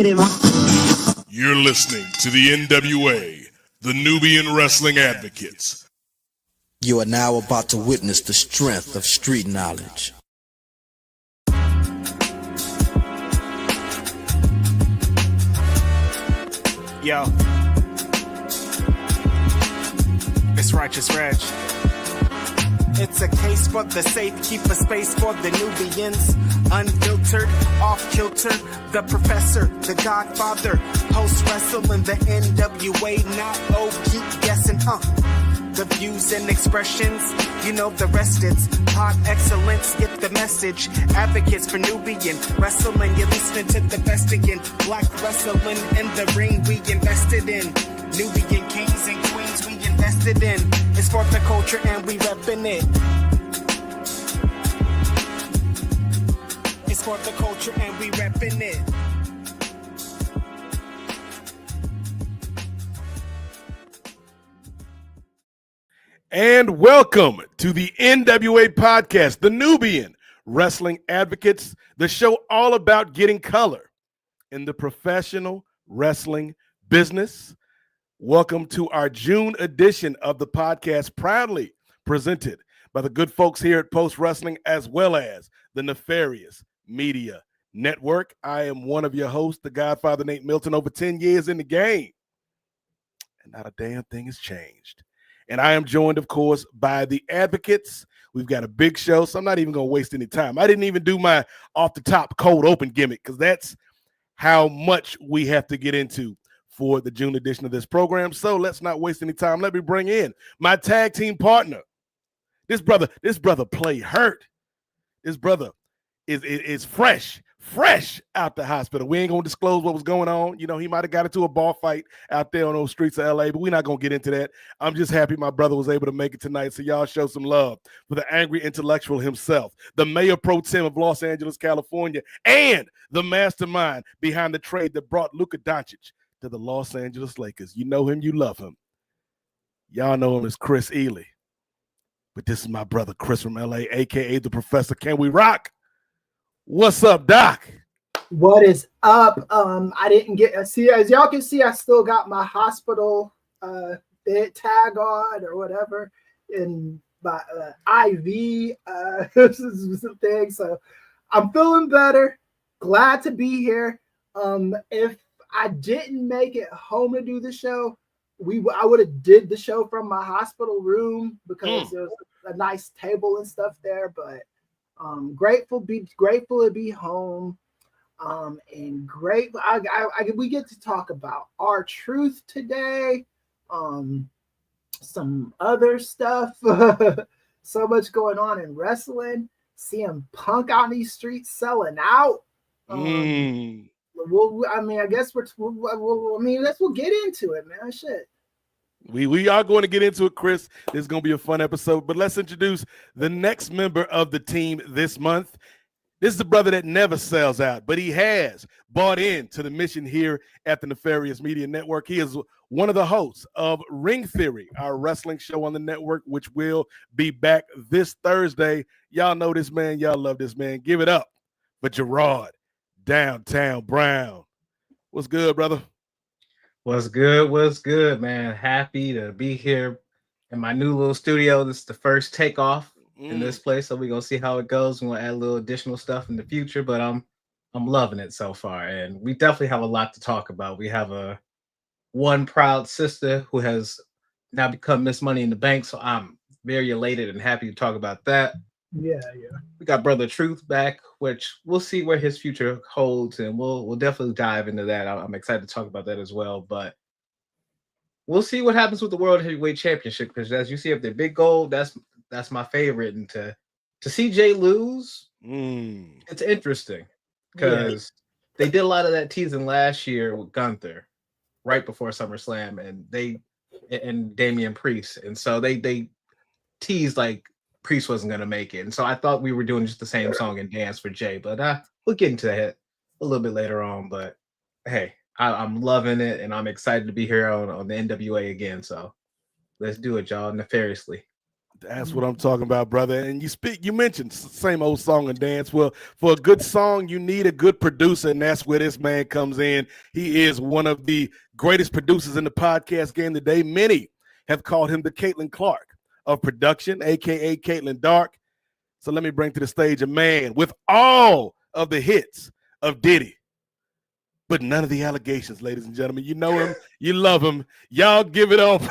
You're listening to the N.W.A, the Nubian Wrestling Advocates. You are now about to witness the strength of street knowledge. Yo, it's Righteous Reg. It's a case for the safe, keep a space for the Nubians. Unfiltered, off-kilter, the professor, the godfather, post-wrestling, the N.W.A, not keep guessing, The views and expressions, you know the rest, it's pod excellence, get the message. Advocates for Nubian wrestling, you're listening to the best again. Black wrestling in the ring we invested in. Nubian kings and queens we invested in. It's for the culture and we reppin' it. It's for the culture and we reppin' it. And welcome to the NWA Podcast, the Nubian Wrestling Advocates, the show all about getting color in the professional wrestling business. Welcome to our June edition of the podcast, proudly presented by the good folks here at Post Wrestling, as well as the Nefarious Media Network. I am one of your hosts, the Godfather Nate Milton, over 10 years in the game, and not a damn thing has changed. And I am joined, of course, by the advocates. We've got a big show, so I'm not even going to waste any time. I didn't even do my off-the-top cold open gimmick because that's how much we have to get into for the June edition of this program. So let's not waste any time. Let me bring in my tag team partner. This brother play hurt. This brother is fresh out the hospital. We ain't gonna disclose what was going on. You know, he might have got into a bar fight out there on those streets of LA, but we're not gonna get into that. I'm just happy my brother was able to make it tonight. So y'all show some love for the angry intellectual himself, the mayor pro tem of Los Angeles, California, and the mastermind behind the trade that brought Luka Doncic to the Los Angeles Lakers. You know him, you love him. Y'all know him as Chris Ely. But this is my brother Chris from LA, aka the Professor. Can we rock? What's up, Doc? What is up? I didn't get see, as y'all can see, I still got my hospital bit tag on or whatever in my IV thing. So I'm feeling better. Glad to be here. If I didn't make it home to do the show, I would have did the show from my hospital room because there was a nice table and stuff there, but grateful to be home, and grateful. We get to talk about our truth today, some other stuff. So much going on in wrestling. CM Punk out in these streets selling out. Well, I mean, I guess let's get into it, man. Shit. We are going to get into it, Chris. This is going to be a fun episode, but let's introduce the next member of the team this month. This is the brother that never sells out, but he has bought into the mission here at the Nefarious Media Network. He is one of the hosts of Ring Theory, our wrestling show on the network, which will be back this Thursday. Y'all know this man. Y'all love this man. Give it up for Gerard Downtown Brown. What's good, brother? What's good, man? Happy to be here in my new little studio. This is the first takeoff in this place, so we're gonna see how it goes. We're gonna add a little additional stuff in the future, but I'm loving it so far, and we definitely have a lot to talk about. We have one proud sister who has now become Miss Money in the Bank, so I'm very elated and happy to talk about that. Yeah. We got Brother Truth back, which we'll see where his future holds, and we'll definitely dive into that. I'm excited to talk about that as well, but we'll see what happens with the World Heavyweight Championship, because as you see up there, Big Gold, that's my favorite, and to see Jey lose, it's interesting because they did a lot of that teasing last year with Gunther right before SummerSlam, and Damian Priest, and so they teased like Priest wasn't going to make it. And so I thought we were doing just the same song and dance for Jey, but we'll get into that a little bit later on. But hey, I'm loving it, and I'm excited to be here on the NWA again. So let's do it, y'all, nefariously. That's what I'm talking about, brother. And you mentioned same old song and dance. Well, for a good song, you need a good producer, and that's where this man comes in. He is one of the greatest producers in the podcast game today. Many have called him the Caitlin Clark of production, aka Caitlin Dark. So let me bring to the stage a man with all of the hits of Diddy, but none of the allegations, ladies and gentlemen. You know him, you love him. Y'all give it up.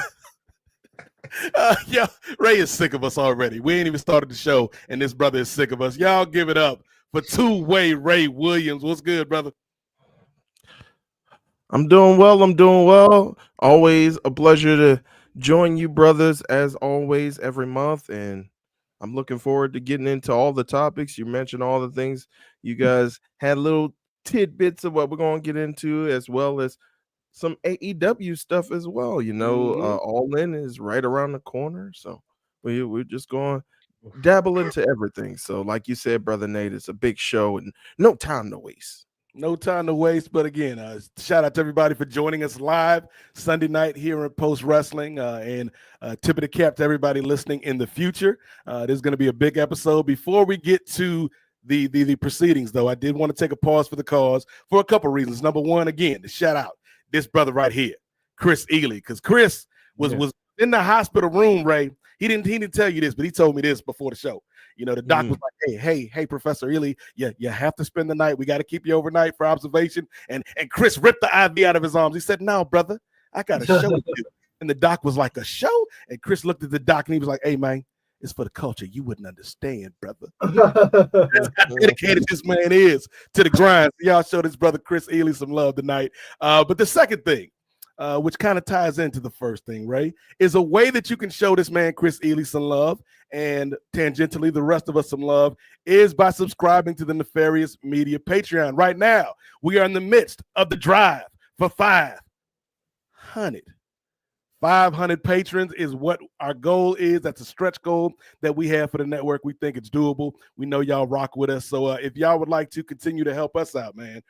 Ray is sick of us already. We ain't even started the show, and this brother is sick of us. Y'all give it up for two-way Ray Williams. What's good, brother? I'm doing well. Always a pleasure to join you, brothers, as always, every month. And I'm looking forward to getting into all the topics. You mentioned all the things. You guys had little tidbits of what we're going to get into, as well as some AEW stuff as well. You know, All In is right around the corner. So we're just going to dabble into everything. So like you said, Brother Nate, it's a big show and no time to waste. No time to waste. But again, shout out to everybody for joining us live Sunday night here in Post Wrestling, and tip of the cap to everybody listening in the future. This is going to be a big episode. Before we get to the proceedings, though, I did want to take a pause for the cause for a couple reasons. Number one, again, to shout out this brother right here, Chris Ely, because Chris was in the hospital room, Ray. He didn't tell you this, but he told me this before the show. You know, the doc was like, hey, Professor Ely, you have to spend the night. We got to keep you overnight for observation. And Chris ripped the IV out of his arms. He said, no, brother, I got a show with you. And the doc was like, a show? And Chris looked at the doc and he was like, hey, man, it's for the culture. You wouldn't understand, brother. That's how dedicated this man is to the grind. So y'all show this brother Chris Ely some love tonight. But the second thing, which kind of ties into the first thing, Ray, is a way that you can show this man Chris Ely some love, and tangentially the rest of us some love, is by subscribing to the Nefarious Media Patreon. Right now, we are in the midst of the drive for 500. 500 patrons is what our goal is. That's a stretch goal that we have for the network. We think it's doable. We know y'all rock with us. So if y'all would like to continue to help us out, man,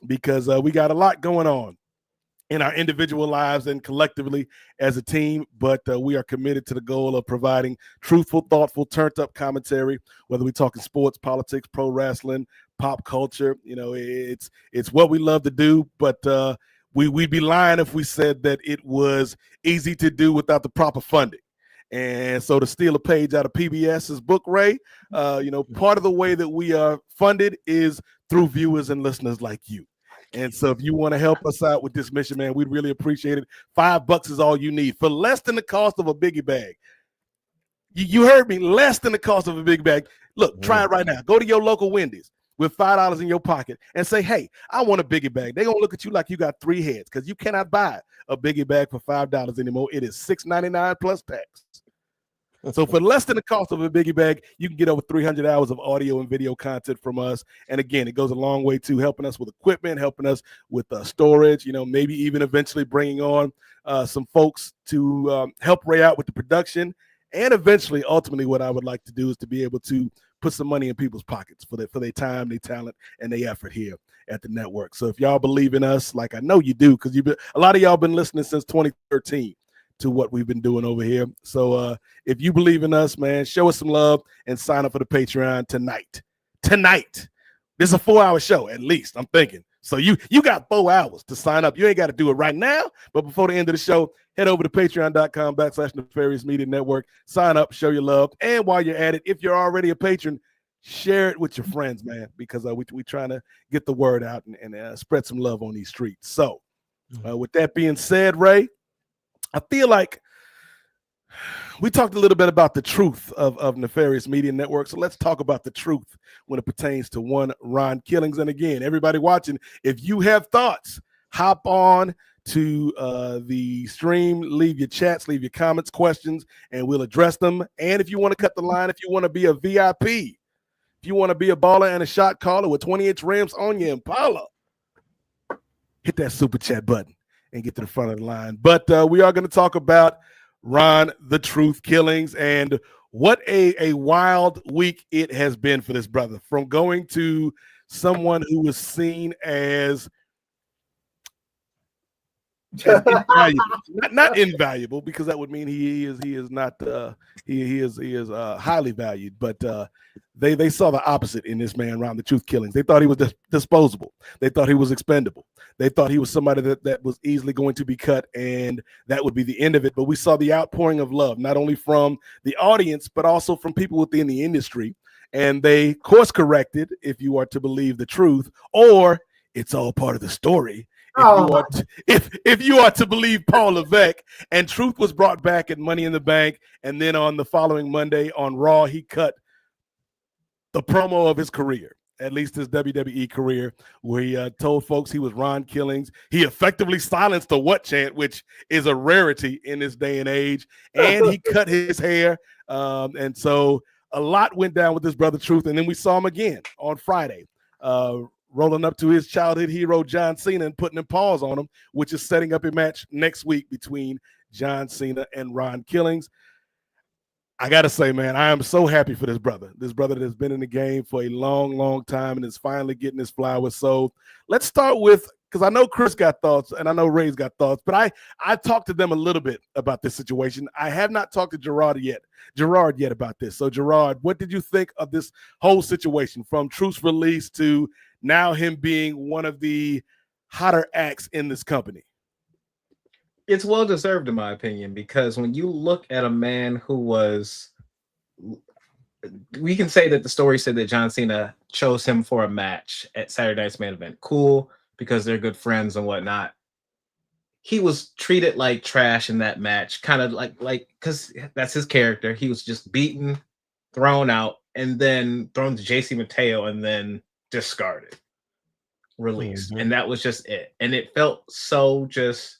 because we got a lot going on in our individual lives and collectively as a team, but we are committed to the goal of providing truthful, thoughtful, turned-up commentary, whether we're talking sports, politics, pro wrestling, pop culture. You know, it's what we love to do, but we'd be lying if we said that it was easy to do without the proper funding. And so to steal a page out of PBS's book, Ray, part of the way that we are funded is through viewers and listeners like you. And so if you want to help us out with this mission, man, we'd really appreciate it. $5 is all you need for less than the cost of a biggie bag. You heard me, less than the cost of a big bag. Look, try it right now. Go to your local Wendy's with $5 in your pocket and say, hey, I want a biggie bag. They're going to look at you like you got three heads, because you cannot buy a biggie bag for $5 anymore. It is $6.99 plus tax. So for less than the cost of a biggie bag, you can get over 300 hours of audio and video content from us. And again, it goes a long way to helping us with equipment, helping us with storage, maybe even eventually bringing on some folks to help Ray out with the production. And eventually, ultimately, what I would like to do is to be able to put some money in people's pockets for their time, their talent, and their effort here at the network. So if y'all believe in us, like I know you do, because a lot of y'all been listening since 2013. To what we've been doing over here. So if you believe in us, man, show us some love and sign up for the Patreon tonight. This is a 4-hour show, at least, I'm thinking. So you got 4 hours to sign up. You ain't got to do it right now, but before the end of the show, head over to patreon.com/Nefarious Media Network. Sign up, show your love. And while you're at it, if you're already a patron, share it with your friends, man, because we trying to get the word out and spread some love on these streets. So with that being said, Ray, I feel like we talked a little bit about the truth of Nefarious Media Network. So let's talk about the truth when it pertains to one Ron Killings. And again, everybody watching, if you have thoughts, hop on to the stream, leave your chats, leave your comments, questions, and we'll address them. And if you want to cut the line, if you want to be a VIP, if you want to be a baller and a shot caller with 20-inch rims on your Impala, hit that super chat button and get to the front of the line. But we are going to talk about Ron the Truth Killings, and what a wild week it has been for this brother. From going to someone who was seen as invaluable. Not invaluable, because that would mean he is not he is highly valued, but they saw the opposite in this man around the Truth Killings. They thought he was disposable. They thought he was expendable. They thought he was somebody that was easily going to be cut, and that would be the end of it. But we saw the outpouring of love, not only from the audience, but also from people within the industry. And they course corrected, if you are to believe the truth, or it's all part of the story. If you are to believe Paul Levesque, and truth was brought back at Money in the Bank, and then on the following Monday on Raw, he cut the promo of his career, at least his WWE career, where he told folks he was Ron Killings. He effectively silenced the what chant, which is a rarity in this day and age, and he cut his hair. And so a lot went down with this brother Truth, and then we saw him again on Friday, rolling up to his childhood hero, John Cena, and putting a pause on him, which is setting up a match next week between John Cena and Ron Killings. I got to say, man, I am so happy for this brother that has been in the game for a long, long time and is finally getting his flowers. So let's start with, because I know Chris got thoughts and I know Ray's got thoughts, but I talked to them a little bit about this situation. I have not talked to Gerard yet about this. So Gerard, what did you think of this whole situation, from Truth's release to now him being one of the hotter acts in this company? It's well deserved, in my opinion, because when you look at a man who was, we can say that the story said that John Cena chose him for a match at Saturday Night's Main Event. Cool, because they're good friends and whatnot. He was treated like trash in that match, kind of like because that's his character. He was just beaten, thrown out, and then thrown to JC Mateo, and then discarded, released. And that was just it. And it felt so just,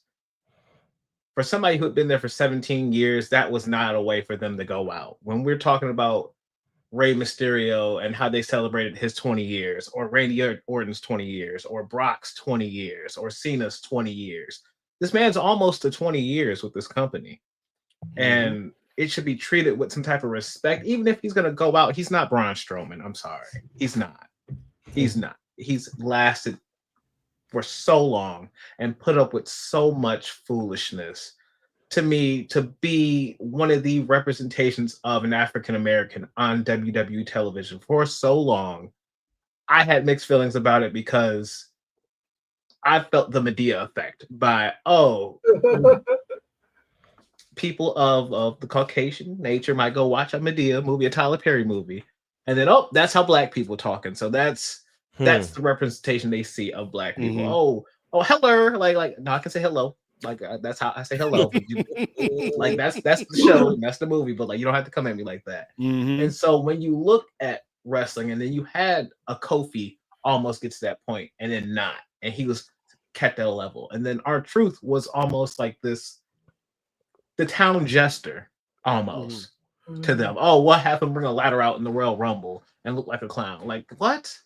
for somebody who had been there for 17 years, that was not a way for them to go out. When we're talking about Rey Mysterio and how they celebrated his 20 years, or Randy Orton's 20 years, or Brock's 20 years, or Cena's 20 years, this man's almost to 20 years with this company. And it should be treated with some type of respect. Even if he's going to go out, he's not Braun Strowman. I'm sorry. He's not. He's lasted for so long and put up with so much foolishness. To me, to be one of the representations of an African American on WWE television for so long, I had mixed feelings about it, because I felt the Medea effect by, people of the Caucasian nature might go watch a Medea movie, a Tyler Perry movie, and then, that's how Black people talking. So that's the representation they see of Black people. Oh, hello, like no, I can say hello. Like that's how I say hello. Like that's the show, that's the movie, but like you don't have to come at me like that. And so when you look at wrestling, and then you had a Kofi almost get to that point, and then not, and he was kept at a level, and then R-Truth was almost like this, the town jester almost to them. Oh, what happened? Bring a ladder out in the Royal Rumble and look like a clown. Like what?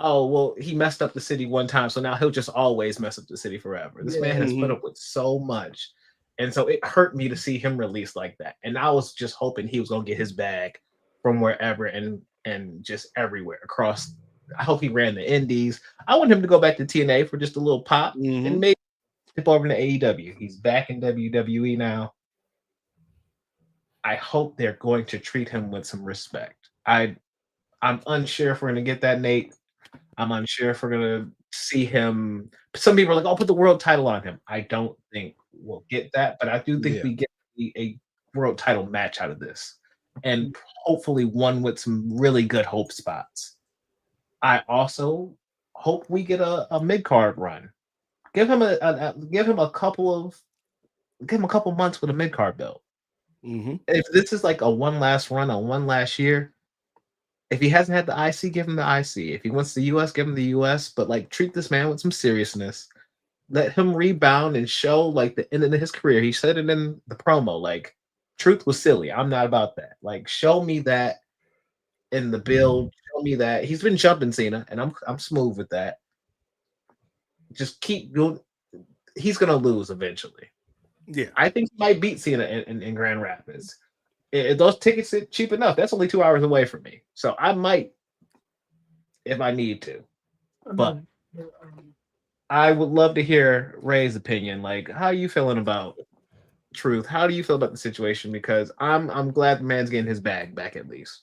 Oh, well, he messed up the city one time, so now he'll just always mess up the city forever. This man has put up with so much. And so it hurt me to see him released like that. And I was just hoping he was going to get his bag from wherever and just everywhere across. I hope he ran the Indies. I want him to go back to TNA for just a little pop and maybe tip over to AEW. He's back in WWE now. I hope they're going to treat him with some respect. I'm unsure if we're going to get that, Nate. I'm unsure if we're going to see him. Some people are like, put the world title on him. I don't think we'll get that, but I do think we get a world title match out of this, and hopefully one with some really good hope spots. I also hope we get a mid-card run. Give him a couple months with a mid-card belt. If this is like a one last run on one last year, if he hasn't had the IC, give him the IC. If he wants the US, give him the US. But like, treat this man with some seriousness. Let him rebound and show like the end of his career. He said it in the promo. Like, Truth was silly. I'm not about that. Like, show me that in the build. Show me that he's been jumping Cena, and I'm smooth with that. Just keep going. He's gonna lose eventually. Yeah, I think he might beat Cena in Grand Rapids. Those tickets are cheap enough. That's only 2 hours away from me. So I might, if I need to. But I would love to hear Ray's opinion. Like, how are you feeling about Truth? How do you feel about the situation? Because I'm glad the man's getting his bag back at least.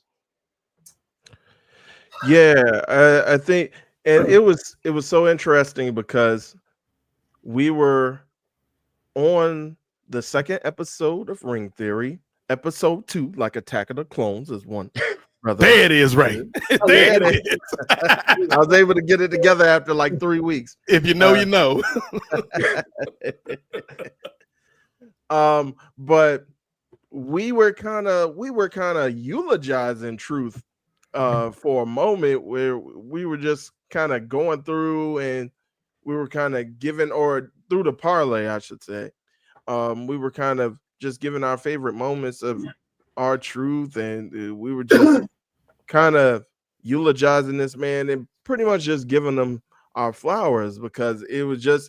Yeah, I think, and it was so interesting because we were on the second episode of Ring Theory, episode 2, like Attack of the Clones, as one brother. There it is, Ray. Oh, There yeah, it is. I was able to get it together after like 3 weeks. If you know, you know. But we were kind of eulogizing Truth for a moment where we were just kind of going through, and we were kind of giving, or through the parlay, I should say, we were kind of just giving our favorite moments of our Truth, and we were just kind of eulogizing this man and pretty much just giving them our flowers, because it was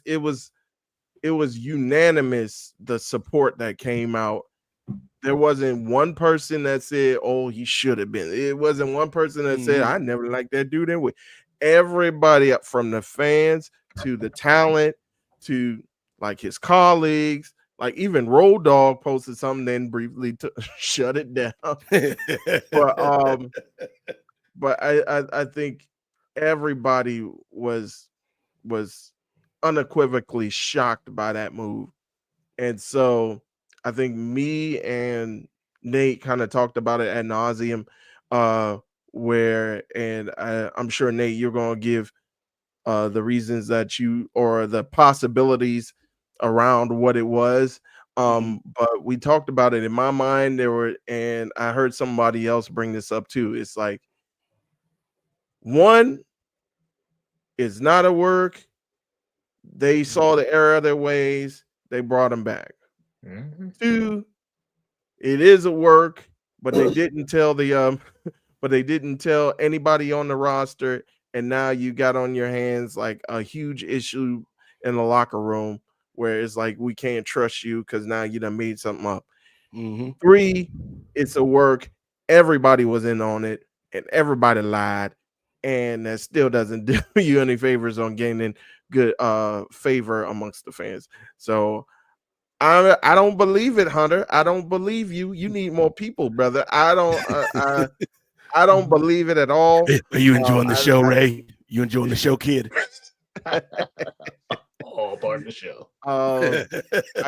unanimous, the support that came out. There wasn't one person that said, "Oh, he should have been." It wasn't one person that said, "I never liked that dude." Anyway, everybody, up from the fans to the talent to like his colleagues, like even Road Dogg posted something, then briefly shut it down. But I think everybody was unequivocally shocked by that move, and so I think me and Nate kind of talked about it ad nauseum, and I'm sure, Nate, you're going to give the reasons that you, or the possibilities around what it was. But we talked about it. In my mind, and I heard somebody else bring this up too. It's like, one, it's not a work. They saw the error of their ways. They brought him back. 2, it is a work, but they didn't tell but they didn't tell anybody on the roster, and now you got on your hands like a huge issue in the locker room where it's like, we can't trust you because now you done made something up. 3, it's a work. Everybody was in on it, and everybody lied, and that still doesn't do you any favors on gaining good favor amongst the fans. So I don't believe it, Hunter. I don't believe you. You need more people, brother. I don't believe it at all. Are you enjoying the show, Ray? You enjoying the show, kid? All part of the show. I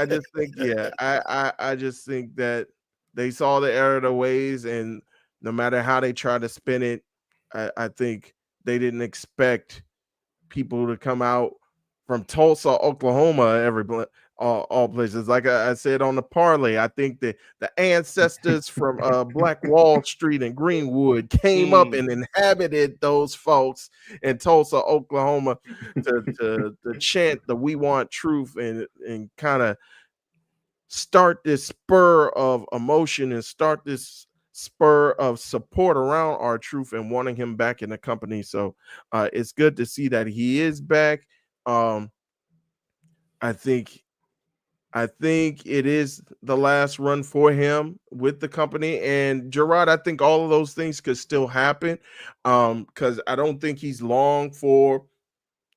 just think, yeah, I just think that they saw the error of the ways, and no matter how they try to spin it, I think they didn't expect people to come out from Tulsa, Oklahoma, all places. Like I said on the parlay, I think that the ancestors from Black Wall Street and Greenwood came up and inhabited those folks in Tulsa, Oklahoma, to chant the "We Want Truth" and kind of start this spur of emotion and start this spur of support around our Truth and wanting him back in the company. So it's good to see that he is back. I think it is the last run for him with the company. And Gerard, I think all of those things could still happen, because I don't think he's long for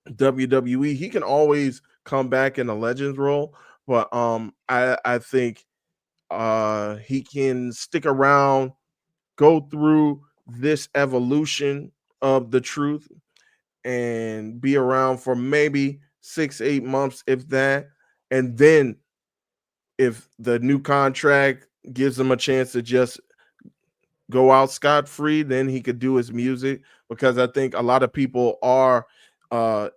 WWE. He can always come back in a Legends role, but I think he can stick around, go through this evolution of the Truth, and be around for maybe 6-8 months, if that. And then if the new contract gives him a chance to just go out scot-free, then he could do his music, because I think a lot of people are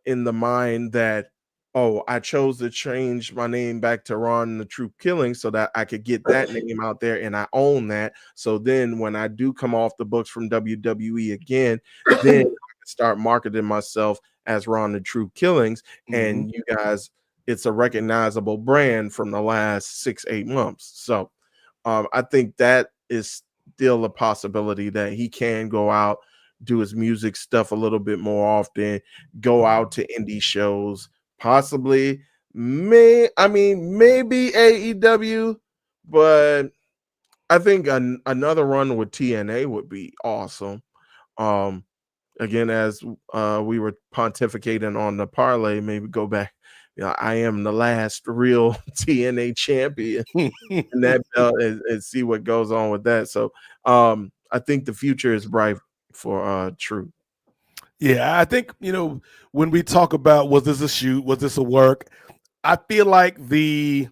in the mind that, oh, I chose to change my name back to Ron the Truth Killing so that I could get that name out there, and I own that. So then when I do come off the books from WWE again, then I can start marketing myself as Ron the Truth Killings, and you guys, it's a recognizable brand from the last 6-8 months. So I think that is still a possibility that he can go out, do his music stuff a little bit more often, go out to indie shows, possibly maybe AEW, but I think another run with TNA would be awesome. again, as we were pontificating on the parlay, maybe go back. I am the last real TNA champion in that belt, and see what goes on with that. So I think the future is bright for Truth. Yeah, I think, when we talk about was this a shoot, was this a work, I feel like the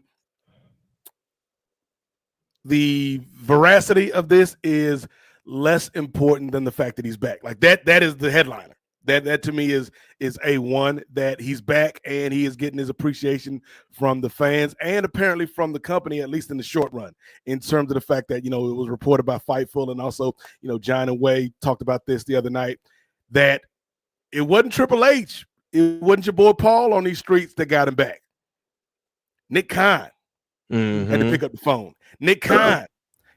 veracity of this is less important than the fact that he's back. Like that is the headliner. That to me is A1, that he's back and he is getting his appreciation from the fans and apparently from the company, at least in the short run, in terms of the fact that, it was reported by Fightful, and also, John and Wade talked about this the other night, that it wasn't Triple H, it wasn't your boy Paul on these streets that got him back. Nick Khan had to pick up the phone. Nick Khan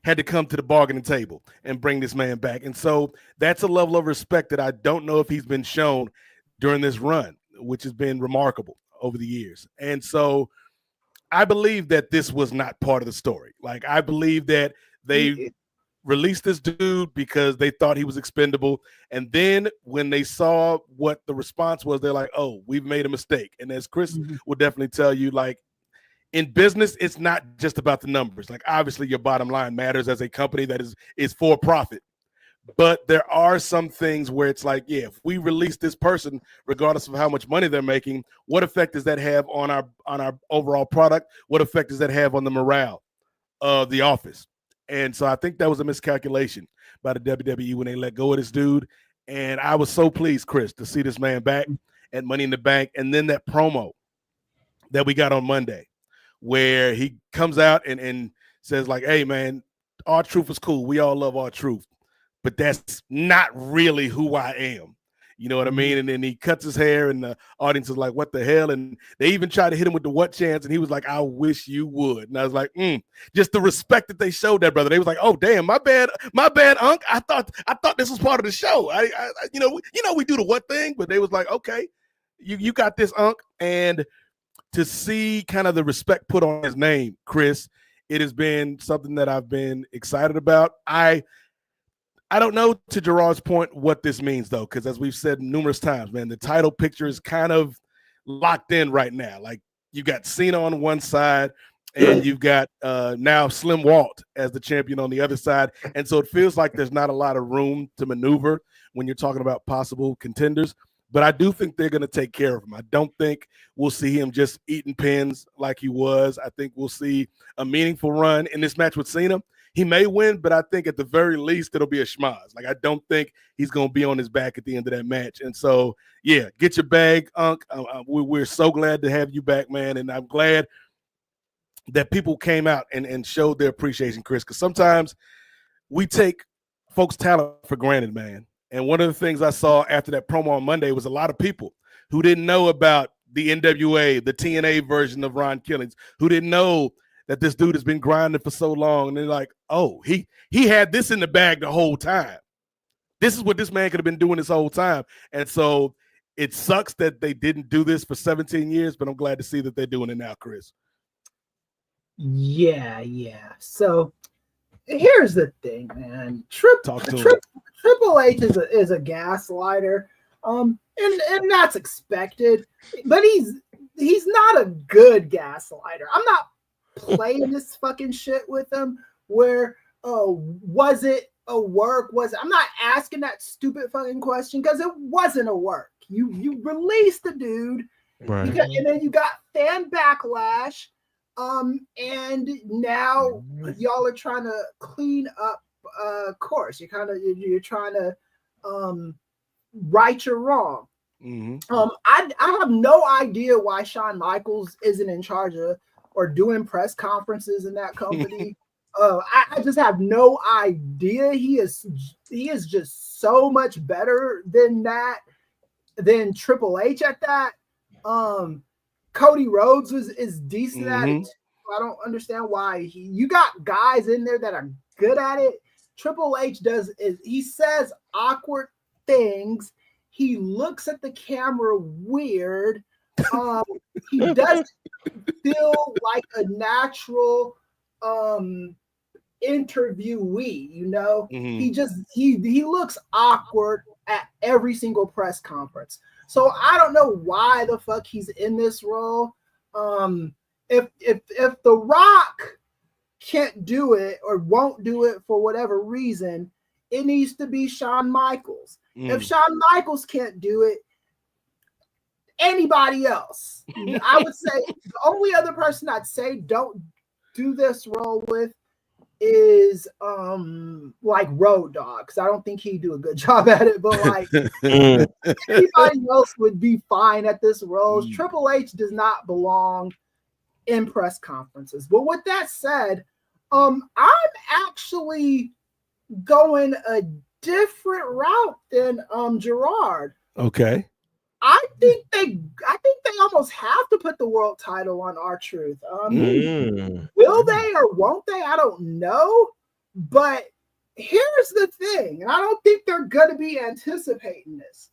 had to come to the bargaining table and bring this man back. And so that's a level of respect that I don't know if he's been shown during this run, which has been remarkable over the years. And so I believe that this was not part of the story. Like, I believe that they released this dude because they thought he was expendable. And then when they saw what the response was, they're like, oh, we've made a mistake. And as Chris will definitely tell you, like, in business, it's not just about the numbers. Like, obviously your bottom line matters as a company that is for profit. But there are some things where it's like, yeah, if we release this person, regardless of how much money they're making, what effect does that have on our overall product? What effect does that have on the morale of the office? And so I think that was a miscalculation by the WWE when they let go of this dude. And I was so pleased, Chris, to see this man back at Money in the Bank. And then that promo that we got on Monday, where he comes out and says, like, hey, man, R-Truth is cool. We all love R-Truth, but that's not really who I am. You know what I mean? And then he cuts his hair, and the audience is like, what the hell? And they even tried to hit him with the what chance, and he was like, I wish you would. And I was like, just the respect that they showed that brother. They was like, oh, damn, my bad, Unc. I thought this was part of the show. I we do the what thing, but they was like, okay, you got this, Unc. And to see kind of the respect put on his name, Chris, it has been something that I've been excited about. I don't know, to Gerard's point, what this means, though, because as we've said numerous times, man, the title picture is kind of locked in right now. Like, you got Cena on one side, and you've got now Slim Walt as the champion on the other side. And so it feels like there's not a lot of room to maneuver when you're talking about possible contenders. But I do think they're going to take care of him. I don't think we'll see him just eating pins like he was. I think we'll see a meaningful run in this match with Cena. He may win, but I think at the very least it'll be a schmoz. Like, I don't think he's going to be on his back at the end of that match. And so, yeah, get your bag, Unc. We're so glad to have you back, man. And I'm glad that people came out and showed their appreciation, Chris, because sometimes we take folks' talent for granted, man. And one of the things I saw after that promo on Monday was a lot of people who didn't know about the NWA, the TNA version of Ron Killings, who didn't know that this dude has been grinding for so long. And they're like, oh, he had this in the bag the whole time. This is what this man could have been doing this whole time. And so it sucks that they didn't do this for 17 years, but I'm glad to see that they're doing it now, Chris. Yeah. So here's the thing, man. Triple H is a gaslighter. And that's expected. But he's not a good gaslighter. I'm not playing this fucking shit with him where was it a work? I'm not asking that stupid fucking question because it wasn't a work. You released the dude, right? And then you got fan backlash, and now y'all are trying to clean up course. You're trying to right your wrong. I have no idea why Shawn Michaels isn't in charge of or doing press conferences in that company. I just have no idea. He is just so much better than Triple H at that. Cody Rhodes is decent at it. I don't understand why you got guys in there that are good at it. Triple H he says awkward things. He looks at the camera weird. He doesn't feel like a natural interviewee, He looks awkward. at every single press conference. So I don't know why the fuck he's in this role. If The Rock can't do it or won't do it for whatever reason, it needs to be Shawn Michaels. If Shawn Michaels can't do it, anybody else. I would say the only other person I'd say don't do this role with is like Road Dogg, because I don't think he'd do a good job at it, but like anybody else would be fine at this role. Triple H does not belong in press conferences. But with that said, I'm actually going a different route than Gerard. Okay. I think they almost have to put the world title on R-Truth. Will they or won't they? I don't know. But here's the thing, and I don't think they're going to be anticipating this.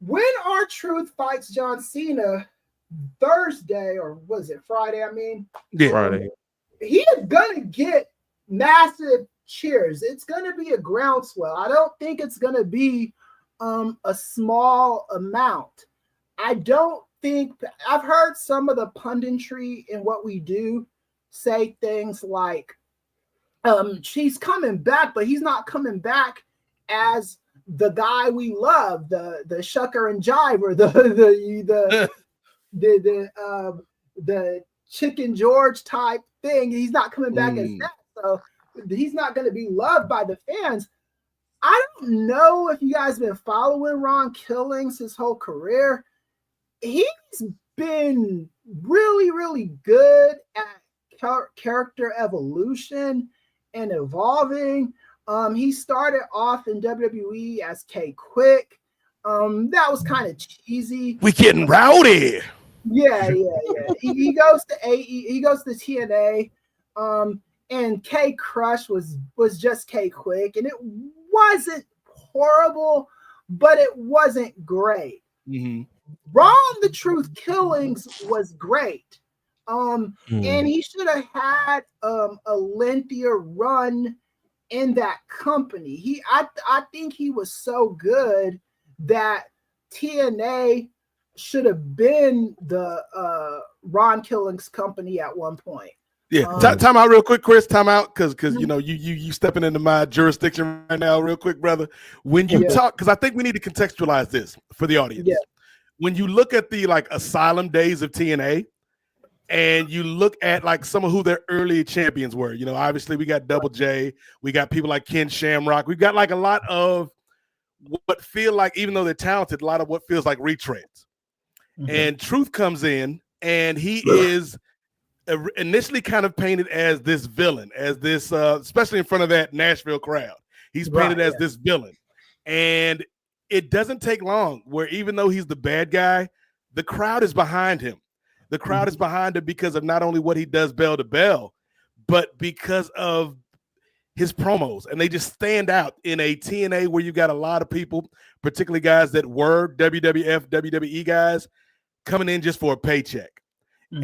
When R-Truth fights John Cena Thursday, or was it Friday? Friday. He is going to get massive cheers. It's going to be a groundswell. I don't think it's going to be a small amount. I don't think I've heard some of the punditry in what we do say things like, she's coming back, but he's not coming back as the guy we love, the shucker and jiver, the Chicken George type thing. He's not coming back as that, so he's not going to be loved by the fans. I don't know if you guys have been following Ron Killings his whole career. He's been really, really good at character evolution and evolving. He started off in WWE as K-Quick. That was kind of cheesy. We getting rowdy. Yeah. He goes to he goes to TNA. And K Crush was just K Quick, and it wasn't horrible, but it wasn't great. Ron the Truth Killings was great. And he should have had a lengthier run in that company. I think he was so good that TNA should have been the Ron Killings company at one point. Yeah, time out real quick, Chris. Time out, because you know you stepping into my jurisdiction right now, real quick, brother. When you talk, because I think we need to contextualize this for the audience. Yeah. When you look at the like Asylum days of TNA, and you look at like some of who their early champions were, you know, obviously we got Double J, we got people like Ken Shamrock, we've got like a lot of what feel like, even though they're talented, a lot of what feels like retreads. And Truth comes in, and he is initially kind of painted as this villain, as this, especially in front of that Nashville crowd. He's painted as this villain. And it doesn't take long where even though he's the bad guy, the crowd is behind him. The crowd is behind him because of not only what he does bell to bell, but because of his promos. And they just stand out in a TNA where you got a lot of people, particularly guys that were WWF, WWE guys, coming in just for a paycheck.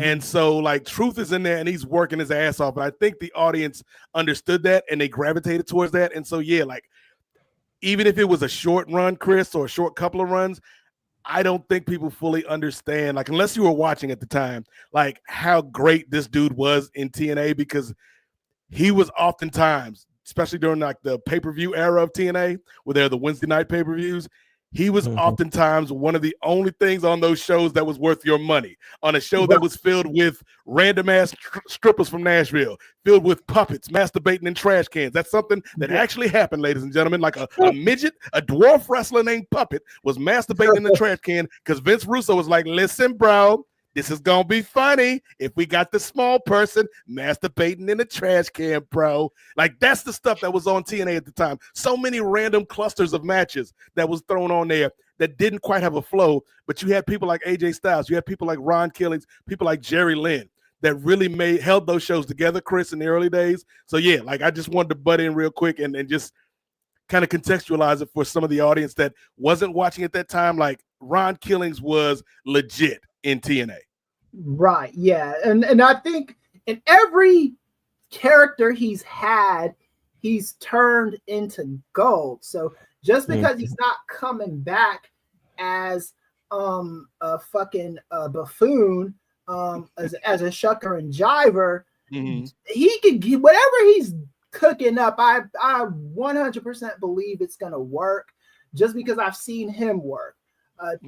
And so like Truth is in there and he's working his ass off. But I think the audience understood that and they gravitated towards that. And so, yeah, like even if it was a short run, Chris, or a short couple of runs, I don't think people fully understand, like unless you were watching at the time, like how great this dude was in TNA, because he was oftentimes, especially during like the pay-per-view era of TNA, where they're the Wednesday night pay-per-views, he was oftentimes one of the only things on those shows that was worth your money, on a show that was filled with random ass strippers from Nashville, filled with puppets masturbating in trash cans. That's something that actually happened, ladies and gentlemen. Like a midget, a dwarf wrestler named Puppet was masturbating in the trash can because Vince Russo was like, listen, bro, this is going to be funny if we got the small person masturbating in the trash can, bro. Like, that's the stuff that was on TNA at the time. So many random clusters of matches that was thrown on there that didn't quite have a flow, but you had people like AJ Styles, you had people like Ron Killings, people like Jerry Lynn that really held those shows together, Chris, in the early days. So, yeah, like I just wanted to butt in real quick and just kind of contextualize it for some of the audience that wasn't watching at that time. Like, Ron Killings was legit in TNA. Right, yeah. And I think in every character he's had, he's turned into gold. So just because he's not coming back as a fucking buffoon, as a shucker and jiver, he could get whatever he's cooking up. I 100% believe it's gonna work, just because I've seen him work.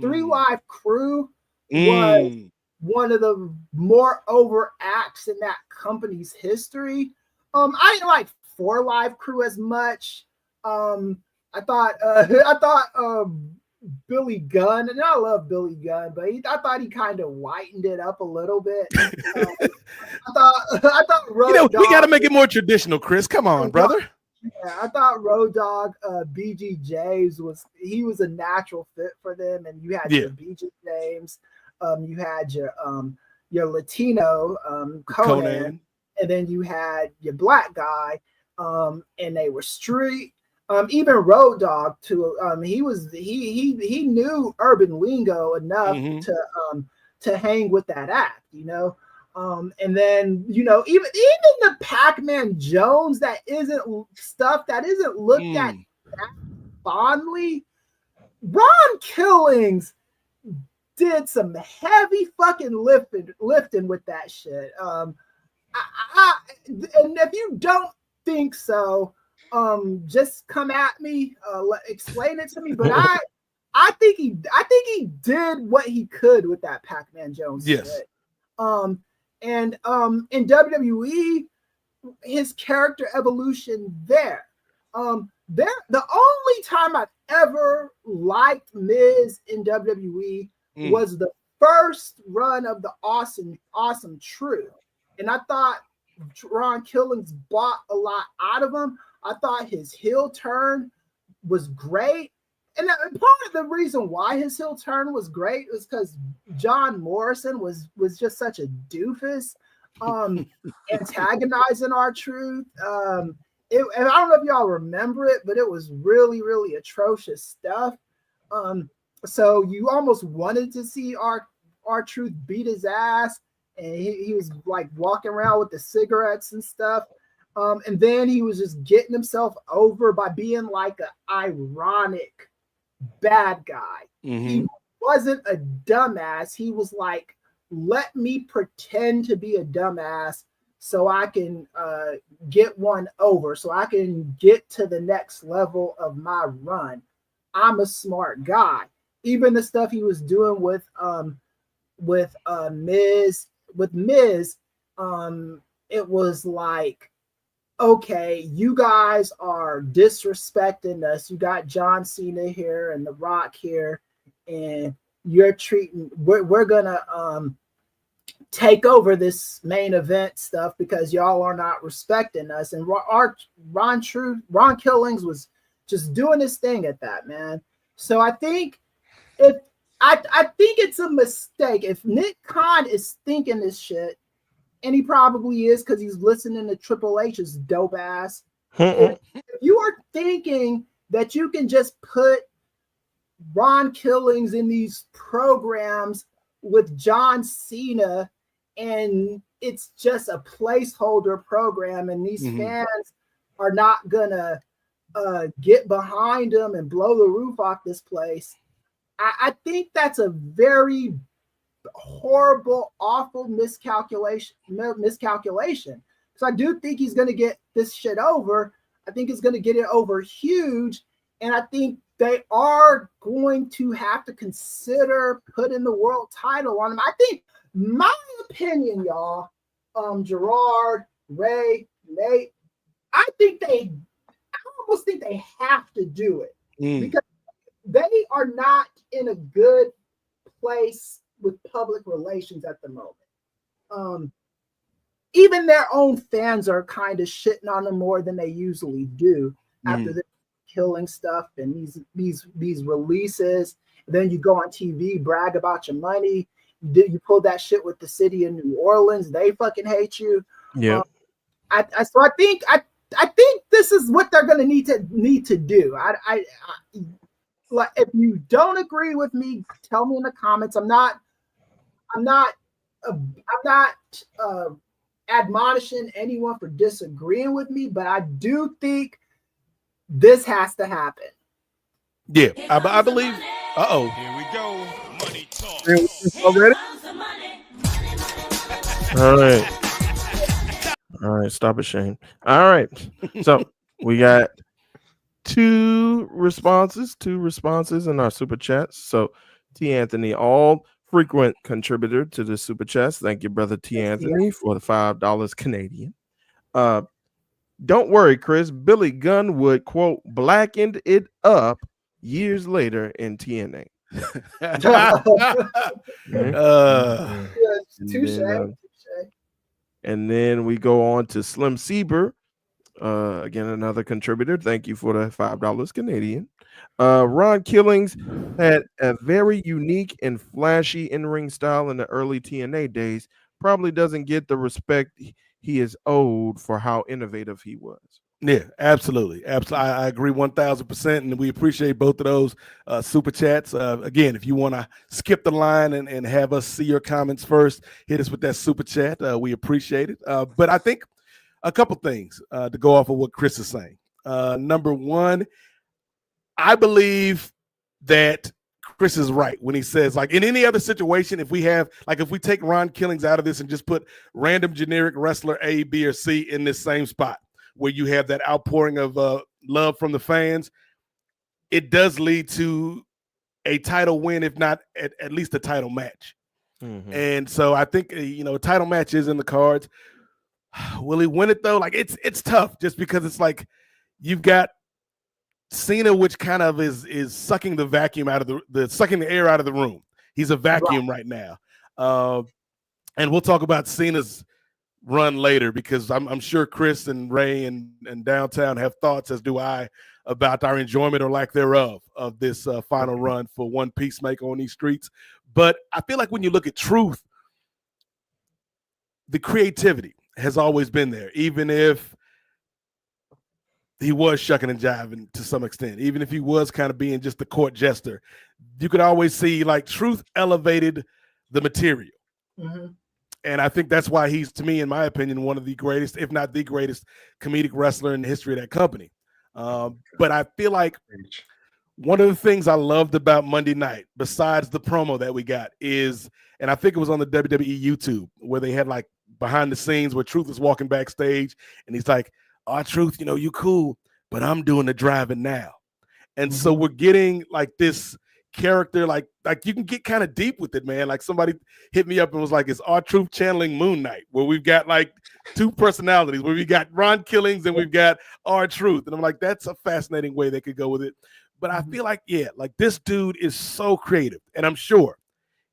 3 Live Crew was one of the more over acts in that company's history. I didn't like 4 Live Crew as much. I thought Billy Gunn, and I love Billy Gunn, but I thought he kind of whitened it up a little bit. I thought Road Dogg, we got to make it more traditional, Chris. Come on, brother. Yeah, I thought Road Dogg, BG James was a natural fit for them, and you had your BG James, you had your Latino Conan, and then you had your black guy, and they were street. Even Road Dogg too. He knew urban lingo enough to hang with that act, you know. And then, you know, even the Pac-Man Jones that isn't looked at that fondly. Ron Killings did some heavy fucking lifting with that shit. And if you don't think so, just come at me, explain it to me. But I think he did what he could with that Pac-Man Jones shit. And in WWE, his character evolution there. The only time I've ever liked Miz in WWE was the first run of the Awesome Truth. And I thought Ron Killings bought a lot out of him. I thought his heel turn was great. And part of the reason why his heel turn was great was because John Morrison was just such a doofus, antagonizing R-Truth. And I don't know if y'all remember it, but it was really, really atrocious stuff. So you almost wanted to see R-Truth beat his ass, and he was like walking around with the cigarettes and stuff. And then he was just getting himself over by being like an ironic bad guy. He wasn't a dumbass. He was like, let me pretend to be a dumbass so I can get one over, so I can get to the next level of my run. I'm a smart guy. Even the stuff he was doing with Miz, it was like, okay, you guys are disrespecting us. You got John Cena here and The Rock here, and you're we're gonna take over this main event stuff because y'all are not respecting us. And Ron Killings was just doing his thing at that, man. So I think I think it's a mistake if Nick Khan is thinking this shit. And he probably is, because he's listening to Triple H's dope ass. If you are thinking that you can just put Ron Killings in these programs with John Cena and it's just a placeholder program and these fans are not gonna get behind him and blow the roof off this place, I think that's a very horrible, awful miscalculation. So I do think he's going to get this shit over. I think he's going to get it over huge, and I think they are going to have to consider putting the world title on him. I think, my opinion, y'all, Gerard, Ray, Nate, I almost think they have to do it because they are not in a good place with public relations at the moment. Even their own fans are kind of shitting on them more than they usually do after the killing stuff and these releases. Then you go on TV, brag about your money. You pull that shit with the city of New Orleans. They fucking hate you. Yeah. So I think this is what they're going to need to do. Like, if you don't agree with me, tell me in the comments. I'm not admonishing anyone for disagreeing with me, but I do think this has to happen. Yeah, I believe. Uh-oh. Here we go. Money talk. Already? All right, stop it, Shane. All right, so we got two responses in our super chats. So T. Anthony, all frequent contributor to the super chats. Thank you, brother T. Anthony, for the $5 Canadian. Don't worry, Chris. Billy Gunn would, quote, blackened it up years later in TNA. Touche. And then we go on to Slim Sieber. Again, another contributor. Thank you for the $5 Canadian. Ron Killings had a very unique and flashy in-ring style in the early TNA days. Probably doesn't get the respect he is owed for how innovative he was. Yeah, absolutely. I agree 1,000%, and we appreciate both of those super chats. Again, if you want to skip the line and have us see your comments first, hit us with that super chat. We appreciate it. But I think a couple things to go off of what Chris is saying. Number one, I believe that Chris is right when he says, like, in any other situation, if we take Ron Killings out of this and just put random generic wrestler A, B, or C in this same spot where you have that outpouring of love from the fans, it does lead to a title win, if not at least a title match. Mm-hmm. And so I think, a title match is in the cards. Will he win it though? Like, it's tough just because it's like you've got Cena, which kind of is sucking the vacuum out of sucking the air out of the room. He's a vacuum right now. And we'll talk about Cena's run later because I'm sure Chris and Ray and Downtown have thoughts, as do I, about our enjoyment or lack thereof of this final run for one Peacemaker on these streets. But I feel like when you look at Truth, the creativity has always been there, even if he was shucking and jiving to some extent, even if he was kind of being just the court jester. You could always see, like, Truth elevated the material. Mm-hmm. And I think that's why he's, to me, in my opinion, one of the greatest, if not the greatest, comedic wrestler in the history of that company. But I feel like one of the things I loved about Monday night, besides the promo that we got, is, and I think it was on the WWE YouTube, where they had, like, behind the scenes where Truth is walking backstage, and he's like, "Oh, Truth, you cool, but I'm doing the driving now." And so we're getting, like, this character, like you can get kind of deep with it, man. Like, somebody hit me up and was like, "Is R-Truth channeling Moon Knight?" Where we've got, like, two personalities, where we got Ron Killings and we've got R-Truth. And I'm like, that's a fascinating way they could go with it. But I feel like, like, this dude is so creative, and I'm sure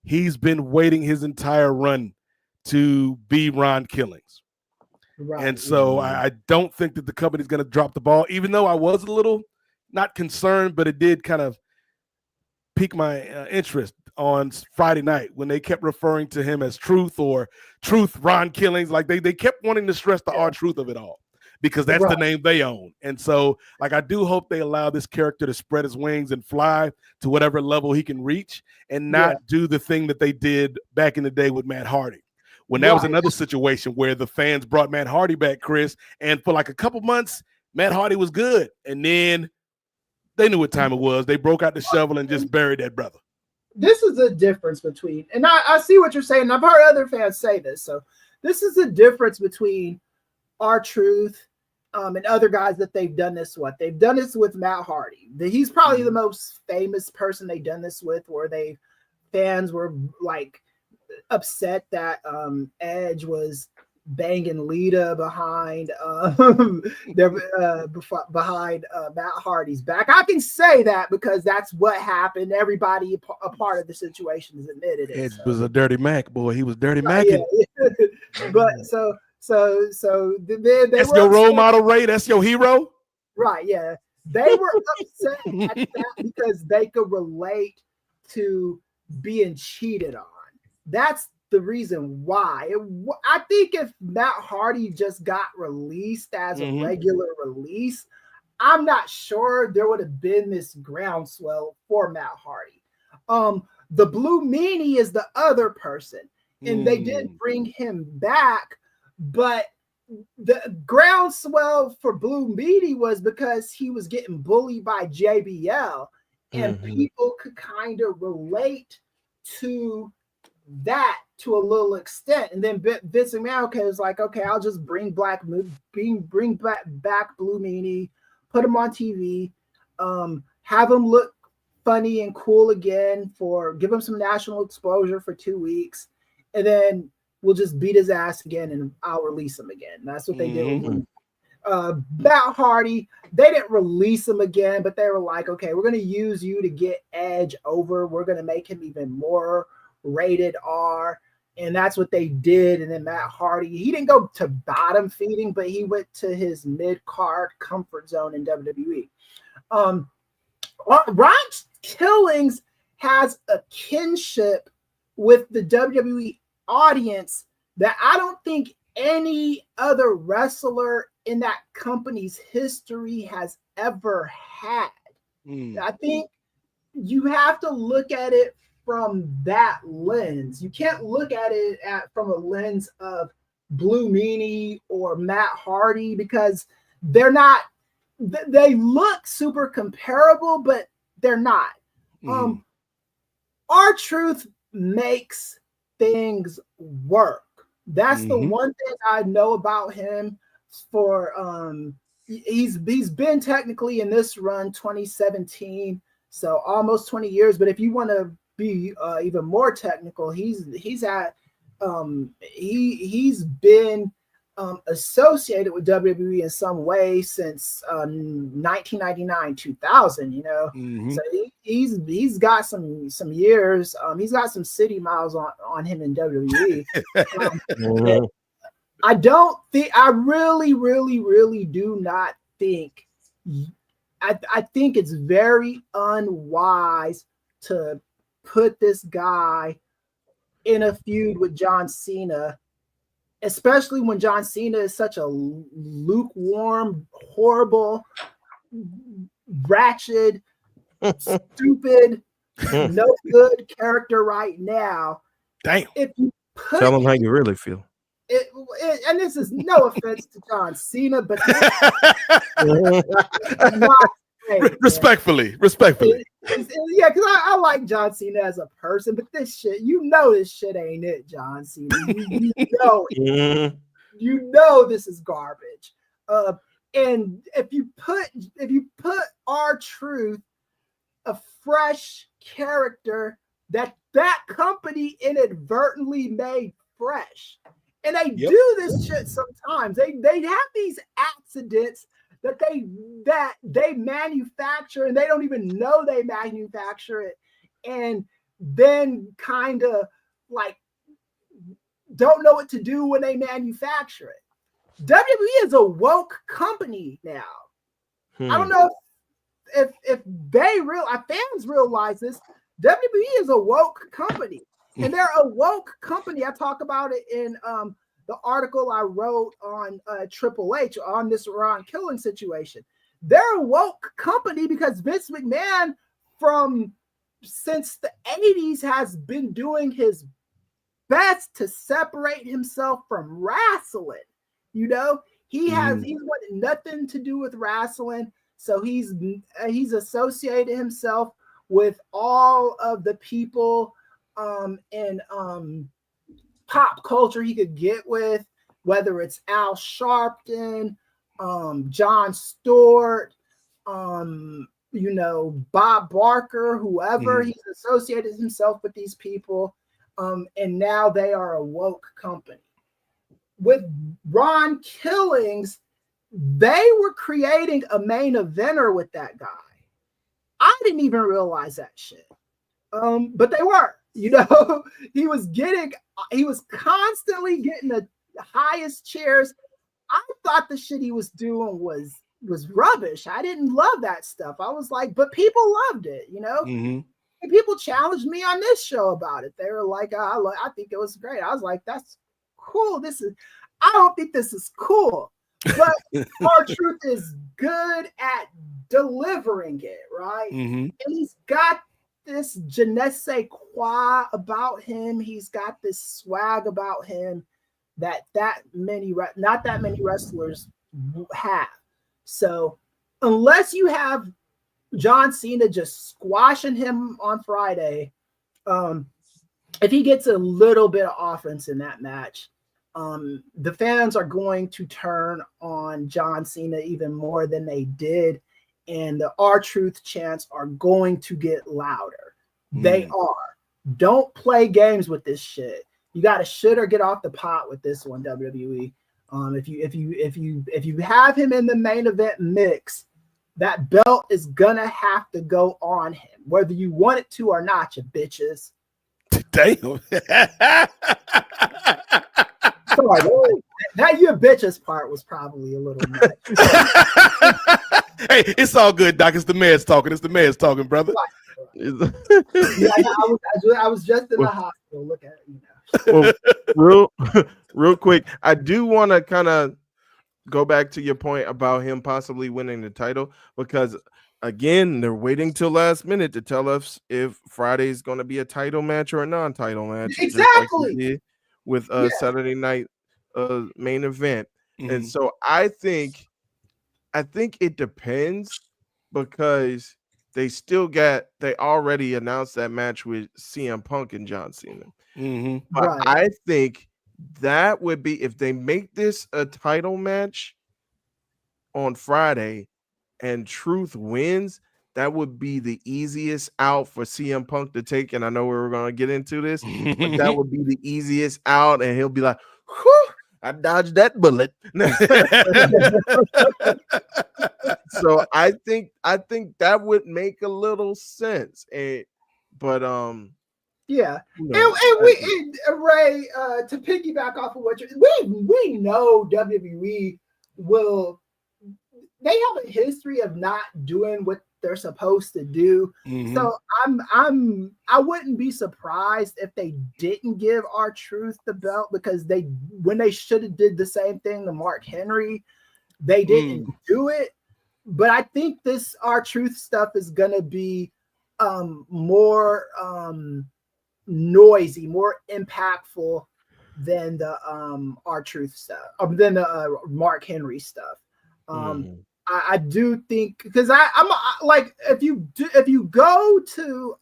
he's been waiting his entire run to be Ron Killings. Right. And so I don't think that the company's going to drop the ball, even though I was a little not concerned, but it did kind of pique my interest on Friday night when they kept referring to him as Truth or Truth Ron Killings. Like, they kept wanting to stress the R-Truth of it all because that's the name they own. And so, like, I do hope they allow this character to spread his wings and fly to whatever level he can reach and not do the thing that they did back in the day with Matt Hardy. When that was another situation where the fans brought Matt Hardy back, Chris, and for like a couple months, Matt Hardy was good. And then they knew what time it was. They broke out the shovel and just buried that brother. This is the difference between, and I see what you're saying. I've heard other fans say this. So this is the difference between R-Truth and other guys that they've done this with. They've done this with Matt Hardy. He's probably the most famous person they've done this with, where fans were like upset that Edge was banging Lita behind behind Matt Hardy's back. I can say that because that's what happened. Everybody a part of the situation has admitted it. Edge was a dirty Mac, boy. He was dirty Macking. Yeah. But so they that's your role model, Ray. That's your hero, right? Yeah, they were upset at that because they could relate to being cheated on. That's the reason why. I think if Matt Hardy just got released as a regular release, I'm not sure there would have been this groundswell for Matt Hardy. The Blue Meanie is the other person, and they did bring him back, But the groundswell for Blue Meanie was because he was getting bullied by JBL, and people could kind of relate to that to a little extent. And then Vince McMahon was like, okay, I'll just bring back Blue Meanie, put him on TV, have him look funny and cool again, give him some national exposure for 2 weeks, and then we'll just beat his ass again and I'll release him again. That's what they did with Matt Hardy. They didn't release him again, but they were like, okay, we're going to use you to get Edge over. We're going to make him even more rated R. And that's what they did. And then Matt Hardy, he didn't go to bottom feeding, but he went to his mid-card comfort zone in WWE. Ron Killings has a kinship with the WWE audience that I don't think any other wrestler in that company's history has ever had. I think you have to look at it from that lens. You can't look at it from a lens of Blue Meanie or Matt Hardy, because they're not, they look super comparable, but they're not. R-Truth makes things work. That's the one thing I know about him. For he's been technically in this run 2017, so almost 20 years. But if you want to be even more technical, he's been associated with WWE in some way since 1999, 2000. You know, so he's got some years. He's got some city miles on him in WWE. I really do not think. I think it's very unwise to put this guy in a feud with John Cena, especially when John Cena is such a lukewarm, horrible, ratchet, stupid, no good character right now. Damn. If you tell him how you really feel. And this is no offense to John Cena, but respectfully. Yeah, because I like John Cena as a person, but this shit, this shit ain't it, John Cena. You know it. You know this is garbage. And if you put R-Truth, a fresh character that company inadvertently made fresh. And they do this shit sometimes. They have these accidents that they manufacture, and they don't even know they manufacture it, and then kind of like don't know what to do when they manufacture it. WWE is a woke company now. I don't know if fans realize this. WWE is a woke company. And they're a woke company. I talk about it in the article I wrote on Triple H on this Ron Killing situation. They're a woke company because Vince McMahon, since the 80s, has been doing his best to separate himself from wrestling. You know, he's wanted nothing to do with wrestling, so he's associated himself with all of the people and pop culture he could get with, whether it's Al Sharpton, Jon Stewart, Bob Barker, whoever. He's associated himself with these people, and now they are a woke company. With Ron Killings, they were creating a main eventer with that guy. I didn't even realize that shit. But they were. You know, he was constantly getting the highest chairs. I thought the shit he was doing was rubbish. I didn't love that stuff. I was like, but people loved it, you know? And people challenged me on this show about it. They were like, I think it was great. I was like, that's cool. I don't think this is cool. But R-Truth is good at delivering it, right? And he's got this je ne sais quoi about him. He's got this swag about him that not that many wrestlers have. So unless you have John Cena just squashing him on Friday, if he gets a little bit of offense in that match, the fans are going to turn on John Cena even more than they did, and the R-Truth chants are going to get louder. They are. Don't play games with this shit. You got to shit or get off the pot with this one, WWE. If you have him in the main event mix, that belt is gonna have to go on him, whether you want it to or not, you bitches. Damn. Sorry, that your bitches part was probably a little much. Hey, it's all good, Doc. It's the man's talking. It's the man's talking, brother. Yeah, I was just in the hospital. Look at it, Well, real quick, I do want to kind of go back to your point about him possibly winning the title, because again, they're waiting till last minute to tell us if Friday is going to be a title match or a non-title match. Exactly. Just like did with Saturday night main event. And so I think it depends, because they already announced that match with CM Punk and John Cena. But Right. I think that would be, if they make this a title match on Friday and Truth wins, that would be the easiest out for CM Punk to take. And I know we were going to get into this, but that would be the easiest out. And he'll be like, whew, I dodged that bullet. So I think that would make a little sense. But yeah, you know, Ray, to piggyback off of what we know, WWE will. They have a history of not doing what they're supposed to do. So I wouldn't be surprised if they didn't give R-Truth the belt, because when they should have did the same thing to Mark Henry, they didn't do it. But I think this R-Truth stuff is gonna be more noisy, more impactful than the R-Truth stuff, than the Mark Henry stuff. I do think, because I'm like, if you go to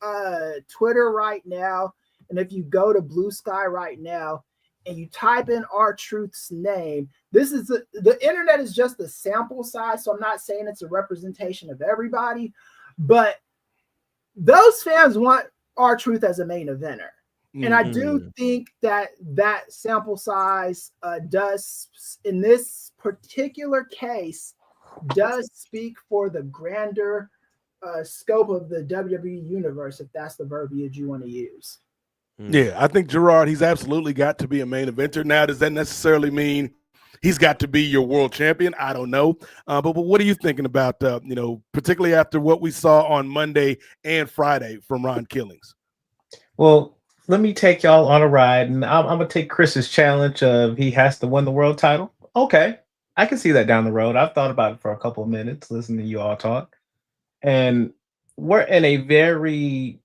Twitter right now, and if you go to Blue Sky right now, and you type in R-Truth's name, this is the internet is just a sample size, so I'm not saying it's a representation of everybody, but those fans want R-Truth as a main eventer. And I do think that sample size does, in this particular case, does speak for the grander scope of the WWE universe, if that's the verbiage you want to use. Yeah, I think Gerard, he's absolutely got to be a main eventer. Now, does that necessarily mean he's got to be your world champion? I don't know. But what are you thinking about, particularly after what we saw on Monday and Friday from Ron Killings? Well, let me take y'all on a ride, and I'm going to take Chris's challenge of he has to win the world title. Okay, I can see that down the road. I've thought about it for a couple of minutes, listening to you all talk. And we're in a very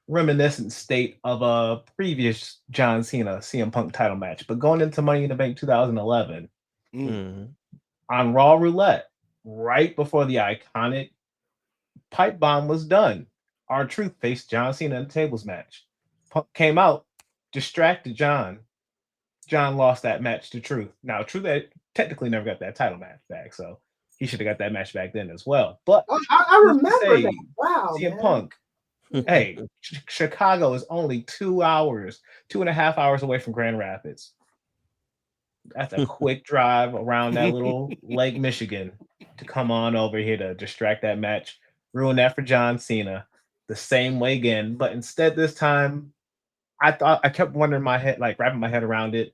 reminiscent state of a previous John Cena CM Punk title match, but going into Money in the Bank 2011 on Raw Roulette, right before the iconic pipe bomb was done, R-Truth faced John Cena in a tables match. Punk came out, distracted John. John lost that match to Truth. Now, Truth technically never got that title match back, so he should have got that match back then as well. But I remember that. Wow, CM man. Punk. Hey, Chicago is only 2.5 hours away from Grand Rapids. That's a quick drive around that little Lake Michigan to come on over here to distract that match, ruin that for John Cena the same way again. But instead, this time, I kept wondering my head, like wrapping my head around it.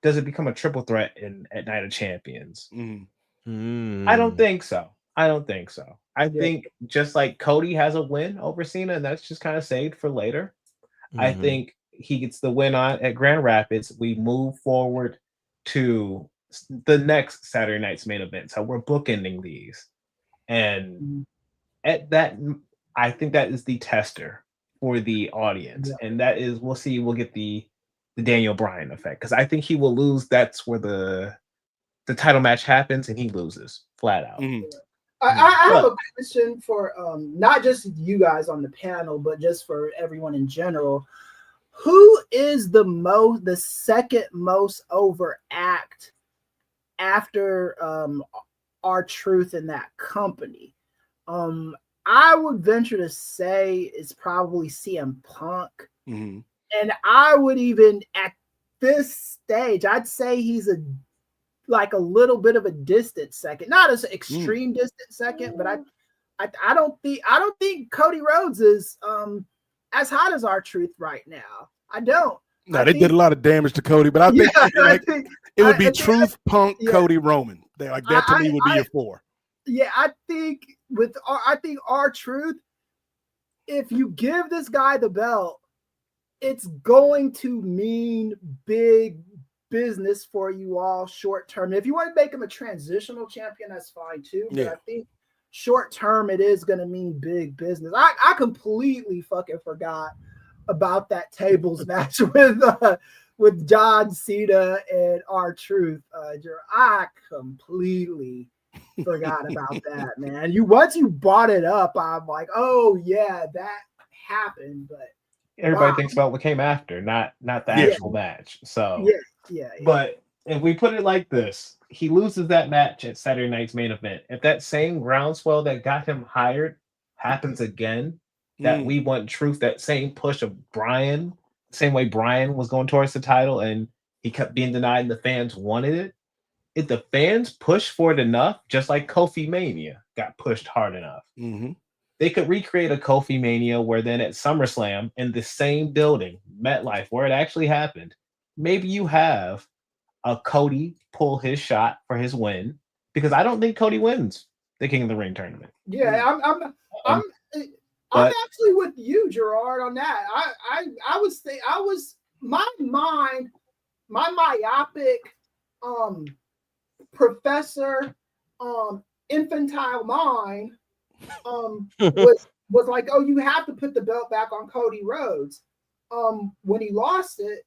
Does it become a triple threat at Night of Champions? I don't think so. I think just like Cody has a win over Cena, and that's just kind of saved for later. I think he gets the win at Grand Rapids. We move forward to the next Saturday night's main event. So we're bookending these. And at that, I think that is the tester for the audience. And that is, we'll get the the Daniel Bryan effect, because I think he will lose. That's where the title match happens, and he loses flat out. Mhm. I have a question for not just you guys on the panel, but just for everyone in general. Who is the second most overact after R-Truth in that company? I would venture to say it's probably CM Punk. Mm-hmm. And I would even at this stage, I'd say he's a little bit of a distant second, not as extreme distant second, but I don't think Cody Rhodes is as hot as R-Truth right now. I don't. No, they did a lot of damage to Cody, but I think it would be Truth, Punk, Cody, Roman. That to me would be a 4. Yeah, I think R-Truth, if you give this guy the belt, it's going to mean big business for you all short term. If you want to make him a transitional champion, that's fine too. But I think short term, it is going to mean big business. I completely fucking forgot about that tables match with John Cena and R-Truth. I completely forgot about that, man. Once you brought it up, I'm like, oh yeah, that happened. But everybody thinks about what came after, not the actual match. So yeah. But if we put it like this, he loses that match at Saturday night's main event. If that same groundswell that got him hired happens again, that we want Truth, that same push of Bryan, same way Bryan was going towards the title and he kept being denied and the fans wanted it. If the fans push for it enough, just like Kofi Mania got pushed hard enough, they could recreate a Kofi Mania where then at SummerSlam in the same building, MetLife, where it actually happened, maybe you have a Cody pull his shot for his win, because I don't think Cody wins the King of the Ring tournament. Yeah, I'm actually with you, Gerard, on that. I was my myopic professor infantile mind was like, oh, you have to put the belt back on Cody Rhodes. When he lost it,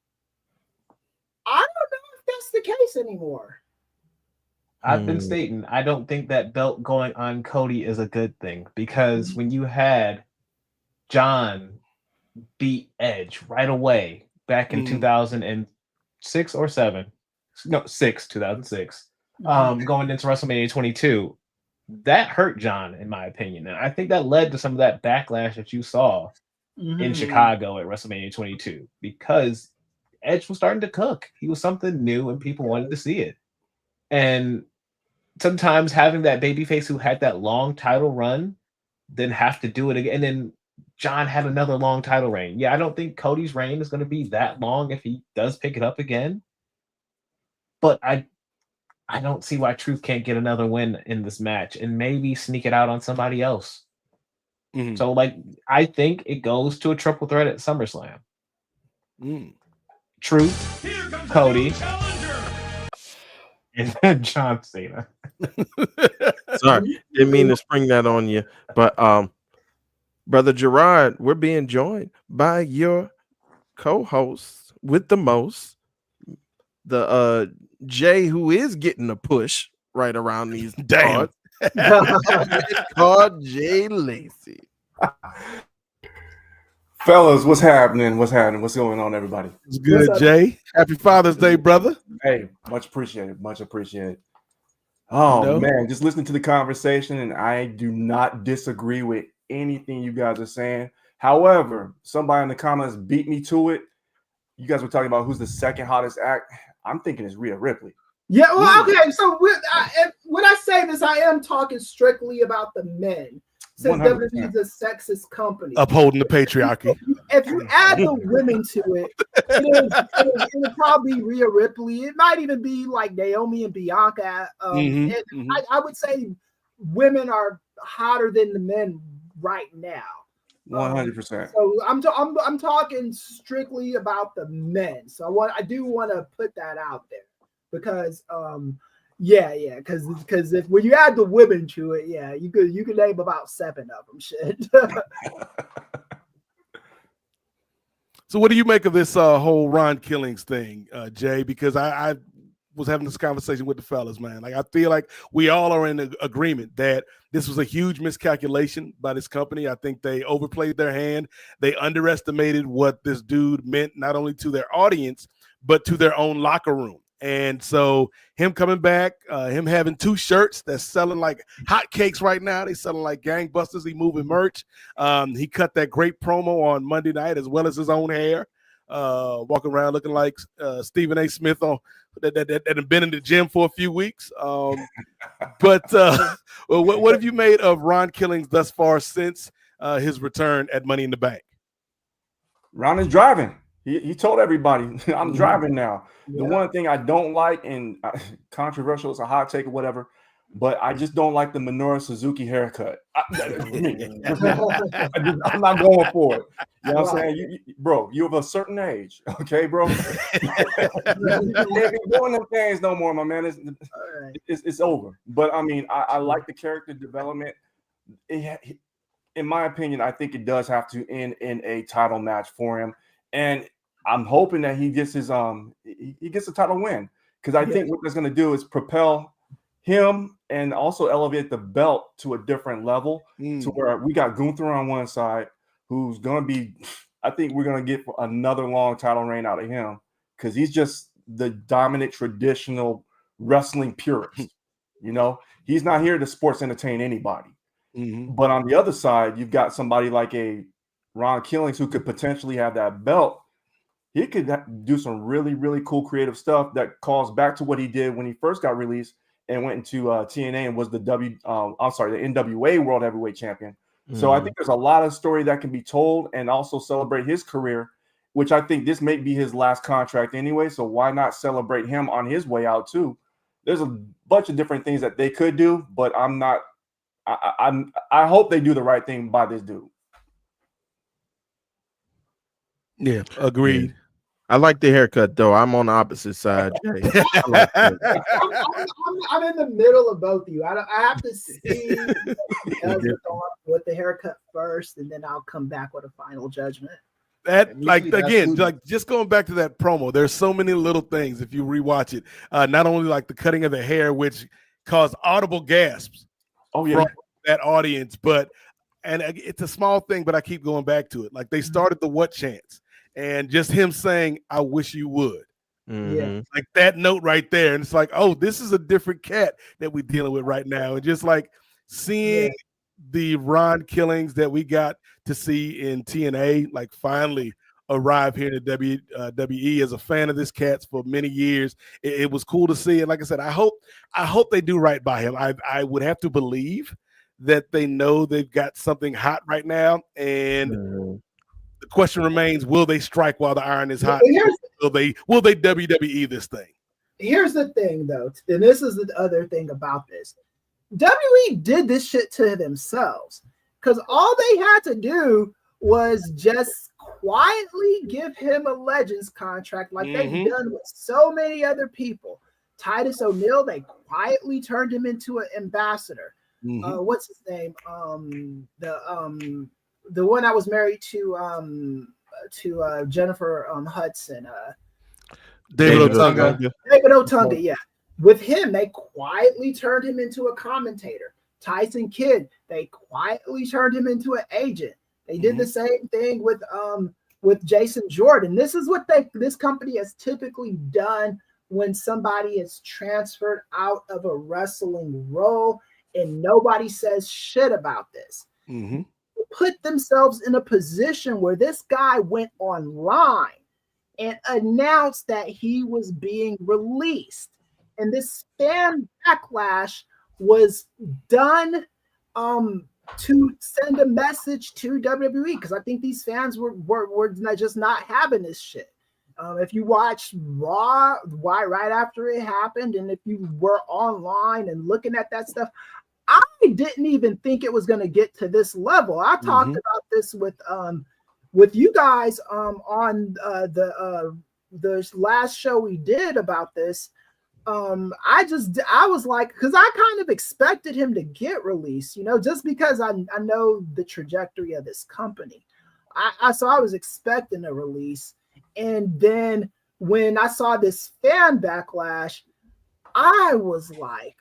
I don't know if that's the case anymore. I've been stating I don't think that belt going on Cody is a good thing, because when you had John beat Edge right away back in 2006 or 2006, going into WrestleMania 22, that hurt John, in my opinion. And I think that led to some of that backlash that you saw in Chicago at WrestleMania 22, because Edge was starting to cook. He was something new and people wanted to see it. And sometimes having that babyface who had that long title run, then have to do it again. And then John had another long title reign. Yeah, I don't think Cody's reign is going to be that long if he does pick it up again. But I don't see why Truth can't get another win in this match and maybe sneak it out on somebody else. So, I think it goes to a triple threat at SummerSlam. Truth, Cody, and then John Cena. Sorry, didn't mean to spring that on you, but Brother Gerard, we're being joined by your co-host with the most, the Jay, who is getting a push right around these damn called Jay Lacey. Fellas, what's happening? What's going on, everybody? It's good, Jay. Happy Father's Day, brother. Hey, much appreciated. Oh, man, just listening to the conversation, and I do not disagree with anything you guys are saying. However, somebody in the comments beat me to it. You guys were talking about who's the second hottest act. I'm thinking it's Rhea Ripley. Yeah, well, okay. So when I say this, I am talking strictly about the men. Since WWE is a sexist company, upholding the patriarchy. If you add the women to it, it'll probably be Rhea Ripley. It might even be like Naomi and Bianca. I would say women are hotter than the men right now. 100%. So I'm talking strictly about the men. So I do want to put that out there because because if when you add the women to it, you could name about 7 of them. Shit. So what do you make of this whole Ron Killings thing, Jay? Because I was having this conversation with the fellas, man. Like, I feel like we all are in agreement that this was a huge miscalculation by this company. I think they overplayed their hand. They underestimated what this dude meant, not only to their audience, but to their own locker room. And so him coming back, him having 2 shirts that's selling like hotcakes right now. They selling like gangbusters. He moving merch. He cut that great promo on Monday night, as well as his own hair, walking around looking like Stephen A. Smith that had been in the gym for a few weeks. But what have you made of Ron Killings thus far since his return at Money in the Bank? Ron is driving. He told everybody, I'm driving now. The one thing I don't like, and controversial, it's a hot take or whatever, but I just don't like the Minoru Suzuki haircut. I'm not going for it. You know what I'm saying? Bro, you're of a certain age. Okay, bro? You can't be doing them things no more, my man. It's over. But, I mean, I like the character development. In my opinion, I think it does have to end in a title match for him. And I'm hoping that he gets his he gets a title win, because I think what that's going to do is propel him and also elevate the belt to a different level, to where we got Gunther on one side, who's going to be, I think we're going to get another long title reign out of him, because he's just the dominant traditional wrestling purist. You know, he's not here to sports entertain anybody. But on the other side, you've got somebody like a Ron Killings who could potentially have that belt. He could do some really, really cool creative stuff that calls back to what he did when he first got released and went into TNA and was the NWA World Heavyweight Champion. So I think there's a lot of story that can be told, and also celebrate his career, which I think this may be his last contract anyway. So why not celebrate him on his way out too? There's a bunch of different things that they could do, but I hope they do the right thing by this dude. Yeah, agreed. I like the haircut, though. I'm on the opposite side, Jay. I'm in the middle of both of you. I have to see with the haircut first, and then I'll come back with a final judgment. Just going back to that promo, there's so many little things if you rewatch it. Not only like the cutting of the hair, which caused audible gasps from that audience, but it's a small thing, but I keep going back to it. Like, they started the what chants, and just him saying, I wish you would. Like that note right there. And it's like, oh, this is a different cat that we're dealing with right now. And just like seeing the Ron Killings that we got to see in TNA, like finally arrive here in the WWE. As a fan of this cat for many years, it was cool to see. And like I said, I hope they do right by him. I would have to believe that they know they've got something hot right now, and the question remains: will they strike while the iron is hot? Will they WWE this thing? Here's the thing, though, and this is the other thing about this: WWE did this shit to themselves, because all they had to do was just quietly give him a Legends contract, like they've done with so many other people. Titus O'Neil, they quietly turned him into an ambassador. What's his name? The one that was married to Jennifer Hudson. David Otunga. David Otunga, yeah. With him, they quietly turned him into a commentator. Tyson Kidd, they quietly turned him into an agent. They did the same thing with Jason Jordan. This is what this company has typically done when somebody is transferred out of a wrestling role, and nobody says shit about this. Put themselves in a position where this guy went online and announced that he was being released, and this fan backlash was done to send a message to WWE, because I think these fans were just not having this shit. If you watched Raw right after it happened, and if you were online and looking at that stuff, I didn't even think it was going to get to this level. I talked about this with you guys on the last show we did about this. I was like, because I kind of expected him to get released, just because I know the trajectory of this company. I was expecting a release, and then when I saw this fan backlash, I was like,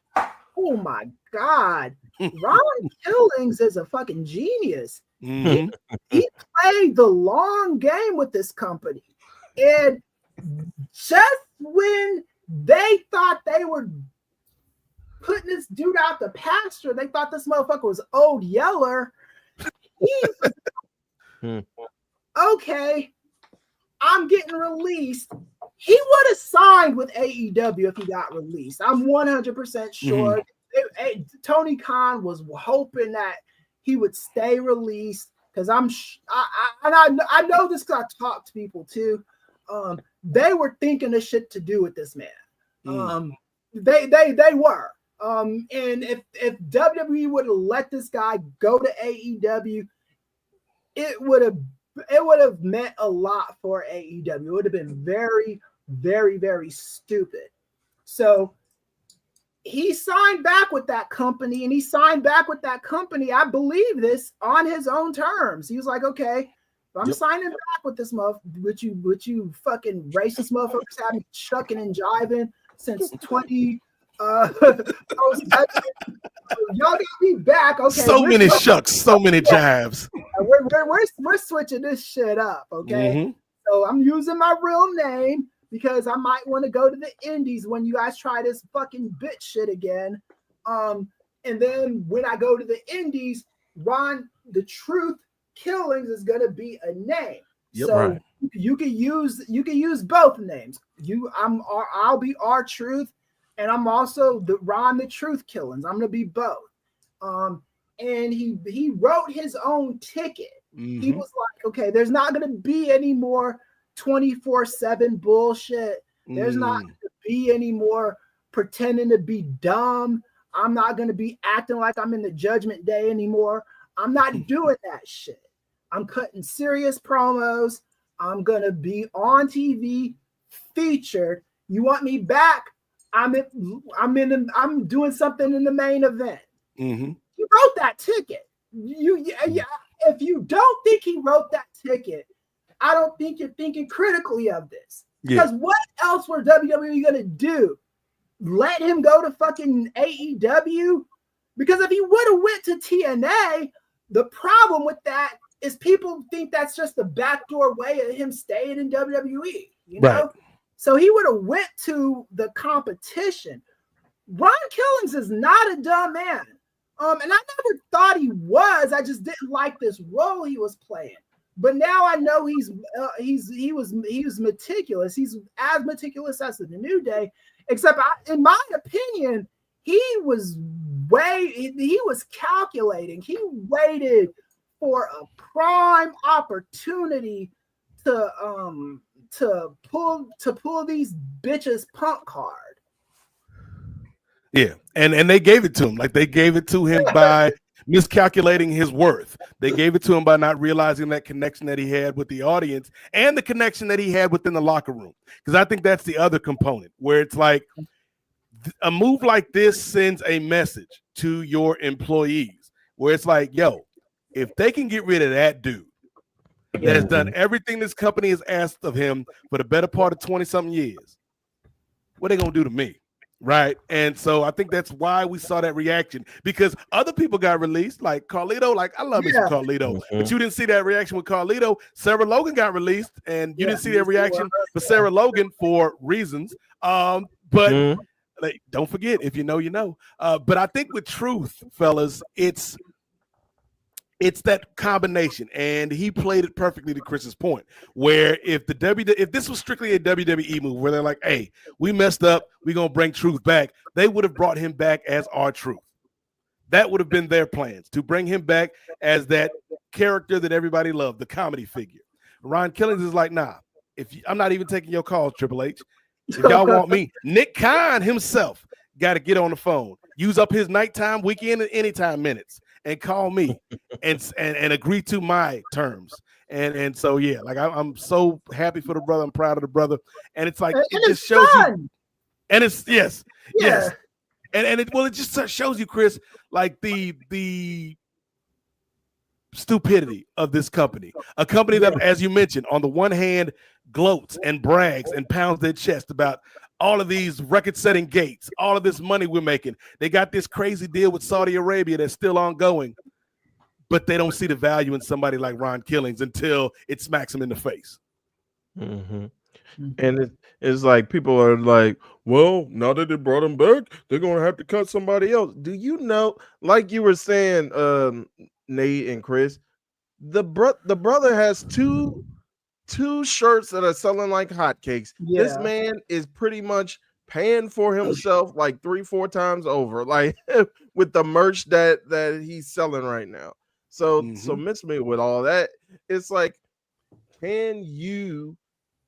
oh my God, Ron Killings is a fucking genius. Mhm. He played the long game with this company. And just when they thought they were putting this dude out the pasture, they thought this motherfucker was Old Yeller. He was, okay, I'm getting released. He would have signed with AEW if he got released. I'm 100% sure. Tony Khan was hoping that he would stay released because I know this because I talked to people too. They were thinking of shit to do with this man. They were. And if WWE would have let this guy go to AEW, it would have meant a lot for AEW. It would have been very, very, very stupid. So he signed back with that company, and he signed back with that company, I believe this, on his own terms. He was like, okay, I'm signing back with this with you fucking racist motherfuckers have me shucking and jiving since 20 y'all got me back. Okay, so many shucks, so many jives. We're switching this shit up. Okay, so I'm using my real name because I might want to go to the Indies when you guys try this fucking bitch shit again. And then when I go to the Indies, Ron the Truth Killings is gonna be a name. So you can use both names. I'll be R Truth. And I'm also the Ron the Truth Killings. I'm gonna be both. And he wrote his own ticket. He was like, okay, there's not gonna be any more 24/7 bullshit. There's not gonna be any more pretending to be dumb. I'm not gonna be acting like I'm in the Judgment Day anymore. I'm not doing that shit. I'm cutting serious promos. I'm gonna be on TV, featured. You want me back? I'm doing something in the main event. You wrote that ticket. If you don't think he wrote that ticket, I don't think you're thinking critically of this. Because what else were WWE gonna do? Let him go to fucking AEW? Because if he would have went to TNA, the problem with that is people think that's just the backdoor way of him staying in WWE. You know? Right. So he would have went to the competition. Ron Killings is not a dumb man. And I never thought he was. I just didn't like this role he was playing. But now I know he was meticulous. He's as meticulous as the New Day, except in my opinion, he was calculating. He waited for a prime opportunity to pull these bitches Punk card. Yeah, and they gave it to him. Like they gave it to him by miscalculating his worth. They gave it to him by not realizing that connection that he had with the audience and the connection that he had within the locker room. Because I think that's the other component where it's like a move like this sends a message to your employees where it's like, yo, if they can get rid of that dude that has done everything this company has asked of him for the better part of 20-something years, what are they going to do to me? Right. And so I think that's why we saw that reaction, because other people got released, like Carlito. Like, I love me some Carlito, but you didn't see that reaction with Carlito. Sarah Logan got released, and you didn't see that reaction for Sarah Logan for reasons. But like, don't forget, if you know, you know. But I think with Truth, fellas, it's that combination, and he played it perfectly to Chris's point, where if this was strictly a WWE move where they're like, hey, we messed up, we're going to bring Truth back, they would have brought him back as R-Truth. That would have been their plans, to bring him back as that character that everybody loved, the comedy figure. Ron Killings is like, nah, I'm not even taking your calls, Triple H. If y'all want me, Nick Khan himself got to get on the phone, use up his nighttime, weekend, and anytime minutes, and call me and agree to my terms. And so, yeah, like I'm so happy for the brother. I'm proud of the brother. And it's like, it just shows you. And it's, yes. And it just shows you, Chris, like the stupidity of this company. A company that, as you mentioned, on the one hand, gloats and brags and pounds their chest about all of these record-setting gates, all of this money we're making. They got this crazy deal with Saudi Arabia that's still ongoing, but they don't see the value in somebody like Ron Killings until it smacks them in the face. Mm-hmm. And it's like people are like, well, now that they brought him back, they're gonna have to cut somebody else. Do you know, like you were saying, Nate and Chris, the brother has two shirts that are selling like hotcakes. Yeah. This man is pretty much paying for himself like 3-4 times over, like with the merch that he's selling right now. So miss me with all that. It's like, can you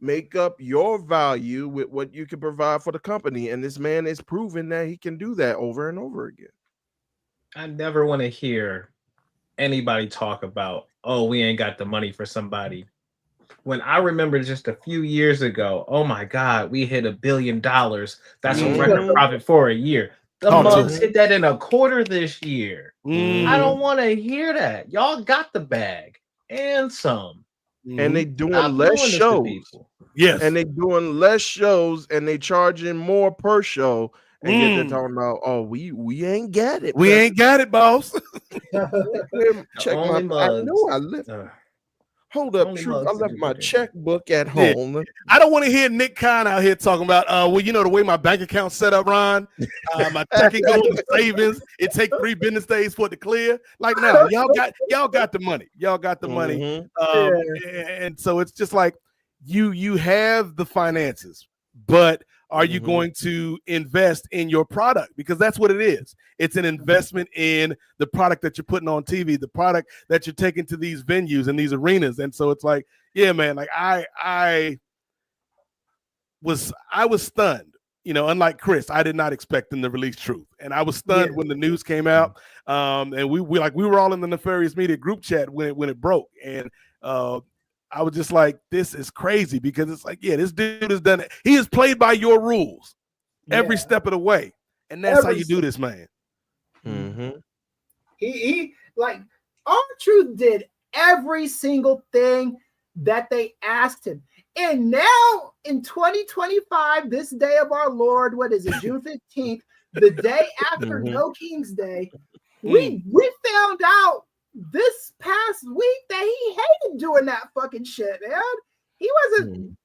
make up your value with what you can provide for the company? And this man is proving that he can do that over and over again. I never want to hear anybody talk about, oh, we ain't got the money for somebody. When I remember just a few years ago, oh my God, we hit $1 billion. That's a record profit for a year. The Mugs hit that in a quarter this year. I don't want to hear that. Y'all got the bag and some. And they doing less shows. Yes. And they doing less shows and they charging more per show. And yet they're talking about, oh, we ain't got it. We ain't got it, boss. Check my mugs. I know I left. Hold up, Truth. I left my checkbook at home. Yeah. I don't want to hear Nick Khan out here talking about, well, you know, the way my bank account's set up, Ron, my checking goes to savings. It takes 3 business days for it to clear. Like, no, y'all got the money. Y'all got the money. And so it's just like you have the finances, but are you going to invest in your product? Because that's what it is. It's an investment in the product that you're putting on TV, the product that you're taking to these venues and these arenas. And so it's like, yeah, man, like I was stunned. You know, unlike Chris, I did not expect them to release Truth. And I was stunned when the news came out. And we were all in the Nefarious Media group chat when it broke. And I was just like, this is crazy, because it's like, yeah, this dude has done it. He has played by your rules every step of the way. And that's how you do this, man. He like, R-Truth did every single thing that they asked him. And now in 2025, this day of our Lord, what is it, June 15th, the day after No King's Day, we found out this past week that he hated doing that fucking shit, man. He wasn't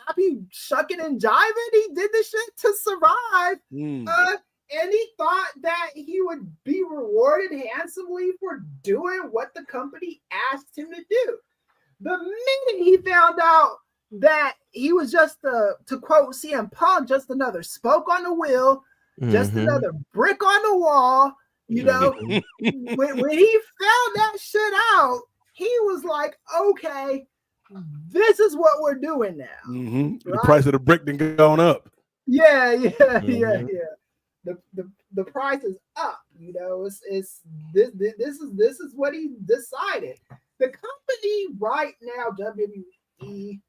happy shucking and jiving. He did this shit to survive. And he thought that he would be rewarded handsomely for doing what the company asked him to do. The minute he found out that he was just, to quote CM Punk, just another spoke on the wheel, just another brick on the wall, you know, when he found that shit out, he was like, okay, this is what we're doing now. Right? The price of the brick done gone up. Yeah. The price is up, you know. This is what he decided. The company right now, WWE,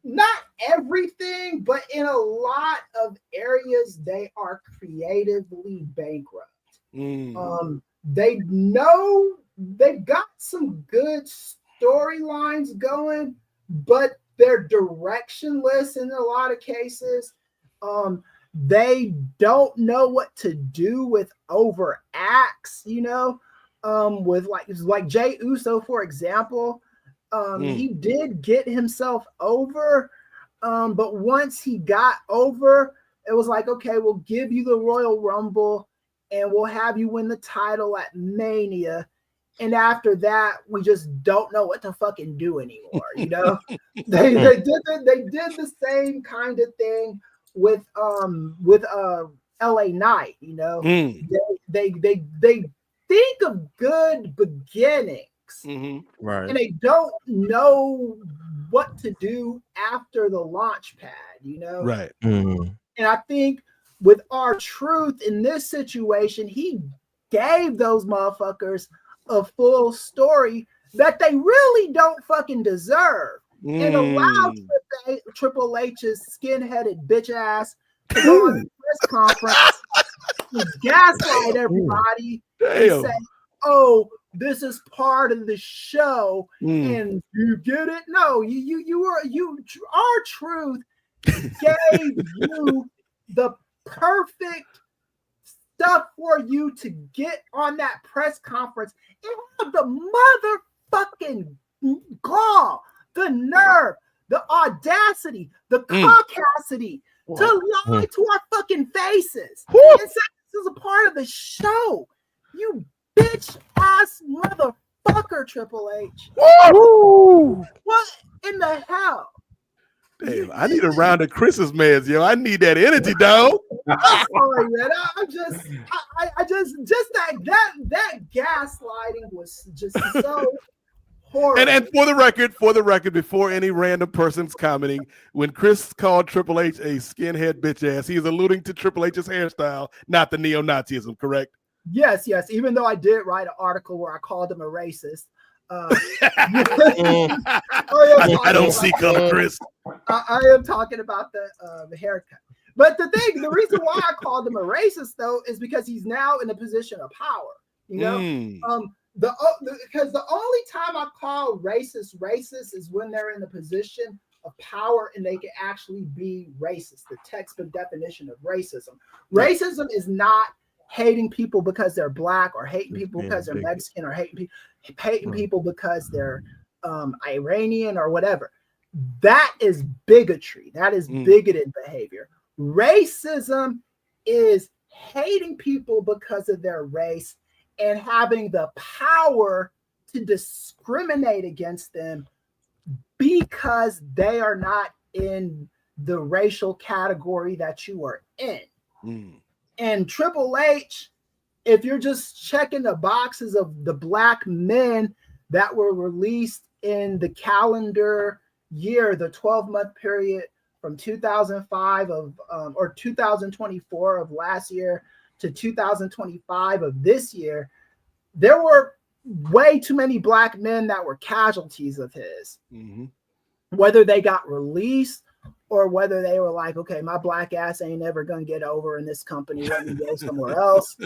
not everything, but in a lot of areas, they are creatively bankrupt. They know they've got some good storylines going, but they're directionless in a lot of cases. They don't know what to do with over acts, you know, with like Jey Uso, for example. He did get himself over, but once he got over, it was like, okay, we'll give you the Royal Rumble and we'll have you win the title at Mania. And after that, we just don't know what to fucking do anymore, you know? they did the same kind of thing with LA Knight, you know? They think of good beginnings. Right. And they don't know what to do after the launch pad, you know? Right. And I think with R-Truth in this situation, he gave those motherfuckers a full story that they really don't fucking deserve. And allowed Triple H's skin-headed bitch ass to go on the press conference to gaslight everybody and say, oh, This is part of the show, and you get it. No, our truth gave you the perfect stuff for you to get on that press conference and have the motherfucking gall, the nerve, the audacity, the caucasity to lie to our fucking faces and say this is a part of the show. You bitch ass motherfucker, Triple H. Woo! What in the hell? Damn, I need a round of Chris's mans, yo. I need that energy, dog. I'm sorry, man. I just that gaslighting was just so horrible. And for the record, before any random person's commenting, when Chris called Triple H a skinhead bitch ass, he is alluding to Triple H's hairstyle, not the neo-Nazism, correct? Yes. Even though I did write an article where I called him a racist. I don't see color, Chris. I am talking about the haircut. But the reason why I called him a racist though is because he's now in a position of power. You know, because the only time I call racist is when they're in the position of power and they can actually be racist. The textbook definition of racism. Racism is not hating people because they're black or hating people because they're Mexican or hating people because they're Iranian or whatever. That is bigotry. That is bigoted behavior. Racism is hating people because of their race and having the power to discriminate against them because they are not in the racial category that you are in. And Triple H, if you're just checking the boxes of the black men that were released in the calendar year, the 12-month period from 2005 or 2024 of last year to 2025 of this year, there were way too many black men that were casualties of his. Whether they got released or whether they were like, okay, my black ass ain't never gonna get over in this company, let me go somewhere else.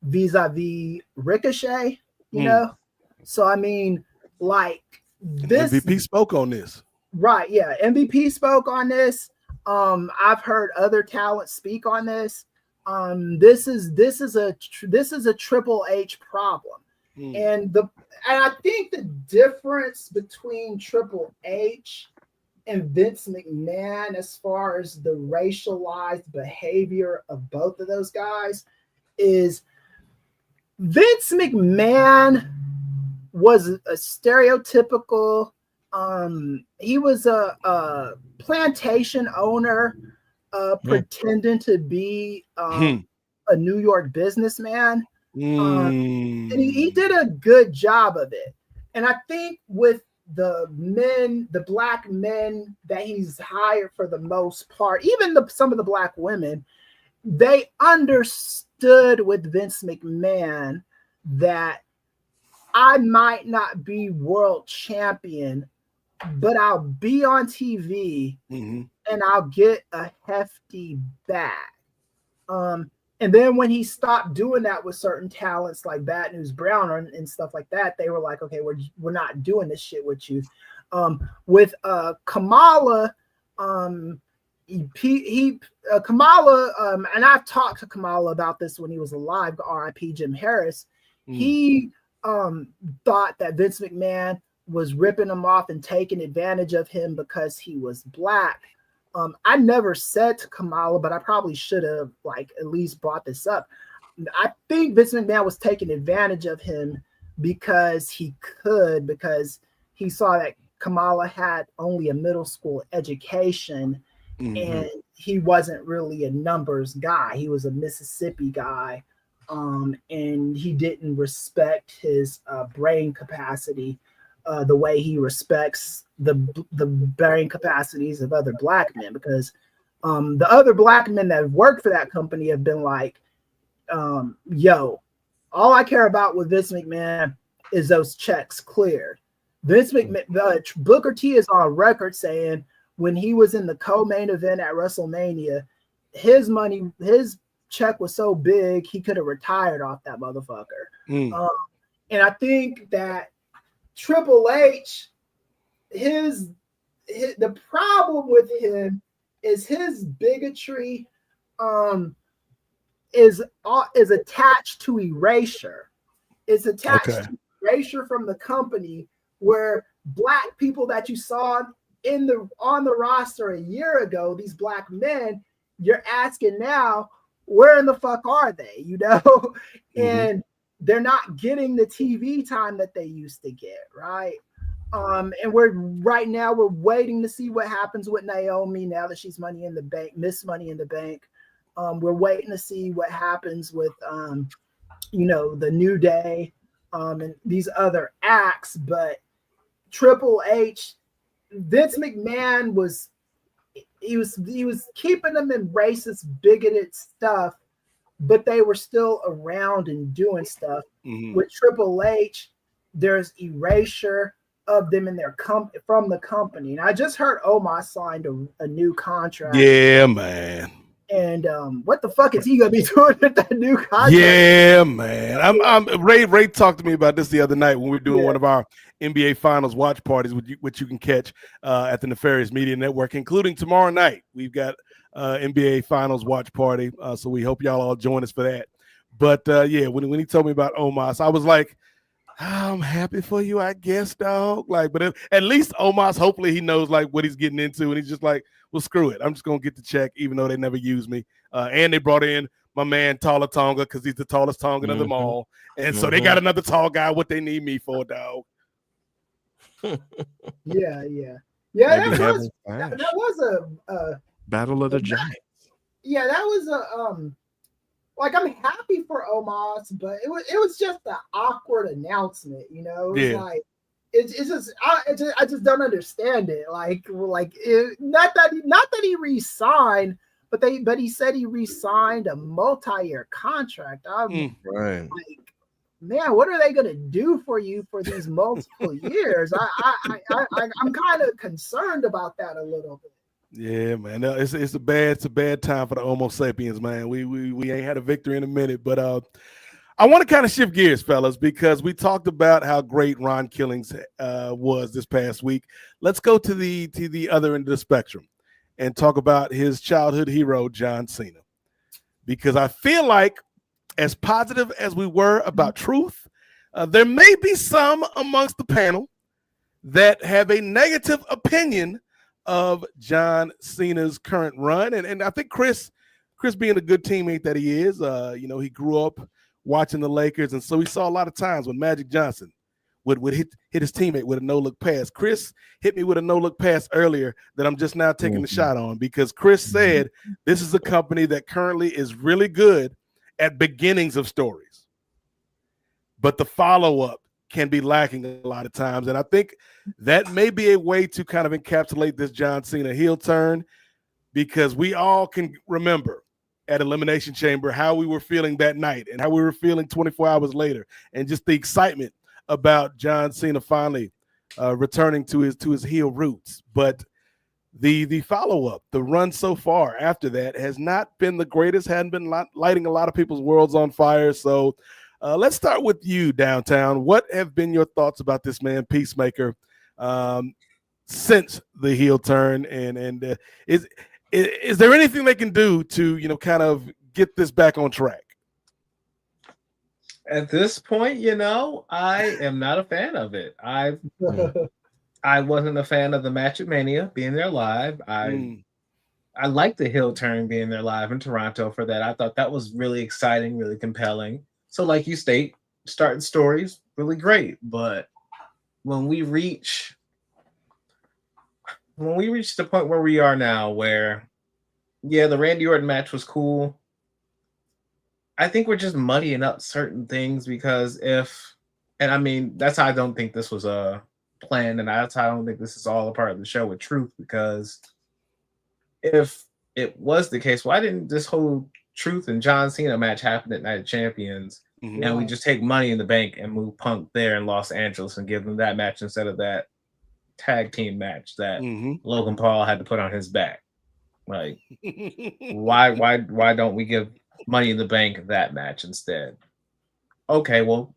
Vis-a-vis Ricochet, you know? So I mean, like this MVP spoke on this. Right, yeah. MVP spoke on this. I've heard other talents speak on this. This is a Triple H problem. And I think the difference between Triple H and Vince McMahon as far as the racialized behavior of both of those guys is Vince McMahon was a stereotypical he was a plantation owner pretending to be a New York businessman. And he did a good job of it. And I think with the black men that he's hired for the most part, even some of the black women, they understood with Vince McMahon that I might not be world champion, but I'll be on TV and I'll get a hefty bag. And then when he stopped doing that with certain talents like Bad News Brown and stuff like that, they were like, okay, we're not doing this shit with you. With Kamala, Kamala, and I've talked to Kamala about this when he was alive, RIP Jim Harris. He thought that Vince McMahon was ripping him off and taking advantage of him because he was black. I never said to Kamala, but I probably should have at least brought this up. I think Vince McMahon was taking advantage of him because he saw that Kamala had only a middle school education and he wasn't really a numbers guy. He was a Mississippi guy. And he didn't respect his brain capacity the way he respects the brain capacities of other black men, because the other black men that have worked for that company have been like, yo, all I care about with Vince McMahon is those checks cleared. Vince McMahon, Booker T is on record saying when he was in the co-main event at WrestleMania, his check was so big he could have retired off that motherfucker. And I think that Triple H, the problem with him is his bigotry is attached to erasure. It's attached to erasure from the company, where black people that you saw on the roster a year ago, these black men, you're asking now, where in the fuck are they? And they're not getting the TV time that they used to get, right? And we're waiting to see what happens with Naomi now that she's Miss Money in the Bank. We're waiting to see what happens with the New Day and these other acts. But Triple H, Vince McMahon was keeping them in racist, bigoted stuff, but they were still around and doing stuff. With Triple H, there's erasure of them in their from the company. And I just heard Omos signed a new contract. Yeah, man. And what the fuck is he gonna be doing with that new contract? Yeah, man. Ray talked to me about this the other night when we were doing one of our NBA Finals watch parties, which you can catch at the Nefarious Media Network, including tomorrow night. We've got NBA Finals watch party, so we hope y'all all join us for that. But when he told me about Omos, I was like, I'm happy for you, I guess, dog. But at least Omos, hopefully he knows what he's getting into, and he's just like, well, screw it. I'm just gonna get the check, even though they never use me. And they brought in my man Tala Tonga because he's the tallest Tongan of them all, and so they got another tall guy. What they need me for, dog? Yeah. That was a Battle of the Giants. Yeah, that was I'm happy for Omos, but it was just an awkward announcement, It's just I just don't understand it. Not that he re-signed, but he said he re-signed a multi-year contract. I'm right. Man, what are they gonna do for you for these multiple years? I'm kind of concerned about that a little bit. Yeah, man. No, it's a bad time for the Homo sapiens, man. We ain't had a victory in a minute, but I want to kind of shift gears, fellas, because we talked about how great Ron Killings was this past week. Let's go to the other end of the spectrum and talk about his childhood hero, John Cena, because I feel like, as positive as we were about truth, there may be some amongst the panel that have a negative opinion of John Cena's current run. And I think Chris being a good teammate that he is, he grew up watching the Lakers, and so he saw a lot of times when Magic Johnson would hit his teammate with a no-look pass. Chris hit me with a no-look pass earlier that I'm just now taking the shot on, because Chris said this is a company that currently is really good at beginnings of stories, but the follow-up can be lacking a lot of times. And I think that may be a way to kind of encapsulate this John Cena heel turn, because we all can remember at Elimination Chamber how we were feeling that night and how we were feeling 24 hours later, and just the excitement about John Cena finally returning to his heel roots. But the follow-up, the run so far after that has not been the greatest, hadn't been lighting a lot of people's worlds on fire. So let's start with you, Downtown. What have been your thoughts about this man, Peacemaker, since the heel turn? And is there anything they can do to, kind of get this back on track? At this point, I am not a fan of it. I wasn't a fan of the match at Mania being there live. I liked the heel turn being there live in Toronto for that. I thought that was really exciting, really compelling. So like you state, starting stories, really great. But when we reach the point where we are now, where, the Randy Orton match was cool, I think we're just muddying up certain things, because that's how I don't think this was a plan, and that's how I don't think this is all a part of the show with Truth, because if it was the case, why didn't this whole Truth and John Cena match happen at Night of Champions, and we just take Money in the Bank and move Punk there in Los Angeles and give them that match instead of that tag team match that Logan Paul had to put on his back? Like, why don't we give Money in the Bank that match instead? okay, well,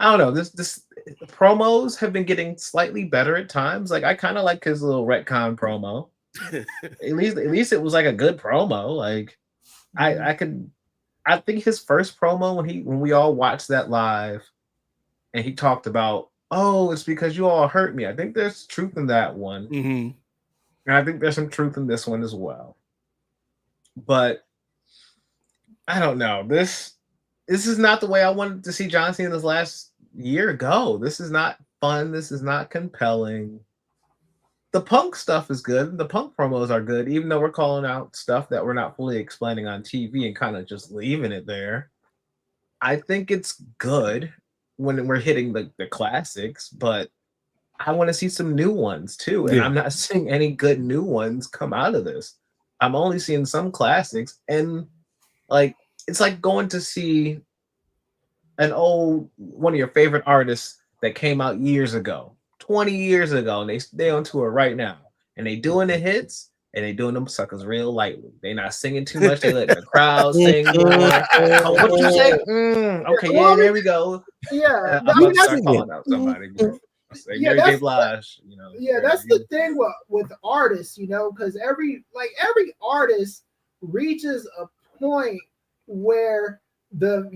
I don't know. This promos have been getting slightly better at times. Like I kind of like his little retcon promo. At least it was like a good promo. Like I think his first promo when we all watched that live and he talked about, oh, it's because you all hurt me. I think there's truth in that one. Mm-hmm. And I think there's some truth in this one as well. But I don't know. This is not the way I wanted to see John Cena this last year go. This is not fun. This is not compelling. The Punk stuff is good. The Punk promos are good, even though we're calling out stuff that we're not fully explaining on TV and kind of just leaving it there. I think it's good when we're hitting the classics, but I want to see some new ones too. And I'm not seeing any good new ones come out of this. I'm only seeing some classics, and like it's like going to see an old one of your favorite artists that came out years ago, 20 years ago, and they on tour right now, and they doing the hits, and they doing them suckers real lightly. They not singing too much. They let the crowd sing more. Oh, what you say? Okay, yeah, there we go. Yeah, I'm about to start calling out somebody. Say Mary J. Blige, you know. Yeah, that's the thing with artists, you know, because every artist reaches a point where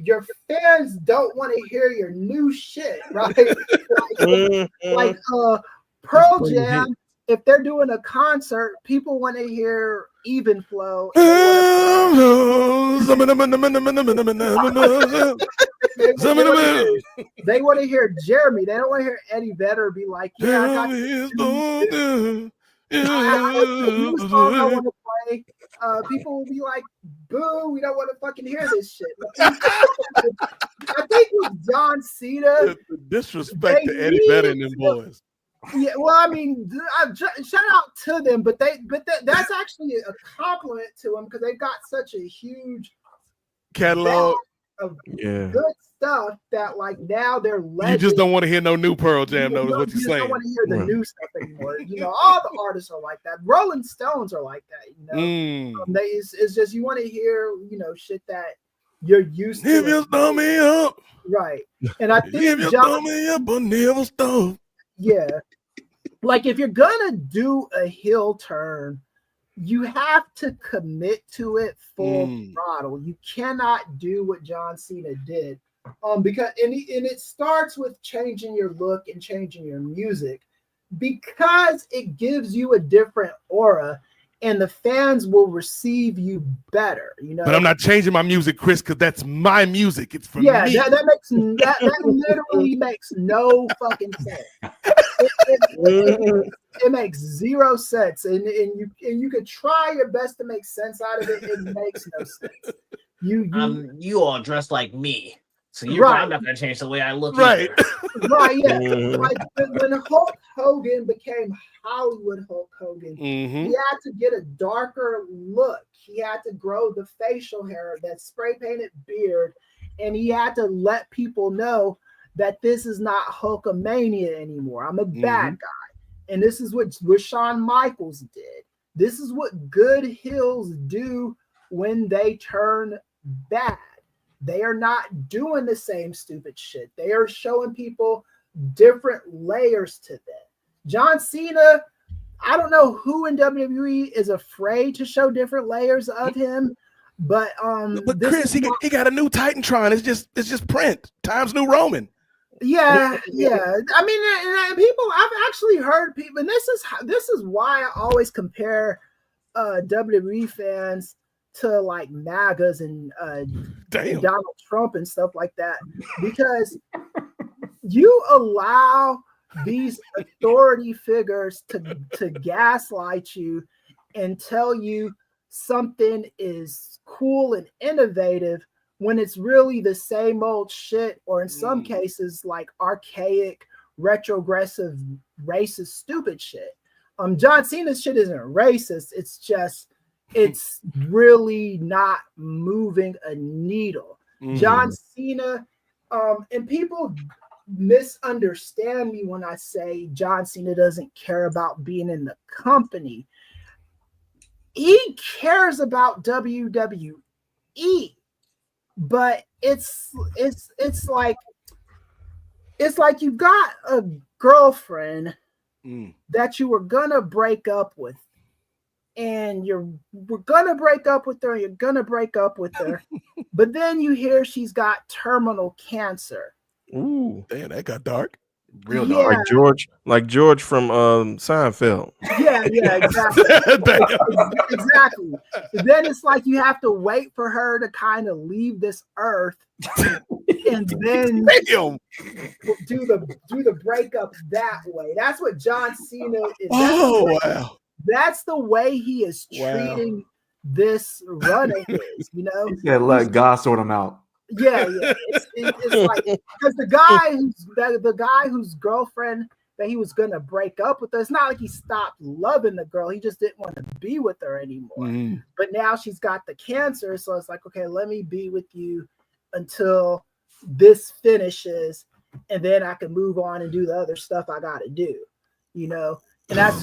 your fans don't want to hear your new shit, right? like Pearl Jam, if they're doing a concert, people want to hear Even Flow. They want to hear Jeremy. They don't want to hear Eddie Vedder be like, yeah, I got this new song I want to play. People will be like, boo, we don't want to fucking hear this shit. I think with John Cena, the disrespect to Eddie Vedder and them boys. Yeah, well, I mean, shout out to them, but that's actually a compliment to them because they've got such a huge catalog of good stuff that like now they're legends. You just don't want to hear no new Pearl Jam, though, is what you're saying. You don't want to hear the new stuff anymore. You know, all the artists are like that. Rolling Stones are like that. You know, it's just you want to hear, you know, shit that you're used to. If you throw me up, right? And I think if you throw me up, I'll never stop. Yeah, like if you're gonna do a heel turn, you have to commit to it full throttle. You cannot do what John Cena did, because it starts with changing your look and changing your music, because it gives you a different aura, and the fans will receive you better. You know, but I'm not changing my music, Chris, because that's my music. It's for me. That literally makes no fucking sense. It makes zero sense, and you can try your best to make sense out of it. It makes no sense. You all dressed like me, so I'm not gonna change the way I look. Right, right, yeah. Like when Hulk Hogan became Hollywood Hulk Hogan, he had to get a darker look. He had to grow the facial hair, that spray painted beard, and he had to let people know that this is not Hulkamania anymore. I'm a bad guy. And this is what Shawn Michaels did. This is what good heels do when they turn bad. They are not doing the same stupid shit. They are showing people different layers to them. John Cena, I don't know who in WWE is afraid to show different layers of him, but Chris, he got a new Titantron. It's just print. Times New Roman. Yeah. I mean, people. I've actually heard people, and this is why I always compare WWE fans to like MAGAs and Donald Trump and stuff like that, because you allow these authority figures to gaslight you and tell you something is cool and innovative when it's really the same old shit, or in some cases like archaic, retrogressive, racist, stupid shit. John Cena's shit isn't racist. It's just, it's really not moving a needle. John Cena, and people misunderstand me when I say John Cena doesn't care about being in the company. He cares about WWE. but it's like you got a girlfriend that you were gonna break up with, and we're gonna break up with her. You're gonna break up with her, but then you hear she's got terminal cancer. Ooh, Damn, that got dark. Real Yeah. dark. like George from Seinfeld. Yeah, exactly. Exactly. Then it's like you have to wait for her to kind of leave this earth, and then Damn. do the breakup that way. That's what John Cena is. Oh, wow. That's the way he is Wow. treating this run of his. You know, He said, "Let God sort him out." yeah. It's like because the guy whose girlfriend that he was gonna break up with her, it's not like he stopped loving the girl. He just didn't want to be with her anymore. But now she's got the cancer, so it's like, okay, let me be with you until this finishes, and then I can move on and do the other stuff I gotta do. You know, and that's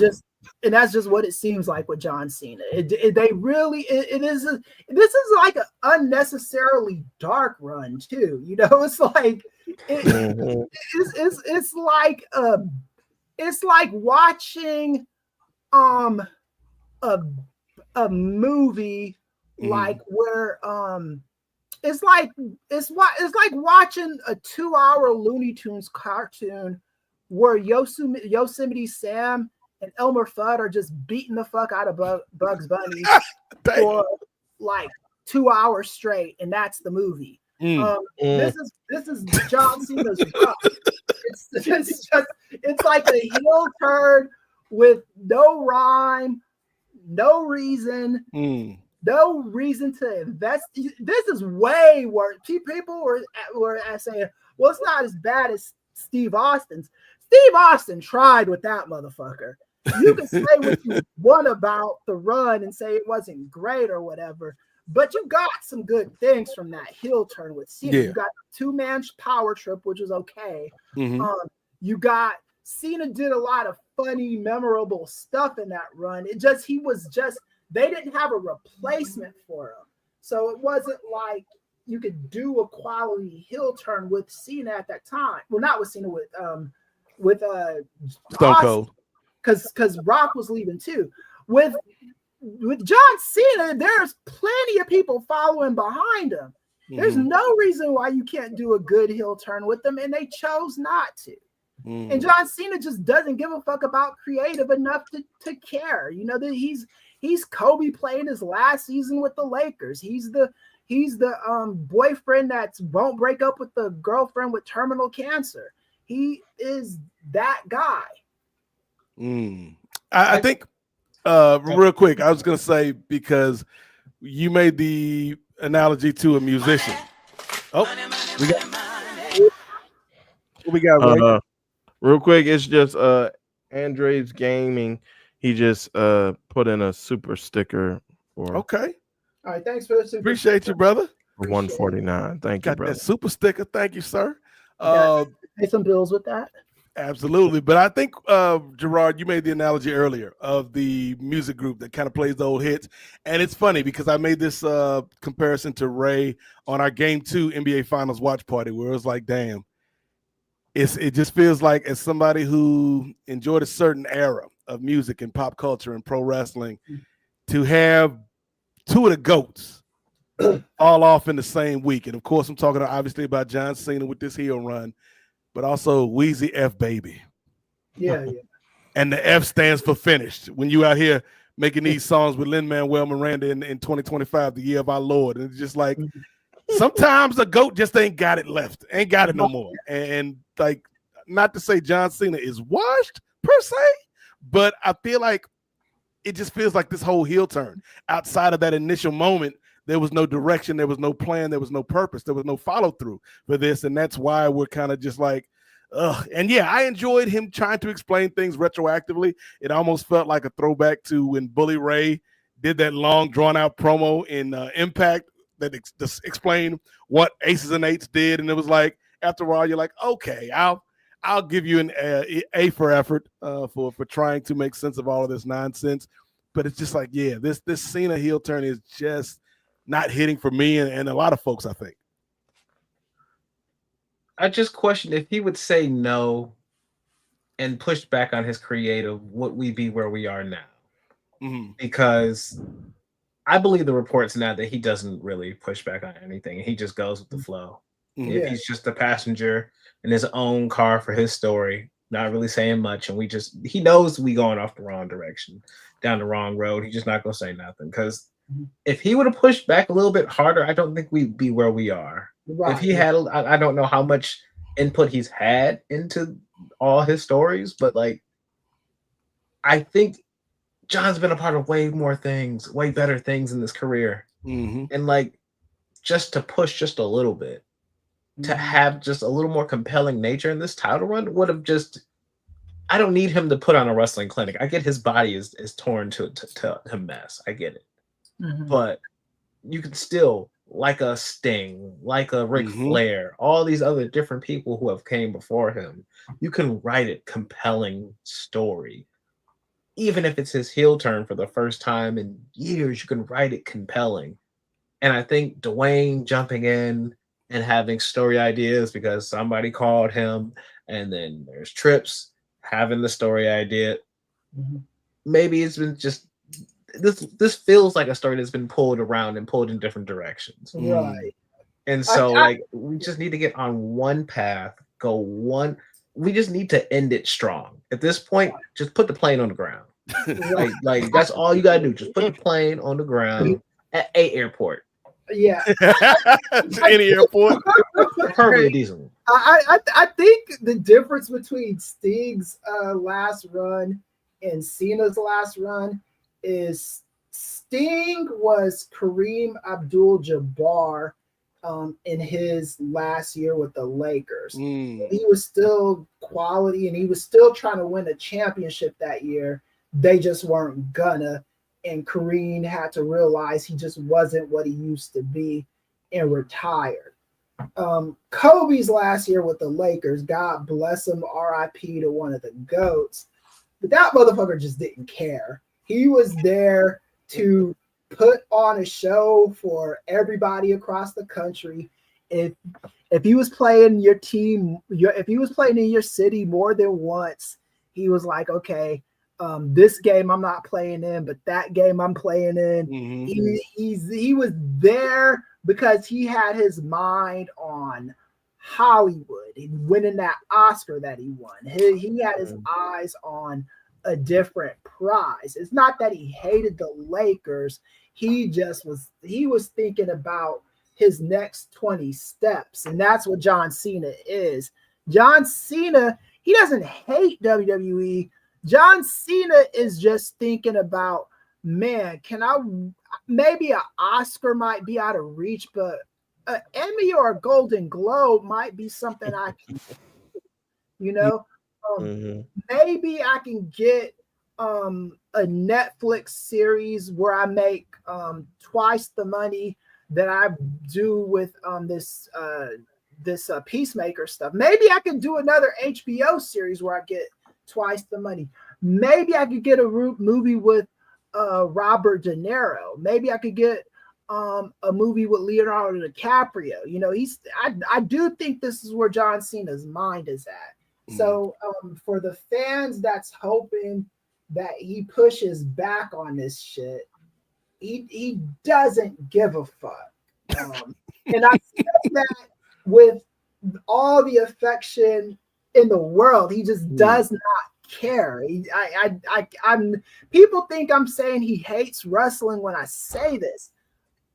just what it seems like with John Cena. This is like an unnecessarily dark run too. You know, it's like it's like watching a movie like where it's like watching a 2-hour Looney Tunes cartoon where Yosemite Sam and Elmer Fudd are just beating the fuck out of Bugs Bunny for like 2 hours straight, and that's the movie. This is John Cena's rough. It's like a heel turn with no rhyme, no reason to invest. This is way worse. People were saying, well, it's not as bad as Steve Austin's. Steve Austin tried with that motherfucker. You can say what you want about the run and say it wasn't great or whatever, but you got some good things from that heel turn with Cena. You got the 2-man power trip, which was okay. You got Cena did a lot of funny, memorable stuff in that run. They didn't have a replacement for him, so it wasn't like you could do a quality heel turn with Cena at that time. Well, not with Cena, with Stone Cold, because Rock was leaving too. With John Cena, there's plenty of people following behind him. There's no reason why you can't do a good heel turn with them, and they chose not to. And John Cena just doesn't give a fuck about creative enough to care. You know that he's Kobe playing his last season with the Lakers. He's the boyfriend that won't break up with the girlfriend with terminal cancer. He is that guy. I think real quick, I was gonna say, because you made the analogy to a musician. Oh, we got Ray? Real quick, it's just Andres Gaming. He just put in a super sticker for Okay. All right, thanks for the super Appreciate you, brother. for 149. Thank you, Got brother. that super sticker. Thank you, sir. pay some bills with that. Absolutely. But I think, Gerard, you made the analogy earlier of the music group that kind of plays the old hits. And it's funny because I made this comparison to Ray on our Game 2 NBA Finals watch party, where it was like, damn, it just feels like, as somebody who enjoyed a certain era of music and pop culture and pro wrestling, to have two of the GOATs all off in the same week. And of course, I'm talking obviously about John Cena with this heel run, but also Wheezy F Baby. Yeah. And the F stands for finished. When you out here making these songs with Lin-Manuel Miranda in 2025, the year of our Lord. And it's just like, sometimes the GOAT just ain't got it left, ain't got it no more. And like, not to say John Cena is washed per se, but I feel like it just feels like this whole heel turn, outside of that initial moment, there was no direction, there was no plan, there was no purpose, there was no follow through for this. And that's why we're kind of just like, ugh. And yeah, I enjoyed him trying to explain things retroactively. It almost felt like a throwback to when Bully Ray did that long drawn out promo in Impact that explained what Aces and Eights did. And it was like, after a while, you're like, okay, I'll give you an A for effort for trying to make sense of all of this nonsense. But it's just like, yeah, this Cena heel turn is just not hitting for me and a lot of folks, I think. I just question if he would say no and push back on his creative, would we be where we are now? Because I believe the reports now that he doesn't really push back on anything. He just goes with the flow. If he's just a passenger in his own car for his story, not really saying much, and he knows we going off the wrong direction, down the wrong road. He's just not gonna say nothing. Because if he would have pushed back a little bit harder, I don't think we'd be where we are. If he had, I don't know how much input he's had into all his stories, but like, I think John's been a part of way more things, way better things in this career. And like, just to push just a little bit, to have just a little more compelling nature in this title run would have just, I don't need him to put on a wrestling clinic. I get his body is torn to a mess. I get it. But you can still, like a Sting, like a Ric Flair, all these other different people who have came before him, you can write a compelling story. Even if it's his heel turn for the first time in years, you can write it compelling. And I think Dwayne jumping in and having story ideas because somebody called him, and then there's Trips having the story idea. Maybe it's been just this feels like a story that's been pulled around and pulled in different directions. Right. And so we just need to get on one path, we just need to end it strong. At this point, just put the plane on the ground. like that's all you gotta do. Just put the plane on the ground at a airport. Yeah. Any airport. Preferably a diesel. I think the difference between Sting's last run and Cena's last run is Sting was Kareem Abdul-Jabbar in his last year with the Lakers. He was still quality and he was still trying to win a championship that year. They just weren't gonna. And Kareem had to realize he just wasn't what he used to be and retired. Kobe's last year with the Lakers, God bless him, RIP to one of the GOATs. But that motherfucker just didn't care. He was there to put on a show for everybody across the country. If he was playing your team, if he was playing in your city more than once, he was like, okay, this game I'm not playing in, but that game I'm playing in. He was there because he had his mind on Hollywood and winning that Oscar that he won. He had his eyes on a different prize. It's not that he hated the Lakers. He was thinking about his next 20 steps. And that's what John Cena is. John Cena, he doesn't hate WWE. John Cena is just thinking about, man, maybe an Oscar might be out of reach, but an Emmy or a Golden Globe might be something I can, maybe I can get a Netflix series where I make twice the money that I do with this Peacemaker stuff. Maybe I can do another HBO series where I get twice the money. Maybe I could get a movie with Robert De Niro. Maybe I could get a movie with Leonardo DiCaprio. I do think this is where John Cena's mind is at. So for the fans that's hoping that he pushes back on this shit, he doesn't give a fuck. And I say that with all the affection in the world. He just does not care. People think I'm saying he hates wrestling when I say this.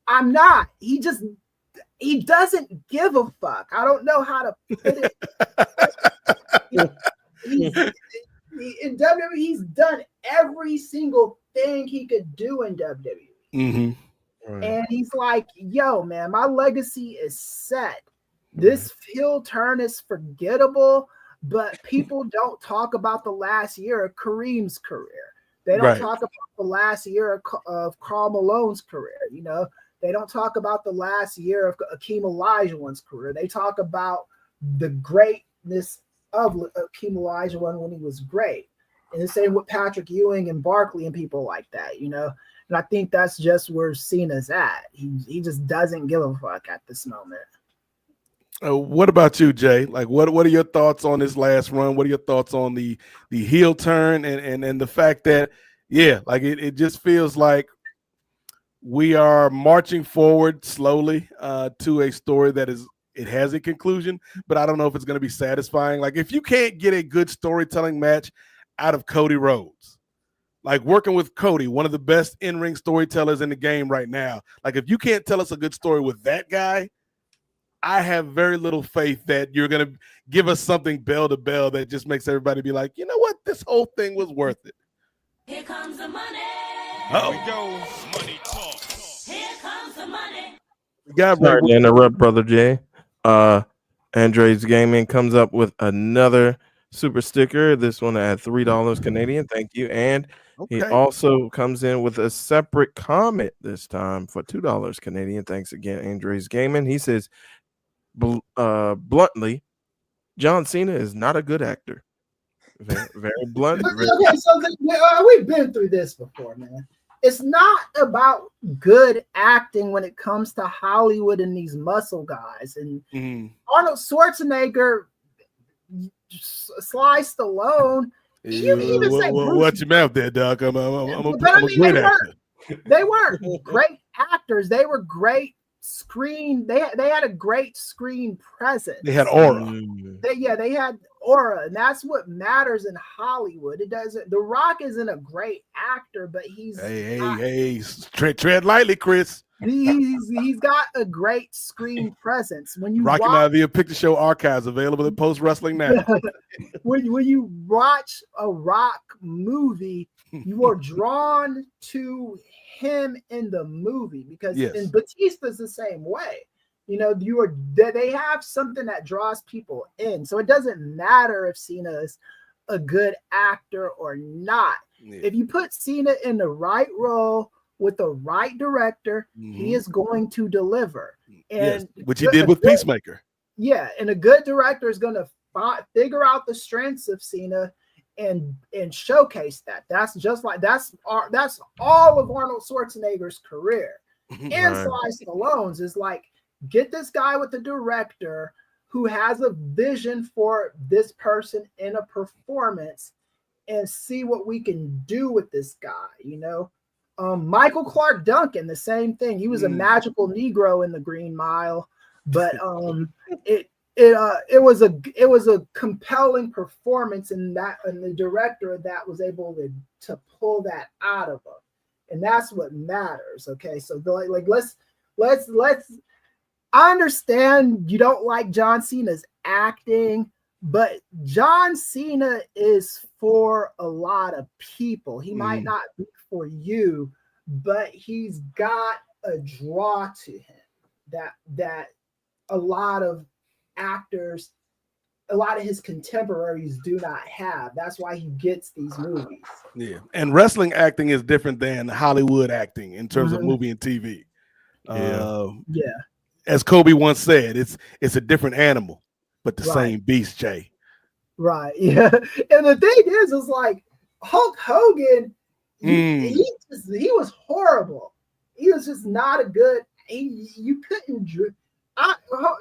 I'm not. He doesn't give a fuck. I don't know how to put it. In WWE, he's done every single thing he could do in WWE. Right. And he's like, yo, man, my legacy is set. This heel turn is forgettable, but people don't talk about the last year of Kareem's career. They don't talk about the last year of Karl Malone's career. They don't talk about the last year of Akeem Olajuwon's career. They talk about the greatness of Akeem Olajuwon when he was great. And the same with Patrick Ewing and Barkley and people like that, And I think that's just where Cena's at. He just doesn't give a fuck at this moment. What about you, Jay? Like, what are your thoughts on this last run? What are your thoughts on the heel turn and the fact that, yeah, like it just feels like we are marching forward slowly to a story that has a conclusion, but I don't know if it's going to be satisfying. Like, if you can't get a good storytelling match out of Cody Rhodes, like working with Cody, one of the best in-ring storytellers in the game right now, like if you can't tell us a good story with that guy, I have very little faith that you're going to give us something bell to bell that just makes everybody be like, you know what, this whole thing was worth it. Here comes the money. Uh-oh. Here we go. Money talk. Here comes the money. We got Sorry to interrupt, Brother Jay. Andres Gaming comes up with another super sticker. This one at $3 Canadian. Thank you. And he also comes in with a separate comment this time for $2 Canadian. Thanks again, Andres Gaming. He says, bluntly, John Cena is not a good actor. Very, very blunt. Okay, so we've been through this before, man. It's not about good acting when it comes to Hollywood and these muscle guys. And Arnold Schwarzenegger, Sly Stallone. You even say watch your mouth there, Doc. I'm a great actor. They weren't great actors. They were great screen. They had a great screen presence. They had aura. They had aura, and that's what matters in Hollywood. It doesn't. The Rock isn't a great actor, but he's tread lightly, Chris. He's got a great screen presence. When you Rocky Maivia Picture Show archives available at Post Wrestling Now. when you watch a Rock movie, you are drawn to him in the movie because and Batista's the same way. You know, they have something that draws people in. So it doesn't matter if Cena is a good actor or not. Yeah. If you put Cena in the right role with the right director, he is going to deliver. And which he did with Peacemaker. Yeah, and a good director is going to figure out the strengths of Cena and showcase that. That's all of Arnold Schwarzenegger's career. And Sly Stallone's is like, get this guy with the director who has a vision for this person in a performance and see what we can do with this guy, you know? Michael Clark Duncan, the same thing. He was a magical Negro in the Green Mile, but it was a compelling performance, and the director of that was able to pull that out of him, and that's what matters. Okay, so let's. I understand you don't like John Cena's acting, but John Cena is for a lot of people. He might not be for you, but he's got a draw to him that a lot of actors, a lot of his contemporaries do not have. That's why he gets these movies. Yeah, and wrestling acting is different than Hollywood acting in terms of movie and TV. As Kobe once said, it's a different animal, but the same beast, Jay. Right. Yeah. And the thing is like Hulk Hogan, he was horrible. He was just not a good. You couldn't.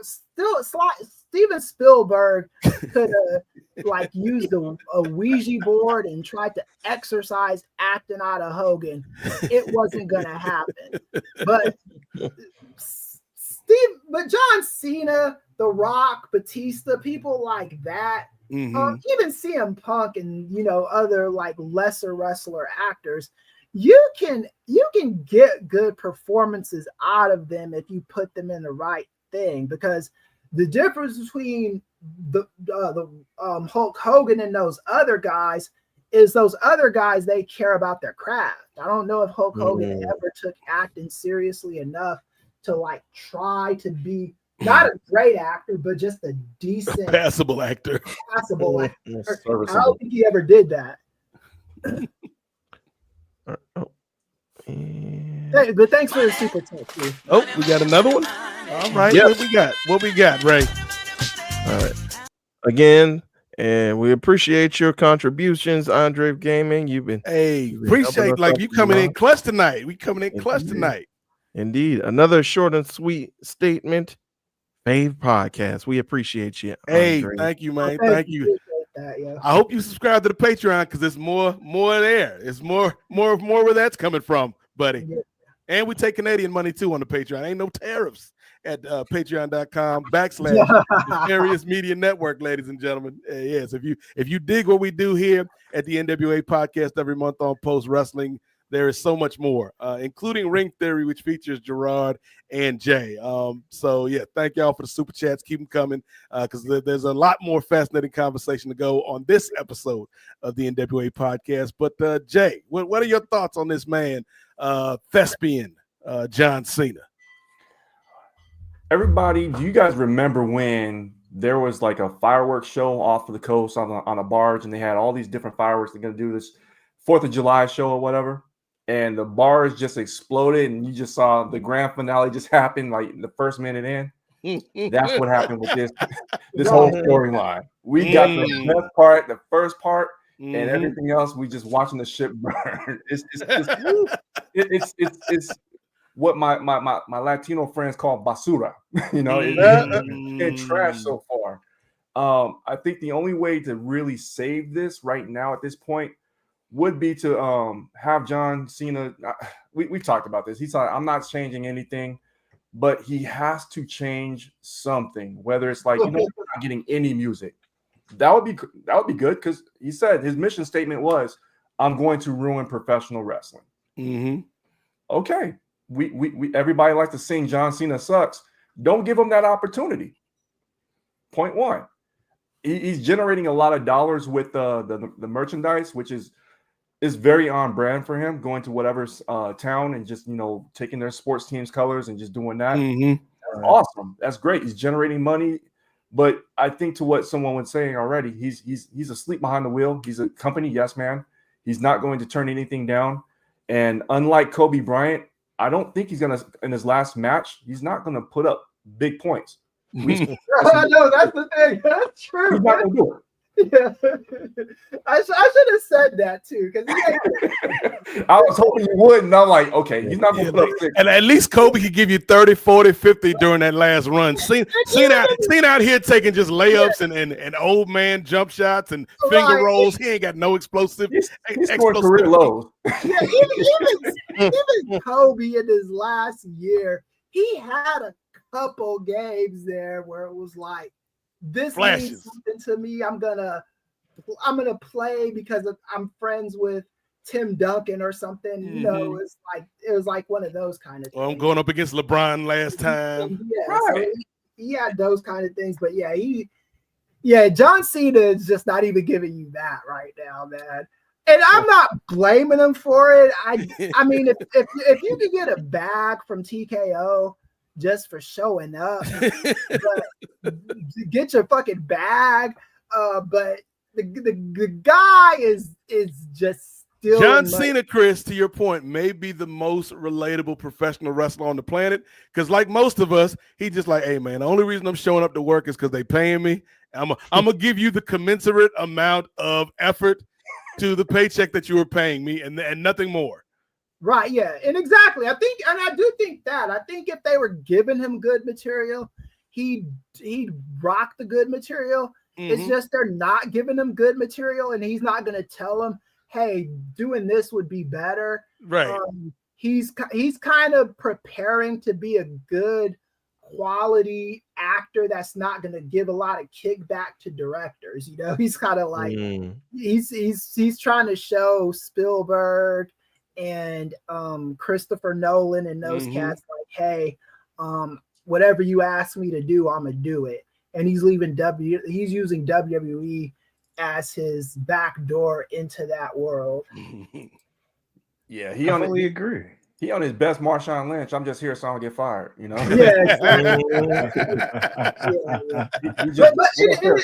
Steven Spielberg could have like used a Ouija board and tried to exercise acting out of Hogan. It wasn't gonna happen. But John Cena, The Rock, Batista, people like that, even CM Punk and other like lesser wrestler actors, you can get good performances out of them if you put them in the right thing, because the difference between the Hulk Hogan and those other guys is those other guys, they care about their craft. I don't know if Hulk Hogan ever took acting seriously enough to like try to be not a great actor, but just a decent passable actor. I don't think he ever did that. But thanks for the super tip, too. Oh, we got another one. All right, what we got, Ray? All right, again, and we appreciate your contributions, Andre Gaming. You've been appreciate like you coming in clutch tonight. We coming in clutch tonight. Indeed, another short and sweet statement. Fave Podcast. We appreciate you, Hey, Andre. thank you, man. Thank Thank you. Appreciate that, yeah. I hope you subscribe to the Patreon because there's more there. It's more where that's coming from, buddy. Yeah. And we take Canadian money too on the Patreon. Ain't no tariffs at patreon.com/Nefarious Media Network, ladies and gentlemen. Yes, if you dig what we do here at the NWA Podcast every month on Post Wrestling, there is so much more, including Ring Theory, which features Gerard and Jay. So yeah, thank y'all for the super chats. Keep them coming because there's a lot more fascinating conversation to go on this episode of the NWA Podcast. But Jay, what are your thoughts on this man, thespian John Cena? Everybody, do you guys remember when there was like a fireworks show off of the coast on a barge, and they had all these different fireworks? They're gonna do this 4th of July show or whatever, and the barge just exploded, and you just saw the grand finale just happen like the first minute in. That's what happened with this whole storyline. We got the best part, the first part, and everything else we just watching the ship burn. It's what my Latino friends call basura. You know, it's trash so far. I think the only way to really save this right now at this point would be to have John Cena. We've talked about this. He's like, I'm not changing anything, but he has to change something. Whether it's like, we're not getting any music. That would be good because he said his mission statement was, "I'm going to ruin professional wrestling." Mm-hmm. Okay. We everybody likes to sing John Cena sucks. Don't give him that opportunity. Point one. He's generating a lot of dollars with the merchandise, which is very on brand for him, going to whatever town and just, taking their sports team's colors and just doing that. That's awesome. That's great. He's generating money. But I think to what someone was saying already, he's asleep behind the wheel. He's a company yes man. He's not going to turn anything down. And unlike Kobe Bryant, I don't think he's gonna, in his last match, he's not gonna put up big points. No, that's the thing. That's true. He's not gonna do it. Yeah. I should have said that too, because I was hoping you would, and I'm like, okay, he's not gonna put up 6. And at least Kobe could give you 30, 40, 50 during that last run. Seen out here taking just layups and old man jump shots and finger rolls. He ain't got no explosive. He's scoring career lows. Yeah, even Kobe in his last year, he had a couple games there where it was like, this means something to me. I'm gonna play because I'm friends with Tim Duncan or something. It was like one of those kind of things. Well, I'm going up against LeBron last time. Yeah, right. So he had those kind of things, but John Cena is just not even giving you that right now, man. And I'm not blaming him for it. I mean, if you could get a bag from TKO just for showing up, but get your fucking bag. But the guy is just still John Cena, Chris, to your point, may be the most relatable professional wrestler on the planet. Because like most of us, he just like, hey man, the only reason I'm showing up to work is because they paying me. I'm gonna give you the commensurate amount of effort to the paycheck that you were paying me, and nothing more. Right, yeah, and exactly. I do think that. I think if they were giving him good material, he'd rock the good material. It's just they're not giving him good material, and he's not going to tell them, hey, doing this would be better. Right. He's kind of preparing to be a good quality actor that's not going to give a lot of kickback to directors. He's kind of like he's trying to show Spielberg and Christopher Nolan and those cats like, hey, whatever you ask me to do, I'm gonna do it. And he's using WWE as his back door into that world. Yeah, I totally agree. He on his best Marshawn Lynch. I'm just here so I don't get fired, Yeah, exactly. He just walking through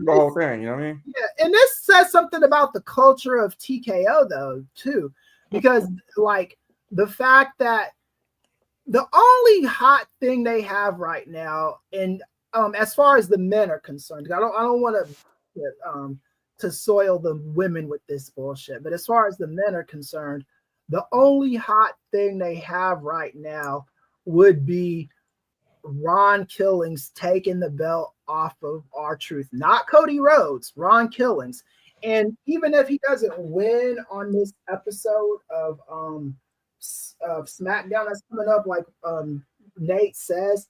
the whole thing, you know what I mean? Yeah, and this says something about the culture of TKO though, too. Because like the fact that the only hot thing they have right now, and as far as the men are concerned, I don't want to soil the women with this bullshit, but as far as the men are concerned, the only hot thing they have right now would be Ron Killings taking the belt off of R-Truth, not Cody Rhodes, Ron Killings. And even if he doesn't win on this episode of SmackDown that's coming up, like Nate says,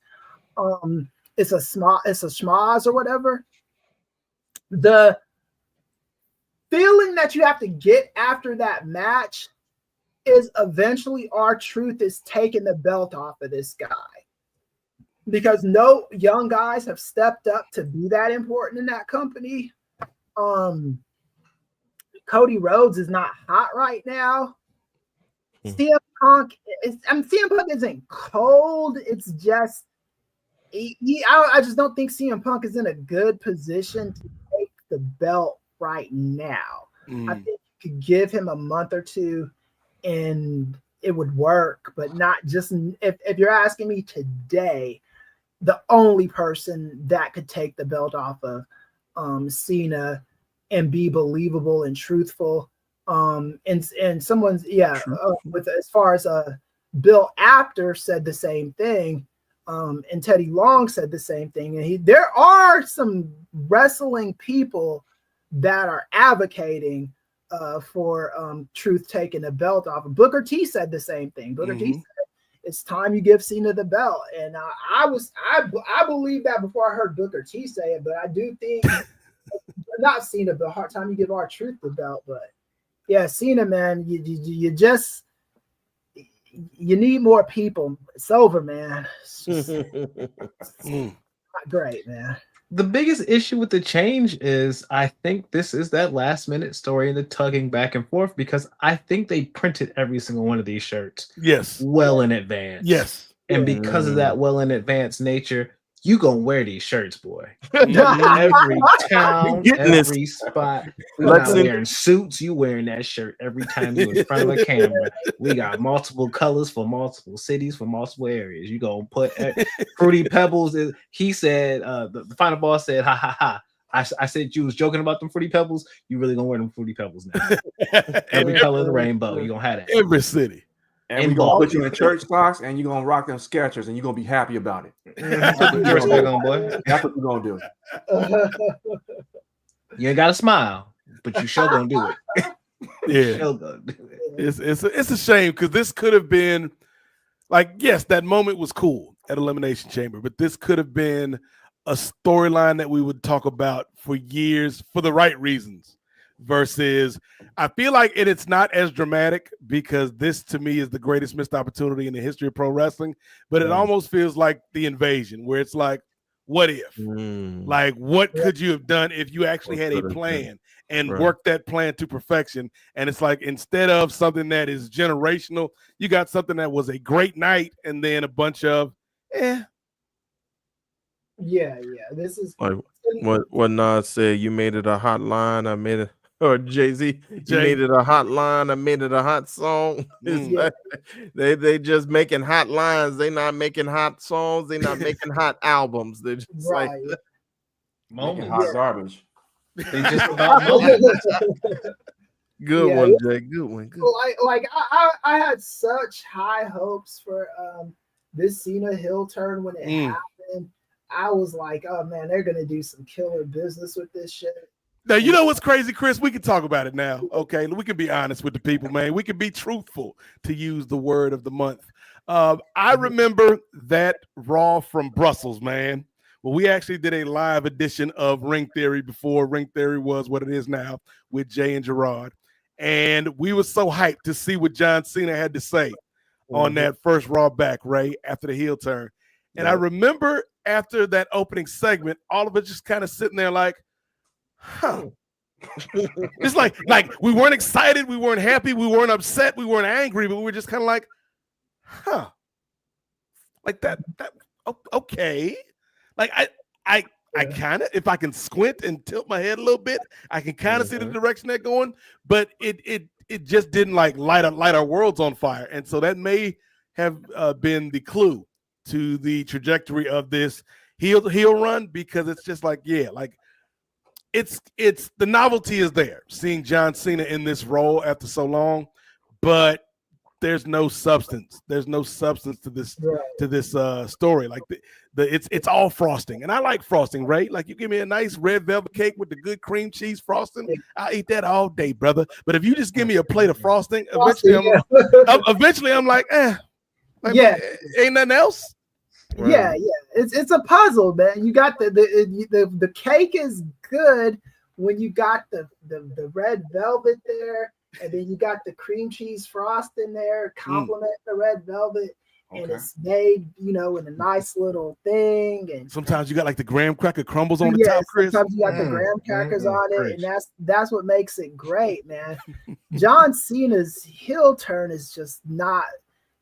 it's a schmoz or whatever. The feeling that you have to get after that match is eventually R-Truth is taking the belt off of this guy, because no young guys have stepped up to be that important in that company. Cody Rhodes is not hot right now. CM Punk isn't cold. It's just I just don't think CM Punk is in a good position to take the belt right now. I think you could give him a month or two and it would work, but not just if you're asking me today, the only person that could take the belt off of Cena and be believable and truthful. And someone's with as far as Bill Apter said the same thing, and Teddy Long said the same thing. And there are some wrestling people that are advocating for Truth taking the belt off. Booker T said the same thing. Booker T said it's time you give Cena the belt, and I believe that before I heard Booker T say it, but I do think not Cena, but hard time you give R-Truth the belt. But yeah, Cena, man, you just need more people. It's over, man. It's just not great, man. The biggest issue with the change is I think this is that last minute story and the tugging back and forth, because I think they printed every single one of these shirts well in advance. Yes. And because of that well in advance nature, you gonna wear these shirts, boy. Every town, every spot. We're not wearing suits. You wearing that shirt every time you in front of a camera. We got multiple colors for multiple cities, for multiple areas. You gonna put Fruity Pebbles. He said, the final boss said, ha ha ha. I said you was joking about them Fruity Pebbles. You really gonna wear them Fruity Pebbles now. Every color of the rainbow. You gonna have that. Every city. And we're gonna put you in church socks, and you're gonna rock them Skechers, and you're gonna be happy about it. That's what you're gonna do. You ain't gotta smile, but you sure gonna do it. Yeah, sure gonna do it. It's a shame, because this could have been like, yes, that moment was cool at Elimination Chamber, but this could have been a storyline that we would talk about for years for the right reasons. Versus, I feel like it's not as dramatic, because this to me is the greatest missed opportunity in the history of pro wrestling, but it almost feels like the Invasion, where it's like, what if? Like, what could you have done if you actually had a plan and worked that plan to perfection? And it's like, instead of something that is generational, you got something that was a great night and then a bunch of This is like what Nas said. You made it a hot line. I made it. Or Jay-Z, you made it a hot line. I made it a hot song. Like, they just making hot lines. They not making hot songs. They not making hot albums. They're just like making hot garbage. They just about good one, Jay. Good one. Good. I had such high hopes for this Cena heel turn when it happened. I was like, oh man, they're gonna do some killer business with this shit. Now, you know what's crazy, Chris? We can talk about it now, okay? We can be honest with the people, man. We can be truthful, to use the word of the month. I remember that Raw from Brussels, man. Well, we actually did a live edition of Ring Theory before Ring Theory was what it is now, with Jay and Gerard. And we were so hyped to see what John Cena had to say on that first Raw back, Ray, after the heel turn. And I remember after that opening segment, all of us just kind of sitting there like, it's like we weren't excited, we weren't happy, we weren't upset, we weren't angry, but we were just kind of like, like that okay. Like I kind of, if I can squint and tilt my head a little bit, I can kind of see the direction they're going, but it just didn't like light our worlds on fire. And so that may have been the clue to the trajectory of this heel run, because it's just like, it's the novelty is there, seeing John Cena in this role after so long, but there's no substance. There's no substance to this story. Like it's all frosting, and I like frosting, right? Like you give me a nice red velvet cake with the good cream cheese frosting, I'll eat that all day, brother. But if you just give me a plate of frosting, eventually I'm like, like, ain't nothing else. Yeah, it's a puzzle, man. You got the cake is good when you got the red velvet there, and then you got the cream cheese frosting there, complement the red velvet, and it's made, in a nice little thing. And sometimes you got like the graham cracker crumbles on the top, Chris. Sometimes you got the graham crackers on it, and that's what makes it great, man. John Cena's heel turn is just not.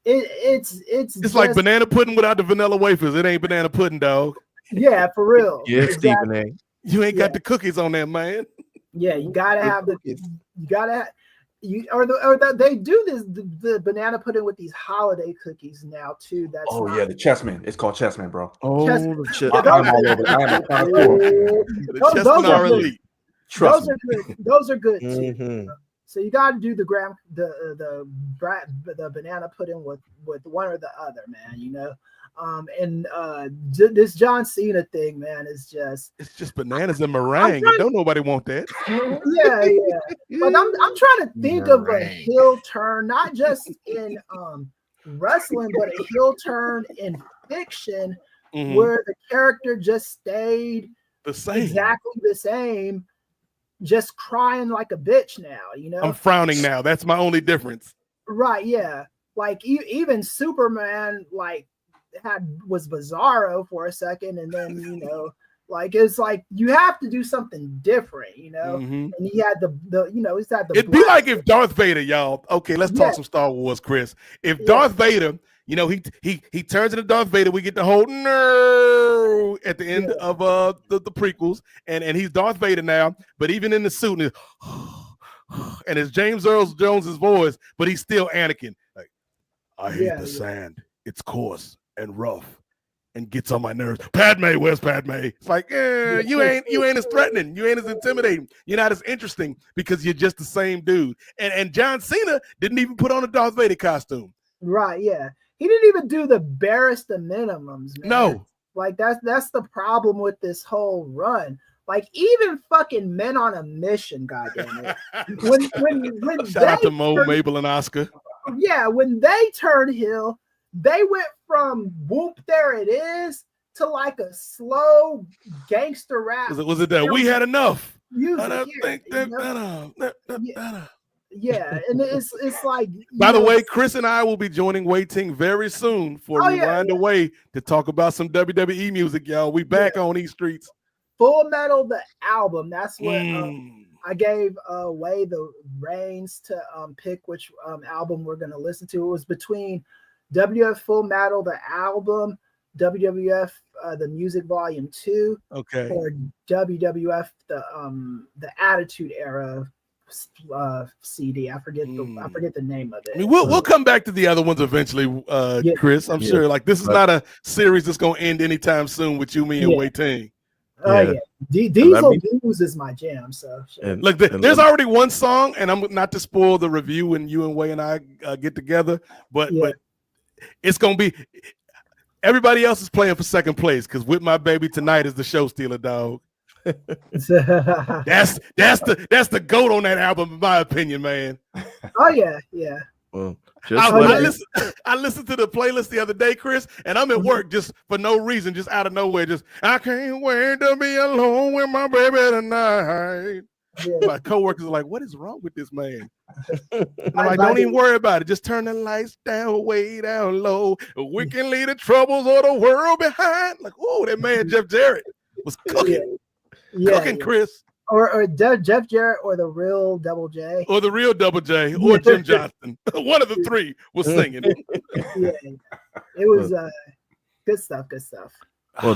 It's just like banana pudding without the vanilla wafers. It ain't banana pudding, dog. Yeah, for real. Yeah, Stephen A. You ain't got the cookies on there, man. Yeah, you gotta have they do this the banana pudding with these holiday cookies now too. That's the chessman. It's called chessman, bro. Oh, Chessman. I'm all over. Those are good too. Mm-hmm. So you got to do the banana pudding with one or the other, man. This John Cena thing, man, is it's just bananas and meringue. Don't nobody want that. Yeah. But I'm trying to think of a heel turn, not just in wrestling, but a heel turn in fiction where the character just stayed exactly the same. Just crying like a bitch now, I'm frowning now. That's my only difference. Right, yeah. Like even Superman, like was Bizarro for a second, and then like it's like you have to do something different, And he had he's had the. It'd be like if Darth Vader, y'all. Okay, let's talk some Star Wars, Chris. If Darth Vader, he turns into Darth Vader, we get the whole no at the end of the prequels, and he's Darth Vader now. But even in the suit, and it's James Earl Jones's voice, but he's still Anakin. Like, I hate the sand. It's coarse and rough and gets on my nerves. Padme, where's Padme? It's like, you ain't as threatening. You ain't as intimidating. You're not as interesting because you're just the same dude. And John Cena didn't even put on a Darth Vader costume. Right, yeah. He didn't even do the barest of minimums, man. No. Like that's the problem with this whole run. Like even fucking Men on a Mission, goddamn it. When Shout out to Mo, Mabel, and Oscar. Yeah, when they turned heel, they went from whoop there it is to like a slow gangster rap. Was it that we had enough? Yeah, and it's like. By the way, Chris and I will be joining Wei Ting very soon for Rewind Away to talk about some WWE music, y'all. We back on these streets. Full Metal, the album. That's what I gave Wei the reins to pick which album we're gonna listen to. It was between WWF Full Metal, the album, WWF the Music Volume 2, or WWF the Attitude Era CD. I forget the name of it. I mean, we'll come back to the other ones eventually, Chris. I'm sure. Like this is not a series that's gonna end anytime soon with you, me, and Wei Ting. Diesel Blues is my jam. So look, there's already one song, and I'm not to spoil the review when you and Wei and I get together, but it's gonna be. Everybody else is playing for second place because With My Baby Tonight is the show stealer, dog. That's the GOAT on that album, in my opinion, man. Oh yeah. Well, I listened to the playlist the other day, Chris, and I'm at work just for no reason, just out of nowhere. Just I can't wait to be alone with my baby tonight. My coworkers are like, "What is wrong with this man?" I'm like, "Don't even worry about it. Just turn the lights down, way down low. We can leave the troubles of the world behind." Like, oh, that man Jeff Jarrett was cooking. Cooking, Chris. Or Jeff Jarrett or the real Double J. Or the real Double J or Jim Johnston. One of the three was singing. It was good stuff. Well,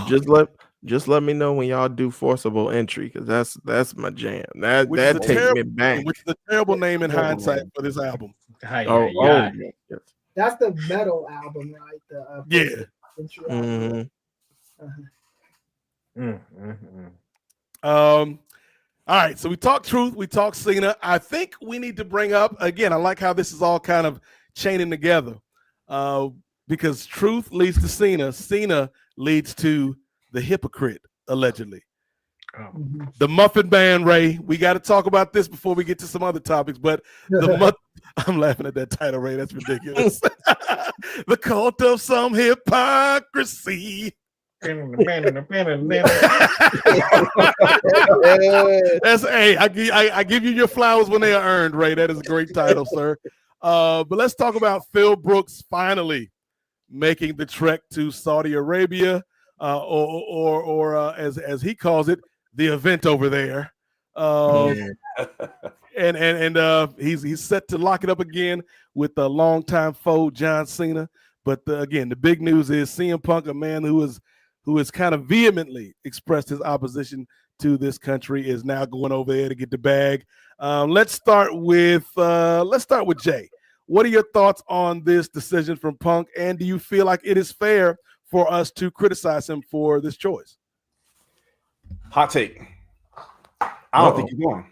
just let me know when y'all do Forcible Entry, because that's my jam. That takes me back. Which is a terrible name in hindsight for this album. Yes. That's the metal album, right? The Entry album. All right, so we talked Truth, we talked Cena. I think we need to bring up again. I like how this is all kind of chaining together because truth leads to Cena. Cena leads to the hypocrite, allegedly. The Muffin Man, Ray. We got to talk about this before we get to some other topics. But I'm laughing at that title, Ray. That's ridiculous. The cult of some hypocrisy. That's I give you your flowers when they are earned, Ray. That is a great title, sir. But let's talk about Phil Brooks finally making the trek to Saudi Arabia, or as he calls it, the event over there. And he's set to lock it up again with the longtime foe John Cena. But again, the big news is CM Punk, a man who has kind of vehemently expressed his opposition to this country, is now going over there to get the bag. Let's start with Jey. What are your thoughts on this decision from Punk, and do you feel like it is fair for us to criticize him for this choice? Hot take. I don't think he's going.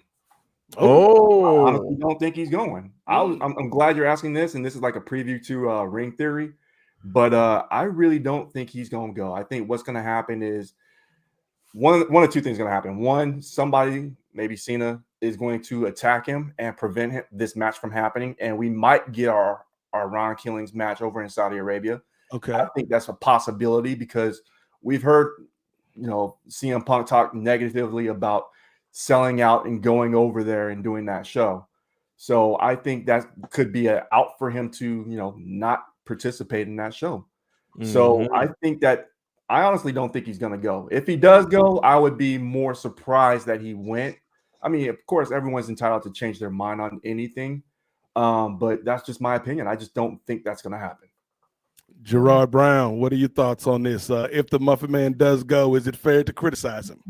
I honestly don't think he's going. I'm glad you're asking this, and this is like a preview to Ring Theory, but I really don't think he's going to go. I think what's going to happen is one of two things going to happen. One, somebody, maybe Cena, is going to attack him and prevent this match from happening, and we might get our Ron Killings match over in Saudi Arabia. Okay, I think that's a possibility because we've heard, CM Punk talk negatively about selling out and going over there and doing that show. So I think that could be an out for him to, not participate in that show. Mm-hmm. So I think that I honestly don't think he's going to go. If he does go, I would be more surprised that he went. I mean, of course, everyone's entitled to change their mind on anything. But that's just my opinion. I just don't think that's going to happen. Gerard Brown, what are your thoughts on this? If the Muffin Man does go, is it fair to criticize him?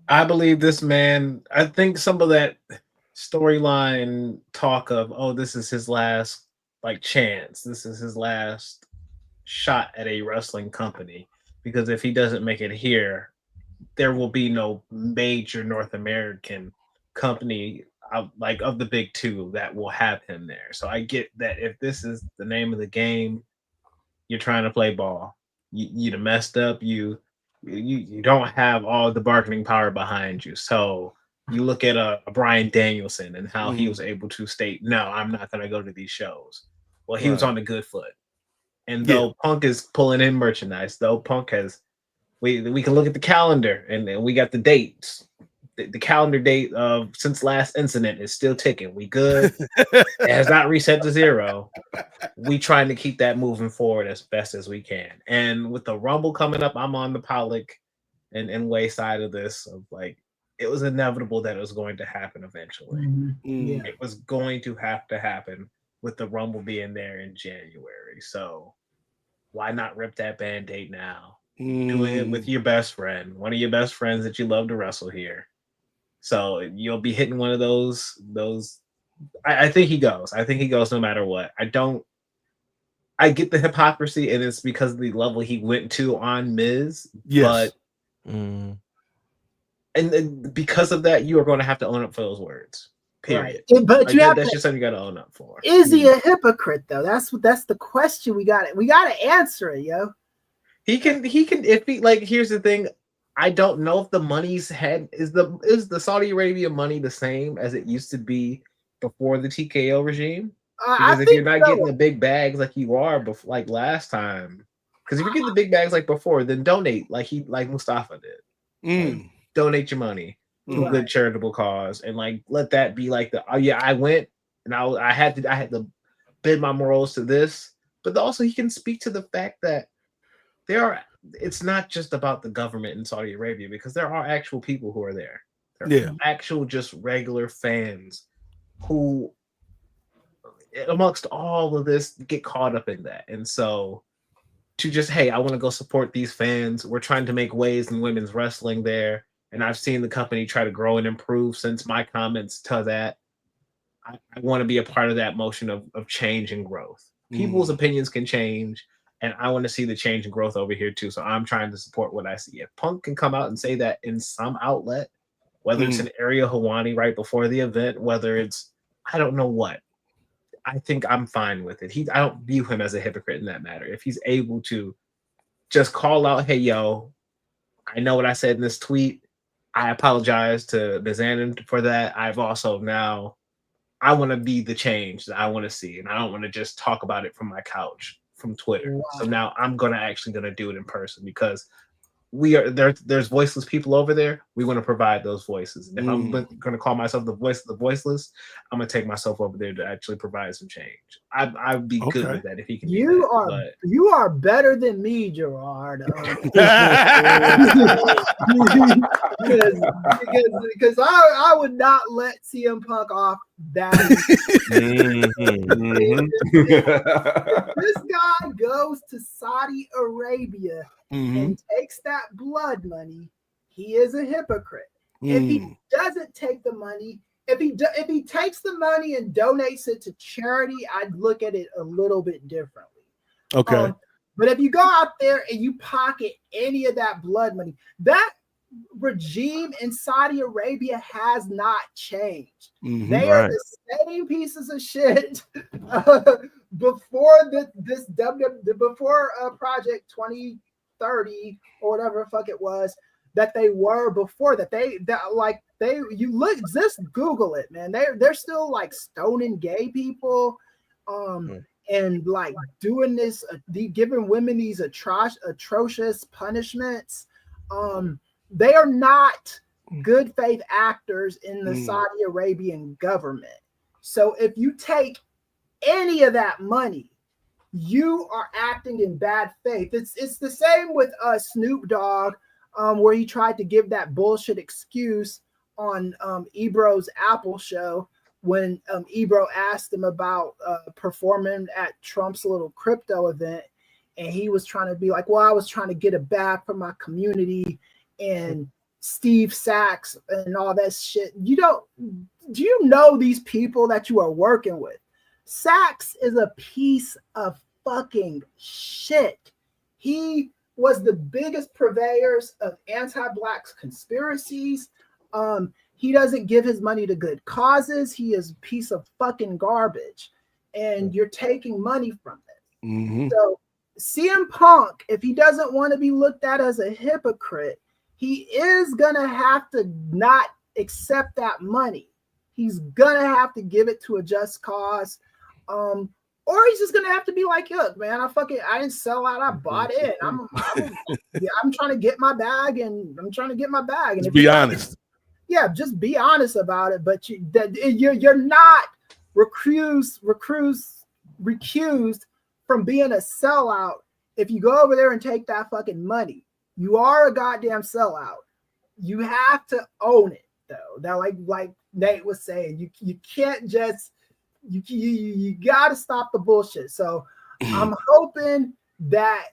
I believe this man, I think some of that storyline talk of, this is his last chance. This is his last shot at a wrestling company. Because if he doesn't make it here, there will be no major North American company of the big two that will have him there. So I get that if this is the name of the game, you're trying to play ball. You messed up. You don't have all the bargaining power behind you. So you look at a Bryan Danielson and how he was able to state, no, I'm not going to go to these shows. Well, he was on a good foot. And though Punk is pulling in merchandise, though Punk has, we can look at the calendar and we got the dates. The calendar date of since last incident is still ticking. We good. It has not reset to 0. We trying to keep that moving forward as best as we can. And with the Rumble coming up, I'm on the Pollock and Way side of this. Of it was inevitable that it was going to happen eventually. Mm-hmm. It was going to have to happen with the Rumble being there in January. So why not rip that Band-Aid now? Do it with your best friend, one of your best friends that you love to wrestle here. So you'll be hitting one of those. I think he goes. I think he goes no matter what. I get the hypocrisy, and it's because of the level he went to on Miz. Yes. But and because of that, you are going to have to own up for those words. Period. Right. But that's just something you got to own up for. Is he a hypocrite though? That's the question we got to answer it, yo. He can if he here's the thing. I don't know if the money's head is the Saudi Arabia money the same as it used to be before the TKO regime? Because if you're not getting the big bags like you are before, last time, because if you're getting the big bags like before, then donate like Mustafa did. Donate your money to a good charitable cause and let that be I went and I had to bid my morals to this, but also he can speak to the fact that it's not just about the government in Saudi Arabia because there are actual people who are there. There are actual just regular fans who, amongst all of this, get caught up in that. And so to just, hey, I want to go support these fans. We're trying to make waves in women's wrestling there. And I've seen the company try to grow and improve since my comments to that. I want to be a part of that motion of change and growth. People's opinions can change. And I want to see the change and growth over here too. So I'm trying to support what I see. If Punk can come out and say that in some outlet, whether it's an Area Hawani right before the event, whether it's, I don't know what, I think I'm fine with it. I don't view him as a hypocrite in that matter. If he's able to just call out, hey, yo, I know what I said in this tweet. I apologize to Bizanin for that. I've also now, I want to be the change that I want to see. And I don't want to just talk about it from my couch, from Twitter. Wow. So now I'm actually going to do it in person because there's voiceless people over there. We want to provide those voices. And if I'm going to call myself the voice of the voiceless, I'm going to take myself over there to actually provide some change. I'd be good with that if he can. You are better than me, Gerard. Because I would not let CM Punk off that. If this guy goes to Saudi Arabia and takes that blood money, he is a hypocrite. If he doesn't take the money, if he takes the money and donates it to charity, I'd look at it a little bit differently. Okay. But if you go out there and you pocket any of that blood money, that regime in Saudi Arabia has not changed. They are the same pieces of shit before before Project 2030 or whatever the fuck it was that they were before that. Just Google it, man. They're still like stoning gay people, and like doing this, giving women these atrocious punishments. They are not good faith actors in the Saudi Arabian government. So if you take any of that money, you are acting in bad faith. It's the same with Snoop Dogg, where he tried to give that bullshit excuse on Ebro's Apple show when Ebro asked him about performing at Trump's little crypto event, and he was trying to be like, well, I was trying to get it back from my community and Steve Sachs and all that shit. Do you know these people that you are working with? Sachs is a piece of fucking shit. He was the biggest purveyors of anti-Black conspiracies. He doesn't give his money to good causes. He is a piece of fucking garbage, and you're taking money from it. So CM Punk, if he doesn't want to be looked at as a hypocrite, he is gonna have to not accept that money. He's gonna have to give it to a just cause, or he's just gonna have to be like, "Look, man, I didn't sell out. I bought it. I'm trying to get my bag, and I'm trying to get my bag." And be honest. Yeah, just be honest about it. But you're not recused from being a sellout if you go over there and take that fucking money. You are a goddamn sellout. You have to own it, though. That like Nate was saying, you can't just you got to stop the bullshit. So I'm hoping that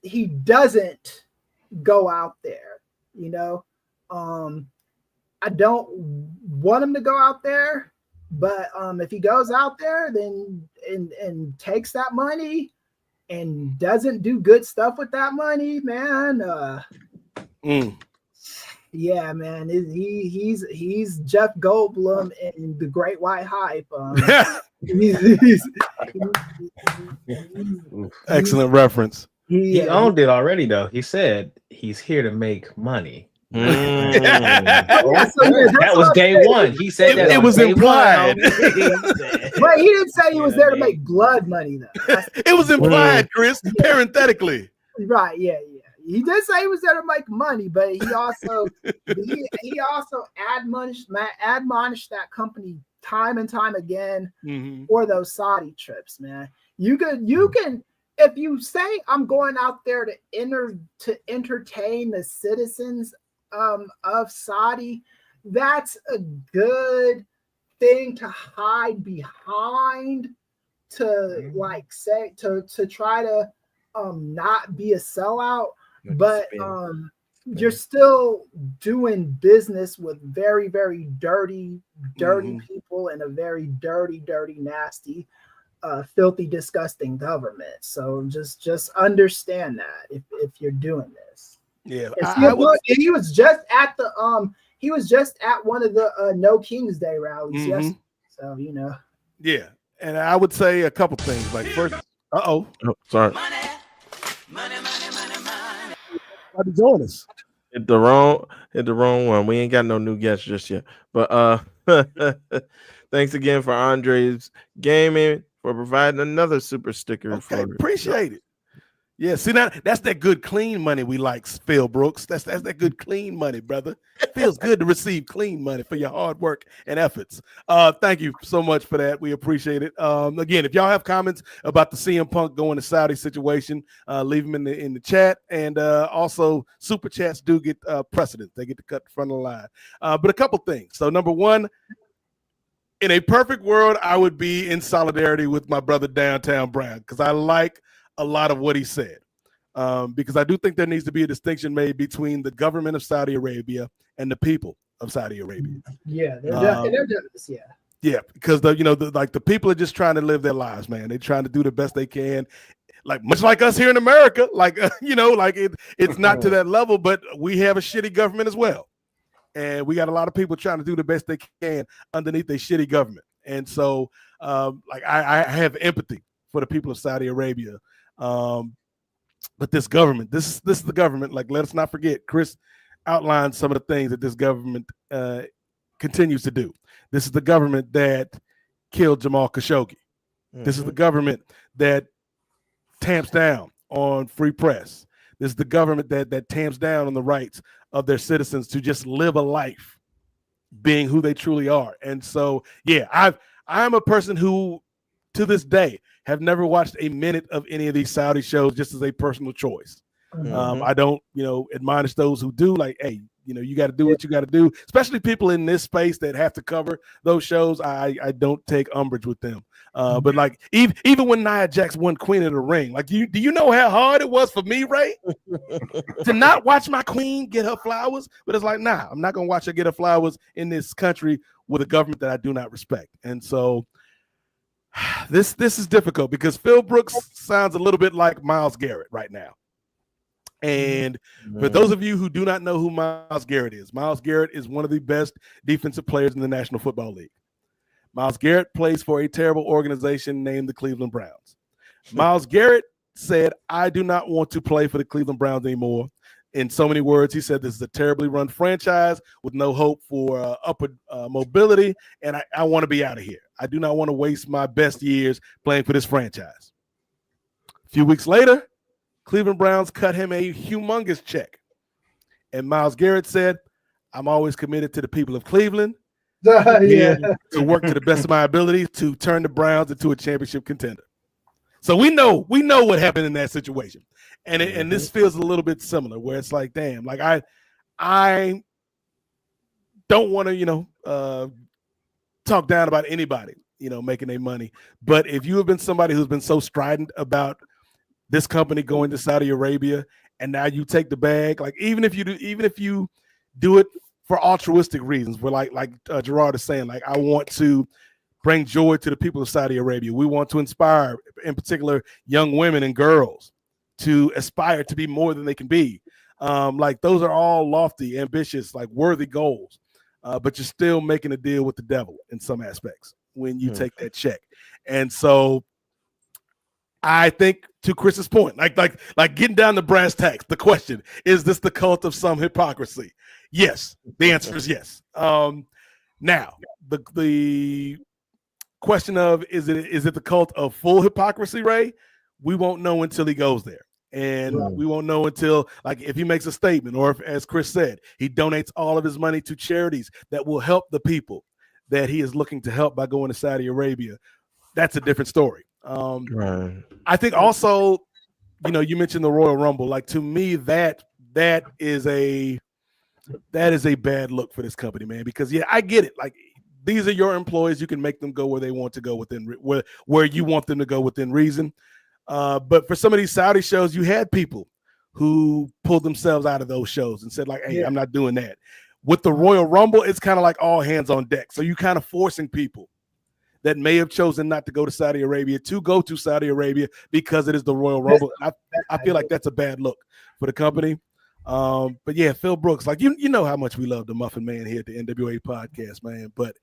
he doesn't go out there. You know, I don't want him to go out there, but if he goes out there, then and takes that money and doesn't do good stuff with that money, man. Yeah, man. He's Jeff Goldblum in The Great White Hype. Excellent reference. He owned it already, though. He said he's here to make money. That was day one. He said that it was implied. But he didn't say he was there to make blood money, though. It was implied, Chris, parenthetically. Right, yeah. He did say he was there to make money, but he also he also admonished that company time and time again for those Saudi trips, man. You can if you say I'm going out there to entertain the citizens of Saudi, that's a good thing to hide behind, to like say to try to not be a sellout, but you're still doing business with very, very dirty people in a very dirty, nasty, filthy, disgusting government. So just understand that if you're doing this. Yeah, he was just at one of the No Kings Day rallies yesterday. So Yeah, and I would say a couple things. Like first, Oh, sorry. to join us. Hit the wrong one. We ain't got no new guests just yet. But thanks again for Andre's Gaming for providing another super sticker. Okay, appreciate it. Yeah, see that's that good clean money we like, Phil Brooks. That's that good clean money, brother. Feels good to receive clean money for your hard work and efforts. Thank you so much for that. We appreciate it. Again, if y'all have comments about the CM Punk going to Saudi situation, leave them in the chat. And also super chats do get precedence. They get to cut the front of the line. But a couple things. So number one, in a perfect world, I would be in solidarity with my brother Downtown Brown because I like a lot of what he said, because I do think there needs to be a distinction made between the government of Saudi Arabia and the people of Saudi Arabia. Yeah, Yeah, because the people are just trying to live their lives, man. They're trying to do the best they can, like much like us here in America. Like it's not to that level, but we have a shitty government as well, and we got a lot of people trying to do the best they can underneath a shitty government. And so, I have empathy for the people of Saudi Arabia. But this government, this is the government. Like, let us not forget, Chris outlined some of the things that this government continues to do. This is the government that killed Jamal Khashoggi. Mm-hmm. This is the government that tamps down on free press. This is the government that tamps down on the rights of their citizens to just live a life being who they truly are. And so, yeah, I'm a person who, to this day, have never watched a minute of any of these Saudi shows just as a personal choice. Mm-hmm. I don't, admonish those who do. Like, hey, you got to do what you got to do, especially people in this space that have to cover those shows. I don't take umbrage with them. But like, even when Nia Jax won Queen of the Ring, like, do you know how hard it was for me, Ray, to not watch my queen get her flowers? But it's like, nah, I'm not going to watch her get her flowers in this country with a government that I do not respect. And so, this is difficult because Phil Brooks sounds a little bit like Myles Garrett right now. And for those of you who do not know who Myles Garrett is one of the best defensive players in the National Football League. Myles Garrett plays for a terrible organization named the Cleveland Browns. Myles Garrett said, I do not want to play for the Cleveland Browns anymore. In so many words, he said, this is a terribly run franchise with no hope for upward mobility, and I want to be out of here. I do not want to waste my best years playing for this franchise. A few weeks later, Cleveland Browns cut him a humongous check. And Myles Garrett said, I'm always committed to the people of Cleveland. To work to the best of my ability to turn the Browns into a championship contender. So we know what happened in that situation. And this feels a little bit similar where it's like, damn, like I don't want to, talk down about anybody, making their money. But if you have been somebody who's been so strident about this company going to Saudi Arabia and now you take the bag, like even if you do it for altruistic reasons, where like Gerard is saying, like, I want to bring joy to the people of Saudi Arabia. We want to inspire, in particular, young women and girls to aspire to be more than they can be. Like, those are all lofty, ambitious, like worthy goals. But you're still making a deal with the devil in some aspects when you take that check. And so I think, to Chris's point, like getting down to brass tacks, the question, is this the cult of some hypocrisy? Yes. The answer is yes. Now, the question of, is it the cult of full hypocrisy, Ray? We won't know until he goes there. And we won't know until, like, if he makes a statement, or if, as Chris said, he donates all of his money to charities that will help the people that he is looking to help by going to Saudi Arabia. That's a different story. I think also, you mentioned the Royal Rumble. Like, to me, that is a bad look for this company, man, because I get it. Like, these are your employees. You can make them go where they want to go within where you want them to go within reason. But for some of these Saudi shows, you had people who pulled themselves out of those shows and said, like, hey, I'm not doing that. With the Royal Rumble, it's kind of like all hands on deck. So you kind of forcing people that may have chosen not to go to Saudi Arabia to go to Saudi Arabia because it is the Royal Rumble. I feel like that's a bad look for the company. But yeah, Phil Brooks, like, you know how much we love the Muffin Man here at the NWA Podcast, man. But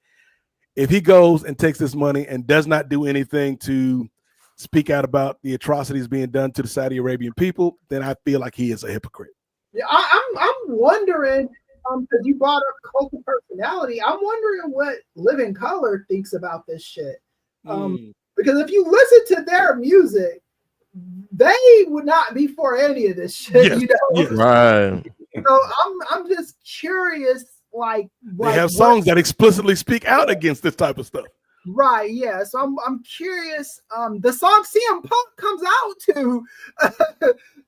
if he goes and takes this money and does not do anything to speak out about the atrocities being done to the Saudi Arabian people, then I feel like he is a hypocrite. Yeah, I'm wondering, because you brought up cult of personality. I'm wondering what Living Color thinks about this shit. Because if you listen to their music, they would not be for any of this shit. Yes, You know, yes. Right. so I'm just curious, like They have songs that explicitly speak out against this type of stuff. Right, yeah. So I'm curious. The song CM Punk comes out to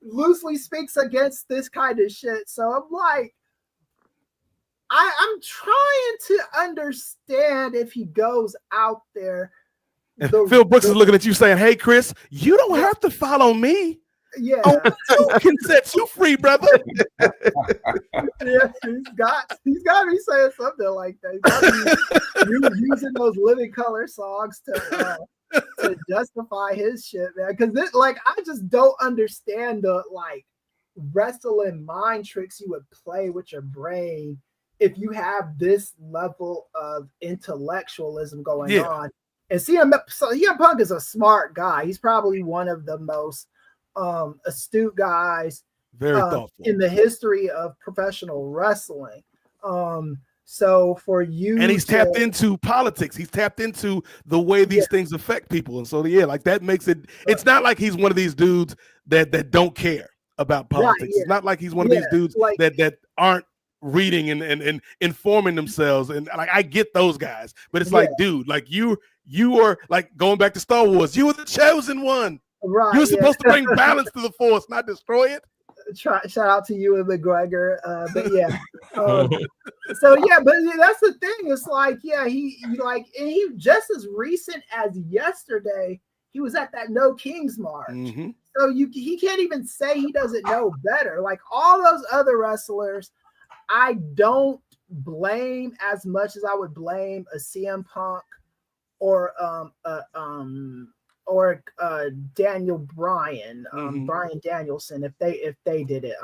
loosely speaks against this kind of shit. So I'm like, I'm trying to understand if he goes out there. And Phil Brooks is looking at you saying, "Hey, Chris, you don't have to follow me. Yeah, you can set you free, brother." yeah, he's got to be saying something like that. He's got to be using those Living Color songs to justify his shit, man. Because like, I just don't understand the like wrestling mind tricks you would play with your brain if you have this level of intellectualism going on. And CM Punk is a smart guy. He's probably one of the most astute guys very thoughtful in the history of professional wrestling. So for you, and he's tapped into politics. He's tapped into the way these things affect people, and so like that makes it. It's not like he's one of these dudes that don't care about politics. Right, It's not like he's one of these dudes like, that aren't reading and informing themselves. And like, I get those guys, but it's like, dude, like you are like going back to Star Wars. You were the chosen one. Right, you were supposed to bring balance to the Force, not destroy it. Shout out to you and McGregor. But yeah. So yeah, but that's the thing. It's like, yeah, he just as recent as yesterday, he was at that No Kings March. Mm-hmm. So he can't even say he doesn't know better. Like all those other wrestlers, I don't blame as much as I would blame a CM Punk or Daniel Bryan, Bryan Danielson, if they did it.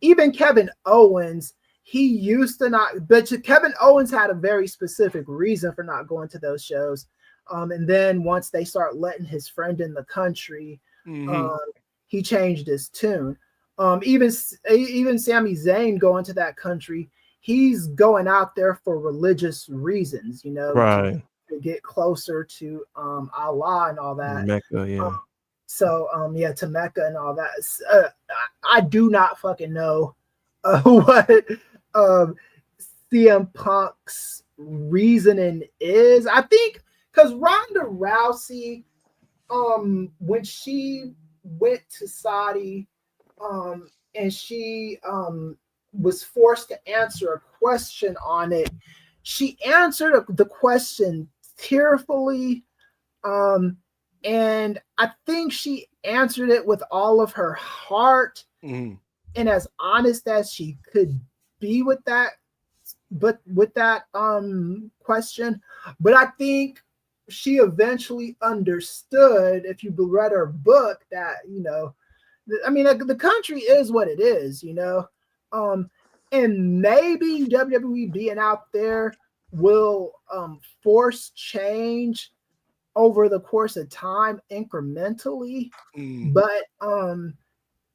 Even Kevin Owens, he used to not, but Kevin Owens had a very specific reason for not going to those shows. And then once they start letting his friend in the country, he changed his tune. Even Sami Zayn going to that country, he's going out there for religious reasons, you know, right, to get closer to Allah and all that. Mecca, yeah. To Mecca and all that. I do not fucking know what CM Punk's reasoning is. I think because Ronda Rousey, when she went to Saudi, and she was forced to answer a question on it, she answered the question tearfully, and I think she answered it with all of her heart and as honest as she could be with that, question. But I think she eventually understood, if you read her book, that, you know, I mean, the country is what it is, you know, and maybe WWE being out there will force change over the course of time incrementally. But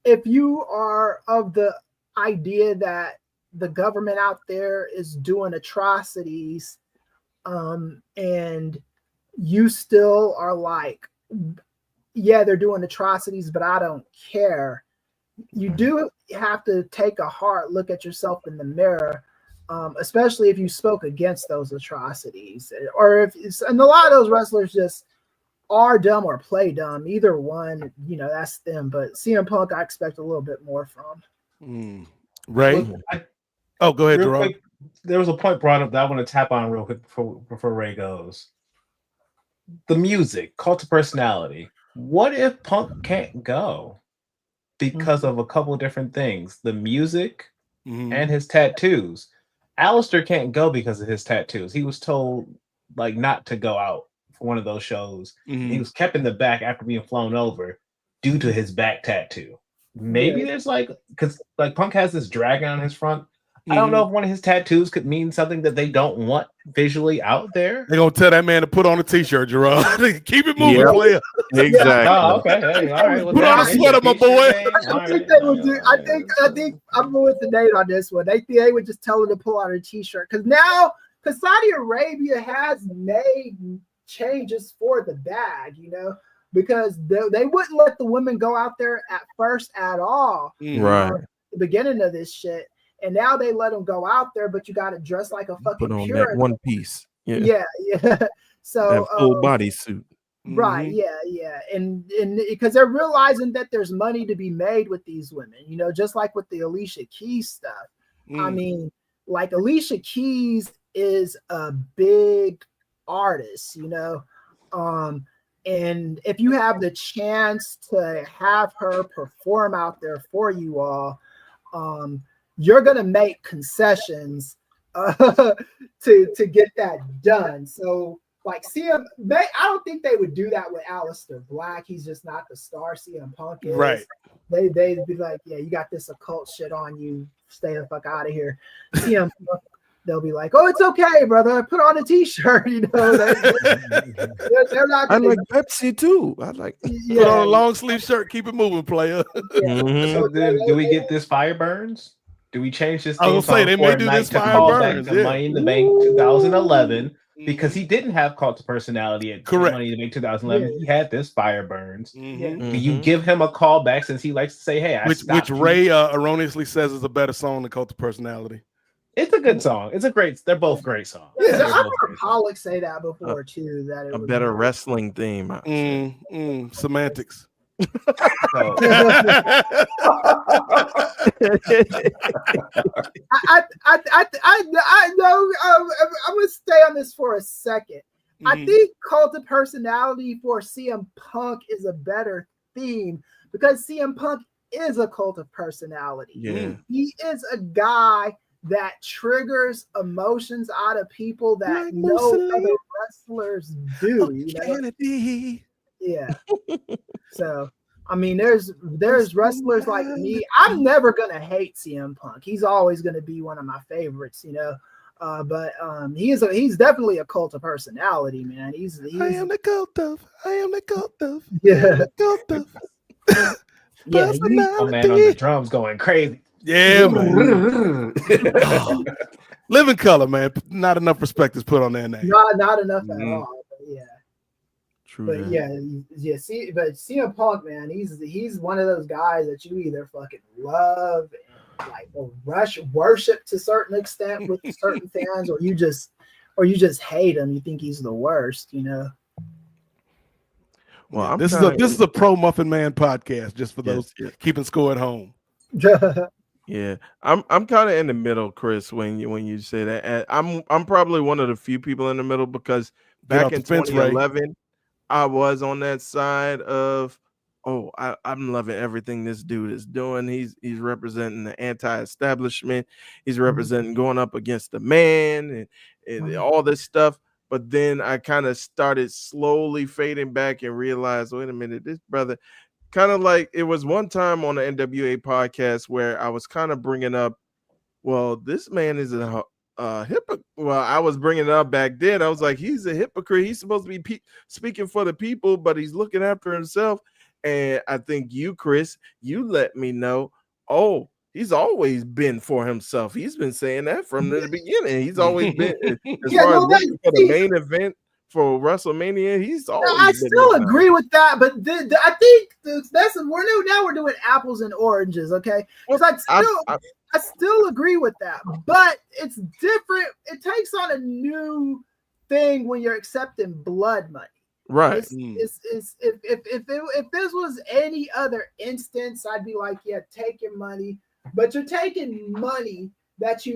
if you are of the idea that the government out there is doing atrocities, and you still are like, yeah, they're doing atrocities, but I don't care. You do have to take a hard look at yourself in the mirror, especially if you spoke against those atrocities, or and a lot of those wrestlers just are dumb or play dumb. Either one, you know, that's them. But CM Punk, I expect a little bit more from. Right. Go ahead, Jerome. Quick, there was a point brought up that I want to tap on real quick before Ray goes. The music, cult of personality. What if Punk can't go because of a couple of different things? The music and his tattoos. Alistair can't go because of his tattoos. He was told like not to go out for one of those shows. He was kept in the back after being flown over due to his back tattoo. Maybe there's like, because like Punk has this dragon on his front. I don't know if one of his tattoos could mean something that they don't want visually out there. They're gonna tell that man to put on a t-shirt, Gerard. Keep it moving, Yep. player. Exactly. Oh, okay. Hey, all right. Well, Put on a sweater, my boy. I think they would do. I think I'm with the Nate on this one. They would just tell him to pull out a t-shirt because Saudi Arabia has made changes for the bag, because they wouldn't let the women go out there at first at all. Right. The beginning of this shit. And now they let them go out there, but you got to dress like a fucking Put on Puritan. that one piece. Yeah. So that full bodysuit. Right, yeah. And because they're realizing that there's money to be made with these women, just like with the Alicia Keys stuff. I mean, like Alicia Keys is a big artist, and if you have the chance to have her perform out there for you all, you're gonna make concessions to get that done. So, like I don't think they would do that with Aleister Black. He's just not the star CM Punk is. Right. They'd be like, yeah, you got this occult shit on you. Stay the fuck out of here. CM Punk, they'll be like, oh, it's okay, brother. Put on a t-shirt. They're not. I like Pepsi too. I like. Put on a long sleeve shirt. Keep it moving, player. So do we get this fire burns? Do we change this? I was gonna say they may do this fire burns. To Money in the Bank 2011 because he didn't have Cult of Personality at Money in the Bank 2011. He had this fire burns. Do you give him a call back since he likes to say, "Hey, which Ray erroneously says is a better song than Cult of Personality"? It's a good song. They're both great songs. Yeah, I heard Pollock say that before too. That a better wrestling theme. Semantics. I know. I'm gonna stay on this for a second. I think Cult of Personality for CM Punk is a better theme because CM Punk is a cult of personality. Yeah. He is a guy that triggers emotions out of people that no other wrestlers do. Yeah. So, I mean, there's wrestlers like me. I'm never gonna hate CM Punk. He's always gonna be one of my favorites, but he's definitely a cult of personality, man. He's I am the cult of. Yeah. Cult of. Yeah, oh man, on the drums going crazy. Yeah, man. Living Color, man. Not enough respect is put on their name. Not enough at all. But yeah. True. But but CM Punk, man, he's one of those guys that you either fucking love and like worship to a certain extent with certain fans, or you just hate him. You think he's the worst, Well, this is a Pro Muffin Man podcast, just for those keeping score at home. Yeah, I'm kind of in the middle, Chris. When you say that, and I'm probably one of the few people in the middle because back in 2011, I was on that side of, I'm loving everything this dude is doing. He's representing the anti-establishment. He's representing going up against the man and all this stuff. But then I kind of started slowly fading back and realized, wait a minute, this brother. Kind of like it was one time on the NWA podcast where I was kind of bringing up, well, this man is a hypocrite. Well, I was bringing it up back then. I was like, he's a hypocrite. He's supposed to be speaking for the people, but he's looking after himself. And I think you, Chris, you let me know, he's always been for himself. He's been saying that from the beginning. He's always been, as far as looking for the main event for WrestleMania, he's always. I still agree with that, but I think we're doing apples and oranges, okay? Because I still agree with that, but it's different. It takes on a new thing when you're accepting blood money, right? If this was any other instance, I'd be like, yeah, take your money, but you're taking money that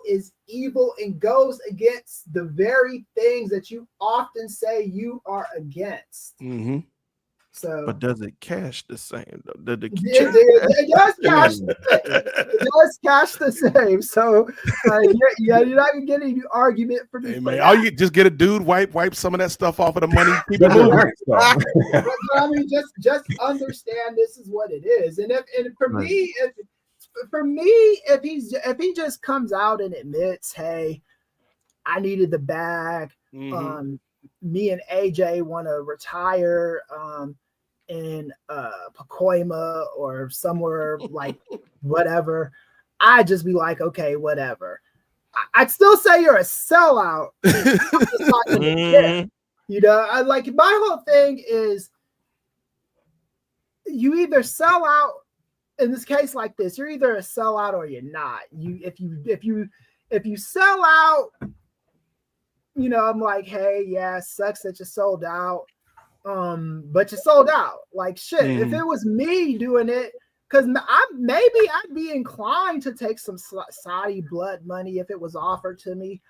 is evil and goes against the very things that you often say you are against. So, but does it cash the same? It does cash the same. It does cash the same. So, you're not gonna get any argument from me. Hey, man, all you just get a dude wipe some of that stuff off of the money. Keep it moving. I mean, just understand this is what it is, and for me, for me, if he just comes out and admits, hey, I needed the bag. Me and AJ want to retire in Pacoima or somewhere like whatever. I'd just be like, okay, whatever. I'd still say you're a sellout. You know, I like my whole thing is you either sell out in this case like this, you're either a sellout or you're not. If you sell out, you know, I'm like, hey, yeah, it sucks that you sold out. But you sold out. Like shit. If it was me doing it, because I'd be inclined to take some Saudi blood money if it was offered to me.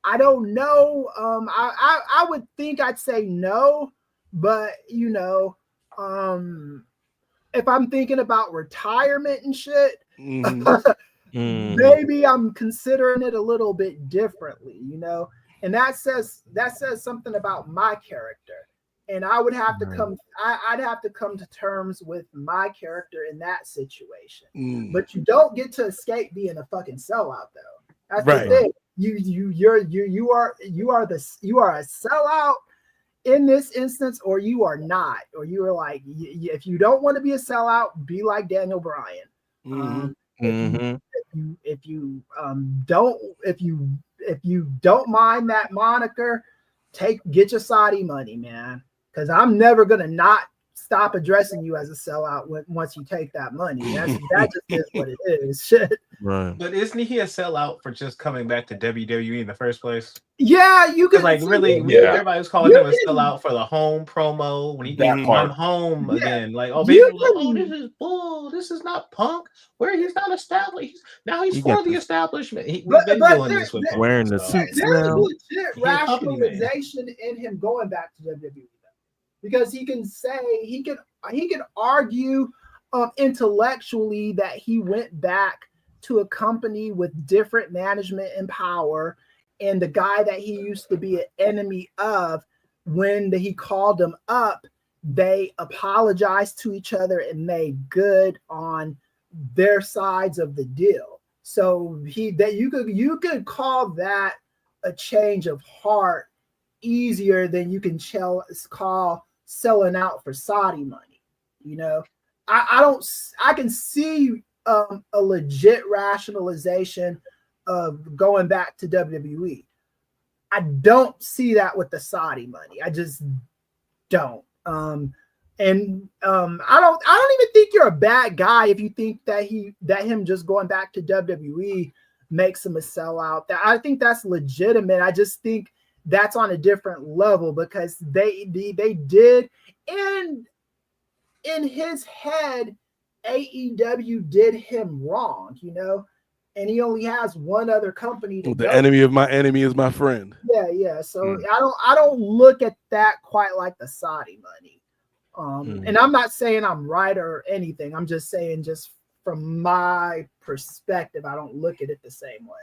I don't know. I would think I'd say no, but you know, if I'm thinking about retirement and shit, maybe I'm considering it a little bit differently, you know, and that says something about my character. And I would have to I'd have to come to terms with my character in that situation. But you don't get to escape being a fucking sellout, though. That's the thing. You are a sellout in this instance, or you are not, or you are like, if you don't want to be a sellout, be like Daniel Bryan. If you don't mind that moniker, get your Saudi money, man. Because I'm never gonna not stop addressing you as a sellout once you take that money. That just is what it is. Shit. Right. But isn't he a sellout for just coming back to WWE in the first place? Yeah, you could like really. Everybody was calling him a sellout for the home promo when he came home again. Like, oh, people like, oh, this is bull. This is not Punk. Where he's not established. Now he's for the establishment. We've been doing this with Punk, wearing the suits now. There's legit rationalization in him going back to WWE. Because he can say he can argue intellectually that he went back to a company with different management and power, and the guy that he used to be an enemy of, when he called him up, they apologized to each other and made good on their sides of the deal. So you could call that a change of heart easier than you can call selling out for Saudi money. You know, I can see a legit rationalization of going back to WWE. I don't see that with the Saudi money. I just don't. I don't even think you're a bad guy if you think that him just going back to WWE makes him a sellout. I think that's legitimate. I just think that's on a different level because they did, and in his head, AEW did him wrong, you know, and he only has one other company. The enemy of my enemy is my friend. Yeah. So I don't look at that quite like the Saudi money. And I'm not saying I'm right or anything. I'm just saying, just from my perspective, I don't look at it the same way.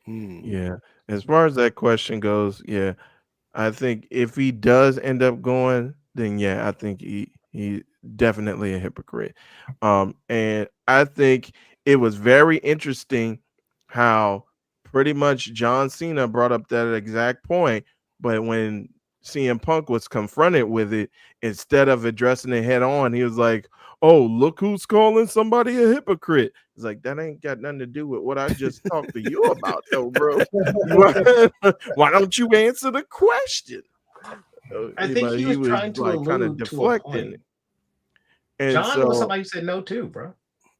Yeah. As far as that question goes, yeah, I think if he does end up going, then yeah, I think he definitely a hypocrite. And I think it was very interesting how pretty much John Cena brought up that exact point, but when CM Punk was confronted with it, instead of addressing it head on, he was like, oh, look who's calling somebody a hypocrite. It's like, that ain't got nothing to do with what I just talked to you about, though, bro. Why don't you answer the question? I think he was trying to like kind of deflecting it. And John was somebody who said no too, bro.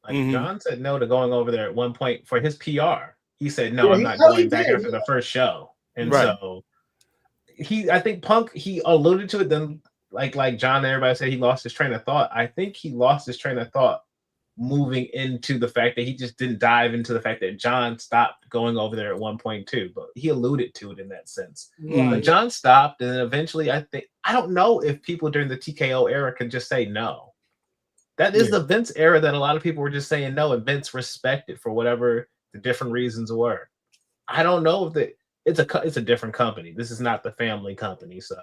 Like John said no to going over there at one point for his PR. He said, no, I'm not going back after the first show. And so I think Punk, he alluded to it then, like John and everybody said he lost his train of thought. I think he lost his train of thought moving into the fact that he just didn't dive into the fact that John stopped going over there at one point too, but he alluded to it in that sense. But John stopped, and then eventually I don't know if people during the TKO era could just say no. That is the Vince era that a lot of people were just saying no, and Vince respected for whatever the different reasons were. I don't know if it's a different company. This is not the family company, so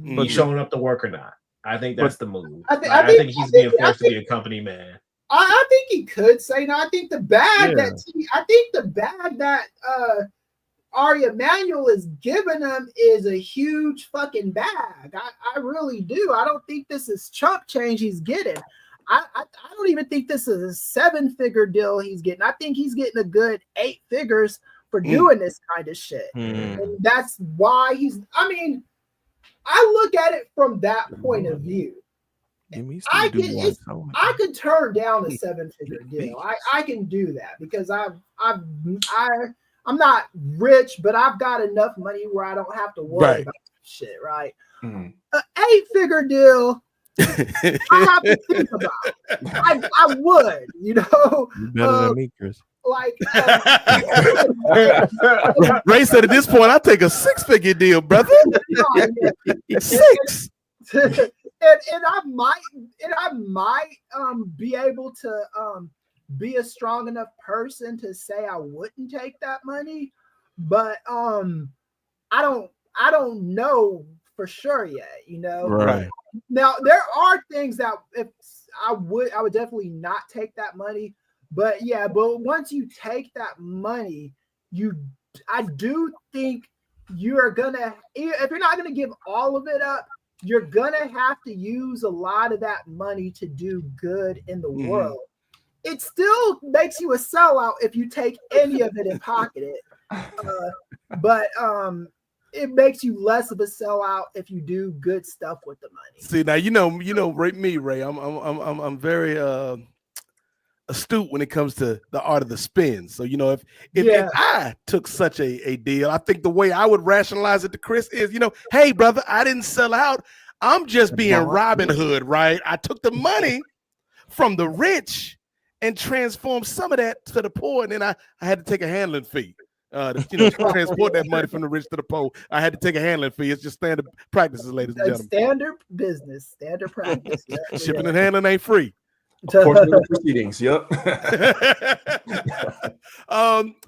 he's showing up to work or not. I think that's the move. I think he's being forced to be a company man. I think he could say no. I think the bag that Ari Emanuel is giving him is a huge fucking bag. I really do. I don't think this is chump change he's getting. I don't even think this is a 7-figure deal he's getting. I think he's getting a good 8 figures for doing this kind of shit. And that's why I look at it from that point of view. I could turn down a 7-figure deal. I can do that because I'm not rich, but I've got enough money where I don't have to worry about shit, right? An 8-figure deal, I have to think about. I would, you know. Better than me, Chris. Like Ray said, at this point, I'll take a 6-figure deal, brother. 6. And I might be able to be a strong enough person to say I wouldn't take that money, but I don't know for sure yet, you know. Right. Now there are things that if I would definitely not take that money, but once you take that money, I do think you're gonna, if you're not gonna give all of it up, you're gonna have to use a lot of that money to do good in the world. It still makes you a sellout if you take any of it and pocket it, but it makes you less of a sellout if you do good stuff with the money. See, now you know, Ray. I'm very astute when it comes to the art of the spin. So you know, if I took such a deal, I think the way I would rationalize it to Chris is, you know, hey brother, I didn't sell out. I'm just being Robin Hood, right? I took the money from the rich and transformed some of that to the poor, and then I had to take a handling fee. To transport that money from the rich to the poor. I had to take a handling fee. It's just standard practices, ladies and gentlemen. Standard business, standard practice. Shipping and handling ain't free. Of course, proceedings. Yep.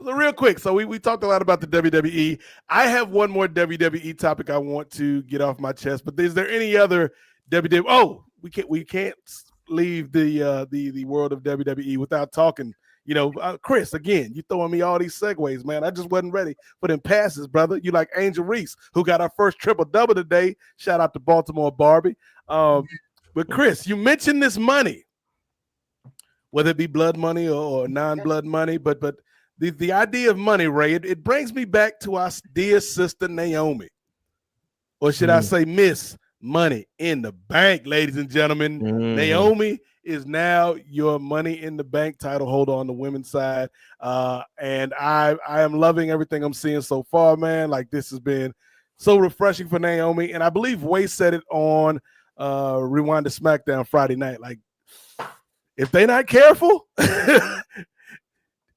Real quick. So we talked a lot about the WWE. I have one more WWE topic I want to get off my chest. But is there any other WWE? Oh, we can't leave the world of WWE without talking. You know, Chris, again, you throwing me all these segues, man. I just wasn't ready for them passes, brother. You like Angel Reese, who got our first triple-double today. Shout out to Baltimore Barbie. But Chris, you mentioned this money, whether it be blood money or non-blood money, but the idea of money, Ray, it brings me back to our dear sister Naomi. Or should I say Miss Money in the Bank, ladies and gentlemen. Naomi is now your Money in the Bank title holder on the women's side. And I am loving everything I'm seeing so far, man. Like, this has been so refreshing for Naomi. And I believe Way said it on Rewind to SmackDown Friday night. Like, if they're not careful,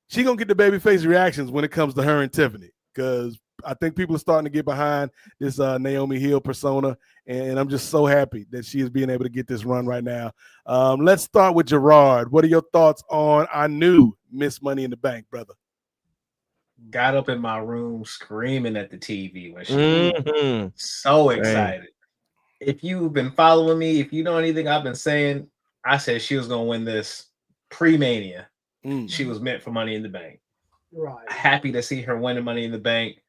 she gonna get the babyface reactions when it comes to her and Tiffany. Because I think people are starting to get behind this Naomi Hill persona, and I'm just so happy that she is being able to get this run right now. Let's start with Gerard. What are your thoughts on our new Miss Money in the Bank, brother? Got up in my room screaming at the TV when she so excited. If you've been following me, if you know anything I've been saying, I said she was going to win this pre-Mania. She was meant for Money in the Bank. Right. Happy to see her winning Money in the Bank.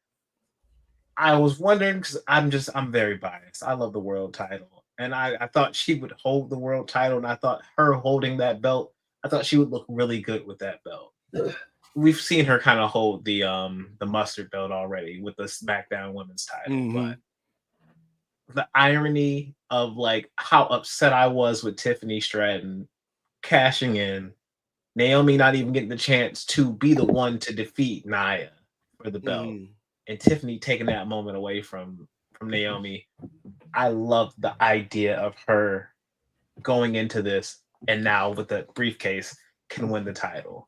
I was wondering, because I'm very biased. I love the world title. And I thought she would hold the world title, and I thought her holding that belt, I thought she would look really good with that belt. We've seen her kind of hold the mustard belt already with the SmackDown women's title. But the irony of like how upset I was with Tiffany Stratton cashing in, Naomi not even getting the chance to be the one to defeat Nia for the belt, and Tiffany taking that moment away from Naomi. I love the idea of her going into this and now with the briefcase can win the title.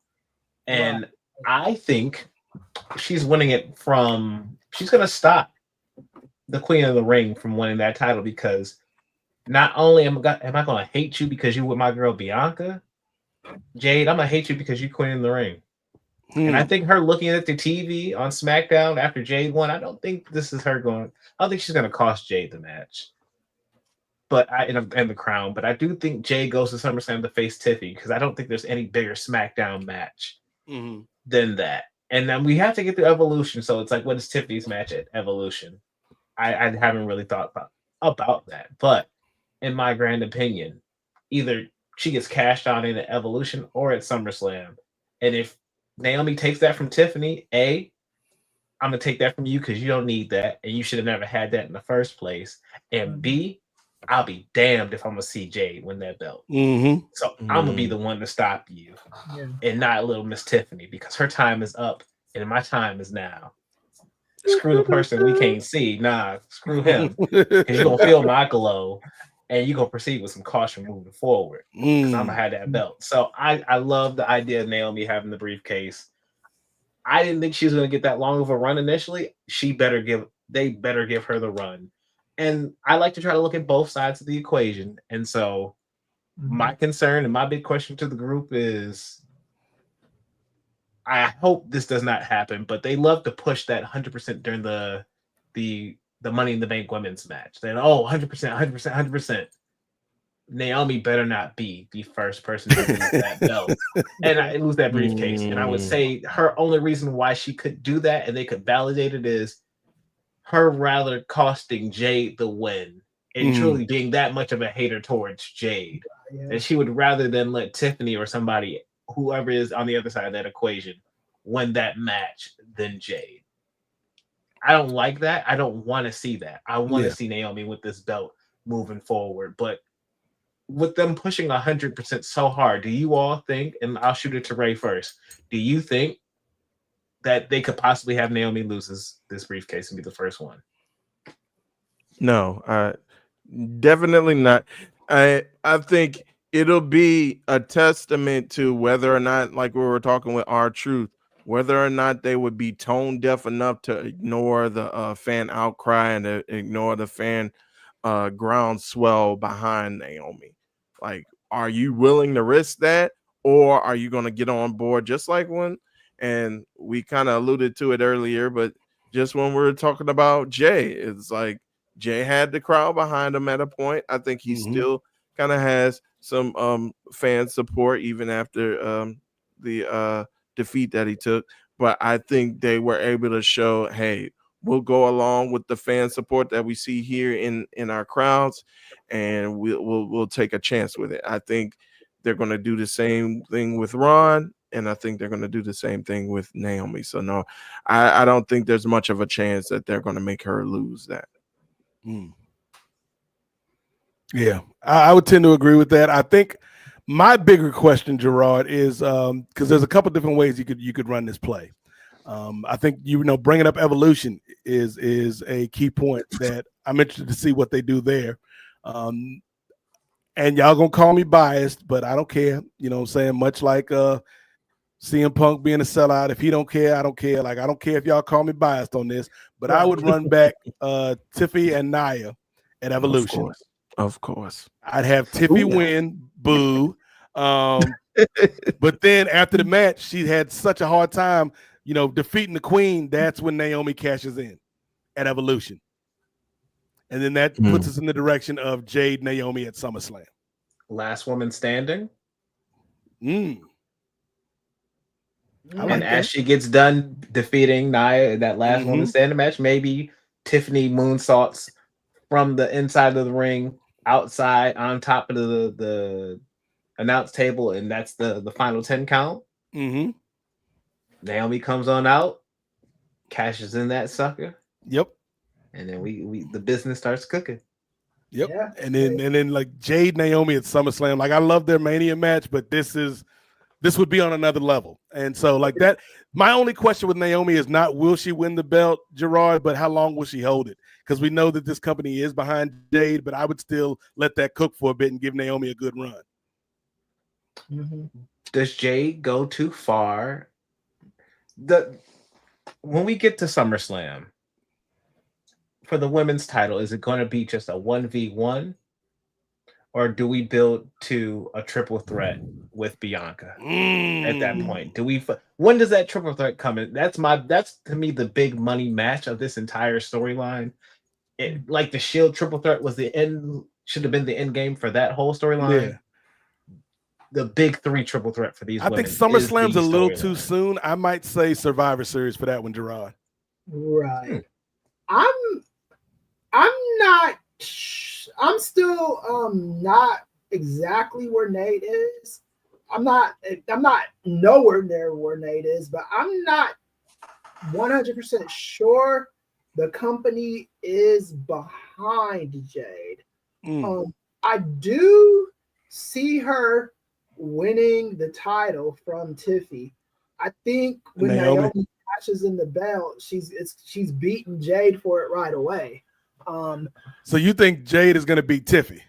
And I think she's winning it she's going to stop the Queen of the Ring from winning that title, because not only am I going to hate you because you with my girl Bianca, Jade, I'm going to hate you because you Queen of the Ring. And I think her looking at the TV on SmackDown after Jade won, I don't think this is her going. I don't think she's going to cost Jade the match. but and the crown. But I do think Jey goes to SummerSlam to face Tiffy because I don't think there's any bigger SmackDown match than that. And then we have to get to Evolution. So it's like, what is Tiffany's match at Evolution? I haven't really thought about that. But in my grand opinion, either she gets cashed out in at Evolution or at SummerSlam. And if Naomi takes that from Tiffany, I'm going to take that from you because you don't need that. And you should have never had that in the first place. And B, I'll be damned if I'm going to see Jade win that belt. So I'm going to be the one to stop you and not little Miss Tiffany because her time is up and my time is now. Screw the person we can't see. Nah, screw him. Because you're going to feel my glow and you're going to proceed with some caution moving forward because I'm going to have that belt. So I love the idea of Naomi having the briefcase. I didn't think she was going to get that long of a run initially. They better give her the run. And I like to try to look at both sides of the equation. And so my concern and my big question to the group is, I hope this does not happen, but they love to push that 100% during the Money in the Bank women's match. Then 100%. Naomi better not be the first person to lose that belt and lose that briefcase. And I would say her only reason why she could do that and they could validate it is her rather costing Jade the win and truly being that much of a hater towards Jade. And she would rather than let Tiffany or somebody, whoever is on the other side of that equation, win that match than Jade. I don't like that. I don't want to see that. I want to see Naomi with this belt moving forward. But with them pushing 100% so hard, do you all think, and I'll shoot it to Ray first, do you think that they could possibly have Naomi lose this briefcase and be the first one? No, definitely not. I think it'll be a testament to whether or not, like we were talking with R-Truth, whether or not they would be tone deaf enough to ignore the fan outcry and to ignore the fan groundswell behind Naomi. Like, are you willing to risk that, or are you going to get on board just like when, and we kind of alluded to it earlier, but just when we were talking about Jey, it's like Jey had the crowd behind him at a point. I think he still kind of has some fan support even after the defeat that he took. But I think they were able to show, hey, we'll go along with the fan support that we see here in our crowds, and we'll take a chance with it. I think they're going to do the same thing with Ron, and I think they're going to do the same thing with Naomi. So no, I don't think there's much of a chance that they're going to make her lose that. Yeah, I would tend to agree with that. I think my bigger question, Gerard, is because there's a couple different ways you could run this play. I think bringing up Evolution is a key point that I'm interested to see what they do there. And y'all gonna call me biased, but I don't care. You know what I'm saying? Much like CM Punk being a sellout. If he don't care, I don't care. Like, I don't care if y'all call me biased on this, but I would run back Tiffy and Nia at Evolution. Of course. I'd have Tiffy win, boo. But then after the match, she had such a hard time, defeating the Queen. That's when Naomi cashes in at Evolution. And then that puts us in the direction of Jade Naomi at SummerSlam. Last woman standing. And as she gets done defeating Nia in that last woman standing match, maybe Tiffany moonsaults from the inside of the ring outside on top of the announce table, and that's the final 10 count. Naomi comes on out, cashes in that sucker. Yep. And then we the business starts cooking. Yep. Yeah. And then like Jade Naomi at SummerSlam. Like, I love their Mania match, but this would be on another level. And so like that, my only question with Naomi is not will she win the belt, Gerard, but how long will she hold it? Because we know that this company is behind Jade, but I would still let that cook for a bit and give Naomi a good run. Does Jade go too far? When we get to SummerSlam, for the women's title, is it going to be just a 1v1, or do we build to a triple threat with Bianca at that point? When does that triple threat come in? That's to me the big money match of this entire storyline. Like the Shield triple threat was the end should have been the end game for that whole storyline. Yeah. The big 3 triple threat for these I women. think SummerSlam's is the a little too storyline. soon. I might say Survivor Series for that one, Gerard. Right. I'm not. I'm still not exactly where Nate is. I'm not nowhere near where Nate is, but I'm not 100% sure the company is behind Jade. I do see her winning the title from Tiffy. I think when Naomi cashes in the belt, she's beating Jade for it right away. So you think Jade is going to beat Tiffy?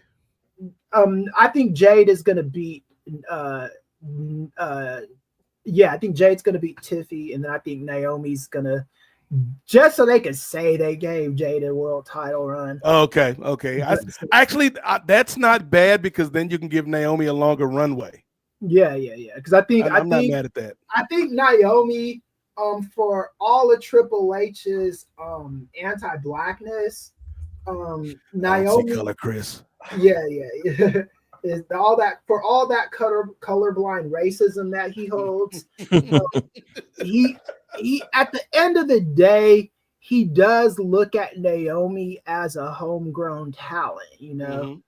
I think Jade is going to beat. I think Jade's going to beat Tiffy, and then I think Naomi's going to, just so they can say they gave Jade a world title run. Okay. Actually, that's not bad because then you can give Naomi a longer runway. Yeah. Because I'm not mad at that. I think Naomi, for all of Triple H's anti-blackness, Naomi color, Chris. Yeah. Is all that colorblind racism that he holds. He at the end of the day, he does look at Naomi as a homegrown talent, and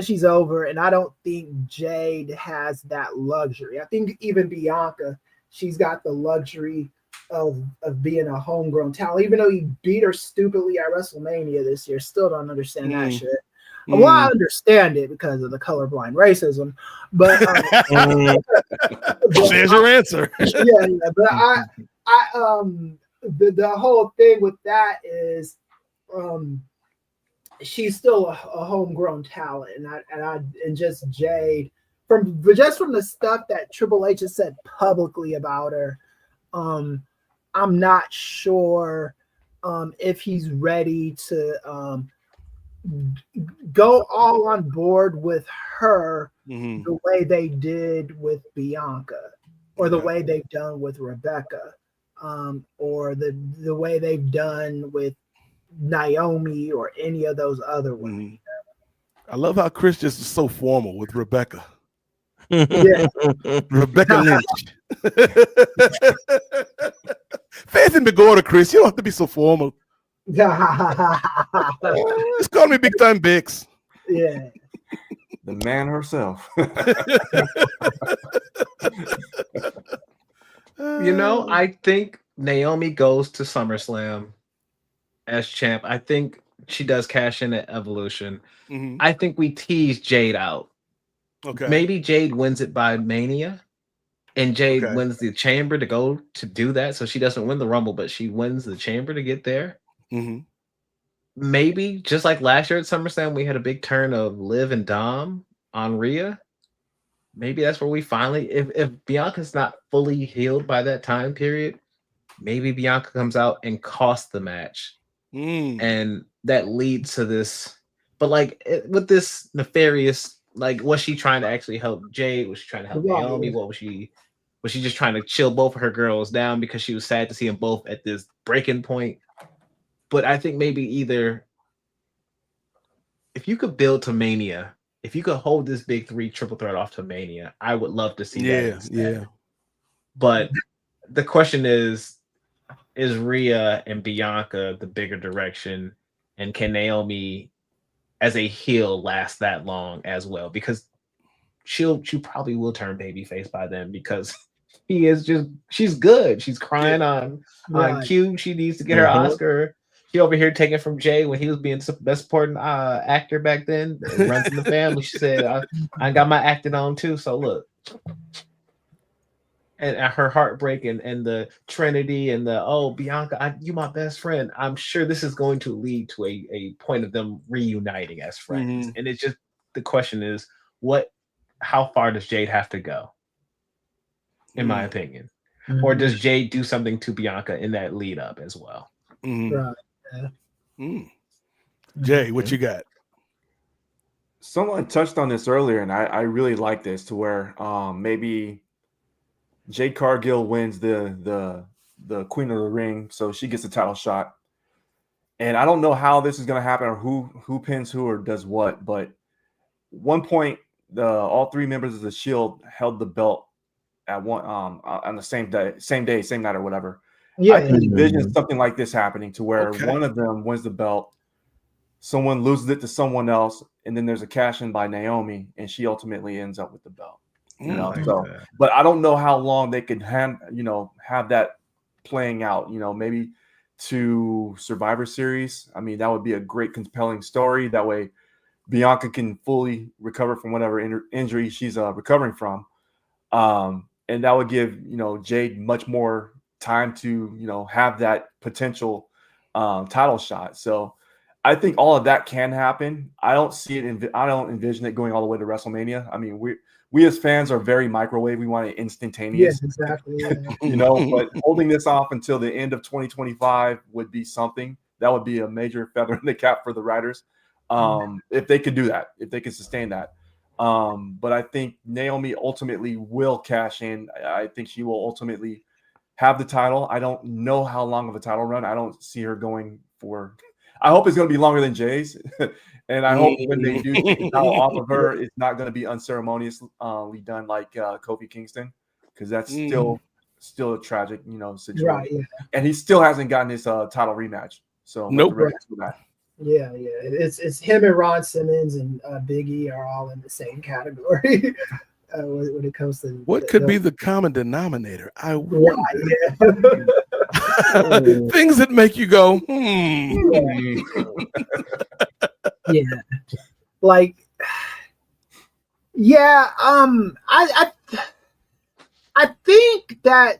she's over, and I don't think Jade has that luxury. I think even Bianca, she's got the luxury of being a homegrown talent, even though he beat her stupidly at WrestleMania this year. Still don't understand that shit. Well, I understand it because of the colorblind racism, but there's your answer. Yeah, but the whole thing with that is, she's still a homegrown talent, and just Jade from the stuff that Triple H has said publicly about her, I'm not sure if he's ready to go all on board with her the way they did with Bianca, or the way they've done with Rebecca, or the way they've done with Naomi or any of those other women. I love how Chris just is so formal with Rebecca. Yeah. Rebecca Lynch. Fans in big order, Chris. You don't have to be so formal. Just call me Big Time Bix. Yeah. The man herself. I think Naomi goes to SummerSlam as champ. I think she does cash in at Evolution. I think we tease Jade out. Okay. Maybe Jade wins it by Mania, and Jade wins the Chamber to go to do that. So she doesn't win the Rumble, but she wins the Chamber to get there. Maybe just like last year at SummerSlam, we had a big turn of Liv and Dom on Rhea. Maybe that's where we finally, if Bianca's not fully healed by that time period, maybe Bianca comes out and costs the match. And that leads to this. But with this nefarious, was she trying to actually help Jade? Was she trying to help Naomi? What was she? Was she just trying to chill both of her girls down because she was sad to see them both at this breaking point? But I think maybe either, if you could build to Mania, if you could hold this big 3 triple threat off to Mania, I would love to see that instead. Yeah. But the question is Rhea and Bianca the bigger direction, and can Naomi as a heel last that long as well? Because she probably will turn babyface by then, because she's good. She's crying on cue. She needs to get her Oscar. She over here taking from Jay when he was being the best supporting actor back then. It runs in the family. She said, I got my acting on too. So look. And her heartbreak and the Trinity and Bianca, you my best friend. I'm sure this is going to lead to a point of them reuniting as friends. And it's just, the question is, how far does Jade have to go? In my opinion. Or does Jade do something to Bianca in that lead up as well? Right. Jay, what you got? Someone touched on this earlier, and I really like this, to where maybe Jade Cargill wins the Queen of the Ring, so she gets a title shot. And I don't know how this is going to happen or who pins who or does what. But one point, all three members of the Shield held the belt at one on the same day, same night or whatever. I can envision something like this happening to where one of them wins the belt, someone loses it to someone else, and then there's a cash in by Naomi, and she ultimately ends up with the belt. But I don't know how long they could have that playing out. Maybe to Survivor Series. I mean, that would be a great, compelling story. That way, Bianca can fully recover from whatever injury she's recovering from, and that would give Jade much more time to have that potential title shot. So I think all of that can happen. I don't see it. I don't envision it going all the way to WrestleMania. I mean, we as fans are very microwave. We want it instantaneous. Yes, exactly. Yeah. But holding this off until the end of 2025 would be something. That would be a major feather in the cap for the writers. If they could do that, if they could sustain that. But I think Naomi ultimately will cash in. I think she will ultimately have the title. I don't know how long of a title run. I don't see her going for. I hope it's going to be longer than Jay's, and I hope when they do take the title off of her, it's not going to be unceremoniously done like Kofi Kingston, because that's still a tragic situation. Right, yeah. And he still hasn't gotten his title rematch. So nope. Yeah. It's him and Ron Simmons and Big E are all in the same category when it comes to what could be the common denominator. I wonder. Things that make you go, Yeah. Like, yeah. I think that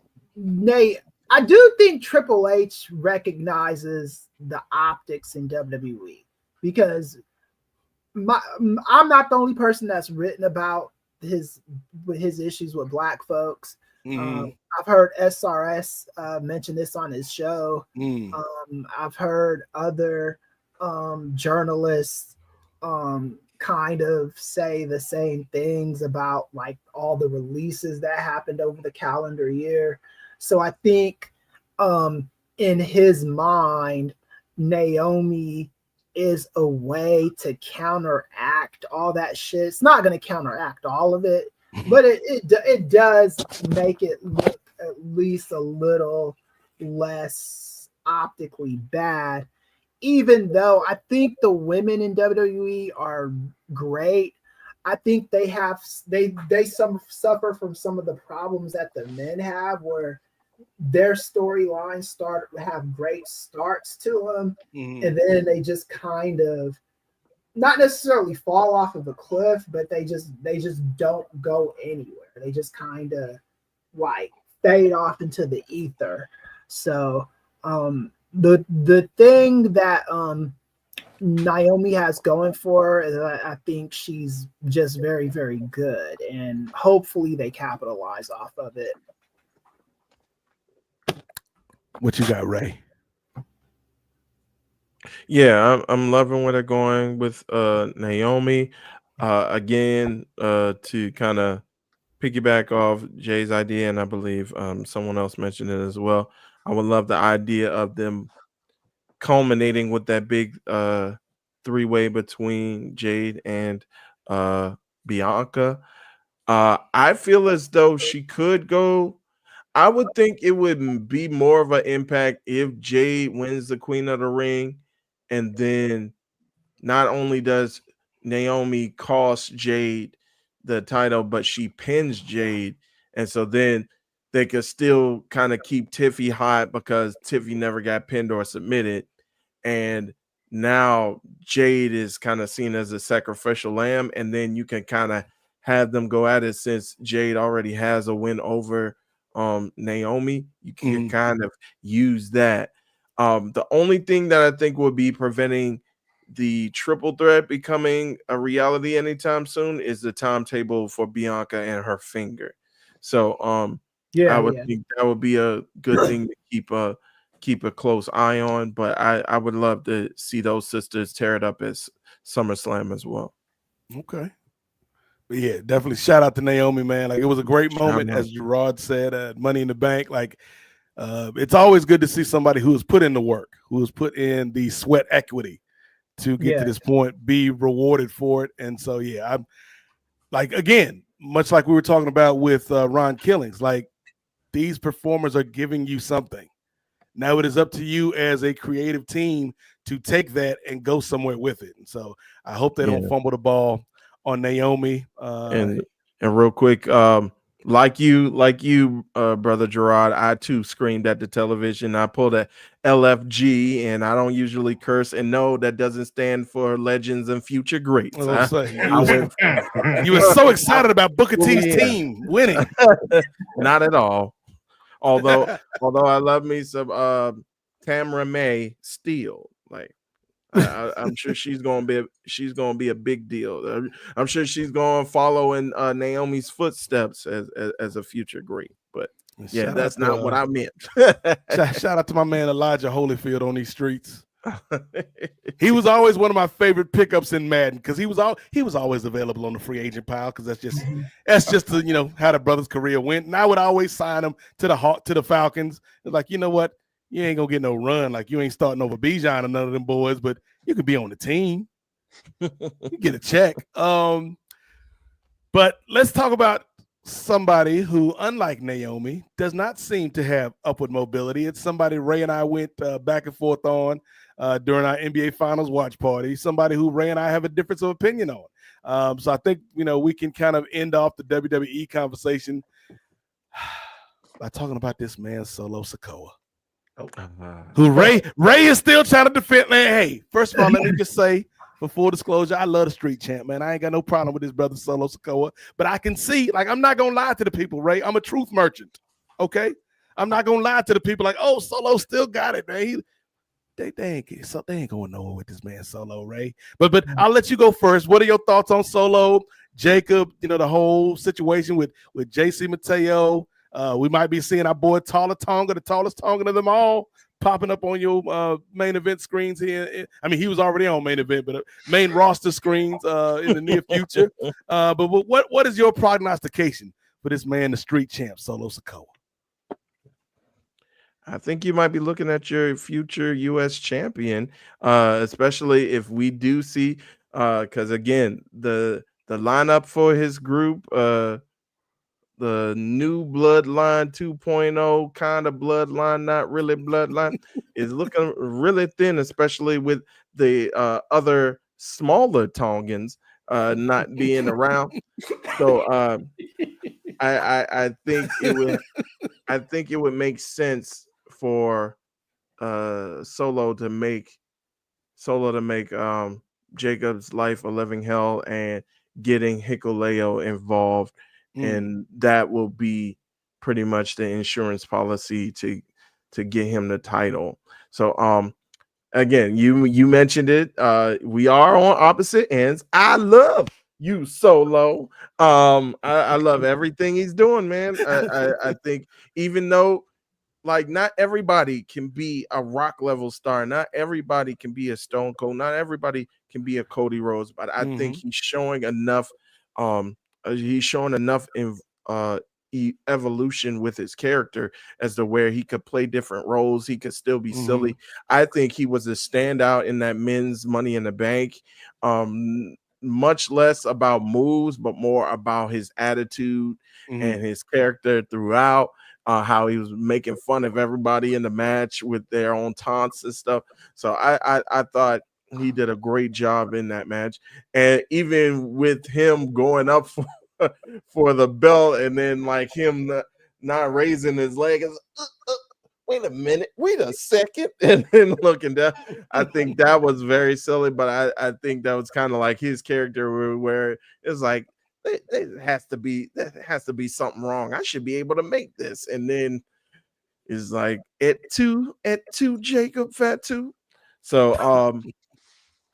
I do think Triple H recognizes the optics in WWE, because I'm not the only person that's written about his issues with black folks. I've heard SRS mention this on his show. I've heard other journalists kind of say the same things about like all the releases that happened over the calendar year. So I think in his mind, Naomi is a way to counteract all that shit. It's not going to counteract all of it, but it does make it look at least a little less optically bad. Even though I think the women in WWE are great, I think they suffer from some of the problems that the men have, where their storylines have great starts to them, and then they just kind of not necessarily fall off of a cliff, but they just don't go anywhere. They just kind of like fade off into the ether. So the thing that Naomi has going for is I think she's just very, very good, and hopefully they capitalize off of it. What you got, Ray? Yeah, I'm loving where they're going with Naomi. Again, to kind of piggyback off Jay's idea, and I believe someone else mentioned it as well. I would love the idea of them culminating with that big three-way between Jade and Bianca. I feel as though she could go. I would think it would be more of an impact if Jade wins the Queen of the Ring, and then not only does Naomi cost Jade the title, but she pins Jade, and so then they could still kind of keep Tiffy hot because Tiffy never got pinned or submitted, and now Jade is kind of seen as a sacrificial lamb, and then you can kind of have them go at it since Jade already has a win over Naomi. You can kind of use that. The only thing that I think would be preventing the triple threat becoming a reality anytime soon is the timetable for Bianca and her finger. So I would think that would be a good thing to keep a close eye on. But I would love to see those sisters tear it up at SummerSlam as well. Okay. But yeah, definitely shout out to Naomi, man. Like, it was a great moment, as Gerard said, Money in the Bank. Like, it's always good to see somebody who has put in the work, who has put in the sweat equity to get to this point, be rewarded for it. And so, yeah, I'm like, again, much like we were talking about with Ron Killings, like these performers are giving you something. Now it is up to you as a creative team to take that and go somewhere with it. And so I hope they don't fumble the ball on Naomi. And real quick, like you, brother Gerard, I too screamed at the television. I pulled a LFG, and I don't usually curse. And no, that doesn't stand for legends and future greats. You were so excited about Booker T's team winning. Not at all. Although I love me some Tamara May Steele. Like I'm sure she's gonna be a big deal. I'm sure she's gonna follow in Naomi's footsteps as a future great. But yeah, that's not what I meant. Shout out to my man Elijah Holyfield on these streets. He was always one of my favorite pickups in Madden because he was always available on the free agent pile because that's just how the brother's career went. And I would always sign him to the Falcons. It's like, you know what, you ain't gonna get no run. Like you ain't starting over Bijan or none of them boys, but you could be on the team. You get a check. But let's talk about somebody who, unlike Naomi, does not seem to have upward mobility. It's somebody Ray and I went back and forth on during our NBA Finals watch party, somebody who Ray and I have a difference of opinion on. So I think, we can kind of end off the WWE conversation by talking about this man, Solo Sikoa, who Ray is still trying to defend. Man, hey, first of all, let me just say, for full disclosure, I love the street champ, man. I ain't got no problem with his brother Solo Sikoa, but I can see, like, I'm not going to lie to the people, Ray. I'm a truth merchant, okay? I'm not going to lie to the people like, oh, Solo still got it, man. They ain't going nowhere with this man Solo, Ray. But I'll let you go first. What are your thoughts on Solo, Jacob, the whole situation with JC Mateo? We might be seeing our boy Tala Tonga, the tallest Tongan of them all, popping up on your main event screens here. I mean, he was already on main event, but main roster screens in the near future. But what is your prognostication for this man, the street champ, Solo Sikoa? I think you might be looking at your future U.S. champion, especially if we do see, because again, the lineup for his group, the new bloodline 2.0 kind of bloodline, not really bloodline, is looking really thin, especially with the other smaller Tongans not being around. So I think it would make sense for Solo to make Jacob's life a living hell and getting Hikuleo involved. And that will be pretty much the insurance policy to get him the title. So again, you mentioned it. We are on opposite ends. I love you, Solo. I love everything he's doing, man. I think even though, like, not everybody can be a Rock level star, not everybody can be a Stone Cold, not everybody can be a Cody Rhodes, but I think he's showing enough. He's showing enough evolution with his character as to where he could play different roles. He could still be silly. I think he was a standout in that men's Money in the Bank. Much less about moves, but more about his attitude and his character throughout. How he was making fun of everybody in the match with their own taunts and stuff. So I thought he did a great job in that match. And even with him going up for the belt and then like him not raising his leg, wait a minute, wait a second, and then looking down. I think that was very silly, but I think that was kind of like his character where it's like, there has to be something wrong. I should be able to make this. And then it's like at two, Jacob Fatu. So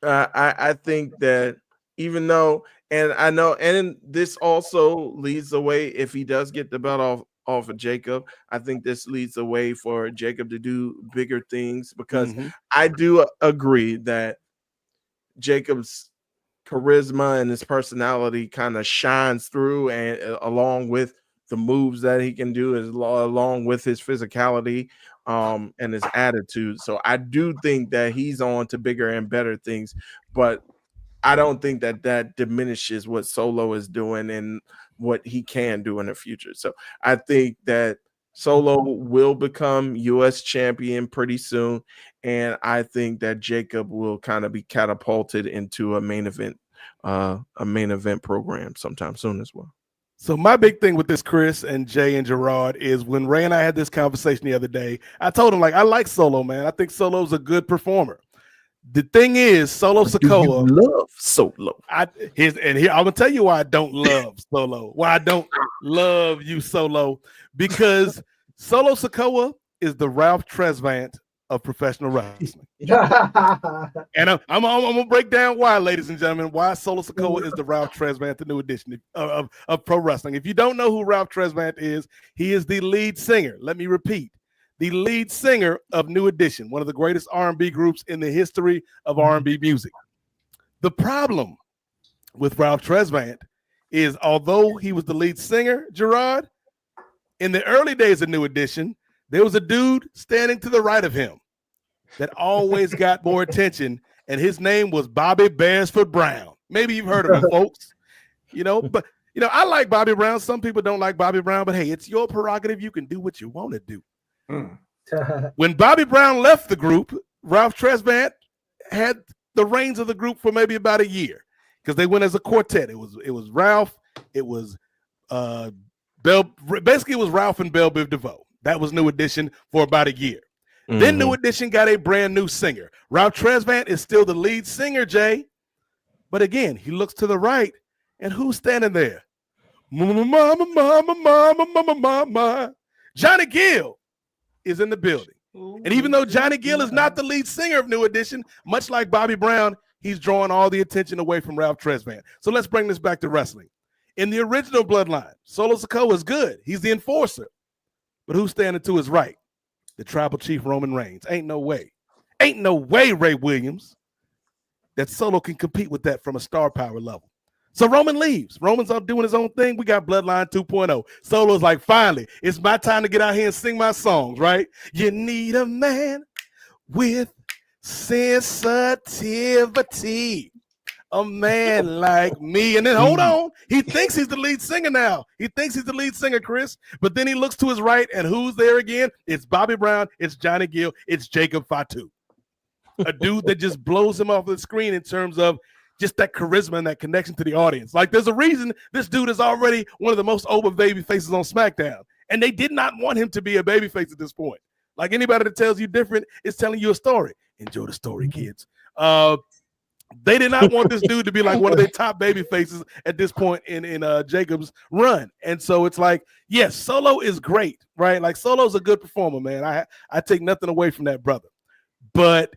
I think that even though, and I know, and this also leads the way, if he does get the belt off of Jacob, I think this leads the way for Jacob to do bigger things, because I do agree that Jacob's charisma and his personality kind of shines through, and along with the moves that he can do is along with his physicality and his attitude. So I do think that he's on to bigger and better things, but I don't think that diminishes what Solo is doing and what he can do in the future. So I think that Solo will become U.S. champion pretty soon, and I think that Jacob will kind of be catapulted into a main event program sometime soon as well. So my big thing with this, Chris and Jay and Gerard, is when Ray and I had this conversation the other day, I told him, like, I like Solo, man. I think Solo's a good performer. The thing is, Solo Sikoa. Love Solo. I'm gonna tell you why I don't love Solo. Why I don't love you, Solo, because Solo Sikoa is the Ralph Tresvant of professional wrestling. And I'm gonna break down why, ladies and gentlemen, why Solo Sikoa is the Ralph Tresvant, the new edition of pro wrestling. If you don't know who Ralph Tresvant is, he is the lead singer. Let me repeat. The lead singer of New Edition, one of the greatest R&B groups in the history of R&B music. The problem with Ralph Tresvant is, although he was the lead singer, Gerard, in the early days of New Edition, there was a dude standing to the right of him that always got more attention, and his name was Bobby Beresford Brown. Maybe you've heard of him, folks. But I like Bobby Brown. Some people don't like Bobby Brown, but hey, it's your prerogative. You can do what you want to do. When Bobby Brown left the group, Ralph Tresvant had the reins of the group for maybe about a year because they went as a quartet. It was Ralph, it was basically it was Ralph and Belle Biv DeVoe. That was New Edition for about a year. Mm-hmm. Then New Edition got a brand new singer. Ralph Tresvant is still the lead singer, Jay. But again, he looks to the right, and who's standing there? Mama, Johnny Gill is in the building. And even though Johnny Gill is not the lead singer of New Edition, much like Bobby Brown, he's drawing all the attention away from Ralph Tresvant. So let's bring this back to wrestling. In the original bloodline, Solo Sikoa is good. He's the enforcer. But who's standing to his right? The tribal chief Roman Reigns. Ain't no way, Ray Williams, that Solo can compete with that from a star power level. So Roman leaves. Roman's up doing his own thing. We got Bloodline 2.0. Solo's like, finally, it's my time to get out here and sing my songs, right? You need a man with sensitivity, a man like me. And then hold on, he thinks he's the lead singer now. He thinks he's the lead singer, Chris. But then he looks to his right, and who's there again? It's Bobby Brown, it's Johnny Gill, it's Jacob Fatu, a dude that just blows him off the screen in terms of just that charisma and that connection to the audience. Like, there's a reason this dude is already one of the most over baby faces on SmackDown. And they did not want him to be a baby face at this point. Like, anybody that tells you different is telling you a story. Enjoy the story, kids. They did not want this dude to be like one of their top baby faces at this point in Jacob's run. And so it's like, yes, Solo is great, right? Like, Solo's a good performer, man. I take nothing away from that brother. But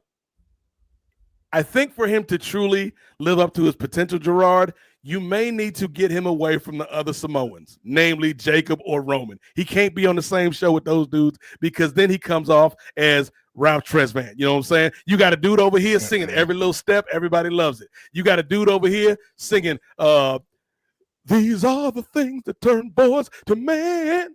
I think for him to truly live up to his potential, Gerard, you may need to get him away from the other Samoans, namely Jacob or Roman. He can't be on the same show with those dudes because then he comes off as Ralph Tresvant. You know what I'm saying? You got a dude over here singing every little step. Everybody loves it. You got a dude over here singing, these are the things that turn boys to man.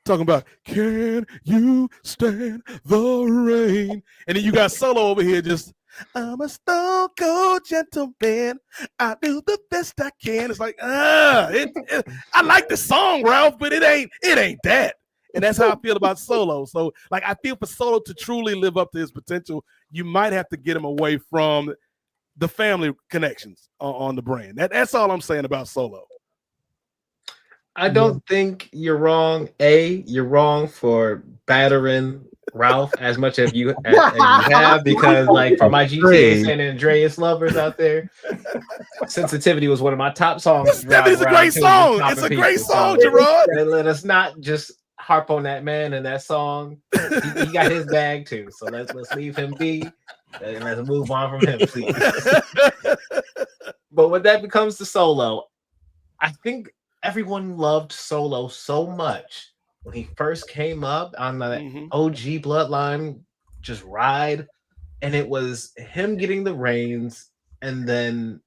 Talking about, can you stand the rain? And then you got Solo over here just, I'm a stone cold gentleman. I do the best I can. It's like, I like the song, Ralph, but it ain't that. And that's how I feel about Solo. So, like, I feel for Solo to truly live up to his potential, you might have to get him away from the family connections on the brand. That's all I'm saying about Solo. I don't think you're wrong. You're wrong for battering Ralph as much as you have, because, like, for my GTA San Andreas lovers out there, Sensitivity was one of my top songs. It's a great song. It's a great song, Gerard. Let us not just harp on that man and that song. He got his bag too. So let's leave him be and let's move on from him, please. But when that becomes the Solo, I think everyone loved Solo so much when he first came up on the OG Bloodline just ride, and it was him getting the reins, and then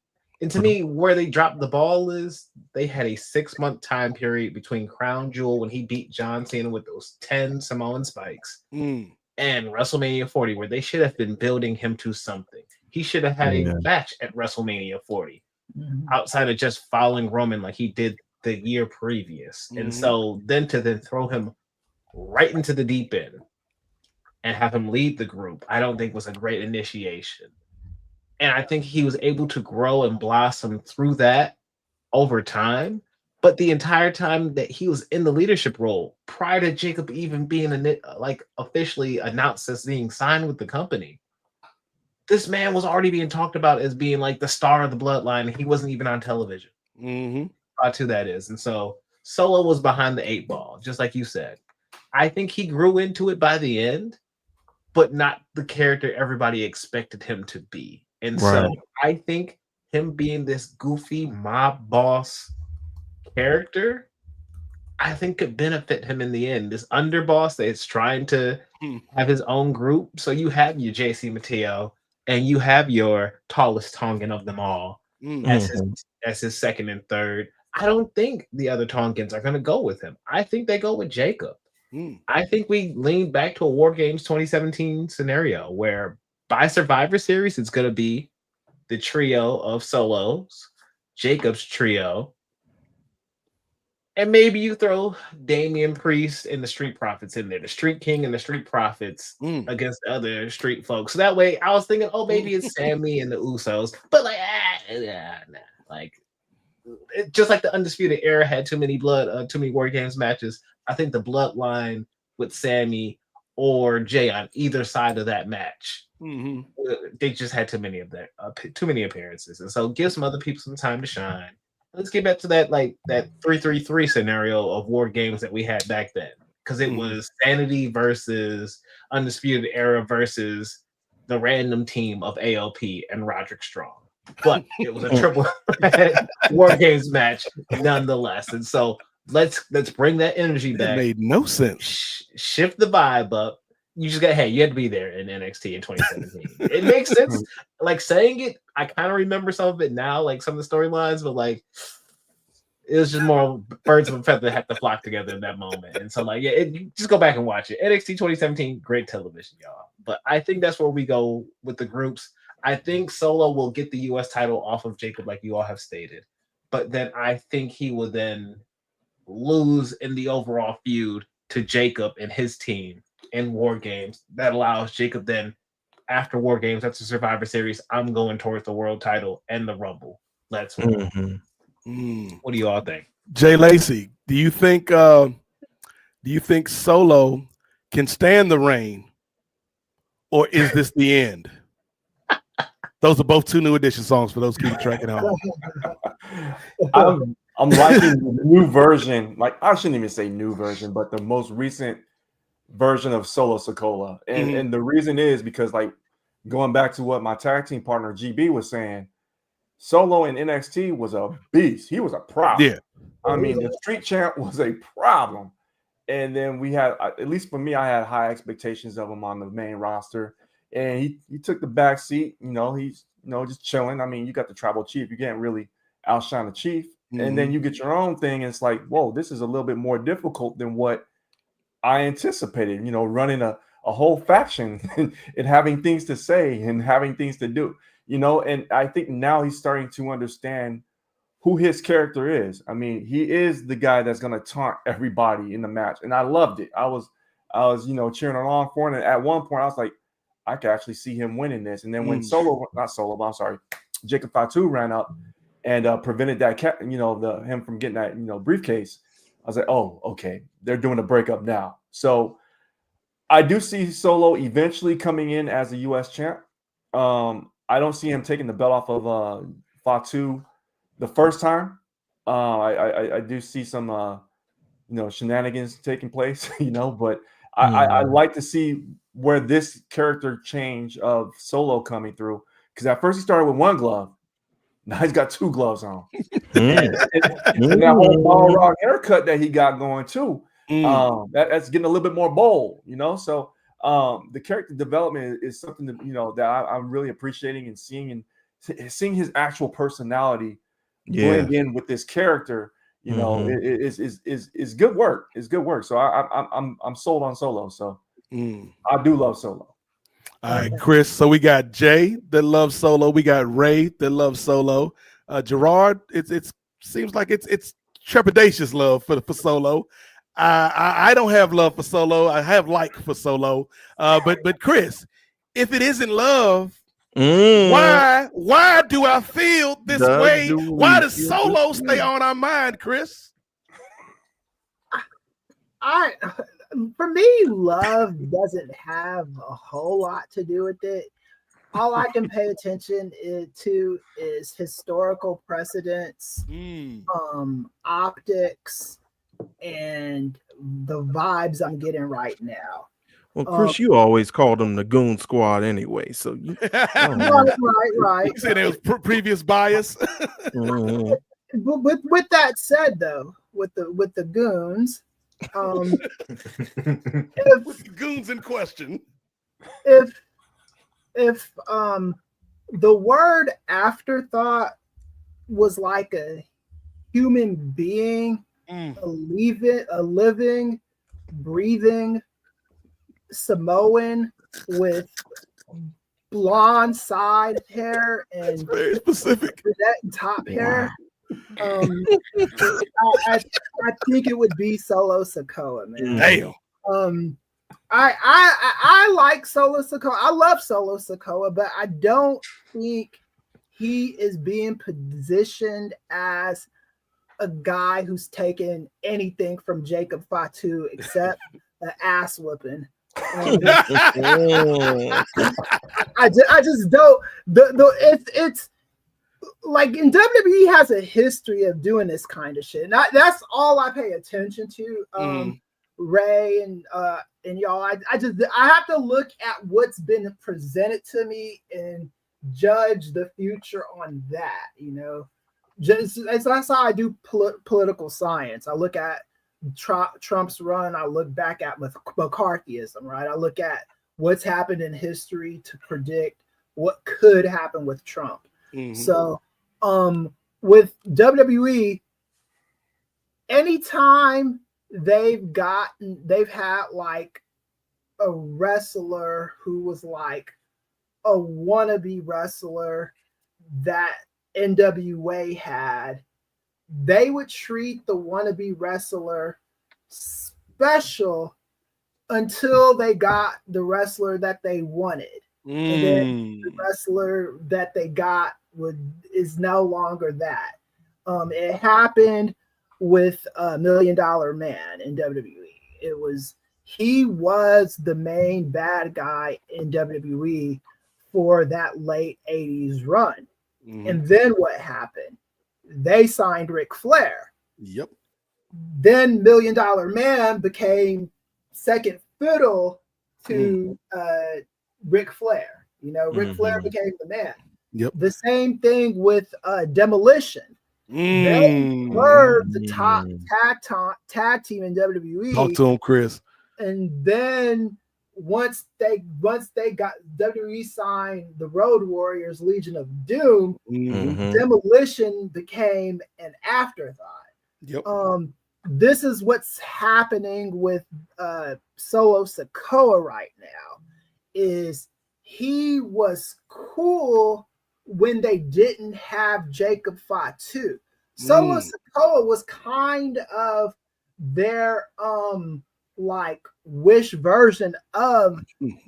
And to me, where they dropped the ball is they had a 6-month time period between Crown Jewel when he beat John Cena with those 10 Samoan spikes and WrestleMania 40, where they should have been building him to something. He should have had a match at WrestleMania 40 outside of just following Roman like he did the year previous. And so then to throw him right into the deep end and have him lead the group, I don't think was a great initiation. And I think he was able to grow and blossom through that over time. But the entire time that he was in the leadership role, prior to Jacob even being officially announced as being signed with the company, this man was already being talked about as being like the star of the bloodline. And he wasn't even on television. To that is. And so Solo was behind the 8 ball, just like you said. I think he grew into it by the end, but not the character everybody expected him to be. And so I think him being this goofy mob boss character, I think could benefit him in the end. This underboss that's trying to have his own group. So you have your JC Mateo and you have your tallest Tongan of them all as his second and third. I don't think the other Tongans are going to go with him. I think they go with Jacob. I think we lean back to a War Games 2017 scenario where by Survivor Series, it's going to be the trio of Solos, Jacob's trio, and maybe you throw Damian Priest and the Street Profits in there, the Street King and the Street Profits against the other street folks. So that way, I was thinking, oh, maybe it's Sammy and the Usos, but just like the Undisputed Era had too many War Games matches. I think the Bloodline with Sammy or Jay on either side of that match, they just had too many appearances, and so give some other people some time to shine. Let's get back to that 3-3-3 scenario of War Games that we had back then, because it was Sanity versus Undisputed Era versus the random team of AOP and Roderick Strong, but it was a triple War Games match nonetheless. And so let's bring that energy back. It made no sense. Shift the vibe up. You just got, you had to be there in NXT in 2017. It makes sense. Like saying it, I kind of remember some of it now, like some of the storylines, but like it was just more birds of a feather that had to flock together in that moment. And so just go back and watch it. NXT 2017, great television, y'all. But I think that's where we go with the groups. I think Solo will get the US title off of Jacob, like you all have stated. But then I think he will then lose in the overall feud to Jacob and his team in War Games. That allows Jacob then, after War Games, after Survivor Series, I'm going towards the world title and the Rumble. Let's roll. What do you all think? Jay Lacey, do you think Solo can stand the rain, or is this the end? Those are both 2 New Edition songs for those keeping track at home. I'm liking the new version. Like, I shouldn't even say new version, but the most recent version of Solo Sikoa. And the reason is because, like, going back to what my tag team partner GB was saying, Solo in NXT was a beast. He was a problem. Yeah. I mean, the street champ was a problem. And then we had, at least for me, I had high expectations of him on the main roster. And he took the back seat. He's just chilling. I mean, you got the tribal chief. You can't really outshine the chief. And then you get your own thing. And it's like, whoa, this is a little bit more difficult than what I anticipated, running a whole faction and having things to say and having things to do, and I think now he's starting to understand who his character is. I mean, he is the guy that's going to taunt everybody in the match. And I loved it. I was, cheering along for him. And at one point I was like, I could actually see him winning this. And then when Jacob Fatu ran up and prevented that him from getting that, briefcase, I was like, oh, okay, they're doing a breakup now. So I do see Solo eventually coming in as a U.S. champ. I don't see him taking the belt off of Fatu the first time. I do see some, shenanigans taking place, but I like to see where this character change of Solo coming through. Because at first he started with 1 glove. Now he's got 2 gloves on. And that whole ball rock haircut that he got going too. That's getting a little bit more bold, So the character development is something that that I'm really appreciating and seeing seeing his actual personality Yeah. blend in with this character, you know, is good work. It's good work. So I'm sold on Solo. So I do love Solo. All right, Chris. So we got Jay that loves Solo. We got Ray that loves Solo. Gerard, it seems like it's trepidatious love for Solo. I don't have love for Solo. I have like for Solo. But Chris, if it isn't love, why do I feel this way? Why does Solo stay on our mind, Chris? For me, love doesn't have a whole lot to do with it. All I can pay attention to is historical precedents, optics, and the vibes I'm getting right now. Well, Chris, you always called them the Goon Squad anyway, so you right. You said there was previous bias. But with that said, though, with the goons, with the goons in question, if the word afterthought was like a human being, a living, breathing Samoan with blonde side hair and very specific top hair. I think it would be Solo Sikoa, man. Damn. I like Solo Sikoa. I love Solo Sikoa, but I don't think he is being positioned as a guy who's taken anything from Jacob Fatu except an ass whooping. I just don't. It's like in WWE has a history of doing this kind of shit. That's all I pay attention to. Ray and y'all. I have to look at what's been presented to me and judge the future on that. You know, that's how I do political science. I look at Trump's run. I look back at McCarthyism, right? I look at what's happened in history to predict what could happen with Trump. So, with WWE, anytime they've had like a wrestler who was like a wannabe wrestler that NWA had, they would treat the wannabe wrestler special until they got the wrestler that they wanted. And then the wrestler that they got is no longer that. It happened with $1 Million Man in WWE. He was the main bad guy in WWE for that late 80s run. And then what happened? They signed Ric Flair. Yep. Then $1 Million Man became second fiddle to Ric Flair. You know, Ric Flair became the man. Yep. The same thing with Demolition. They were the top tag team in WWE. Talk to him, Chris. And then once they got WWE signed the Road Warriors Legion of Doom, Demolition became an afterthought. Yep. This is what's happening with Solo Sikoa right now. Is he was cool when they didn't have Jacob Fatu. Solo Sikoa was kind of their like wish version of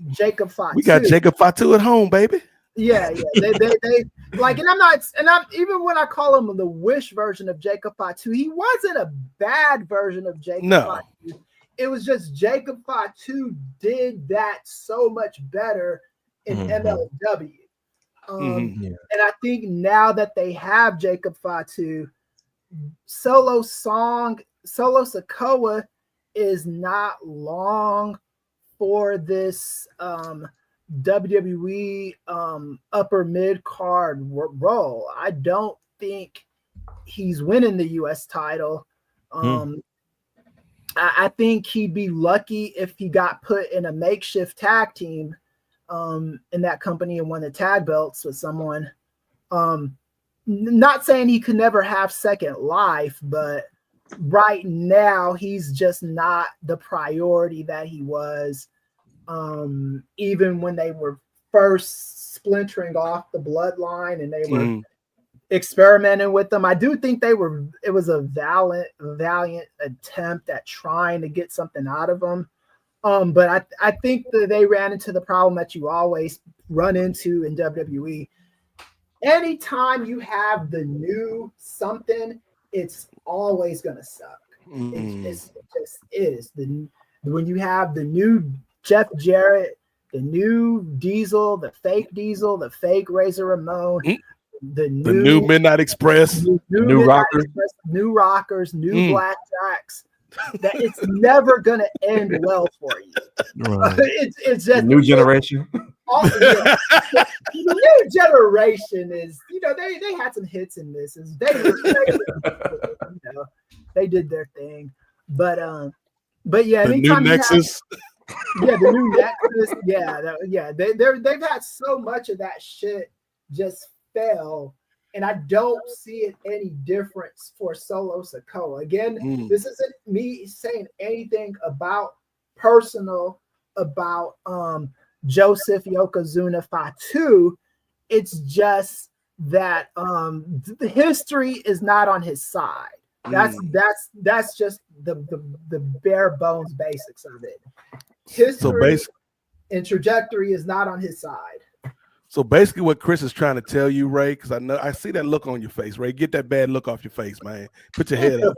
Jacob Fatu. We got Jacob Fatu at home, baby. Yeah. They like, and I'm even when I call him the wish version of Jacob Fatu, he wasn't a bad version of Jacob Fatu. It was just Jacob Fatu did that so much better in MLW. And I think now that they have Jacob Fatu, Solo Sikoa is not long for this WWE upper mid card role. I don't think he's winning the US title. I think he'd be lucky if he got put in a makeshift tag team in that company and won the tag belts with someone. Not saying he could never have second life, but right now he's just not the priority that he was. Even when they were first splintering off the bloodline and they were experimenting with them, I do think it was a valiant attempt at trying to get something out of them. But I think that they ran into the problem that you always run into in WWE. Anytime you have the new something, it's always gonna suck. It just is. When you have the new Jeff Jarrett, the new Diesel, the fake Razor Ramon, the new Midnight Express, new Rockers, new Rockers, new Blackjacks, that it's never gonna end well for you. Right. It's just new generation. The new generation is, they had some hits and misses. They did their thing, but yeah, the new Nexus. The new Nexus, they've had so much of that shit just fail, and I don't see it any difference for Solo Sikoa. Again, this isn't me saying anything about Joseph Yokozuna Fatu. It's just that the history is not on his side. That's just the bare bones basics of it. History and trajectory is not on his side. So basically what Chris is trying to tell you, Ray, because I see that look on your face, Ray. Get that bad look off your face, man. Put your head up.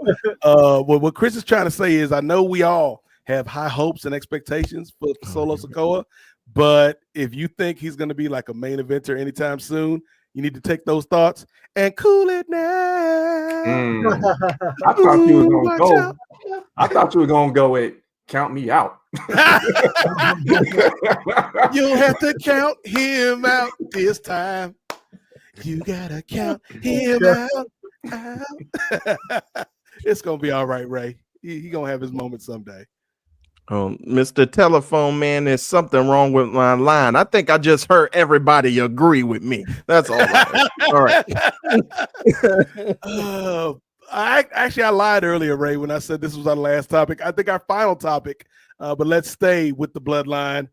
What Chris is trying to say is, I know we all have high hopes and expectations for Solo Sikoa, but if you think he's going to be like a main eventer anytime soon, you need to take those thoughts and cool it down. I thought you were going to go with count me out. You'll have to count him out this time. You gotta count him out. It's gonna be all right, Ray. He gonna have his moment someday. Mr. Telephone Man, there's something wrong with my line. I think I just heard everybody agree with me. That's all. All right. I lied earlier, Ray, when I said this was our last topic. I think our final topic, but let's stay with the bloodline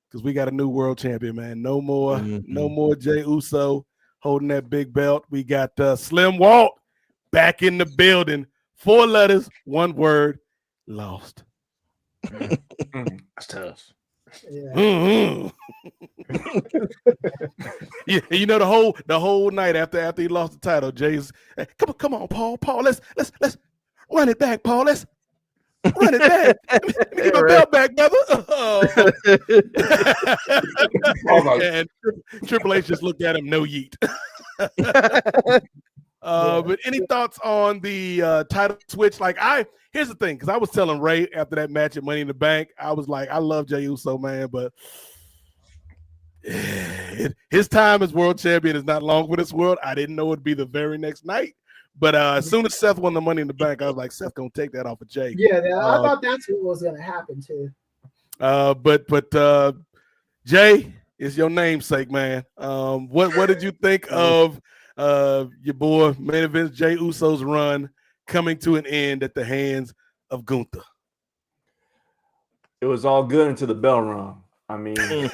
because we got a new world champion, man. No more Jey Uso holding that big belt. We got Slim Walt back in the building. 4 letters, 1 word, lost. That's tough. Yeah. Yeah, the whole night after he lost the title, Jay's hey, come on, Paul, let's run it back, Paul. Let's run it back. Let me get my belt back, brother. And Triple H just looked at him, no yeet. But any thoughts on the title switch? Here's the thing, because I was telling Ray after that match at Money in the Bank, I was like, I love Jey Uso, man, but his time as world champion is not long for this world. I didn't know it'd be the very next night, but as soon as Seth won the Money in the Bank, I was like, Seth gonna take that off of Jey. Yeah, I thought that's what was gonna happen too. But Jey is your namesake, man. What did you think of your boy main event Jey Uso's run coming to an end at the hands of Gunther? It was all good until the bell rung. I mean, every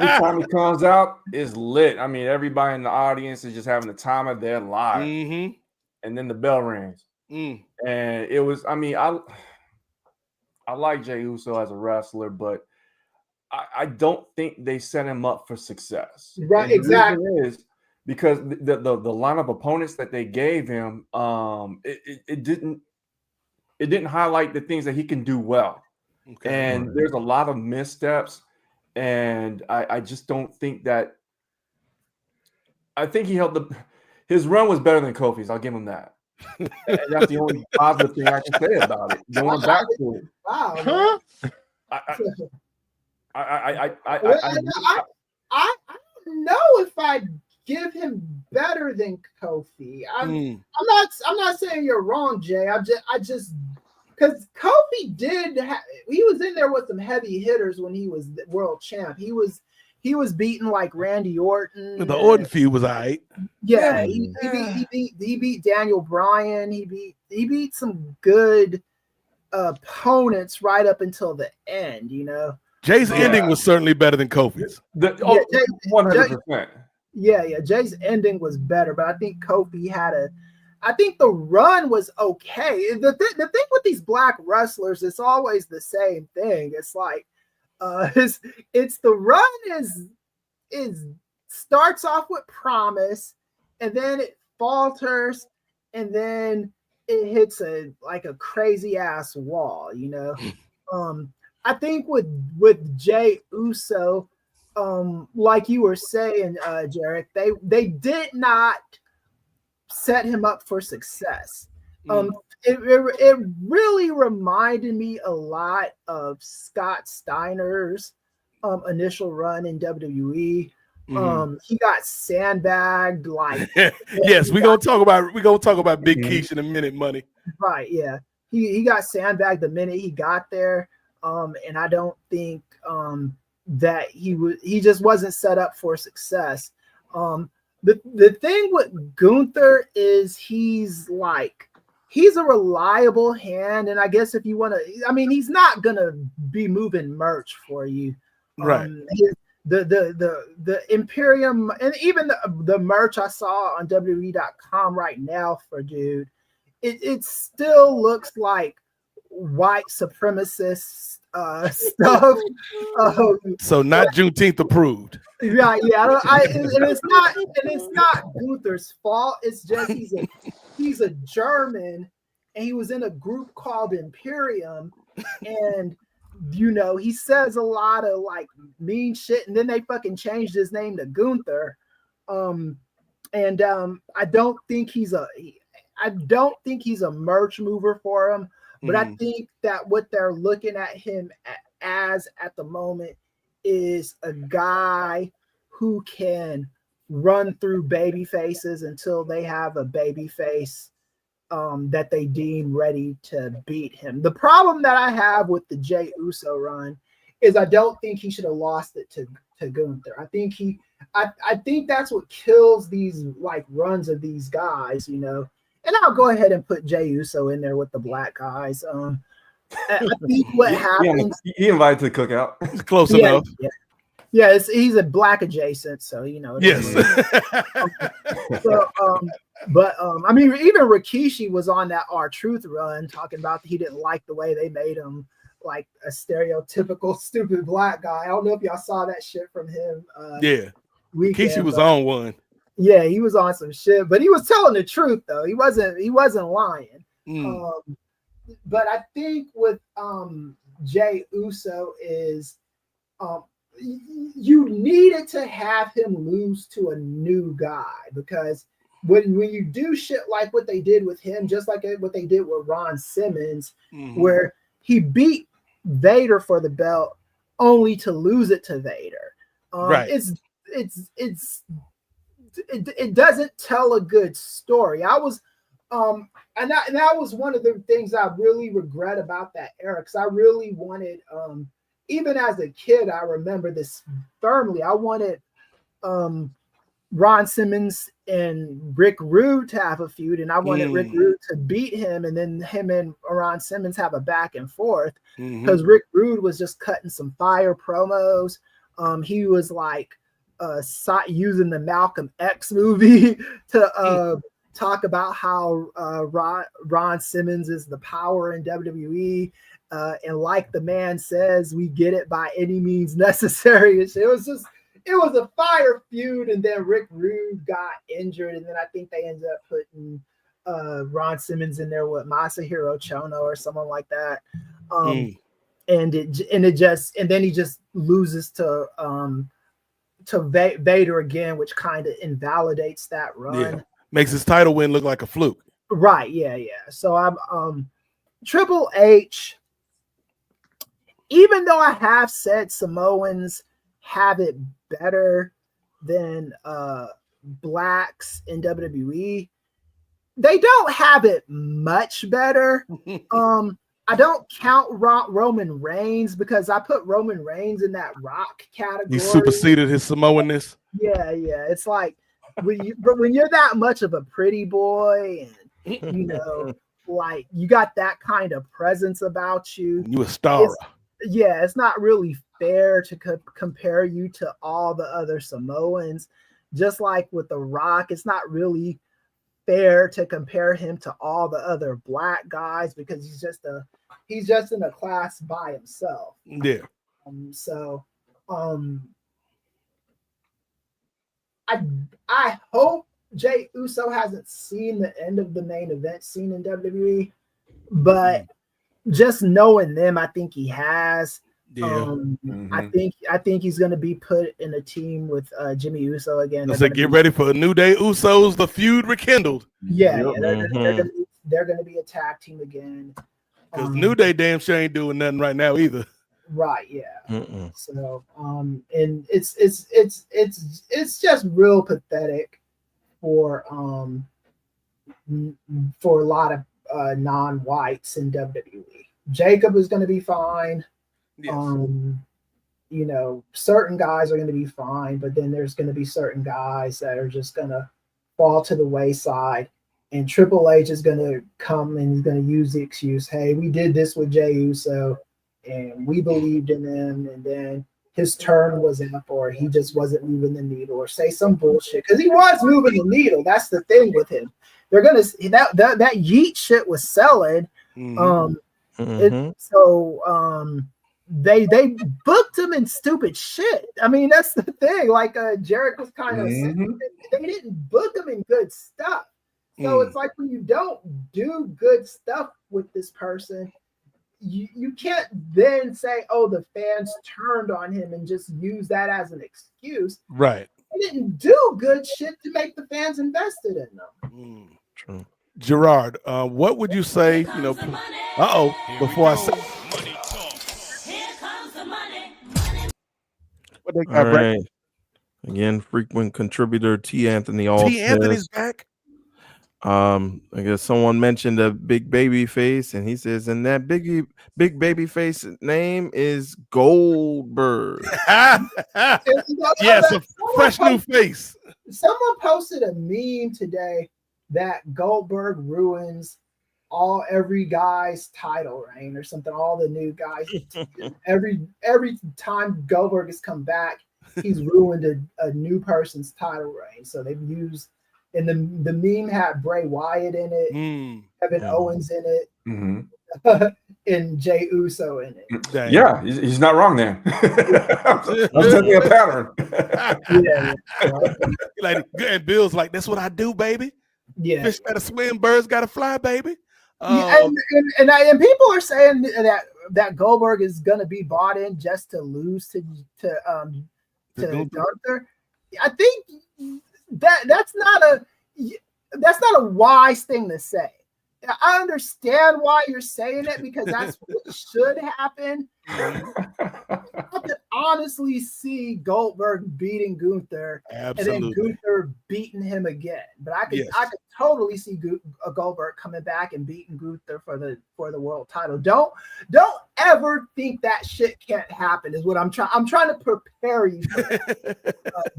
time he comes out, it's lit. I mean, everybody in the audience is just having the time of their life. Mm-hmm. And then the bell rings. And it was, I mean, I like Jey Uso as a wrestler, but I don't think they set him up for success. Right, and exactly. The reason is because the line of opponents that they gave him, it didn't highlight the things that he can do well. Okay. And there's a lot of missteps. And I just don't think that. I think he held his run was better than Kofi's. I'll give him that. And that's the only positive thing I can say about it. Going back to it. Wow. I don't know if I'd give him better than Kofi. I'm not saying you're wrong, Jay. I just because Kofi he was in there with some heavy hitters when he was world champ. He he was beating like Randy Orton. The Orton feud was all right. Yeah, he beat Daniel Bryan. He beat some good opponents right up until the end. You know, Jay's ending was certainly better than Kofi's. 100%. Yeah, Jay's ending was better, but I think Kofi I think the run was okay. The thing with these black wrestlers, it's always the same thing. It's like, it's the run is starts off with promise, and then it falters, and then it hits a crazy ass wall, you know. I think with Jey Uso, like you were saying, Jarek, they did not set him up for success. It really reminded me a lot of Scott Steiner's initial run in WWE. He got sandbagged like yes, we're gonna talk about Big Keish in a minute, money. Right, yeah. He got sandbagged the minute he got there. And I don't think that he just wasn't set up for success. The thing with Gunther is he's a reliable hand, and I guess if you want to, I mean, he's not gonna be moving merch for you, right? The Imperium and even the merch I saw on WWE.com right now for dude, it still looks like white supremacist stuff. So not Juneteenth approved. Yeah. And it's not Gunther's fault. It's just he's a German, and he was in a group called Imperium, and you know he says a lot of like mean shit, and then they fucking changed his name to Gunther. I don't think he's a merch mover for him. But I think that what they're looking at him as at the moment is a guy who can run through baby faces until they have a baby face that they deem ready to beat him. The problem that I have with the Jey Uso run is I don't think he should have lost it to Gunther. I think that's what kills these like runs of these guys, you know. And I'll go ahead and put Jey Uso in there with the black guys. I think what happens. He invited to the cookout. Close enough. Yeah, he's a black adjacent, so you know. Yes. I mean, even Rikishi was on that R-Truth run talking about he didn't like the way they made him like a stereotypical stupid black guy. I don't know if y'all saw that shit from him. Rikishi was on one. Yeah, he was on some shit, but he was telling the truth though. He wasn't lying. But I think with Jey Uso is you needed to have him lose to a new guy, because when you do shit like what they did with him, just like what they did with Ron Simmons, where he beat Vader for the belt only to lose it to Vader. Right. It doesn't tell a good story. I was and that was one of the things I really regret about that era, because I really wanted even as a kid, I remember this firmly. I wanted Ron Simmons and Rick Rude to have a feud, and I wanted Rick Rude to beat him, and then him and Ron Simmons have a back and forth, because Rick Rude was just cutting some fire promos. He was like using the Malcolm X movie to talk about how Ron Simmons is the power in WWE, and like the man says, we get it by any means necessary. It was a fire feud, and then Rick Rude got injured, and then I think they ended up putting Ron Simmons in there with Masahiro Chono or someone like that. And then he just loses to Vader again, which kind of invalidates that run. Yeah. Makes his title win look like a fluke. Right. Yeah. So I'm Triple H. Even though I have said Samoans have it better than blacks in WWE, they don't have it much better. I don't count Roman Reigns because I put Roman Reigns in that Rock category. He superseded his Samoanness. Yeah. It's like when you're that much of a pretty boy and like you got that kind of presence about you. You a star. It's not really fair to compare you to all the other Samoans. Just like with The Rock, it's not really fair to compare him to all the other black guys because he's just in a class by himself. Yeah. I hope Jey Uso hasn't seen the end of the main event scene in WWE, but just knowing them, I think he has. Yeah. I think he's going to be put in a team with Jimmy Uso again. So get ready for a New Day Usos, the feud rekindled. They're going to be a tag team again. Because New Day damn sure ain't doing nothing right now either. Right, yeah. So and it's just real pathetic for a lot of non-whites in WWE. Jacob is going to be fine. Yes. Certain guys are going to be fine, but then there's going to be certain guys that are just going to fall to the wayside. And Triple H is going to come and he's going to use the excuse, hey, we did this with Jey Uso and we believed in him, and then his turn was up, or he just wasn't moving the needle, or say some bullshit because he was moving the needle. That's the thing with him. They're gonna that yeet shit was selling. They booked him in stupid shit. I mean, that's the thing. Like Jarrett was kind of saying, they didn't book him in good stuff. So it's like when you don't do good stuff with this person, you can't then say, oh, the fans turned on him and just use that as an excuse. Right. They didn't do good shit to make the fans invested in them. True. Gerard, what would you say, before I say Money talk. Here comes the money. what they All got right. Again, frequent contributor T. Anthony All T. Anthony's back. I guess someone mentioned a big baby face, and he says, and that big baby face name is Goldberg. Yes, a fresh new face. Someone posted a meme today that Goldberg ruins every guy's title reign or something. All the new guys, every time Goldberg has come back, he's ruined a new person's title reign. So they've used. And the meme had Bray Wyatt in it, Kevin Owens in it, and Jey Uso in it. Dang. Yeah, he's not wrong there. I'm taking a pattern. Like, and Bill's like, that's what I do, baby. Yeah, Fish gotta swim, birds gotta fly, baby. And people are saying that Goldberg is gonna be bought in just to lose to Gunther. I think that's not a wise thing to say. I understand why you're saying it because that's what should happen. I could honestly see Goldberg beating Gunther and then Gunther beating him again. But I could totally see Goldberg coming back and beating Gunther for the world title. Don't ever think that shit can't happen. Is what I'm trying to prepare you for.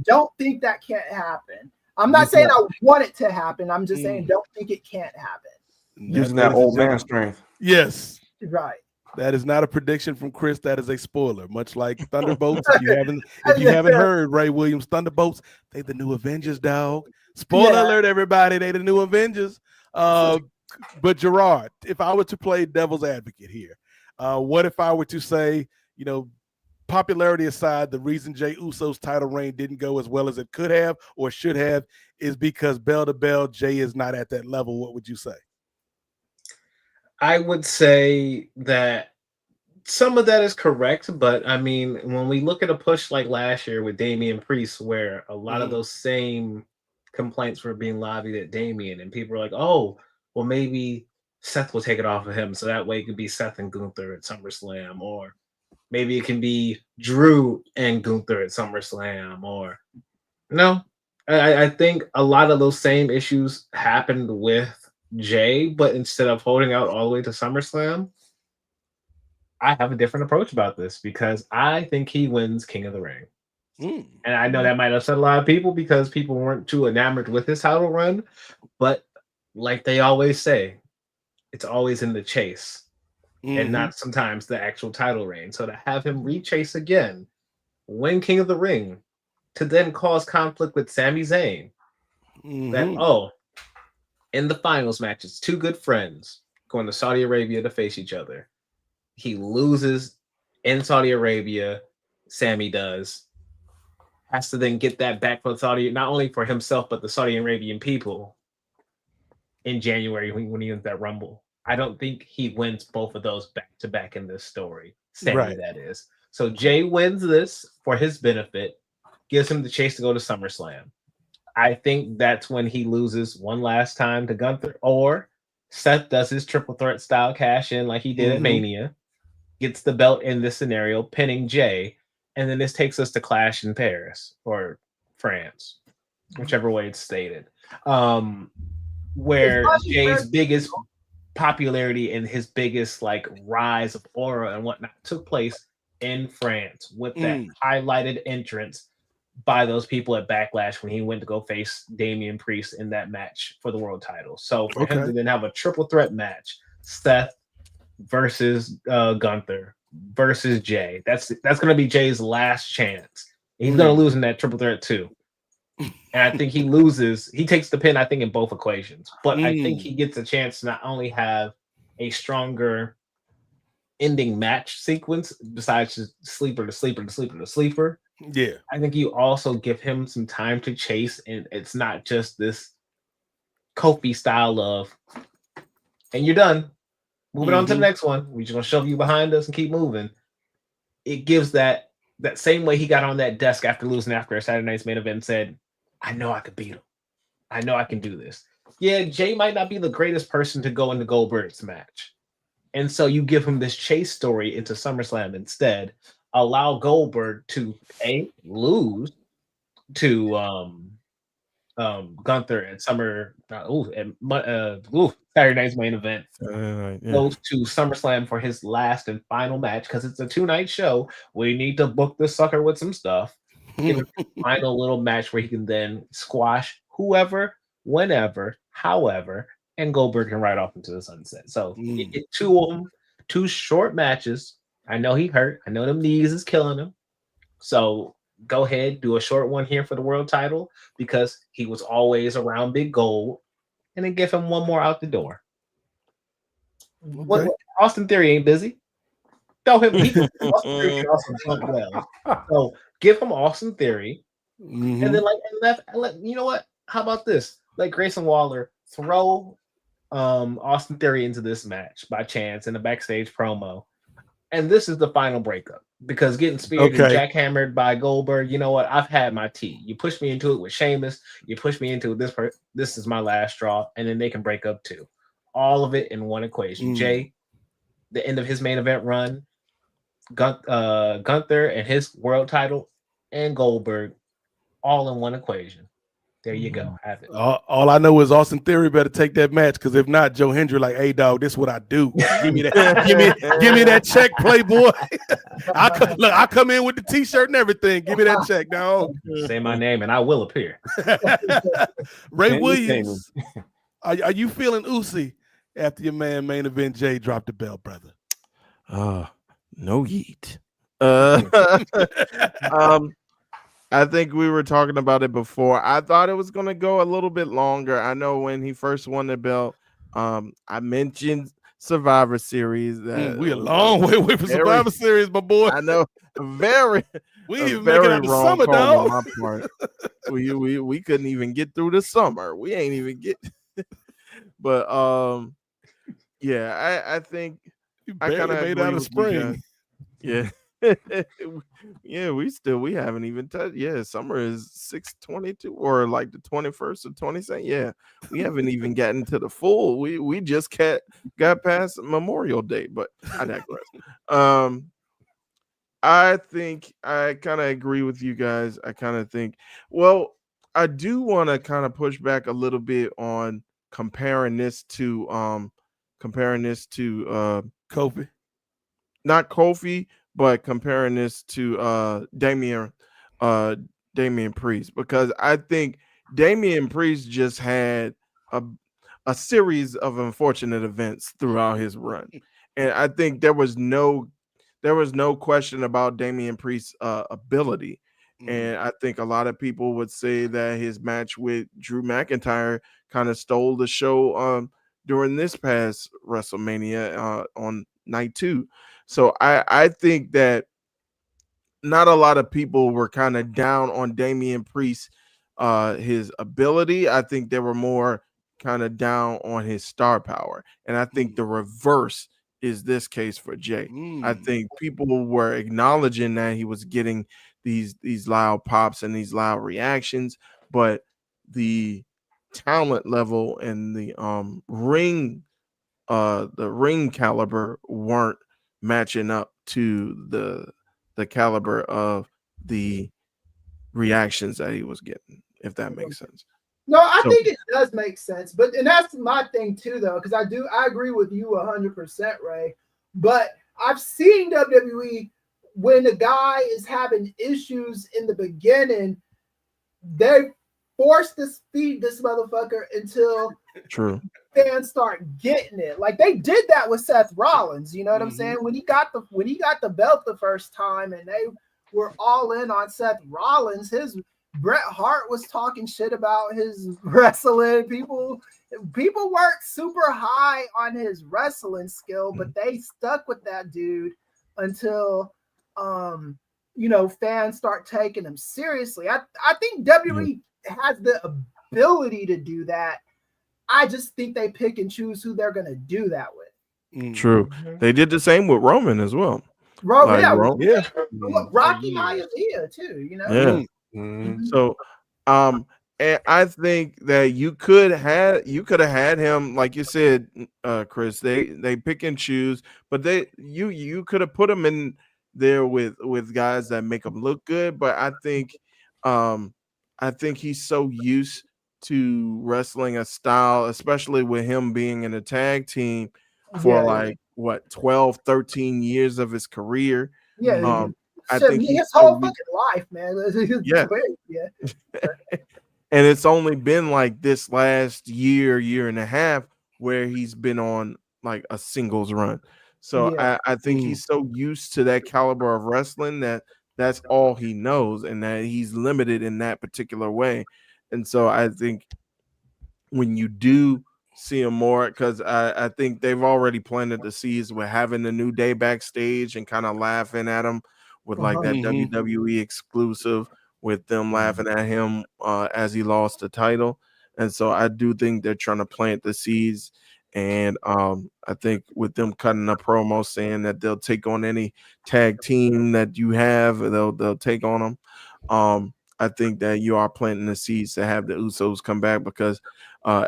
Don't think that can't happen. I'm not saying I want it to happen. I'm just saying don't think it can't happen. Using that old man strength. Yes. Right. That is not a prediction from Chris. That is a spoiler. Much like Thunderbolts. If you haven't heard Ray Williams, Thunderbolts, they the new Avengers, dog. Spoiler alert, everybody. They the new Avengers. But Gerard, if I were to play devil's advocate here, what if I were to say, popularity aside, the reason Jey Uso's title reign didn't go as well as it could have or should have is because bell to bell, Jey is not at that level. What would you say? I would say that some of that is correct, but I mean, when we look at a push like last year with Damian Priest, where a lot of those same complaints were being lobbied at Damian, and people were like, oh, well, maybe Seth will take it off of him, so that way it could be Seth and Gunther at SummerSlam, or maybe it can be Drew and Gunther at SummerSlam, or no. I think a lot of those same issues happened with Jey, but instead of holding out all the way to SummerSlam, I have a different approach about this because I think he wins King of the Ring. And I know that might upset a lot of people because people weren't too enamored with his title run. But like they always say, it's always in the chase and not sometimes the actual title reign. So to have him rechase again, win King of the Ring, to then cause conflict with Sami Zayn, that, in the finals matches, two good friends going to Saudi Arabia to face each other. He loses in Saudi Arabia, Sami does. Has to then get that back from Saudi, not only for himself, but the Saudi Arabian people in January when he wins that Rumble. I don't think he wins both of those back to back in this story. Sami, that is. So Jey wins this for his benefit, gives him the chase to go to SummerSlam. I think that's when he loses one last time to Gunther, or Seth does his triple threat style cash in like he did at Mania, gets the belt in this scenario, pinning Jey, and then this takes us to Clash in Paris or France, whichever way it's stated, where Jey's biggest popularity and his biggest like rise of aura and whatnot took place in France with that highlighted entrance by those people at Backlash when he went to go face Damian Priest in that match for the world title. So for him to then have a triple threat match, Seth versus Gunther versus Jey, that's going to be Jey's last chance. He's going to lose in that triple threat too. And I think he loses. He takes the pin, I think, in both equations. But I think he gets a chance to not only have a stronger ending match sequence besides just sleeper to sleeper to sleeper to sleeper. Yeah. I think you also give him some time to chase, and it's not just this Kofi style of, and you're done. Moving on to the next one. We're just going to shove you behind us and keep moving. It gives that same way he got on that desk after losing after a Saturday Night's Main Event and said, I know I could beat him. I know I can do this. Yeah, Jey might not be the greatest person to go into Goldberg's match. And so you give him this chase story into SummerSlam instead. Allow Goldberg to lose to Gunther and Saturday Night's Main Event. Goes to SummerSlam for his last and final match because it's a 2-night show. We need to book this sucker with some stuff. Give him a final little match where he can then squash whoever, whenever, however, and Goldberg can ride off into the sunset. So two of them, two short matches. I know he hurt. I know them knees is killing him. So go ahead, do a short one here for the world title because he was always around Big Gold, and then give him one more out the door. What Austin Theory ain't busy. Throw him. Austin Theory can also jump well. So give him Austin Theory, and then let you know what? How about this? Let Grayson Waller throw Austin Theory into this match by chance in a backstage promo. And this is the final breakup because getting speared and jackhammered by Goldberg, you know what? I've had my tea. You push me into it with Sheamus. You push me into this. This is my last straw. And then they can break up too. All of it in one equation. Jey, the end of his main event run, Gunther and his world title, and Goldberg, all in one equation. There you go. Have it. All I know is Austin Theory better take that match because if not, Joe Hendry like, hey dog, this is what I do. Give me that. give me that check, Playboy. I come in with the T-shirt and everything. Give me that check, dog. Say my name and I will appear. Ray Williams, are you feeling oozy after your main event Jey dropped the belt, brother? No yeet. I think we were talking about it before. I thought it was going to go a little bit longer. I know when he first won the belt, I mentioned Survivor Series. We a long way away from Survivor Series, my boy. I know, we even make it out the summer, dog. On my part. we couldn't even get through the summer. We ain't even get. But yeah, I think I kind of made out of spring. Yeah. Yeah, we haven't even touched. Yeah, summer is 6/22 or like the 21st or 22nd. Yeah, we haven't even gotten to the full. We just got past Memorial Day, but I digress. I think I kind of agree with you guys. I kind of think, well, I do want to kind of push back a little bit on comparing this to Kofi. not Kofi, but comparing this to uh Damian Priest, because I think Damian Priest just had a series of unfortunate events throughout his run. And I think there was no question about Damian Priest's ability. And I think a lot of people would say that his match with Drew McIntyre kind of stole the show during this past WrestleMania on night 2. So I think that not a lot of people were kind of down on Damian Priest, his ability. I think they were more kind of down on his star power. And I think the reverse is this case for Jey. I think people were acknowledging that he was getting these loud pops and these loud reactions, but the talent level and the ring caliber weren't matching up to the caliber of the reactions that he was getting, if that makes sense. No, I So- think it does make sense, but and that's my thing too, though, because I agree with you 100%, Ray. But I've seen WWE when a guy is having issues in the beginning, they force to feed this motherfucker until True. fans start getting it. Like they did that with Seth Rollins. You know what I'm saying? When he got the belt the first time, and they were all in on Seth Rollins, his Bret Hart was talking shit about his wrestling. People weren't super high on his wrestling skill, but they stuck with that dude until fans start taking him seriously. I think WWE has the ability to do that. I just think they pick and choose who they're gonna do that with. True. They did the same with Roman as well. Rocky years. Maia too, you know. Yeah. So and I think that you could have had him, like you said, Chris. They pick and choose, but you could have put him in there with guys that make him look good. But I think he's so used to wrestling a style, especially with him being in a tag team for 12, 13 years of his career. I think his whole fucking life, man. Yeah. And it's only been like this last year and a half where he's been on like a singles run. So I think he's so used to that caliber of wrestling that's all he knows, and that he's limited in that particular way. And so I think when you do see him more, because I think they've already planted the seeds with having the New Day backstage and kind of laughing at him with like that WWE exclusive, with them laughing at him as he lost the title. And so I do think they're trying to plant the seeds. And I think with them cutting a promo saying that they'll take on any tag team that you have, they'll take on them. I think that you are planting the seeds to have the Usos come back, because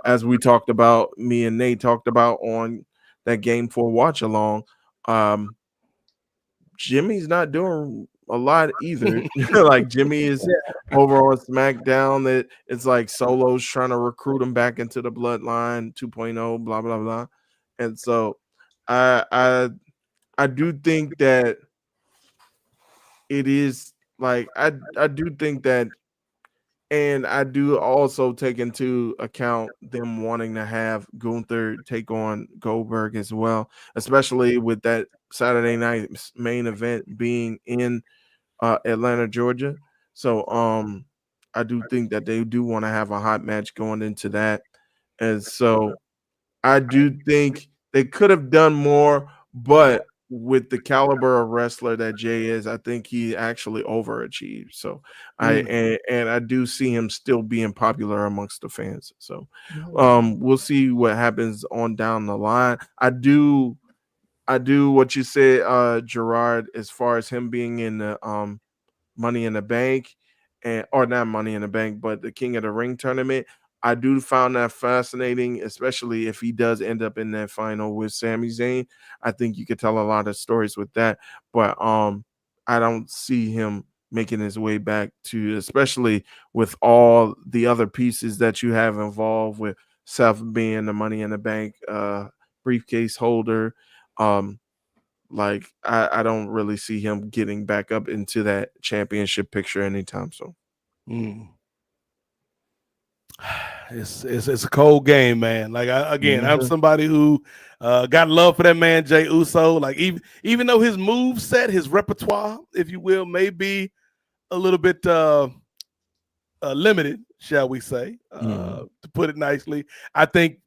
as we talked about, me and Nate talked about on that Game 4 watch along, Jimmy's not doing a lot either. Like Jimmy is over on SmackDown, that it's like Solo's trying to recruit him back into the Bloodline 2.0, blah blah blah. And so I do think that it is like I do think that, and I do also take into account them wanting to have Gunther take on Goldberg as well, especially with that Saturday night main event being in Atlanta, Georgia. So I do think that they do want to have a hot match going into that. And so I do think they could have done more, but with the caliber of wrestler that Jey is, I think he actually overachieved. So I do see him still being popular amongst the fans. So we'll see what happens on down the line. I do what you said, Gerard, as far as him being in the Money in the Bank, or not Money in the Bank, but the King of the Ring tournament. I do find that fascinating, especially if he does end up in that final with Sami Zayn. I think you could tell a lot of stories with that, but I don't see him making his way back to, especially with all the other pieces that you have involved with Seth being the Money in the Bank briefcase holder. like I don't really see him getting back up into that championship picture anytime soon. Mm. It's a cold game, man. Like I'm somebody who got love for that man Jey Uso. Like even though his move set, his repertoire, if you will, may be a little bit limited, shall we say, to put it nicely. I think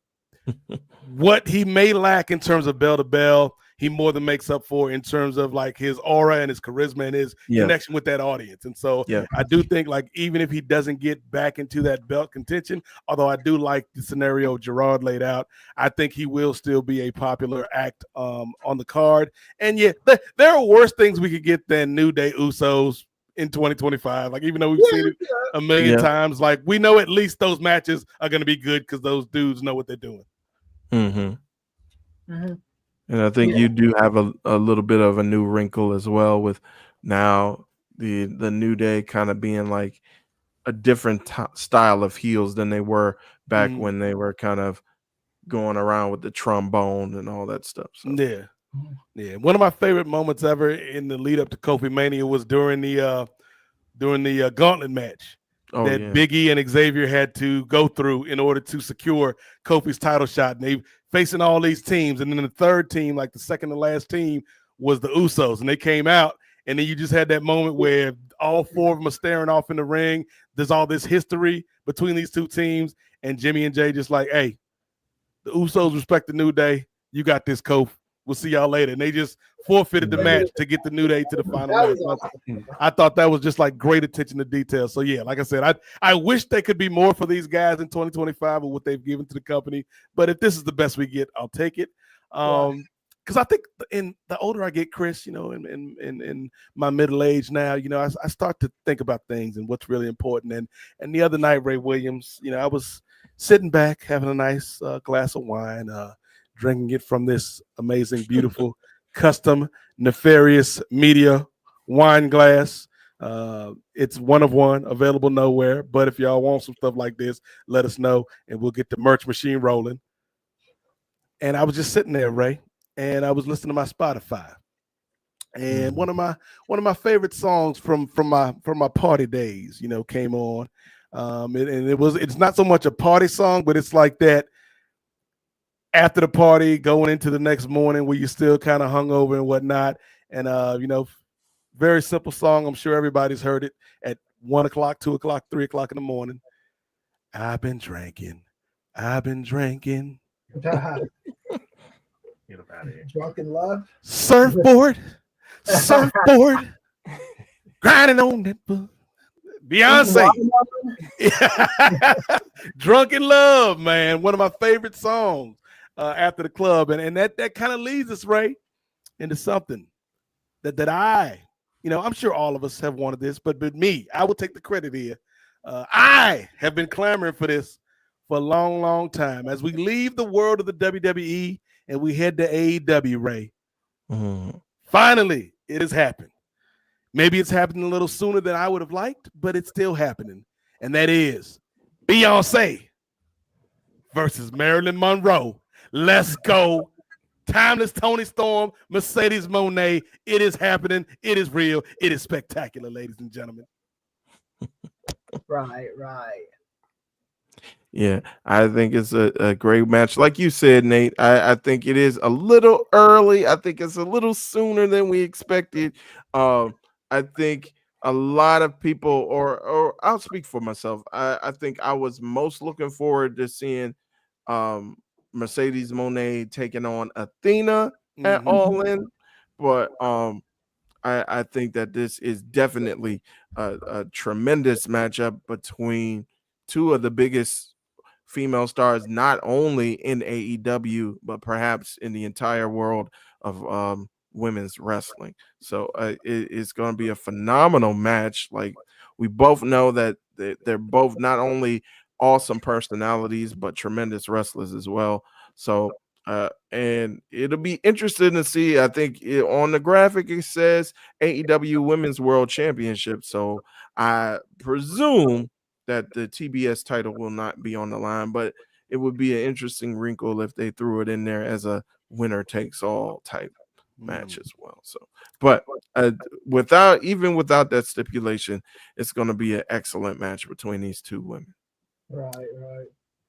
what he may lack in terms of bell to bell, he more than makes up for in terms of like his aura and his charisma and his connection with that audience. And so I do think like even if he doesn't get back into that belt contention, although I do like the scenario Gerard laid out, I think he will still be a popular act on the card. And there are worse things we could get than New Day Usos in 2025. Like even though we've seen it a million times, like we know at least those matches are going to be good because those dudes know what they're doing. And I think you do have a little bit of a new wrinkle as well with now the New Day kind of being like a different style of heels than they were back when they were kind of going around with the trombone and all that stuff. So. Yeah. One of my favorite moments ever in the lead up to Kofi Mania was during the gauntlet match that Big E and Xavier had to go through in order to secure Kofi's title shot. And they facing all these teams. And then the third team, like the second to last team, was the Usos. And they came out. And then you just had that moment where all four of them are staring off in the ring. There's all this history between these two teams. And Jimmy and Jay just like, hey, the Usos respect the New Day. You got this, Kofi. We'll see y'all later. And they just forfeited the match to get the New Day to the final match. Awesome. I thought that was just like great attention to detail. So yeah, like I said, I wish they could be more for these guys in 2025 with what they've given to the company. But if this is the best we get, I'll take it. Because I think in the older I get, Chris, in my middle age now, I start to think about things and what's really important. And the other night, Ray Williams, I was sitting back having a nice glass of wine, drinking it from this amazing, beautiful, custom, nefarious media wine glass. It's one of one, available nowhere. But if y'all want some stuff like this, let us know, and we'll get the merch machine rolling. And I was just sitting there, Ray, and I was listening to my Spotify. And one of my favorite songs from my party days, came on. And it's not so much a party song, but it's like that after the party, going into the next morning where you're still kind of hungover and whatnot. And, very simple song. I'm sure everybody's heard it at 1 o'clock, 2 o'clock, 3 o'clock in the morning. I've been drinking. Get up out of here. Drunken love. Surfboard. Grinding on that book. Beyonce. Drunken Love, man. One of my favorite songs. After the club, and that kind of leads us, Ray, into something that I, I'm sure all of us have wanted this, but me, I will take the credit here. I have been clamoring for this for a long, long time. As we leave the world of the WWE and we head to AEW, Ray, finally it has happened. Maybe it's happening a little sooner than I would have liked, but it's still happening, and that is Beyonce versus Marilyn Monroe. Let's go. Timeless Toni Storm, Mercedes Moné. It is happening. It is real. It is spectacular, ladies and gentlemen. Right. Yeah, I think it's a great match. Like you said, Nate, I think it is a little early. I think it's a little sooner than we expected. I think a lot of people, or I'll speak for myself. I think I was most looking forward to seeing Mercedes Moné taking on Athena at All In, but I think that this is definitely a tremendous matchup between two of the biggest female stars, not only in AEW but perhaps in the entire world of women's wrestling. So it's going to be a phenomenal match. Like, we both know that they're both not only awesome personalities but tremendous wrestlers as well. So and it'll be interesting to see. I think on the graphic it says AEW Women's World Championship, so I presume that the TBS title will not be on the line, but it would be an interesting wrinkle if they threw it in there as a winner takes all type match as well. So, but without that stipulation, it's going to be an excellent match between these two women. Right.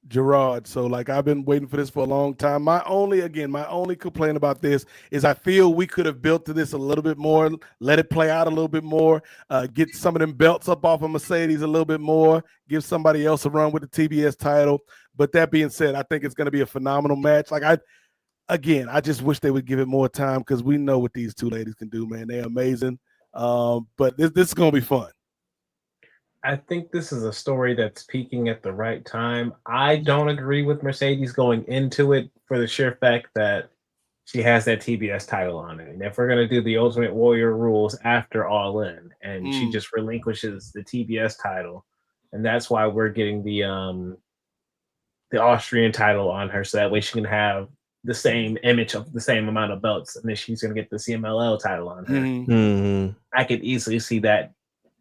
Gerard, so like I've been waiting for this for a long time. My only complaint about this is I feel we could have built to this a little bit more, let it play out a little bit more, get some of them belts up off of Mercedes a little bit more, give somebody else a run with the TBS title. But that being said, I think it's going to be a phenomenal match. Like I just wish they would give it more time because we know what these two ladies can do, man. They're amazing. But this is going to be fun. I think this is a story that's peaking at the right time. I don't agree with Mercedes going into it for the sheer fact that she has that TBS title on it. And if we're going to do the Ultimate Warrior rules after All In, and she just relinquishes the TBS title, and that's why we're getting the Austrian title on her, so that way she can have the same image of the same amount of belts, and then she's going to get the CMLL title on her. I could easily see that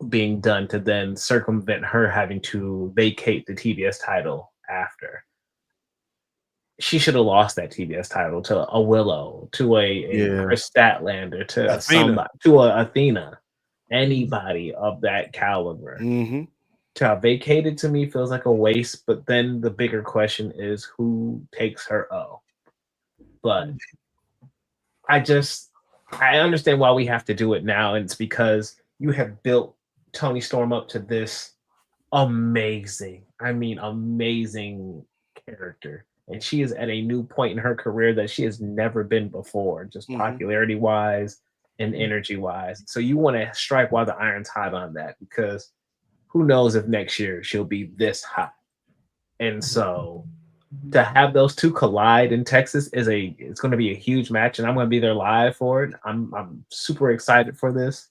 being done to then circumvent her having to vacate the TBS title after. She should have lost that TBS title to a Willow, to a Chris Statlander, to somebody, to a Athena, anybody of that caliber. To have vacated, to me, feels like a waste. But then the bigger question is who takes her O. But I understand why we have to do it now, and it's because you have built Toni Storm up to this amazing character. And she is at a new point in her career that she has never been before, just popularity wise and energy wise. So you want to strike while the iron's hot on that, because who knows if next year she'll be this hot. And so to have those two collide in Texas it's going to be a huge match, and I'm going to be there live for it. I'm super excited for this.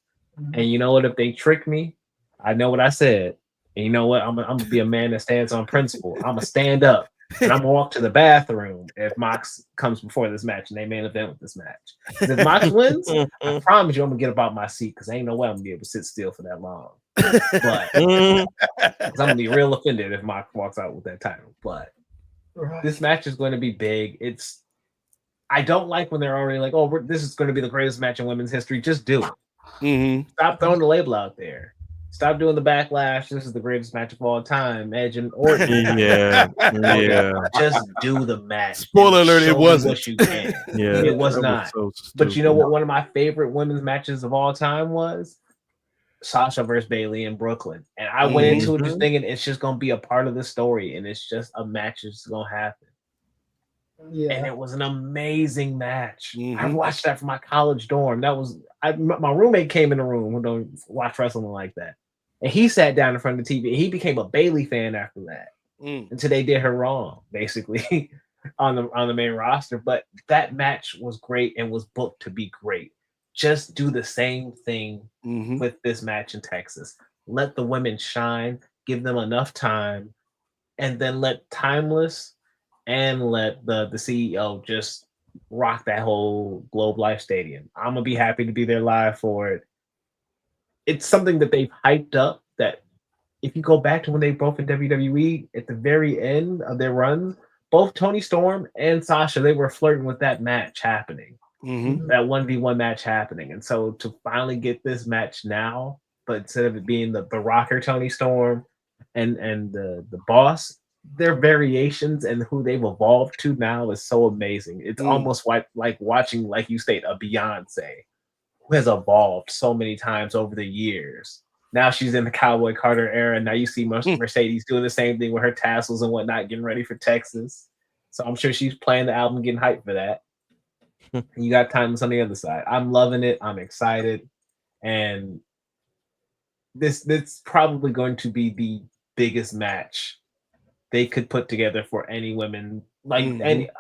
And you know what? If they trick me, I know what I said. And you know what? I'm gonna be a man that stands on principle. I'm gonna stand up and I'm gonna walk to the bathroom if Mox comes before this match and they main event with this match. If Mox wins, I promise you I'm gonna get up out my seat, because ain't no way I'm gonna be able to sit still for that long. But I'm gonna be real offended if Mox walks out with that title. But this match is going to be big. I don't like when they're already like, oh, this is going to be the greatest match in women's history. Just do it. Stop throwing the label out there. Stop doing the backlash. This is the greatest match of all time. Edge and Orton. Just do the match. Spoiler alert, it wasn't. What you can. It was not. But you know what? One of my favorite women's matches of all time was Sasha versus Bayley in Brooklyn. And I went into it just thinking it's just going to be a part of the story, and it's just a match that's going to happen. And it was an amazing match. I watched that from my college dorm. My roommate came in the room who don't watch wrestling like that, and he sat down in front of the TV. He became a Bayley fan after that, until they did her wrong, basically, on the main roster. But that match was great and was booked to be great. Just do the same thing with this match in Texas. Let the women shine. Give them enough time, and then let Timeless and let the CEO just rock that whole Globe Life Stadium. I'm gonna be happy to be there live for it. It's something that they've hyped up, that if you go back to when they both in WWE at the very end of their runs, both Toni Storm and Sasha, they were flirting with that match happening, that 1v1 match happening. And so to finally get this match now, but instead of it being the rocker Toni Storm and the boss, their variations and who they've evolved to now is so amazing. It's almost like watching, like you state, a Beyonce who has evolved so many times over the years. Now she's in the Cowboy Carter era. Now you see Mercedes doing the same thing with her tassels and whatnot, getting ready for Texas. So I'm sure she's playing the album, getting hyped for that. And you got Timeless on the other side. I'm loving it. I'm excited. And this probably going to be the biggest match they could put together for any women. I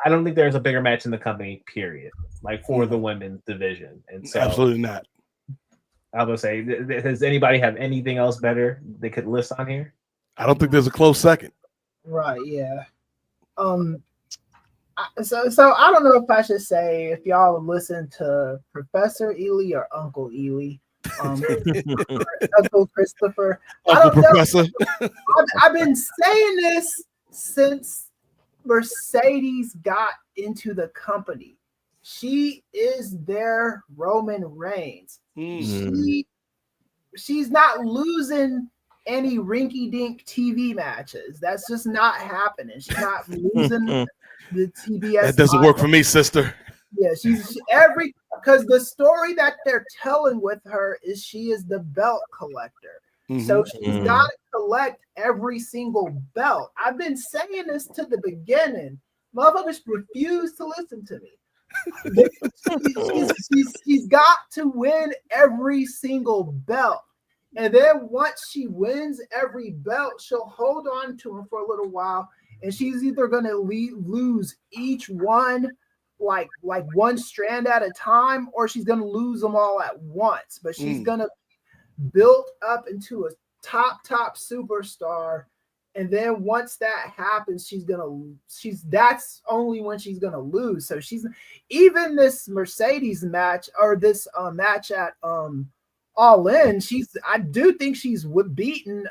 don't think there's a bigger match in the company, period, like for the women's division. And so absolutely not. I would say, does anybody have anything else better they could list on here? I don't think there's a close second. Right, yeah. So I don't know if I should say if y'all listen to Professor Ely or Uncle Ely. Uncle Christopher. Uncle Professor. I've been saying this since Mercedes got into the company. she is their Roman Reigns. Mm. She's not losing any rinky-dink TV matches. That's just not happening. She's not losing the TBS. That doesn't work for me, sister. Yeah, because the story that they're telling with her is she is the belt collector. So she's got to collect every single belt. I've been saying this to the beginning. Motherfuckers refuse to listen to me. She's got to win every single belt. And then once she wins every belt, she'll hold on to them for a little while. And she's either going to lose each one like one strand at a time, or she's going to lose them all at once. But she's going to build up into a top superstar. And then once that happens, that's only when she's gonna lose. So she's even this Mercedes match or this match at All In. I do think she's beaten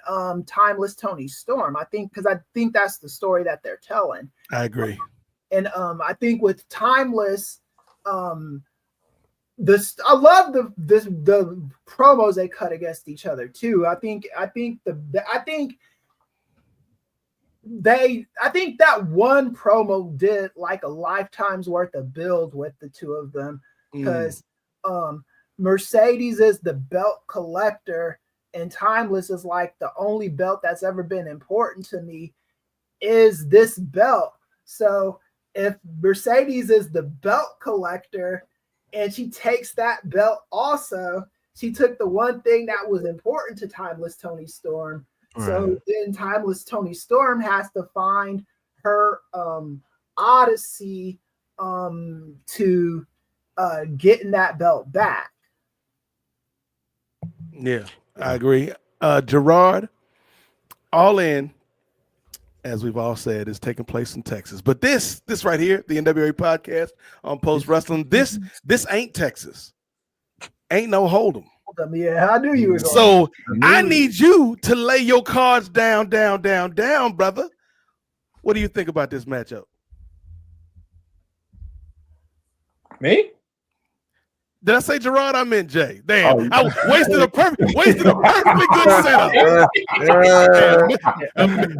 Timeless Toni Storm. I think that's the story that they're telling. I agree. And I think with Timeless, I love the promos they cut against each other too. I think that one promo did like a lifetime's worth of build with the two of them, because Mercedes is the belt collector and Timeless is like the only belt that's ever been important to me is this belt. So if Mercedes is the belt collector and she takes that belt also, she took the one thing that was important to Timeless Toni Storm. Right. So then Timeless Toni Storm has to find her odyssey to getting that belt back. Yeah, I agree. Gerard, All In, as we've all said, is taking place in Texas. But this right here, the NWA Podcast on Post Wrestling, this ain't Texas. Ain't no Hold'em. Yeah, I knew you were going. So I need you to lay your cards down, brother. What do you think about this matchup? Me? Did I say Gerard? I meant Jay. Damn, I wasted a perfectly good setup.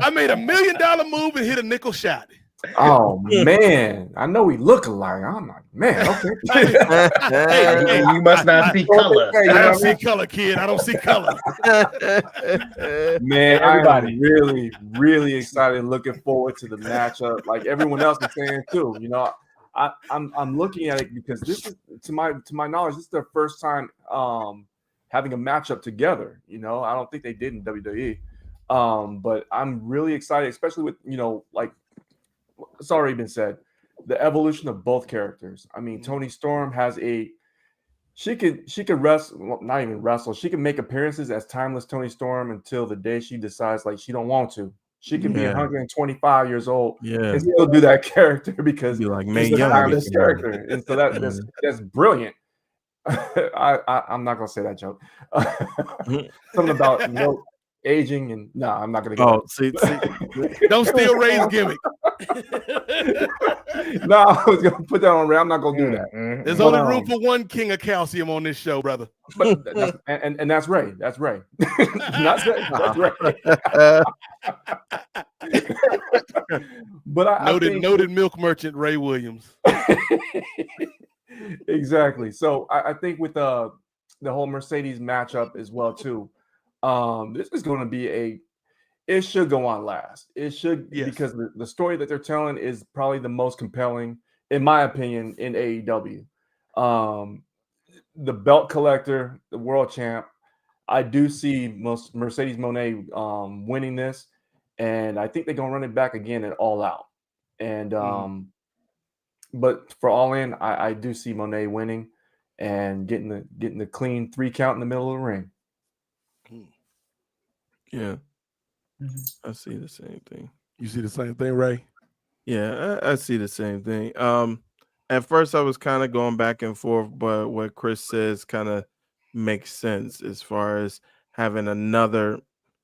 I made $1 million move and hit a nickel shot. Oh man, I know we look alike. I'm like, man, okay. Hey, you must not see color. I don't see color, kid. I don't see color. Man, I'm really, really excited and looking forward to the matchup. Like everyone else is saying too. You know, I'm looking at it because this is, to my knowledge, this is their first time having a matchup together. You know, I don't think they did in WWE. But I'm really excited, especially with, you know, like it's already been said, the evolution of both characters. I mean, Toni Storm has she could wrestle, well, not even wrestle. She can make appearances as Timeless Toni Storm until the day she decides like she don't want to. She can be 125 years old and still do that character because be like she's a timeless character. And so that's brilliant. I'm not gonna say that joke. Something about aging and no, I'm not gonna go. See. Don't steal Ray's gimmick. No, I was gonna put that on Ray. I'm not gonna do that. There's only room for one king of calcium on this show, brother. But that's Ray. That's Ray. That's Ray. But I think noted milk merchant Ray Williams. Exactly. So I think with the whole Mercedes matchup as well too. This is going to be it should go on last. It should, because the story that they're telling is probably the most compelling, in my opinion, in AEW. The belt collector, the world champ, I do see Mercedes Moné winning this, and I think they're going to run it back again at All Out. And but for All In, I do see Moné winning and getting the clean 3 count in the middle of the ring. Yeah, I see the same thing. You see the same thing, Ray? Yeah, I see the same thing. At first I was kind of going back and forth, but what Chris says kind of makes sense as far as having another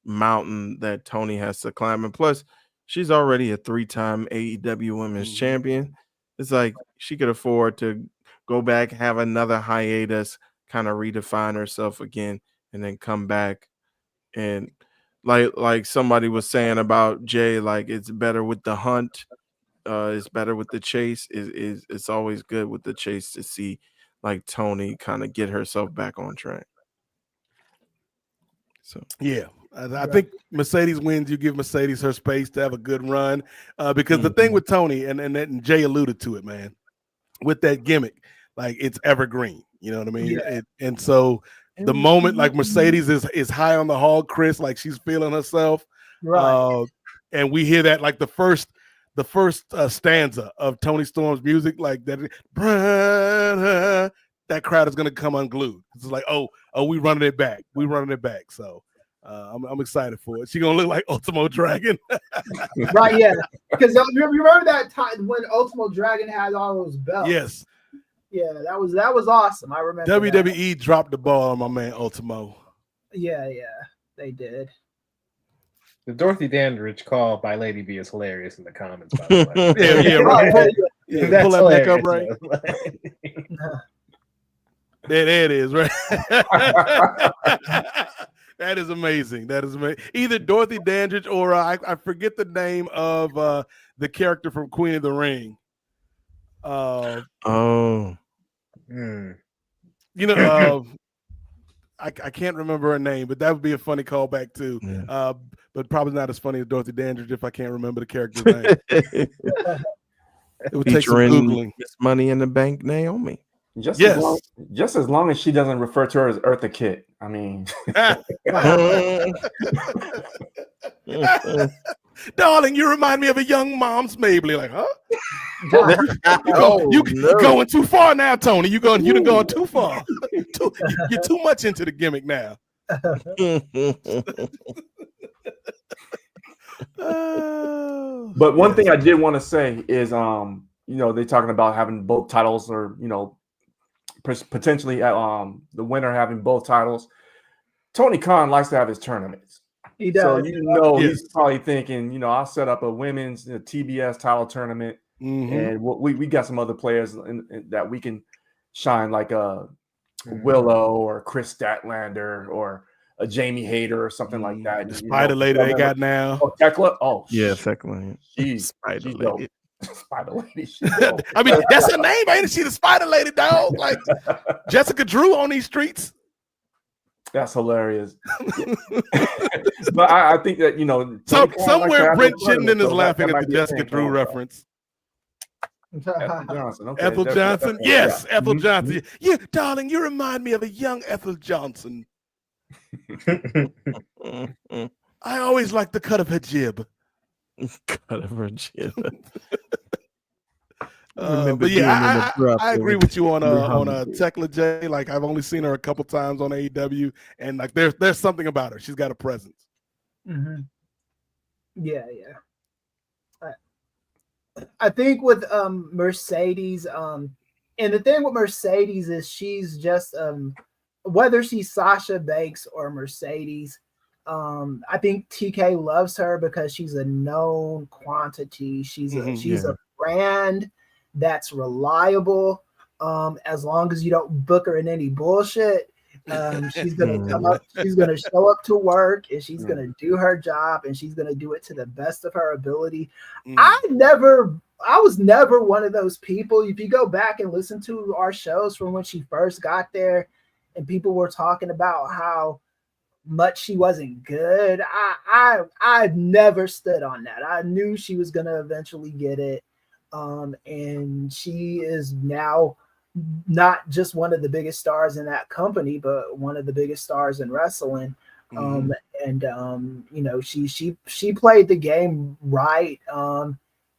mountain that Toni has to climb. And plus, she's already a 3-time AEW Women's Champion. It's like she could afford to go back, have another hiatus, kind of redefine herself again, and then come back. And like somebody was saying about Jey, like it's better with the hunt, it's better with the chase. It's always good with the chase to see like Toni kind of get herself back on track. So yeah, I think Mercedes wins. You give Mercedes her space to have a good run, because the thing with Toni, and Jey alluded to it, man, with that gimmick, like it's evergreen. You know what I mean? Yeah. And so the moment like Mercedes is high on the hog, Chris, like she's feeling herself, Right. and we hear that like the first stanza of Toni Storm's music, like that crowd is gonna come unglued. It's like, oh, we running it back. So I'm excited for it. She gonna look like Ultimo Dragon. Right, yeah. Because you remember that time when Ultimo Dragon had all those belts? Yes. Yeah, that was awesome. I remember WWE dropped the ball on my man Ultimo. Yeah, they did. The Dorothy Dandridge call by Lady B is hilarious in the comments, by the way. Yeah, right. That's Pull that back up, right? There it is, right? That is amazing. Either Dorothy Dandridge or I forget the name of the character from Queen of the Ring. You know, I can't remember her name, but that would be a funny callback too. Yeah. But probably not as funny as Dorothy Dandridge if I can't remember the character's name. It would take some Googling. Miss Money in the Bank, Naomi. Just as long as she doesn't refer to her as Eartha Kitt. I mean, darling, you remind me of a young mom's Mabley. Like, huh? You're going too far now, Toni. You done gone too far. You're too much into the gimmick now. But one thing I did want to say is, they're talking about having both titles, or potentially the winner having both titles. Tony Khan likes to have his tournaments. He does. So he's probably thinking, I'll set up a women's TBS title tournament, and we got some other players that we can shine, like a Willow or Chris Statlander or a Jamie Hayter or something like that. The Spider Lady they got now. Oh, Tekla. Oh, yeah, Tekla. She's Spider Lady. Spider Lady. I mean, that's her name, ain't it? She the Spider Lady, dog. Like Jessica Drew on these streets. That's hilarious. But I think that somewhere Brent Chittenden is laughing at the Jessica Drew reference. Ethel Johnson. Okay, Ethel Johnson. Yes, yeah. Ethel Johnson. Yeah, darling, you remind me of a young Ethel Johnson. I always like the cut of her jib. Cut of her jib. But yeah, I agree with you on Tekla J. Like I've only seen her a couple times on AEW, and like there's something about her. She's got a presence. Mm-hmm. Yeah. I think with Mercedes, and the thing with Mercedes is she's just whether she's Sasha Banks or Mercedes, I think TK loves her because she's a known quantity. She's a brand that's reliable. As long as you don't book her in any bullshit, she's gonna come up, she's gonna show up to work, and she's gonna do her job, and she's gonna do it to the best of her ability. I was never one of those people. If you go back and listen to our shows from when she first got there, and people were talking about how much she wasn't good, I've never stood on that. I knew she was gonna eventually get it. And she is now not just one of the biggest stars in that company, but one of the biggest stars in wrestling. She played the game right.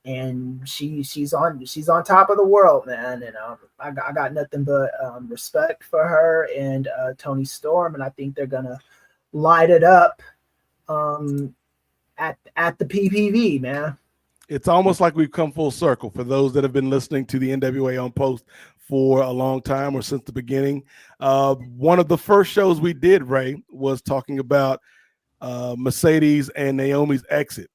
And she's on top of the world, man. And I got nothing but respect for her and Toni Storm, and I think they're gonna light it up at the PPV, man. It's almost like we've come full circle for those that have been listening to the NWA on Post for a long time or since the beginning. One of the first shows we did, Ray, was talking about Mercedes and Naomi's exit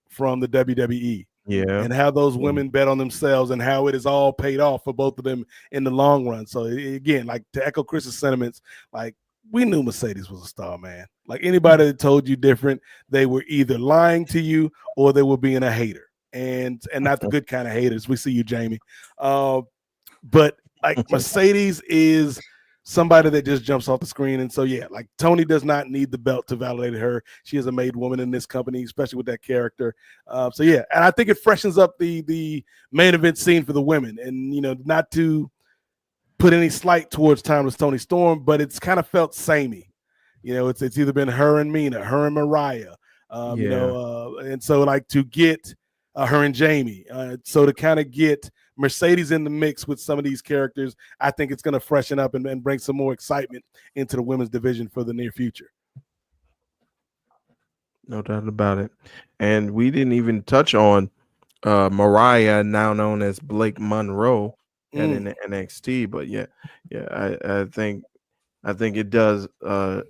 from the WWE. Yeah. and how those women bet on themselves and how it is all paid off for both of them in the long run. So again, like to echo Chris's sentiments, like we knew Mercedes was a star, man. Like anybody that told you different, they were either lying to you or they were being a hater, and not the good kind of haters. We see you, Jamie. But like Mercedes is somebody that just jumps off the screen. And so, yeah, like Toni does not need the belt to validate her. She is a made woman in this company, especially with that character. So, yeah, and I think it freshens up the main event scene for the women. And, you know, not to put any slight towards timeless Toni Storm, but it's kind of felt samey. You know, it's either been her and Mina, her and Mariah, you know, and so like to get her and Jamie. So to kind of get Mercedes in the mix with some of these characters, I think it's going to freshen up and bring some more excitement into the women's division for the near future. No doubt about it. And we didn't even touch on Mariah, now known as Blake Monroe, and in NXT. But I think it does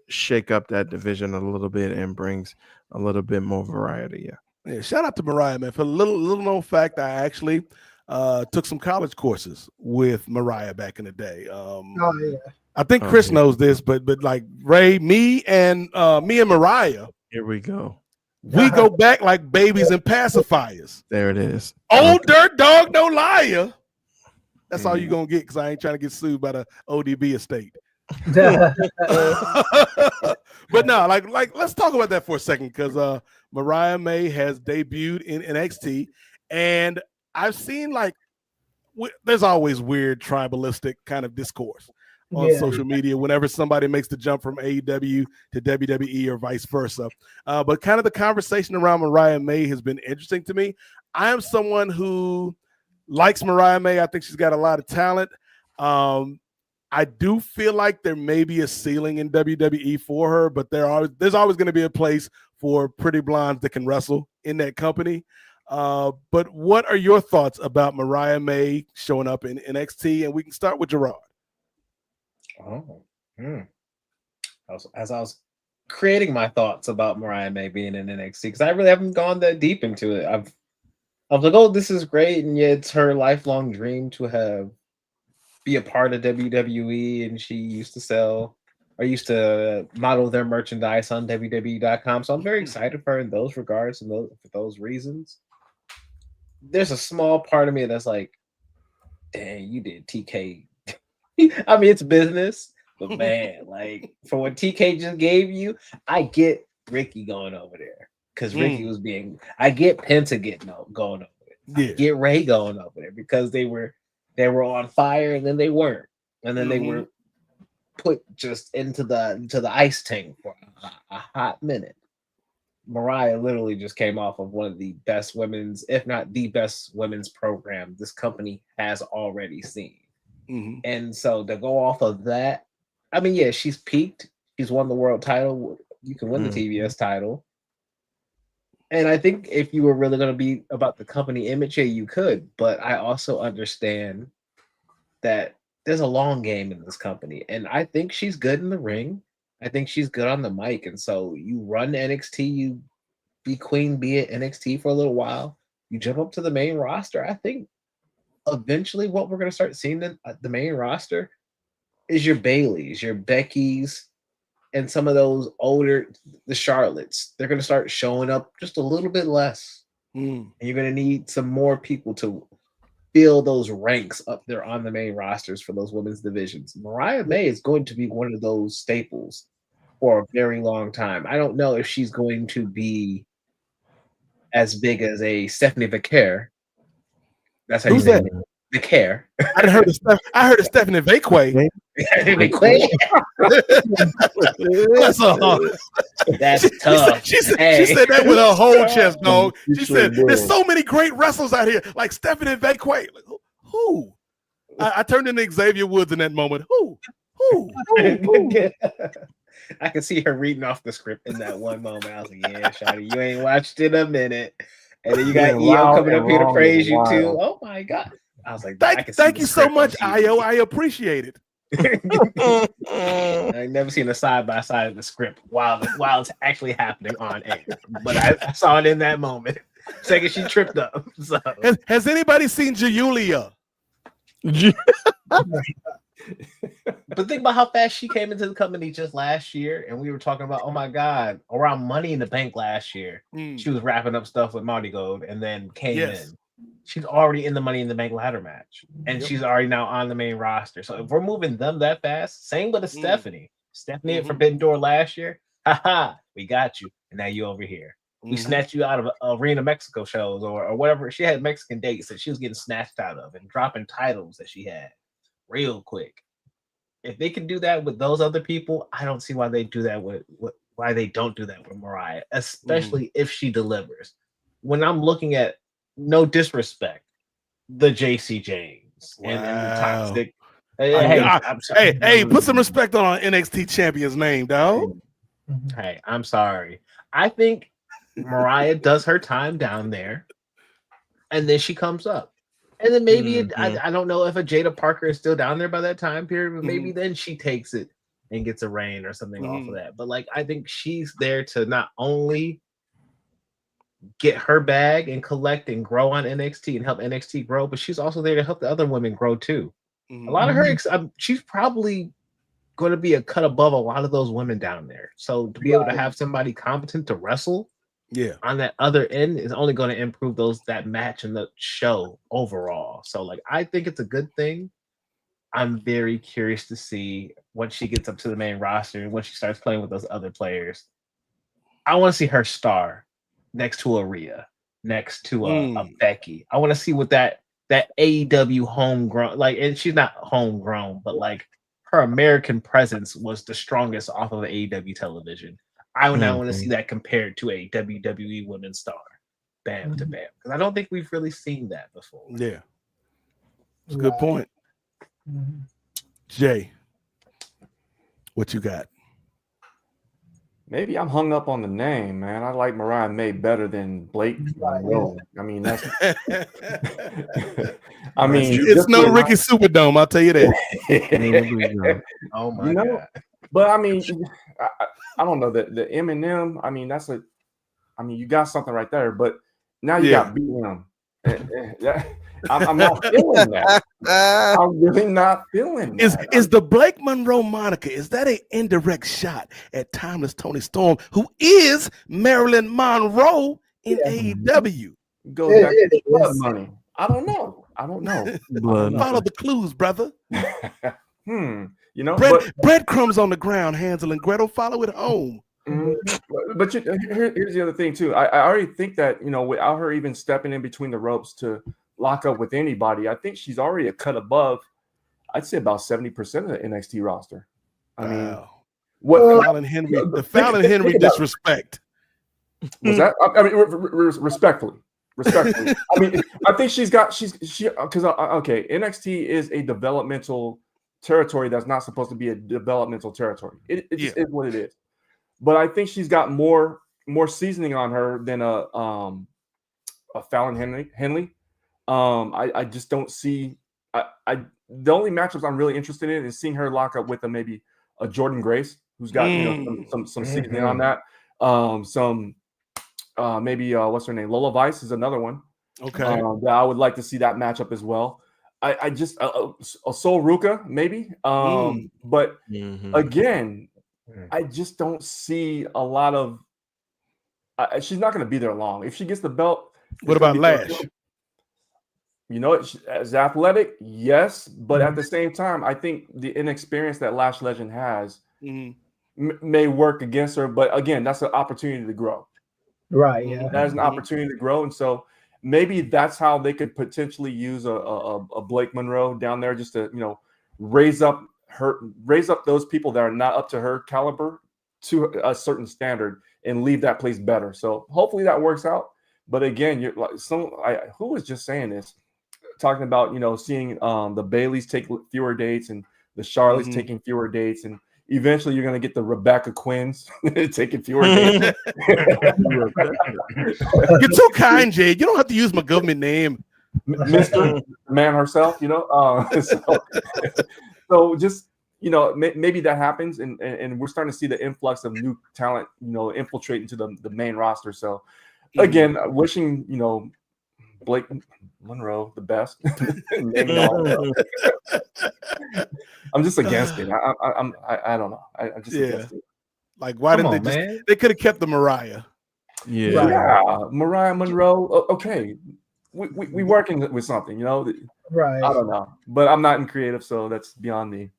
shake up that division a little bit and brings a little bit more variety. Yeah, shout out to Mariah, man. For a little known fact, I actually took some college courses with Mariah back in the day. I think Chris knows this, but like Ray, me and Mariah, here we go. We go back like babies and pacifiers. There it is. Old dirt dog, no liar. That's all you're gonna get, because I ain't trying to get sued by the ODB estate. But no, like let's talk about that for a second, because Mariah May has debuted in NXT, and I've seen like there's always weird tribalistic kind of discourse on social media whenever somebody makes the jump from AEW to WWE or vice versa. But kind of the conversation around Mariah May has been interesting to me. I am someone who likes Mariah May. I think she's got a lot of talent. I do feel like there may be a ceiling in WWE for her, but there's always going to be a place for pretty blondes that can wrestle in that company. But what are your thoughts about Mariah May showing up in NXT? And we can start with Gerard. As I was creating my thoughts about Mariah May being in NXT, because I really haven't gone that deep into it. I was like, oh, this is great, and yet it's her lifelong dream to be a part of WWE, and she used to model their merchandise on WWE.com. So I'm very excited for her in those regards and for those reasons. There's a small part of me that's like, dang, you did TK. I mean, it's business, but man, like for what TK just gave you, I get Ricky going over there, because Ricky was I get Penta going over there. I get Ray going over there, because they were on fire, and then they weren't, and then they were put just into the ice tank for a hot minute. Mariah literally just came off of one of the best women's, if not the best women's program this company has already seen. And so to go off of that, I mean, yeah, she's peaked. She's won the world title. You can win the TBS title. And I think if you were really going to be about the company image, yeah, you could. But I also understand that there's a long game in this company. And I think she's good in the ring. I think she's good on the mic. And so you run NXT, you be queen bee at NXT for a little while. You jump up to the main roster. I think eventually what we're going to start seeing at the main roster is your Baileys, your Beckys, and some of those older, the Charlottes. They're going to start showing up just a little bit less. And you're going to need some more people to fill those ranks up there on the main rosters for those women's divisions. Mariah May is going to be one of those staples for a very long time. I don't know if she's going to be as big as a Stephanie Vicaire. That's how you say it. Vicaire. I heard of Stephanie Vakeway. That's tough. She said that with her whole chest, dog. She said, "There's so many great wrestlers out here, like Stephanie Vakeway." Like, who? I turned into Xavier Woods in that moment. Who? I can see her reading off the script in that one moment. I was like, "Yeah, Shawty, you ain't watched in a minute." And then you got EO coming up here to praise you too. Oh my God. I was like, thank you so much, Io. I appreciate it. I've never seen a side by side of the script while it's actually happening on air, but I saw it in that moment. Second, she tripped up. So. Has anybody seen Julia? But think about how fast she came into the company just last year, and we were talking about, oh my god, around Money in the Bank last year, she was wrapping up stuff with Marty Gold, and then came in. She's already in the Money in the Bank ladder match, and she's already now on the main roster. So if we're moving them that fast, same with Stephanie. Stephanie at Forbidden Door last year, haha, we got you, and now you over here. We snatched you out of Arena Mexico shows or whatever. She had Mexican dates that she was getting snatched out of and dropping titles that she had real quick. If they can do that with those other people, I don't see why they do that why they don't do that with Mariah, especially if she delivers. When I'm looking at, no disrespect, the JC James and the Toxic. Hey, put some respect on our NXT champion's name, dog. Hey, I'm sorry. I think Mariah does her time down there, and then she comes up. And then maybe I don't know if a Jada Parker is still down there by that time period, but maybe then she takes it and gets a reign or something off of that. But like, I think she's there to not only get her bag and collect and grow on NXT and help NXT grow, but she's also there to help the other women grow too. A lot of her, she's probably going to be a cut above a lot of those women down there. So to be able to have somebody competent to wrestle on that other end is only going to improve that match and the show overall. So like, I think it's a good thing. I'm very curious to see when she gets up to the main roster and when she starts playing with those other players. I want to see her star next to a Rhea, next to a Becky. I want to see what that AEW homegrown, like, and she's not homegrown, but like her American presence was the strongest off of AEW television. I would now want to see that compared to a WWE women's star, bam to bam, because I don't think we've really seen that before. Yeah, it's a good point. Jay, what you got? Maybe I'm hung up on the name, man. I like Mariah May better than Blake Monroe. I mean, that's. I mean, it's no Ricky Superdome. I'll tell you that. Oh my god! But I mean, I don't know the Eminem. I mean, you got something right there. But now you got BM. I'm not feeling that. I'm really not feeling that. Is the Blake Monroe moniker, is that an indirect shot at timeless Toni Storm, who is Marilyn Monroe in AEW? Goes back to blood money. I don't know. Follow the clues, brother. You know, breadcrumbs on the ground, Hansel and Gretel. Follow it home. But here's the other thing too. I already think that, you know, without her even stepping in between the ropes to lock up with anybody, I think she's already a cut above. I'd say about 70% of the NXT roster. I mean, what Fallon Henry? The Fallon Henry disrespect was that? I mean, respectfully. I mean, I think she because okay, NXT is a developmental territory that's not supposed to be a developmental territory. It just is what it is. But I think she's got more seasoning on her than a Fallon Henley. I just don't see. The only matchups I'm really interested in is seeing her lock up with maybe a Jordan Grace, who's got some seasoning on that. Maybe what's her name? Lola Vice is another one. Okay, that I would like to see that matchup as well. I just a Sol Ruka maybe. But again, I just don't see a lot of. She's not going to be there long. If she gets the belt, what about Lash? You know, as athletic, yes, but at the same time, I think the inexperience that Lash Legend has may work against her. But again, that's an opportunity to grow. Right. Yeah. That's an opportunity to grow, and so maybe that's how they could potentially use a Blake Monroe down there, just to, you know, raise up those people that are not up to her caliber to a certain standard and leave that place better. So hopefully that works out. But again, you're like who was just saying this, talking about, you know, seeing the Baileys take fewer dates and the Charlottes taking fewer dates, and eventually you're going to get the Rebecca Quinns taking fewer dates. You're too kind, Jade. You don't have to use my government name. Mr. Man herself, you know. So just, you know, maybe that happens, and we're starting to see the influx of new talent, you know, infiltrate into the main roster. So Again, wishing Blake Monroe the best. Naming all of them. I'm just against it. I don't know. I'm just against it. Like, why Come didn't on, they man. They could have kept the Mariah. Yeah. Yeah, Mariah Monroe. Okay, we working with something, Right. I don't know, but I'm not in creative, so that's beyond me.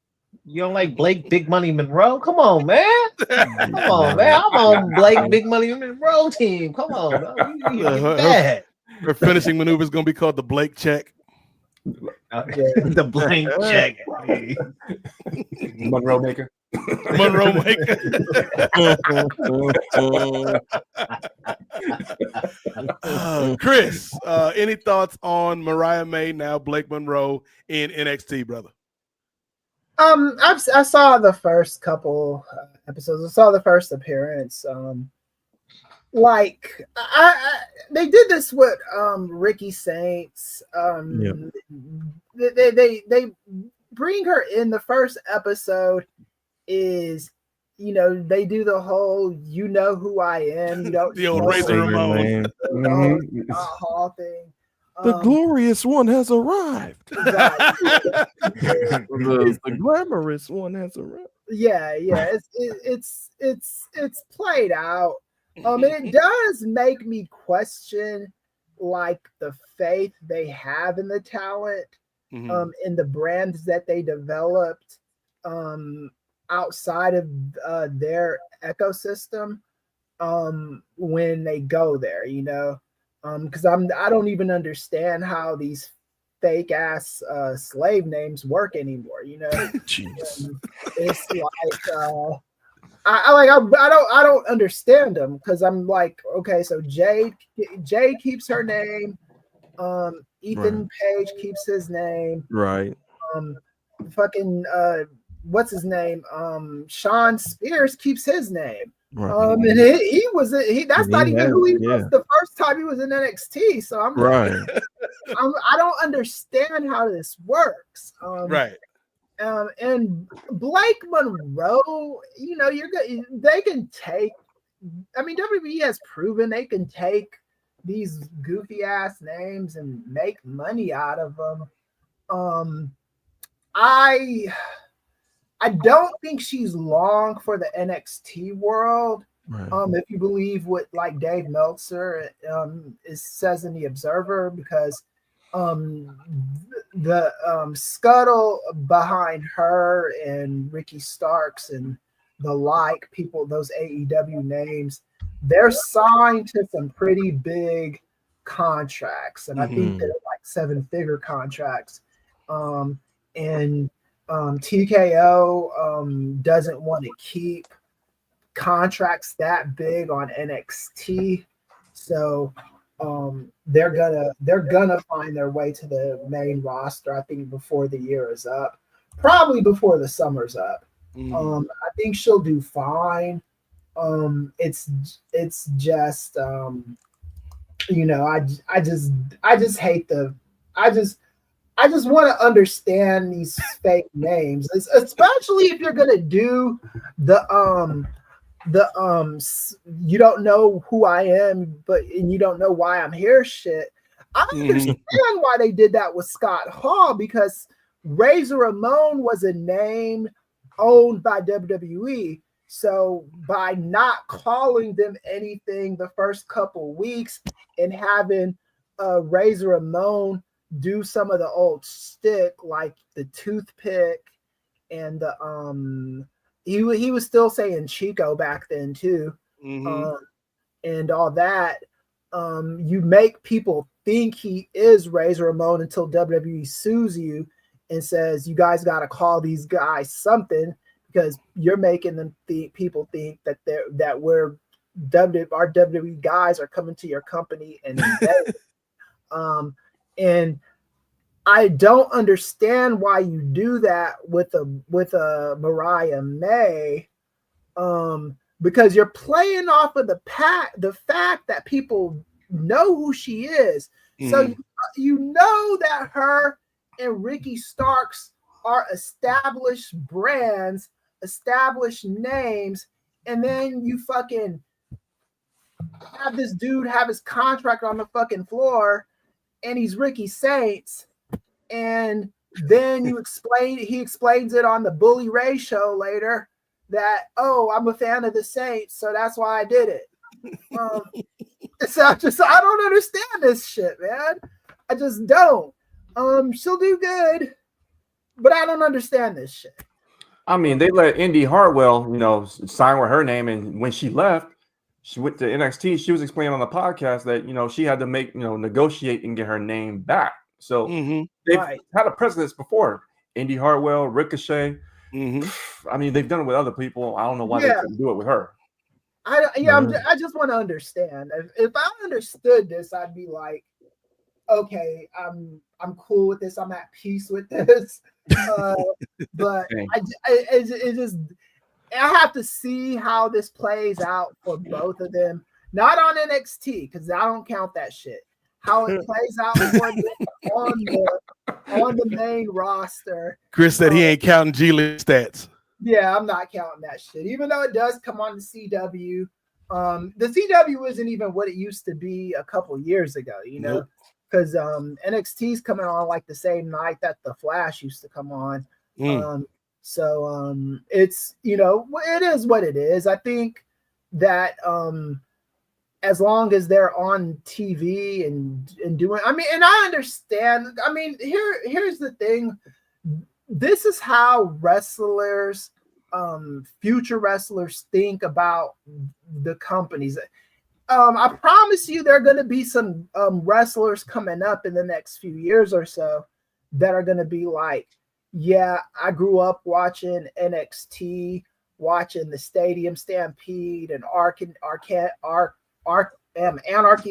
You don't like Blake Big Money Monroe? Come on, man. Come on, man. I'm on Blake Big Money Monroe team. Come on, bro. You bad. Her finishing maneuver is going to be called the Blake check. The blank check. Monroe maker. Monroe maker. Chris, any thoughts on Mariah May, now Blake Monroe in NXT, brother? I saw the first couple episodes. I saw the first appearance. Like they did this with Ricky Saints. They bring her in. The first episode is, they do the whole "you know who I am." You don't the old Razor Ramon Hall thing. The glorious one has arrived. Exactly. the glamorous one has arrived. Yeah. It's played out. And it does make me question, like, the faith they have in the talent, in the brands that they developed, outside of their ecosystem, when they go there, because I don't even understand how these fake ass slave names work anymore. Jeez. It's like I don't understand them, because I'm like, okay, so Jay keeps her name, Ethan Page keeps his name, right? Fucking what's his name? Sean Spears keeps his name. Right. And that's not even who he was the first time he was in NXT. So I'm right. I don't understand how this works. Right. And Blake Monroe, you're good. They can take. I mean, WWE has proven they can take these goofy ass names and make money out of them. I don't think she's long for the NXT world. Right. If you believe what like Dave Meltzer says in the Observer, because the scuttle behind her and Ricky Starks and the like people, those AEW names, they're signed to some pretty big contracts, and I think they're like 7-figure contracts. And TKO doesn't want to keep contracts that big on NXT, so they're gonna find their way to the main roster, I think, before the year is up, probably before the summer's up. I think she'll do fine. It's just I just hate I just want to understand these fake names, especially if you're gonna do the you don't know who I am, and you don't know why I'm here shit. I understand why they did that with Scott Hall, because Razor Ramon was a name owned by WWE. So by not calling them anything the first couple weeks and having Razor Ramon do some of the old stick, like the toothpick and the he was still saying Chico back then too, and all that. You make people think he is Razor Ramon until WWE sues you and says you guys got to call these guys something, because you're making them people think that our WWE guys are coming to your company and and I don't understand why you do that with a Mariah May, because you're playing off of the fact that people know who she is. So you know that her and Ricky Starks are established brands, established names, and then you fucking have this dude have his contract on the fucking floor, and he's Ricky Saints, and then he explains it on the Bully Ray show later that, oh, I'm a fan of the Saints, so that's why I did it. So I don't understand this shit, man. I just don't. She'll do good, but I don't understand this shit. I mean, they let Indy Hartwell, sign with her name, and when she left, she went to NXT. She was explaining on the podcast that she had to negotiate and get her name back. So they've had a precedence before. Indy Hartwell, Ricochet. I mean, they've done it with other people. I don't know why they couldn't do it with her. I just want to understand. If I understood this, I'd be like, okay, I'm cool with this. I'm at peace with this. But I have to see how this plays out for both of them. Not on NXT, because I don't count that shit. How it plays out for them on the main roster. Chris said he ain't counting G League stats. Yeah, I'm not counting that shit. Even though it does come on the CW. The CW isn't even what it used to be a couple years ago, Nope. Because NXT's coming on like the same night that the Flash used to come on. So it's it is what it is. I think that as long as they're on TV and doing, and I understand. Here's the thing. This is how wrestlers, future wrestlers, think about the companies. I promise you, there are going to be some wrestlers coming up in the next few years or so that are going to be like, yeah, I grew up watching NXT, watching the Stadium Stampede and Anarchy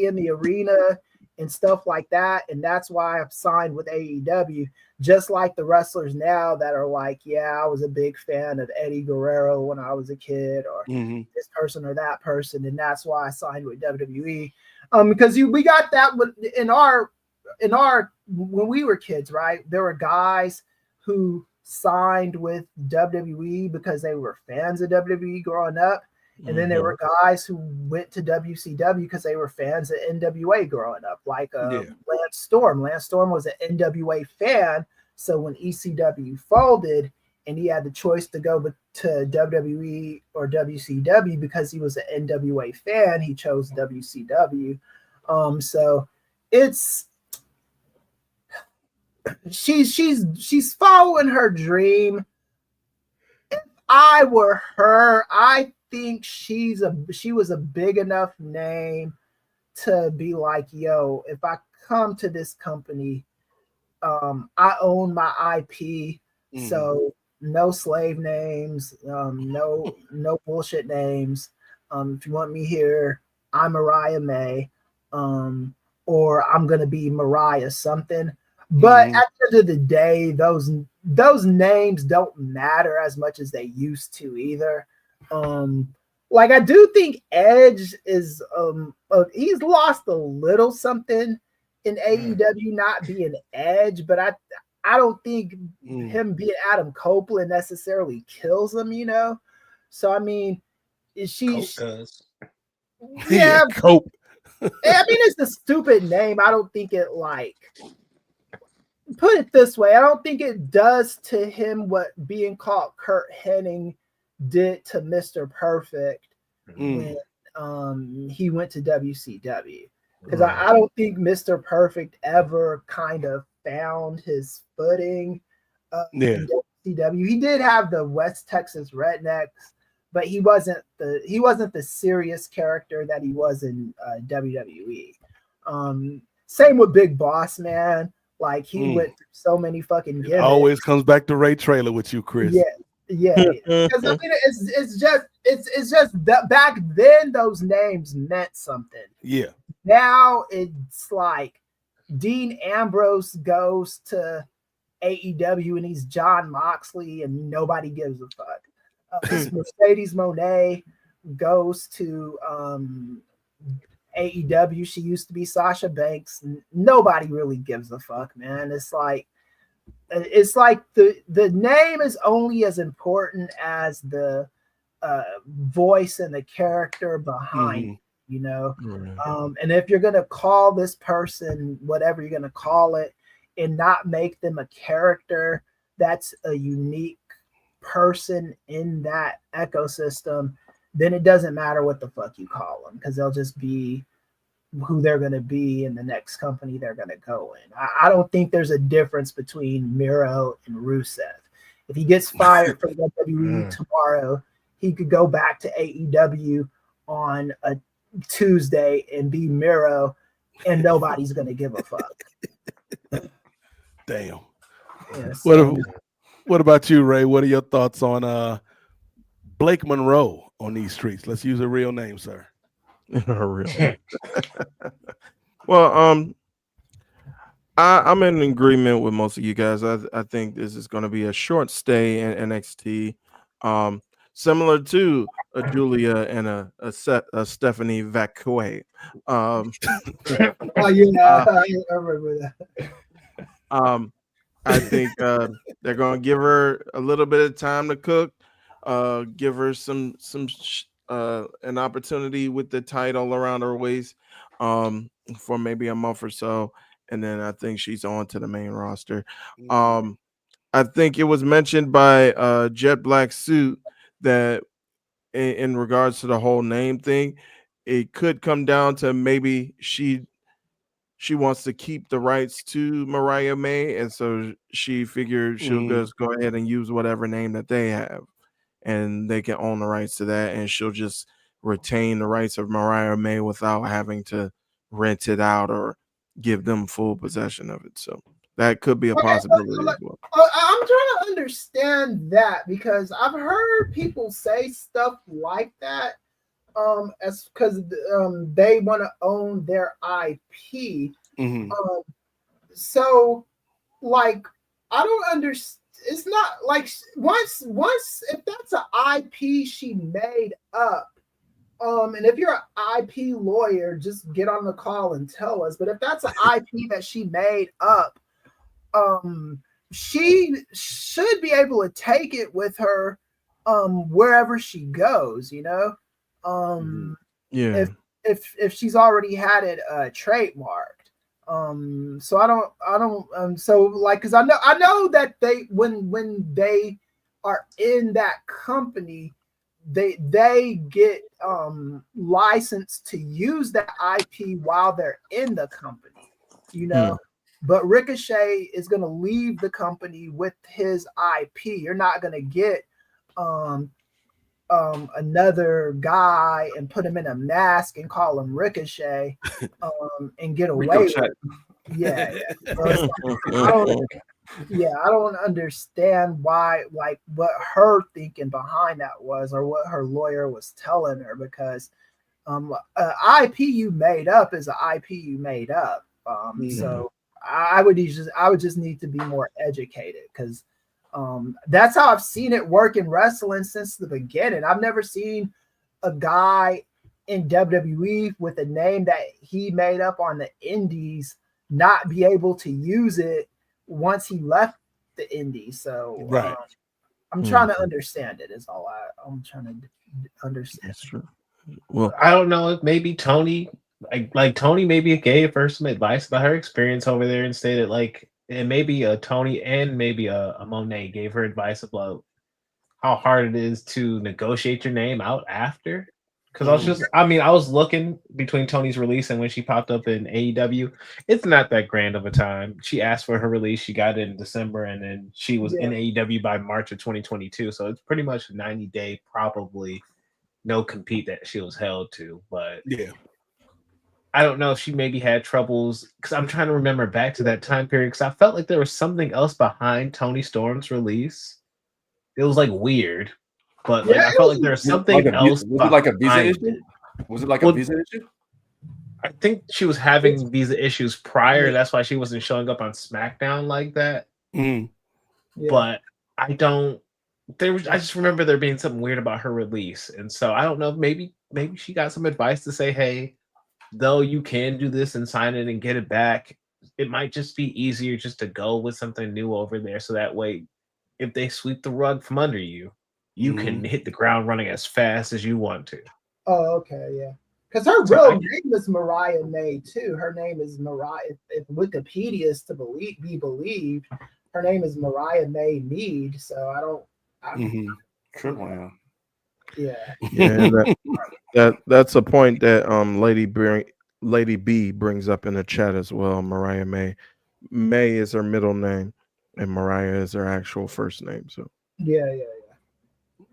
in the Arena and stuff like that. And that's why I've signed with AEW, just like the wrestlers now that are like, yeah, I was a big fan of Eddie Guerrero when I was a kid, or this person or that person. And that's why I signed with WWE. Because we got that in our, when we were kids, right? There were guys who signed with WWE because they were fans of WWE growing up. And then there were guys who went to WCW because they were fans of NWA growing up, like Lance Storm. Lance Storm was an NWA fan. So when ECW folded and he had the choice to go to WWE or WCW because he was an NWA fan, he chose WCW. So it's she's following her dream. If I were her, I think she was a big enough name to be like, yo, if I come to this company, I own my IP, so no slave names, no bullshit names. If you want me here, I'm Mariah May, or I'm gonna be Mariah something. But at the end of the day, those names don't matter as much as they used to either. Like I do think Edge is he's lost a little something in AEW not being Edge, but I don't think him being Adam Copeland necessarily kills him, So I mean, yeah, Cope. It's a stupid name. I don't think it put it this way, I don't think it does to him what being called Kurt Hennig did to Mr. Perfect when he went to WCW. Because I don't think Mr. Perfect ever kind of found his footing in WCW. He did have the West Texas Rednecks, but he wasn't the serious character that he was in WWE. Same with Big Boss Man. Like he went through so many fucking gimmicks. Always comes back to Ray Trailer with you, Chris. Yeah. Because it's just that back then those names meant something. Yeah. Now it's like Dean Ambrose goes to AEW and he's John Moxley and nobody gives a fuck. Mercedes Moné goes to AEW. She used to be Sasha Banks. Nobody really gives a fuck, man. It's like the name is only as important as the voice and the character behind. you know. Right. And if you're gonna call this person whatever you're gonna call it, and not make them a character that's a unique person in that ecosystem, then it doesn't matter what the fuck you call them, because they'll just be who they're going to be in the next company they're going to go in. I don't think there's a difference between Miro and Rusev. If he gets fired from WWE tomorrow, he could go back to AEW on a Tuesday and be Miro, and nobody's going to give a fuck. Damn. Yeah, so, What about you, Ray? What are your thoughts on Blake Monroe on these streets? Let's use a real name, sir. Real. Well, I'm in agreement with most of you guys. I think this is going to be a short stay in NXT, similar to a Julia and a Stephanie Vacue. oh yeah, I remember that. I think they're going to give her a little bit of time to cook, give her some an opportunity with the title around her waist for maybe a month or so, and then I think she's on to the main roster. I think it was mentioned by Jet Black Suit that in regards to the whole name thing, it could come down to maybe she wants to keep the rights to Mariah May, and so she figured she'll just go ahead and use whatever name that they have, and they can own the rights to that, and she'll just retain the rights of Mariah May without having to rent it out or give them full possession of it. So that could be a possibility as well. I'm trying to understand that, because I've heard people say stuff like that, as because they want to own their IP. So, like, I don't understand. It's not like once if that's an IP she made up, and if you're an IP lawyer, just get on the call and tell us. But if that's an IP that she made up, she should be able to take it with her wherever she goes, you know. Yeah. If she's already had it trademarked. So I don't so like, because I know that they when they are in that company, they get licensed to use that IP while they're in the company, you know. But Ricochet is going to leave the company with his IP. You're not going to get another guy and put him in a mask and call him Ricochet and get away with it. Yeah. I don't understand why, like, what her thinking behind that was, or what her lawyer was telling her, because IP you made up is an IP you made up. So I would just need to be more educated, because that's how I've seen it work in wrestling since the beginning. I've never seen a guy in WWE with a name that he made up on the indies not be able to use it once he left the indies. So I'm trying to understand it, is all I'm trying to understand. That's true. Well, I don't know if maybe Toni, like Toni maybe gave her some advice about her experience over there and stated, like, and maybe Toni and maybe a Moné gave her advice about how hard it is to negotiate your name out after. Because I was looking between Toni's release and when she popped up in AEW, it's not that grand of a time. She asked for her release, she got it in December, and then she was in AEW by March of 2022. So it's pretty much a 90-day, probably no compete that she was held to. But I don't know if she maybe had troubles, because I'm trying to remember back to that time period, because I felt like there was something else behind Toni Storm's release. It was like weird, but like I felt like there was something else. Was it like a visa issue? Was it like a visa issue? I think she was having visa issues prior. That's why she wasn't showing up on SmackDown like that. But I don't. I just remember there being something weird about her release, and so I don't know. Maybe she got some advice to say, hey, though you can do this and sign it and get it back, it might just be easier just to go with something new over there. So that way, if they sweep the rug from under you, you can hit the ground running as fast as you want to. Oh, okay, yeah. Because her real name is Mariah May too. Her name is Mariah. If Wikipedia is to be believed, her name is Mariah May Mead. So I don't. Triple M. Yeah. That's a point that Lady B brings up in the chat as well. Mariah May. May is her middle name, and Mariah is her actual first name. So Yeah.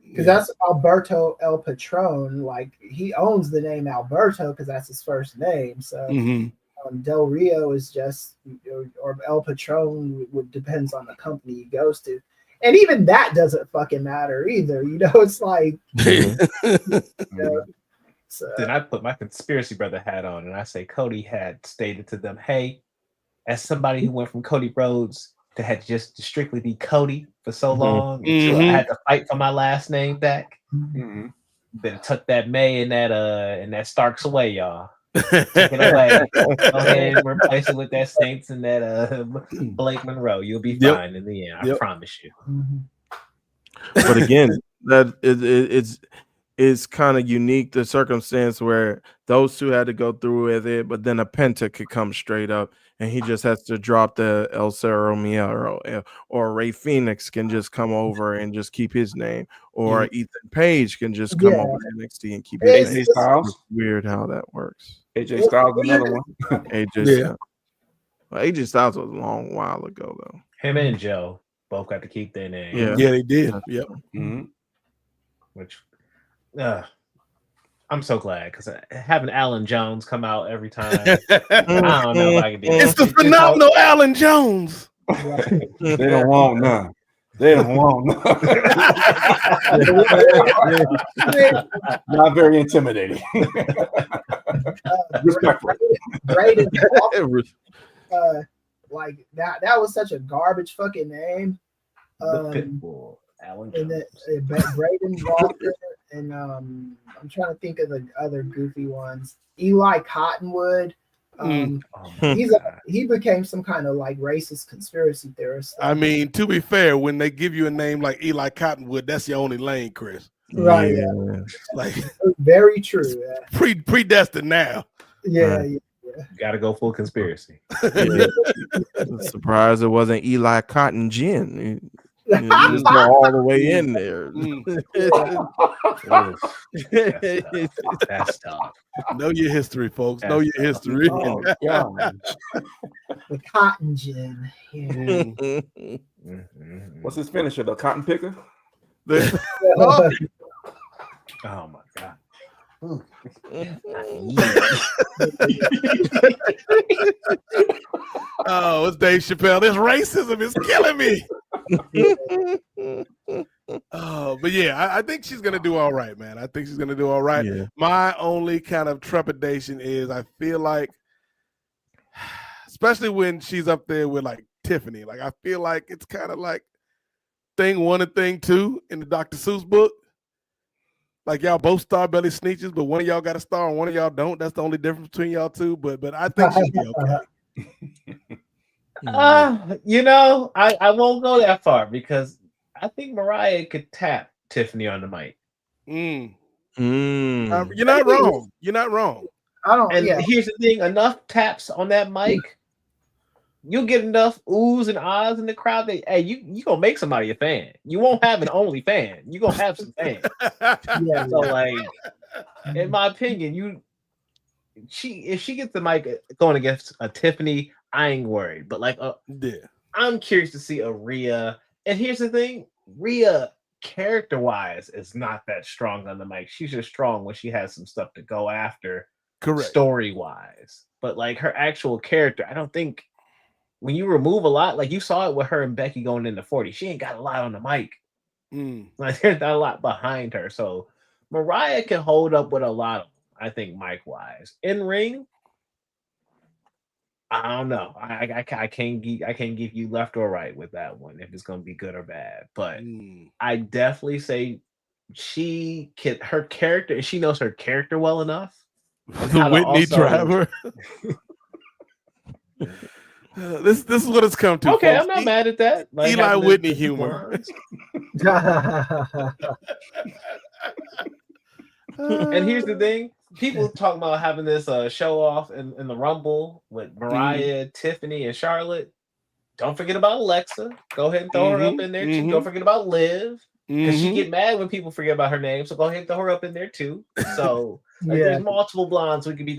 Because that's Alberto El Patron. Like he owns the name Alberto because that's his first name. So Del Rio is just, or El Patron depends on the company he goes to. And even that doesn't fucking matter either. It's like, so. Then I put my conspiracy brother hat on and I say Cody had stated to them, hey, as somebody who went from Cody Rhodes to had just to strictly be Cody for so long until I had to fight for my last name back. Better tuck that May and that Starks away, y'all. Take it away. Go ahead and replace it with that Saints and that Blake Monroe. You'll be fine in the end. I promise you. But again, that it's kind of unique, the circumstance where those two had to go through with it, but then a Penta could come straight up and he just has to drop the El Cerro Miedo, or Ray Phoenix can just come over and just keep his name, or Ethan Page can just come over to NXT and keep his name. AJ Styles. It's weird how that works. AJ Styles, another one. AJ Styles was a long while ago though. Him and Joe both got to keep their name. Yeah, they did. Yep. Which I'm so glad because having Alan Jones come out every time, I don't know if I can do it. It's the phenomenal Alan Jones. They don't want none. They don't want none. Not very intimidating. Respectful. Braden like that was such a garbage fucking name. The Pitbull, Alan Jones. And Braden Walker, and I'm trying to think of the other goofy ones. Eli Cottonwood. He became some kind of like racist conspiracy theorist. I mean, to be fair, when they give you a name like Eli Cottonwood, that's your only lane, Chris. Right. Yeah. Like very true. Yeah. Predestined now. Yeah. Got to go full conspiracy. Surprised it wasn't Eli Cotton Gin. Just go all the way in there. That's tough. Know your history, folks. Know your history. Oh, the cotton gin. Yeah. What's his finisher? The cotton picker? Oh my god. Oh, it's Dave Chappelle. This racism is killing me. Oh, but yeah, I think she's gonna do all right, man. I think she's gonna do all right. Yeah. My only kind of trepidation is I feel like, especially when she's up there with like Tiffany, like I feel like it's kind of like thing 1 and thing 2 in the Dr. Seuss book. Like y'all both star belly sneeches, but one of y'all got a star and one of y'all don't. That's the only difference between y'all two. But I think she'll be okay. I won't go that far because I think Mariah could tap Tiffany on the mic. You're not wrong. You're not wrong. Here's the thing: enough taps on that mic, you'll get enough oohs and ahs in the crowd that you gonna make somebody a fan. You won't have an only fan. You gonna have some fans. So like, in my opinion, if she gets the mic going against a Tiffany, I ain't worried. But like, I'm curious to see a Rhea. And here's the thing: Rhea, character-wise, is not that strong on the mic. She's just strong when she has some stuff to go after, correct, story-wise. But like her actual character, I don't think. When you remove a lot, like you saw it with her and Becky going into 40, she ain't got a lot on the mic. Like there's not a lot behind her. So Mariah can hold up with a lot of, I think, mic-wise. In ring, I don't know. I can't give you left or right with that one if it's gonna be good or bad. But I definitely say her character, she knows her character well enough. The Whitney driver. This is what it's come to. Okay, folks. I'm not mad at that. Like Eli Whitney humor. And here's the thing: people talking about having this show off in the Rumble with Mariah, Tiffany, and Charlotte. Don't forget about Alexa. Go ahead and throw her up in there too. Don't forget about Liv, because she get mad when people forget about her name. So go ahead and throw her up in there too. So there's multiple blondes. We could be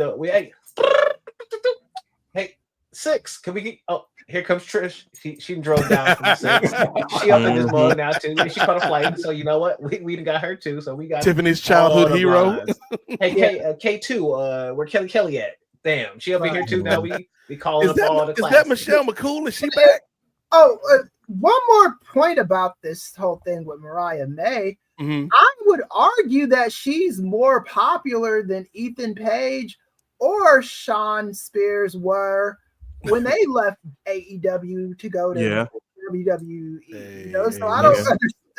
hey, 6. Can we get? Oh, here comes Trish. She drove down from 6. She up in this mug now too. She caught a flight. So you know what? We got her too. So we got Tiffany's childhood hero. Hey, K2. Where Kelly at? Damn, she up in here too. Now we calling up all the Is that Michelle McCool? Is she back? Oh, one more point about this whole thing with Mariah May. I would argue that she's more popular than Ethan Page or Sean Spears were when they left AEW to go to WWE. You know? So I don't.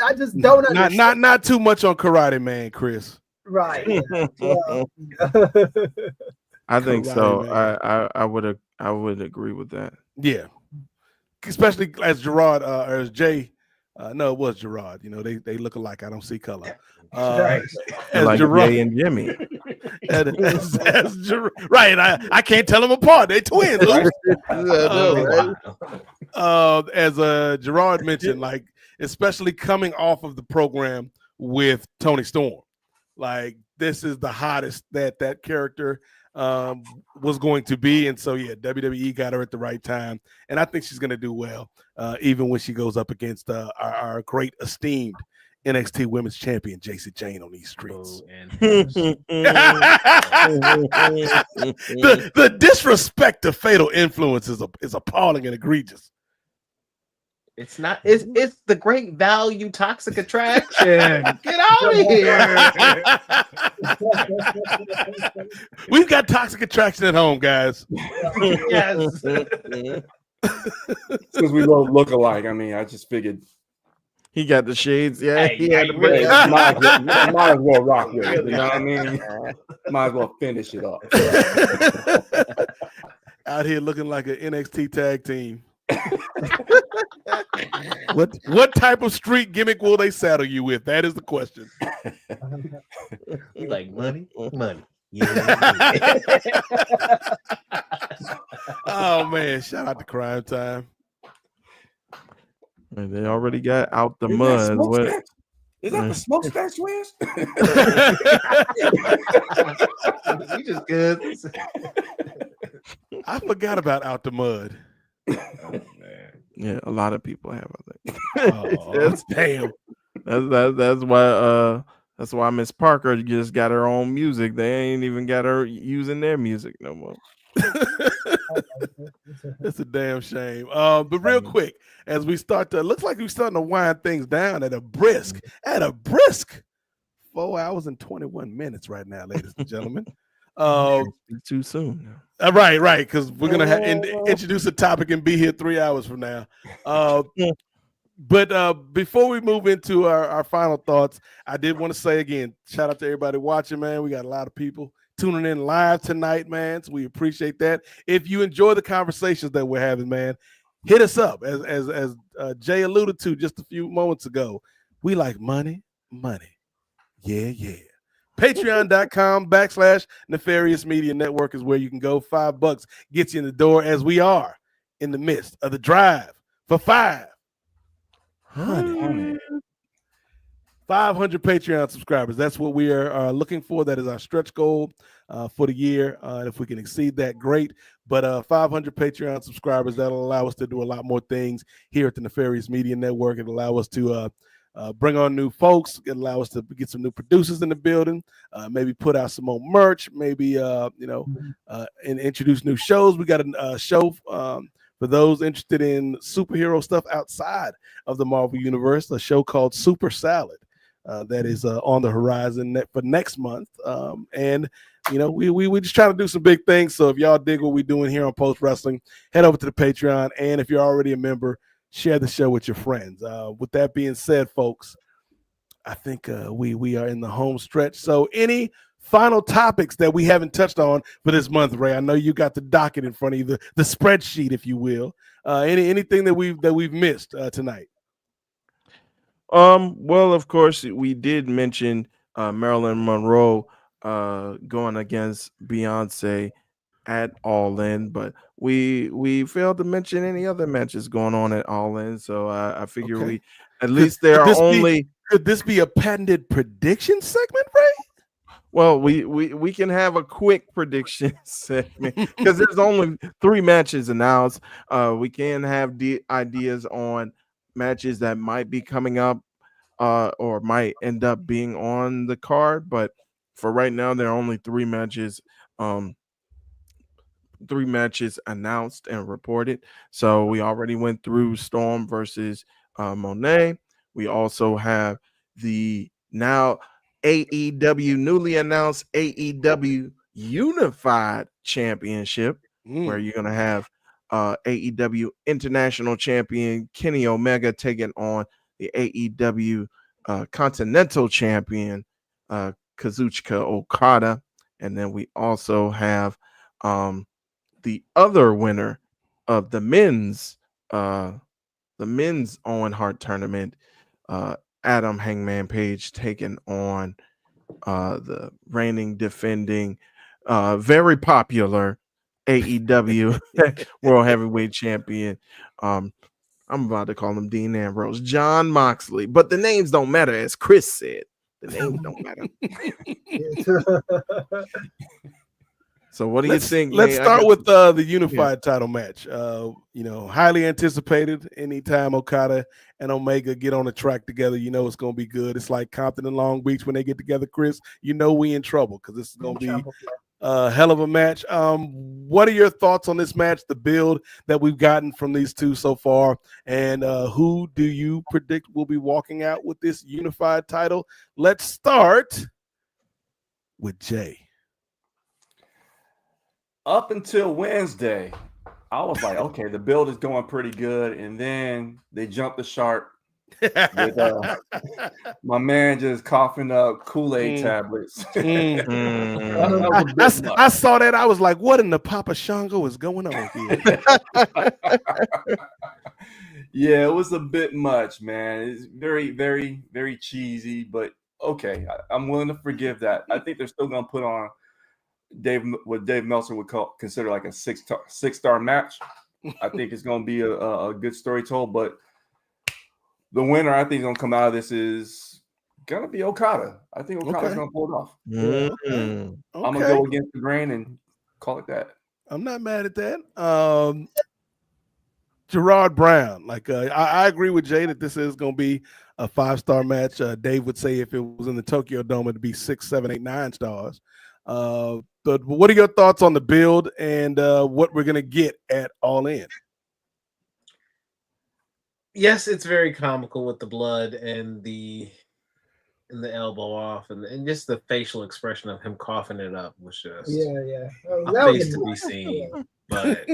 I just don't understand. Not too much on Karate Man, Chris. Right. I think so. I would agree with that. Yeah, especially as Gerard or as Jay. No, it was Gerard. You know, they look alike. I don't see color. As like Gerard Jay and Jimmy. Right. I can't tell them apart. They twins. As Gerard mentioned, like especially coming off of the program with Toni Storm, like this is the hottest that character was going to be, and so WWE got her at the right time, and I think she's going to do well, even when she goes up against our great esteemed NXT Women's Champion Jacy Jayne on these streets. The disrespect to Fatal Influence is appalling and egregious. It's not. It's the Great Value Toxic Attraction. Get out of here. We've got Toxic Attraction at home, guys. Yes. Since we both look alike, I mean, I just figured he got the shades. Yeah, he had really, might as well rock with it. You know what I mean? Might as well finish it up. Out here looking like an NXT tag team. What type of street gimmick will they saddle you with? That is the question. You like money? Yeah. Oh man, shout out to Crime Time. And they already got out the mud. What? Is that the smokestack twins? You just good. I forgot about Out the Mud. Oh, man. Yeah, a lot of people have, I think. Damn. That's why Miss Parker just got her own music. They ain't even got her using their music no more. It's a damn shame. But real quick, as we start to looks like we're starting to wind things down at a brisk 4 hours and 21 minutes right now, ladies and gentlemen. Too soon. Right, because we're gonna introduce a topic and be here 3 hours from now. But before we move into our final thoughts, I did want to say again, shout out to everybody watching, man. We got a lot of people tuning in live tonight, man. So we appreciate that. If you enjoy the conversations that we're having, man, hit us up. As Jay alluded to just a few moments ago, we like money. Yeah. Patreon.com/Nefarious Media Network is where you can go. $5 gets you in the door, as we are in the midst of the drive for 500 Patreon subscribers. That's what we are looking for. That is our stretch goal for the year. And if we can exceed that, great. But 500 Patreon subscribers, that'll allow us to do a lot more things here at the Nefarious Media Network. It'll allow us to bring on new folks. It'll allow us to get some new producers in the building, maybe put out some more merch, maybe and introduce new shows. We got a show for those interested in superhero stuff outside of the Marvel Universe, a show called Super Salad that is on the horizon for next month. And we just trying to do some big things. So if y'all dig what we're doing here on Post Wrestling, head over to the Patreon. And if you're already a member, share the show with your friends. With that being said, folks, I think we are in the home stretch. So any final topics that we haven't touched on for this month, Ray? I know you got the docket in front of you, the spreadsheet, if you will. Anything that we've missed tonight? Well, of course, we did mention Marilyn Monroe going against Beyonce at All In, but we failed to mention any other matches going on at All In. So I figure Okay. we at least there are only. Could this be a patented prediction segment, Ray? Well, we can have a quick prediction segment because there's only 3 matches announced. We can have ideas on matches that might be coming up or might end up being on the card, but for right now there are only 3 matches. 3 matches announced and reported. So we already went through Storm versus Moné. We also have the now AEW newly announced AEW Unified Championship, where you're gonna have AEW International Champion Kenny Omega taking on the AEW Continental Champion Kazuchika Okada, and then we also have the other winner of the men's Owen Hart tournament, Adam Hangman Page, taking on the reigning, defending, very popular AEW World Heavyweight Champion. I'm about to call him Dean Ambrose, John Moxley, but the names don't matter, as Chris said. The names don't matter. So what do you think? Let's start with the unified title match. Highly anticipated. Anytime Okada and Omega get on the track together, it's going to be good. It's like Compton and Long Beach when they get together, Chris. We in trouble because this is going to be a hell of a match. What are your thoughts on this match, the build that we've gotten from these two so far, and who do you predict will be walking out with this unified title? Let's start with Jay. Up until Wednesday, I was like, okay, the build is going pretty good. And then they jumped the shark with my man just coughing up Kool-Aid tablets. I saw that. I was like, what in the Papa Shango is going on here? Yeah, it was a bit much, man. It's very, very, very cheesy, but okay, I'm willing to forgive that. I think they're still going to put on what Dave Meltzer would consider like a six-star match. I think it's going to be a good story told, but the winner I think is going to come out of this is going to be Okada. I think Okada's going to pull it off. Okay. I'm going to go against the grain and call it that. I'm not mad at that. Gerard Brown, I agree with Jay that this is going to be a 5-star match. Dave would say if it was in the Tokyo Dome, it'd be 6, 7, 8, 9 stars. But what are your thoughts on the build and what we're going to get at All In? Yes, it's very comical with the blood and the elbow off and just the facial expression of him coughing it up was just a face to be seen. But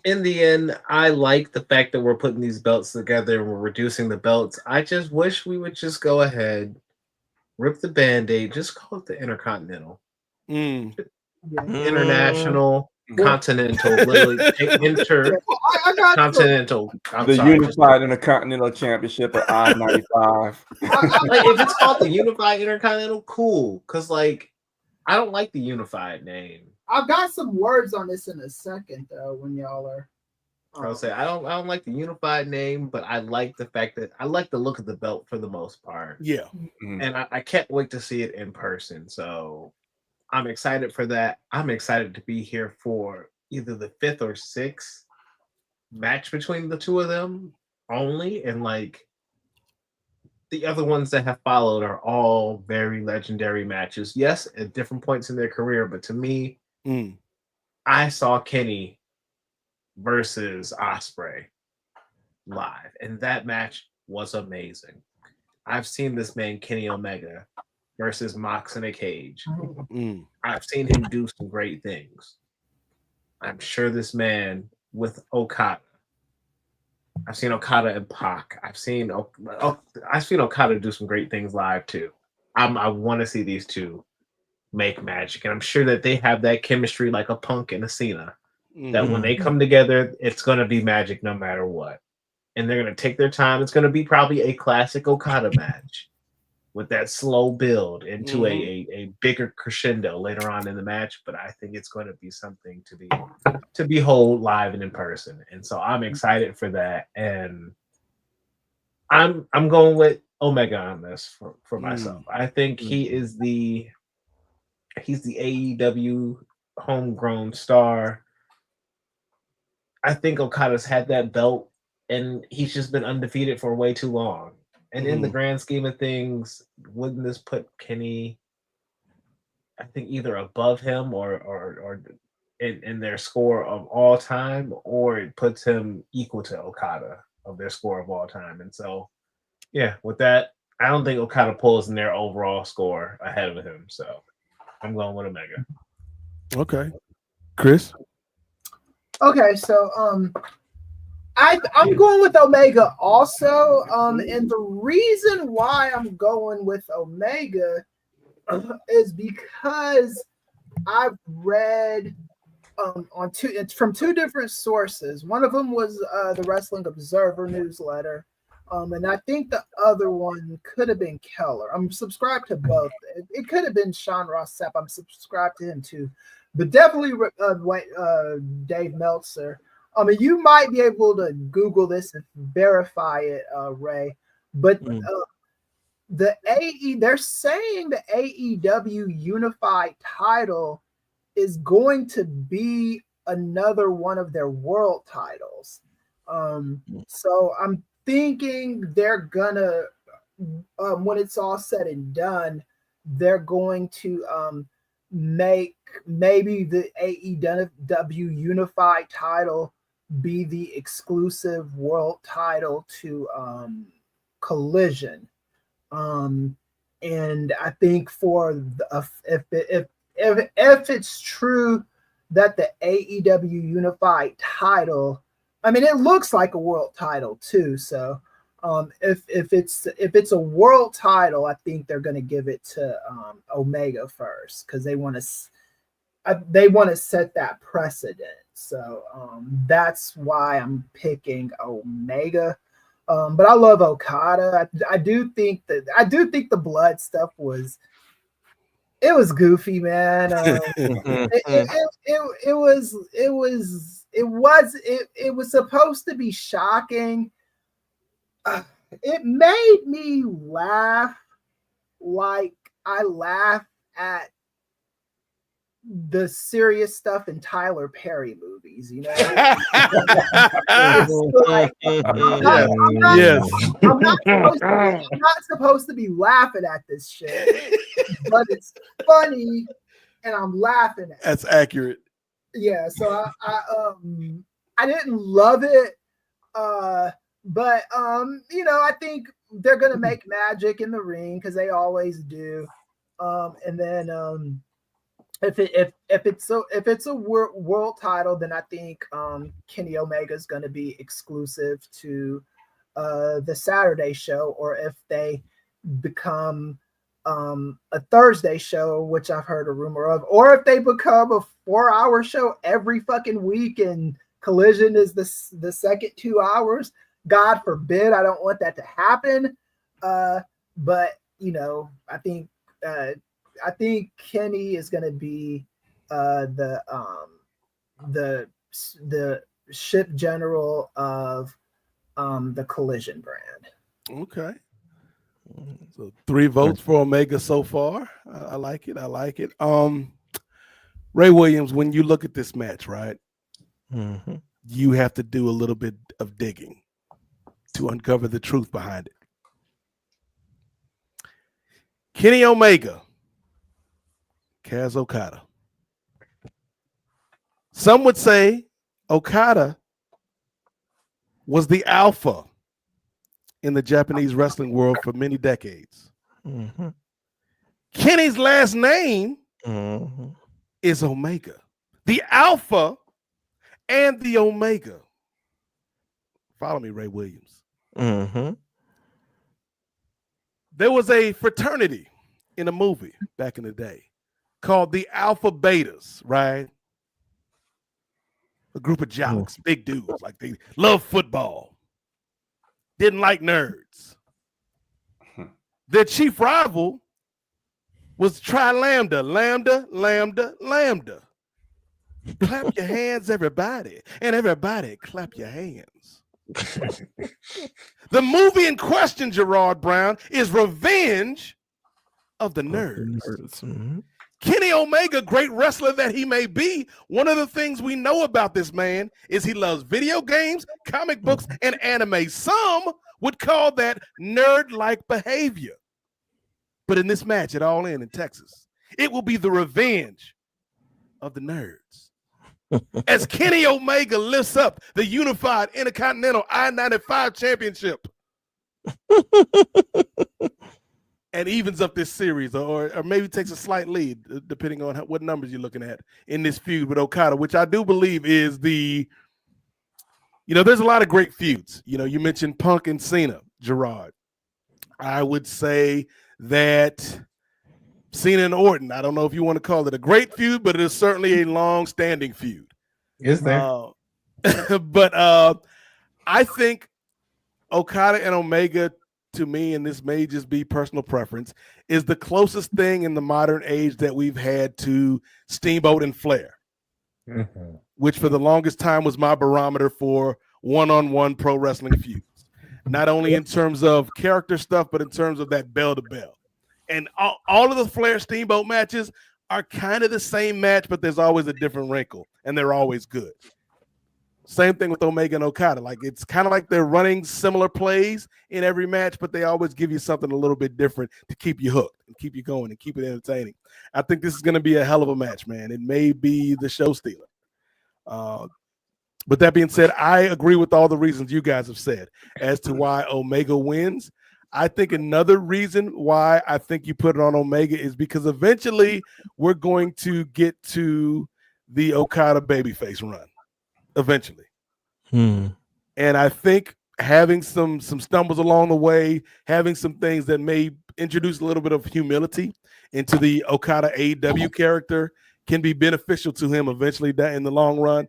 in the end, I like the fact that we're putting these belts together and we're reducing the belts. I just wish we would just go ahead, rip the Band-Aid, just call it the Intercontinental. International, Continental, literally Intercontinental. Unified Intercontinental Championship at I-95. If it's called the Unified Intercontinental, cool. Because I don't like the Unified name. I've got some words on this in a second, though. When y'all are, I'll say I don't like the Unified name, but I like the fact that I like the look of the belt for the most part. Yeah, and I can't wait to see it in person. So I'm excited for that. I'm excited to be here for either the 5th or 6th match between the two of them only, and the other ones that have followed are all very legendary matches. Yes, at different points in their career, but to me, I saw Kenny versus Ospreay live, and that match was amazing. I've seen this man Kenny Omega versus Mox in a cage. I've seen him do some great things. I'm sure this man with Okada. I've seen Okada and Pac. I've seen Okada do some great things live too. I want to see these two make magic, and I'm sure that they have that chemistry like a Punk and a Cena. That when they come together, it's going to be magic no matter what. And they're going to take their time. It's going to be probably a classic Okada match. with that slow build into a bigger crescendo later on in the match. But I think it's going to be something to behold live and in person. And so I'm excited for that. And I'm going with Omega on this for myself. I think he's the AEW homegrown star. I think Okada's had that belt and he's just been undefeated for way too long. And in the grand scheme of things, wouldn't this put Kenny, I think, either above him or in their score of all time, or it puts him equal to Okada of their score of all time. And so, yeah, with that, I don't think Okada pulls in their overall score ahead of him. So I'm going with Omega. Okay. Chris? Okay, so I'm going with Omega also. And the reason why I'm going with Omega is because I've read it's from two different sources. One of them was the Wrestling Observer newsletter. And I think the other one could have been Keller. I'm subscribed to both. It could have been Sean Ross Sapp. I'm subscribed to him too. But definitely Dave Meltzer. You might be able to Google this and verify it, Ray. But they're saying the AEW Unified title is going to be another one of their world titles. So I'm thinking they're gonna, when it's all said and done, they're going to make maybe the AEW Unified title be the exclusive world title to Collision. And I think for if it's true that the AEW Unified title, I mean, it looks like a world title too. So if it's a world title, I think they're going to give it to Omega first because they want to set that precedent. So that's why I'm picking Omega. But I love Okada. I do think the blood stuff was goofy, man. It was supposed to be shocking. It made me laugh like I laugh at the serious stuff in Tyler Perry movies, you know. I'm not supposed to be laughing at this shit, but it's funny, and I'm laughing at it. That's accurate. Yeah, so I didn't love it, but I think they're gonna make magic in the ring because they always do, and then if it's a world title, then I think Kenny Omega is going to be exclusive to the Saturday show, or if they become a Thursday show, which I've heard a rumor of, or if they become a 4-hour show every fucking week and Collision is the second 2 hours. God forbid, I don't want that to happen. But I think Kenny is going to be the ship general of the Collision brand. Okay. So 3 votes for Omega so far. I like it. Ray Williams, when you look at this match, right, you have to do a little bit of digging to uncover the truth behind it. Kenny Omega, Kaz Okada. Some would say Okada was the alpha in the Japanese wrestling world for many decades. Kenny's last name is Omega. The alpha and the Omega. Follow me, Ray Williams. There was a fraternity in a movie back in the day called the Alpha Betas, right? A group of jocks, big dudes, like they love football, didn't like nerds. their chief rival was Tri Lambda, Lambda, Lambda, Lambda. Clap your hands, everybody, and everybody clap your hands. The movie in question, Gerard Brown, is Revenge of the Nerds. Mhm. Kenny Omega, great wrestler that he may be, one of the things we know about this man is he loves video games, comic books, and anime. Some would call that nerd-like behavior. But in this match at All In Texas, it will be the revenge of the nerds. As Kenny Omega lifts up the unified Intercontinental I-95 Championship and evens up this series, or maybe takes a slight lead, depending on what numbers you're looking at in this feud with Okada, which I do believe is there's a lot of great feuds. You mentioned Punk and Cena, Gerard. I would say that Cena and Orton, I don't know if you want to call it a great feud, but it is certainly a long-standing feud. Is there? But I think Okada and Omega, to me, and this may just be personal preference, is the closest thing in the modern age that we've had to Steamboat and Flair, which for the longest time was my barometer for one-on-one pro wrestling feuds. Not only in terms of character stuff, but in terms of that bell-to-bell. And all of the Flair Steamboat matches are kind of the same match, but there's always a different wrinkle, and they're always good. Same thing with Omega and Okada. Like, it's kind of like they're running similar plays in every match, but they always give you something a little bit different to keep you hooked and keep you going and keep it entertaining. I think this is going to be a hell of a match, man. It may be the show stealer. But that being said, I agree with all the reasons you guys have said as to why Omega wins. I think another reason why I think you put it on Omega is because eventually we're going to get to the Okada babyface run. Eventually. And I think having some stumbles along the way, having some things that may introduce a little bit of humility into the Okada AEW character can be beneficial to him eventually in the long run.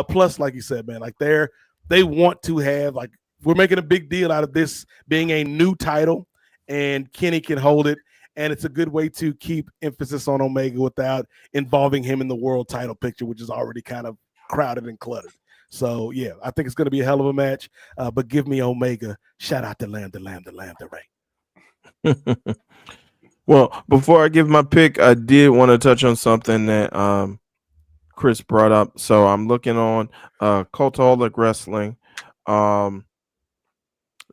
Plus, like you said, man, like they want to have, like, we're making a big deal out of this being a new title, and Kenny can hold it, and it's a good way to keep emphasis on Omega without involving him in the world title picture, which is already kind of crowded and cluttered. So, yeah, I think it's going to be a hell of a match, but give me Omega. Shout out to Lambda Ray. Well, before I give my pick, I did want to touch on something that Chris brought up. So I'm looking on Cultaholic Wrestling. It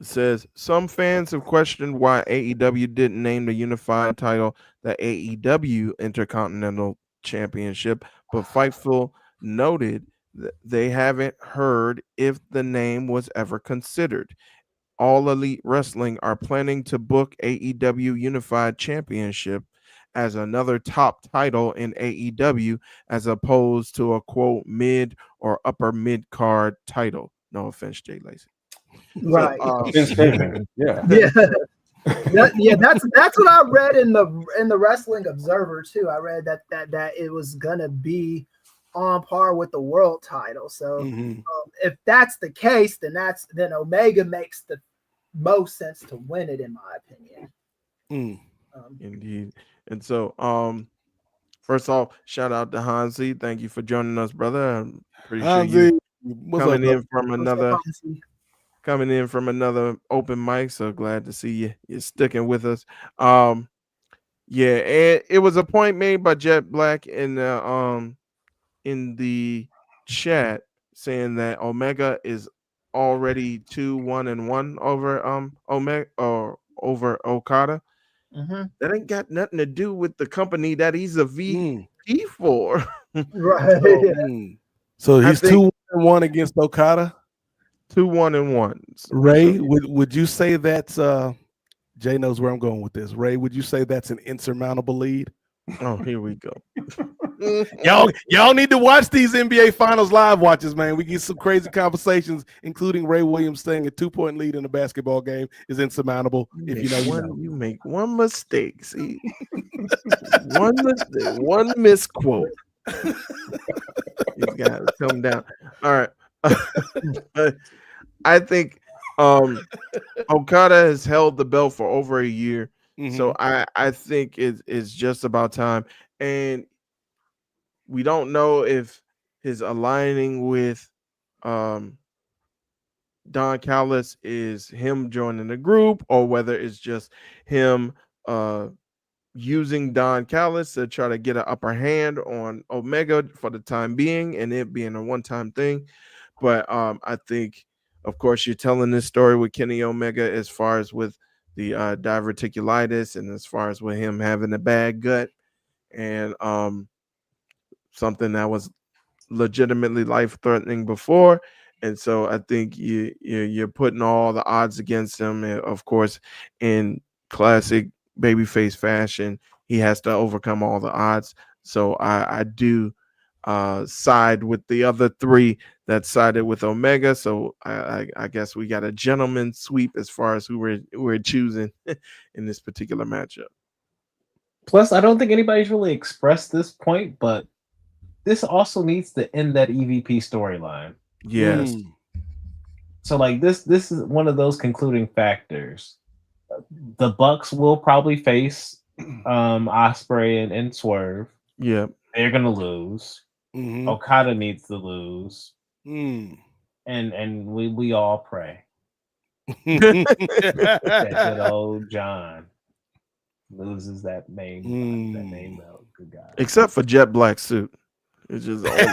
says some fans have questioned why AEW didn't name the unified title the AEW Intercontinental Championship, but Fightful noted that they haven't heard if the name was ever considered. All Elite Wrestling are planning to book AEW Unified Championship as another top title in AEW as opposed to a quote mid or upper mid card title. No offense, Jay Lacey. Right. Yeah. That's what I read in the Wrestling Observer too. I read that it was gonna be on par with the world title. So if that's the case, then Omega makes the most sense to win it, in my opinion. Indeed. And so first off, shout out to Hansi. Thank you for joining us, brother. I'm pretty sure you coming in from another open mic, so glad to see you're sticking with us. And it was a point made by Jet Black in the chat saying that Omega is already 2-1-1 over Omega or over Okada. That ain't got nothing to do with the company that he's a VP for. Right. So he's 2-1 against Okada. 2-1-1. Ray, would you say that's Jay knows where I'm going with this. Ray, would you say that's an insurmountable lead? Oh, here we go. Y'all need to watch these NBA Finals live watches, man. We get some crazy conversations, including Ray Williams saying a 2-point lead in a basketball game is insurmountable. You make one mistake. See, one misquote. You gotta come down. All right. I think Okada has held the belt for over a year. So I think it's just about time. And we don't know if his aligning with Don Callis is him joining the group, or whether it's just him using Don Callis to try to get an upper hand on Omega for the time being, and it being a one-time thing. But I think, of course, you're telling this story with Kenny Omega as far as with the diverticulitis, and as far as with him having a bad gut, and something that was legitimately life-threatening before. And so I think you're putting all the odds against him. And of course, in classic babyface fashion, he has to overcome all the odds. So I do side with the other three that sided with Omega. So I guess we got a gentleman sweep as far as who we're choosing in this particular matchup. Plus, I don't think anybody's really expressed this point, but this also needs to end that EVP storyline. Yes. So like this is one of those concluding factors. The Bucks will probably face Ospreay and Swerve. Yeah. They're gonna lose. Okada needs to lose. And we all pray that good old John loses that name belt. Good God. Except for Jet Black Suit. It's just always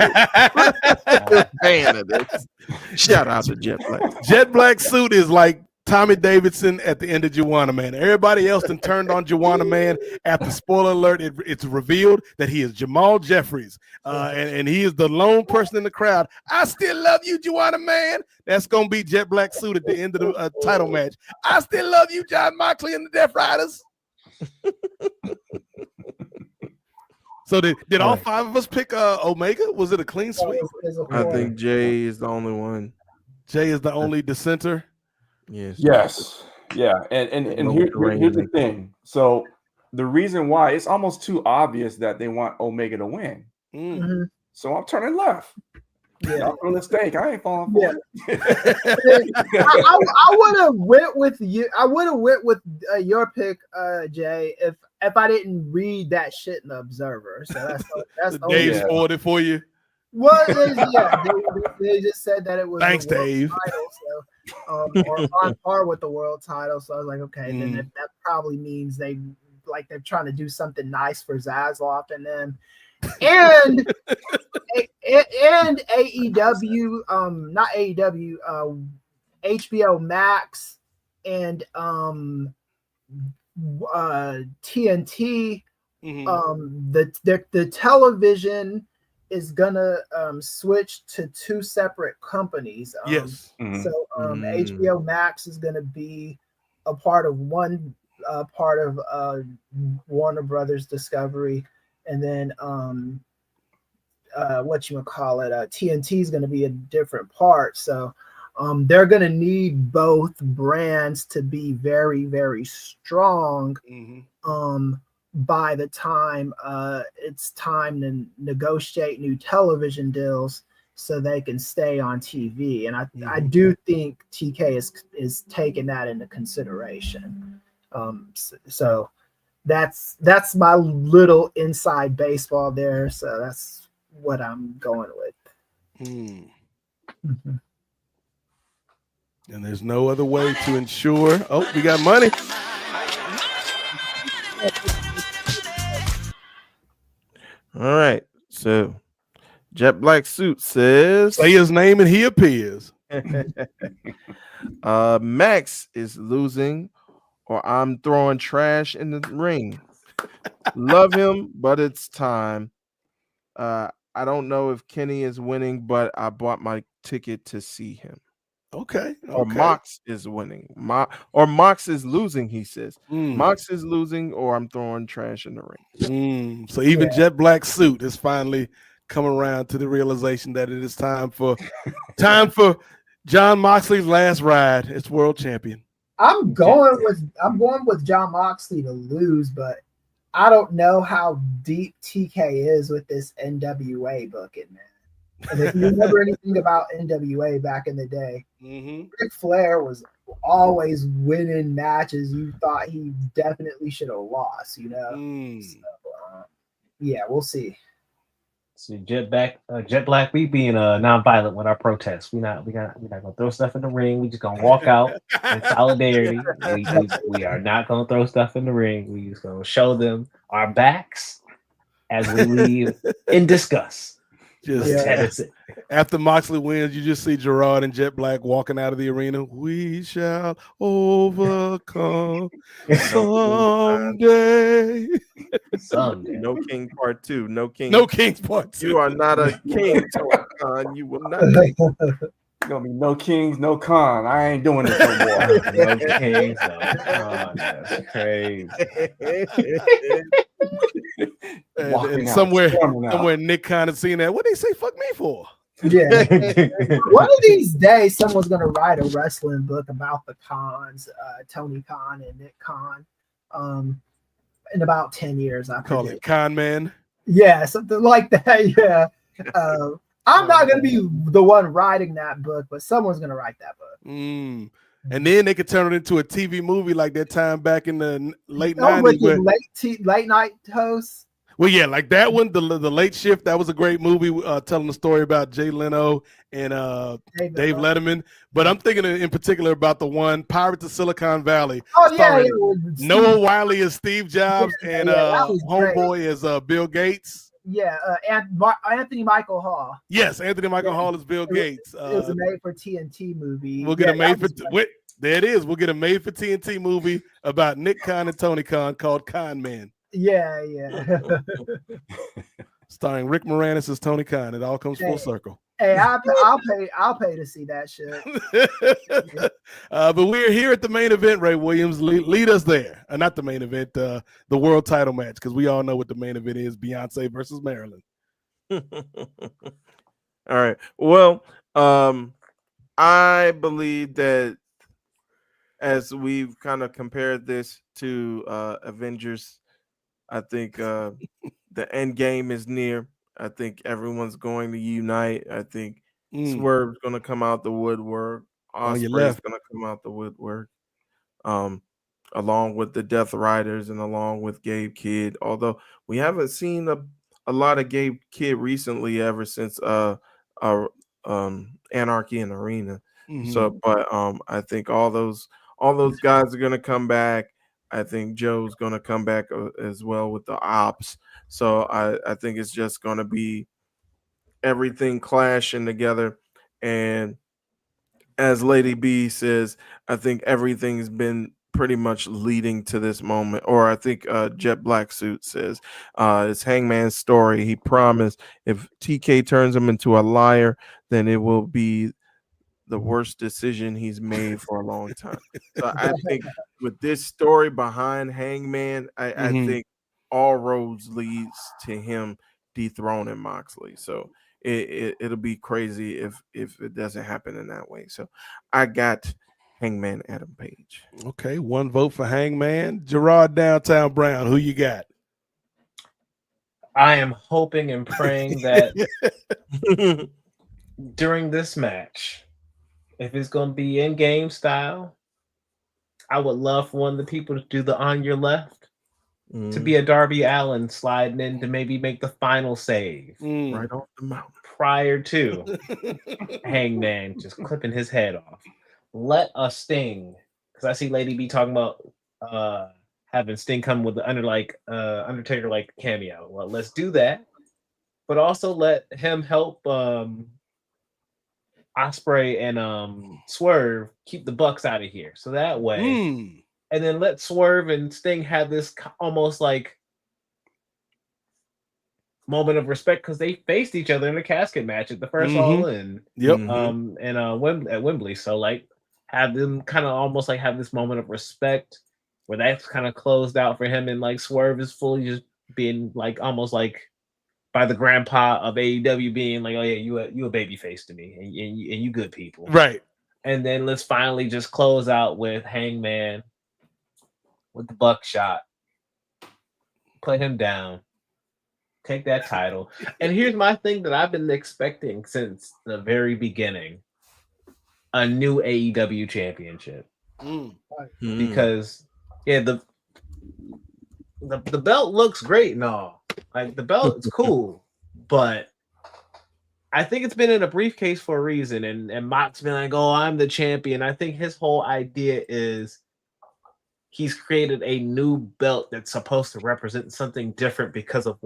fan of this. Shout out to Jet Black. Jet Black Suit is like Tommy Davidson at the end of Juwanna Man. Everybody else then turned on Juwanna Man after, spoiler alert, it's revealed that he is Jamal Jeffries. And he is the lone person in the crowd. I still love you, Juwanna Man. That's going to be Jet Black Suit at the end of the title match. I still love you, John Moxley and the Death Riders. So did all five of us pick Omega? Was it a clean sweep? I think Jay is the only one. Jay is the only dissenter. Yes. Yeah. And here's the thing. So the reason why, it's almost too obvious that they want Omega to win. So I'm turning left. Yeah, I'm from the stake. I ain't falling for it. I would have went with you. I would have went with your pick, Jay, if I didn't read that shit in the Observer. So that's Dave spoiled it for you. Well, they just said that it was. Thanks, the world Dave. title, so, or on par with the world title. So I was like, okay, then that probably means they're trying to do something nice for Zaslav and them. And AEW, not AEW, HBO Max and TNT. The television is gonna switch to two separate companies. Yes. So HBO Max is gonna be a part of one part of Warner Brothers Discovery. And then TNT is going to be a different part. So they're going to need both brands to be very, very strong by the time it's time to negotiate new television deals so they can stay on TV. And I do think TK is taking that into consideration. So that's my little inside baseball there. So that's what I'm going with. And there's no other way to ensure. Oh, we got money. All right. So Jet Black Suit says, say his name and he appears. Max is losing, or I'm throwing trash in the ring. Love him, but it's time. I don't know if Kenny is winning, but I bought my ticket to see him. Okay. Or Mox is winning. Mox is losing, he says. Mox is losing, or I'm throwing trash in the ring. So even Jet Black Suit is finally come around to the realization that it is time for John Moxley's last ride as world champion. I'm going with John Moxley to lose, but I don't know how deep TK is with this NWA booking, man. And if you remember anything about NWA back in the day, Ric Flair was always winning matches you thought he definitely should have lost, you know. So, yeah, we'll see. See, Jet Black, we being non-violent with our protests. We're not gonna throw stuff in the ring. We just gonna walk out in solidarity. We are not gonna throw stuff in the ring. We just gonna show them our backs as we leave in disgust. Just after Moxley wins, you just see Gerard and Jet Black walking out of the arena. We shall overcome someday. Someday. No King Part 2. No King. No King's Part 2. You are not a king, Tony Khan. You will not take. Gonna be no kings, no con. I ain't doing this no more. No kings, no con. That's crazy. And somewhere Nick Khan has seen that. What did he say? Fuck me for? Yeah. One of these days, someone's gonna write a wrestling book about the Khans, Tony Khan and Nick Khan. In about 10 years, I call it Con Man. Yeah, something like that. Yeah. I'm not gonna be the one writing that book, but someone's gonna write that book. And then they could turn it into a TV movie like that time back in the late 90s. With the late night hosts. Well, yeah, like that one, the Late Shift. That was a great movie, telling the story about Jay Leno and Dave Letterman. But I'm thinking in particular about the one Pirates of Silicon Valley. Oh yeah, Noah Wiley as Steve Jobs and Homeboy as Bill Gates. Yeah, and Anthony Michael Hall. Yes, Anthony Michael Hall is Bill Gates. It was a made for TNT movie. We'll get a made for there it is. We'll get a made for TNT movie about Nick Khan and Tony Khan called Con Man. Yeah. Starring Rick Moranis as Tony Khan. It all comes full circle. Hey, I'll pay to see that shit. But we're here at the main event, Ray Williams. Lead us there. Not the main event, the world title match, because we all know what the main event is: Beyonce versus Marilyn. All right. Well, I believe that as we've kind of compared this to Avengers, I think the end game is near. I think everyone's going to unite. I think Swerve's going to come out the woodwork. Osprey's going to come out the woodwork, along with the Death Riders and along with Gabe Kidd. Although we haven't seen a lot of Gabe Kidd recently, ever since Anarchy in Arena. So, but I think all those guys are going to come back. I think Joe's going to come back as well with the Ops. So I think it's just going to be everything clashing together. And as Lady B says, I think everything's been pretty much leading to this moment. Or I think Jet Black Suit says it's Hangman's story. He promised if TK turns him into a liar, then it will be the worst decision he's made for a long time. So I think with this story behind Hangman, I think all roads leads to him dethroning Moxley. So it'll be crazy if it doesn't happen in that way. So I got Hangman Adam Page. Okay, one vote for Hangman. Gerard Downtown Brown, who you got? I am hoping and praying that during this match, if it's going to be in-game style, I would love for one of the people to do the on your left, to be a Darby Allin sliding in to maybe make the final save right off the mountain prior to Hangman just clipping his head off. Let a Sting, because I see Lady B talking about having Sting come with the Undertaker like cameo. Well, let's do that, but also let him help Osprey and Swerve keep the Bucks out of here. So that way, and then let Swerve and Sting have this almost like moment of respect because they faced each other in a casket match at the first All In. At Wembley. So like have them kind of almost like have this moment of respect where that's kind of closed out for him, and like Swerve is fully just being like almost like by the grandpa of AEW being like, oh yeah, you a baby face to me, and you good people, right? And then let's finally just close out with Hangman with the buckshot, put him down, take that title. And here's my thing that I've been expecting since the very beginning: a new AEW championship. because the belt looks great and all. Like the belt is cool, but I think it's been in a briefcase for a reason. And Mott's been like, "Oh, I'm the champion." I think his whole idea is he's created a new belt that's supposed to represent something different because of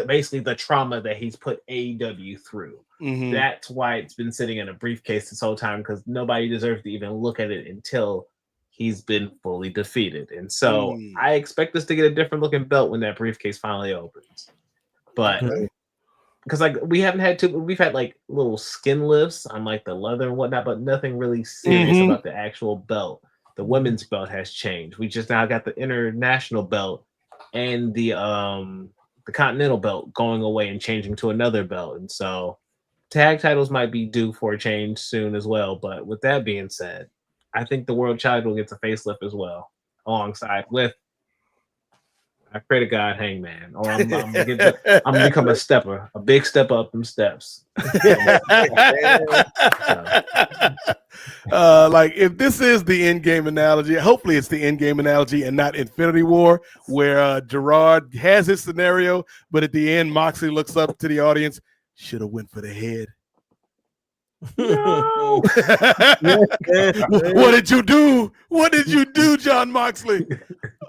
basically the trauma that he's put AEW through. Mhm. That's why it's been sitting in a briefcase this whole time, because nobody deserves to even look at it until he's been fully defeated. And so I expect us to get a different looking belt when that briefcase finally opens. But because like we've had like little skin lifts on like the leather and whatnot, but nothing really serious about the actual belt. The women's belt has changed. We just now got the international belt and the continental belt going away and changing to another belt. And so tag titles might be due for a change soon as well. But with that being said, I think the world title gets a facelift as well, alongside with, I pray to God, Hangman, or I'm gonna become a stepper, a big step up them steps. Like if this is the end game analogy, hopefully it's the end game analogy and not Infinity War, where Gerard has his scenario, but at the end Moxley looks up to the audience, should have went for the head. No. What did you do? What did you do, John Moxley?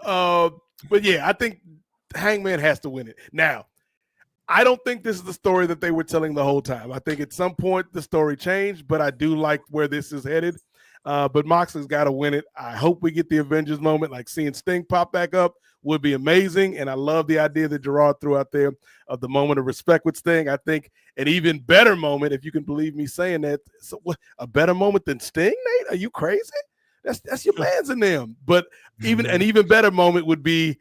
But yeah, I think Hangman has to win it. Now, I don't think this is the story that they were telling the whole time. I think at some point the story changed, but I do like where this is headed. But Moxley's got to win it. I hope we get the Avengers moment, like seeing Sting pop back up would be amazing. And I love the idea that Gerard threw out there of the moment of respect with Sting. I think an even better moment, if you can believe me saying that, so what, a better moment than Sting, Nate? Are you crazy? That's your man's in them. But even an even better moment would be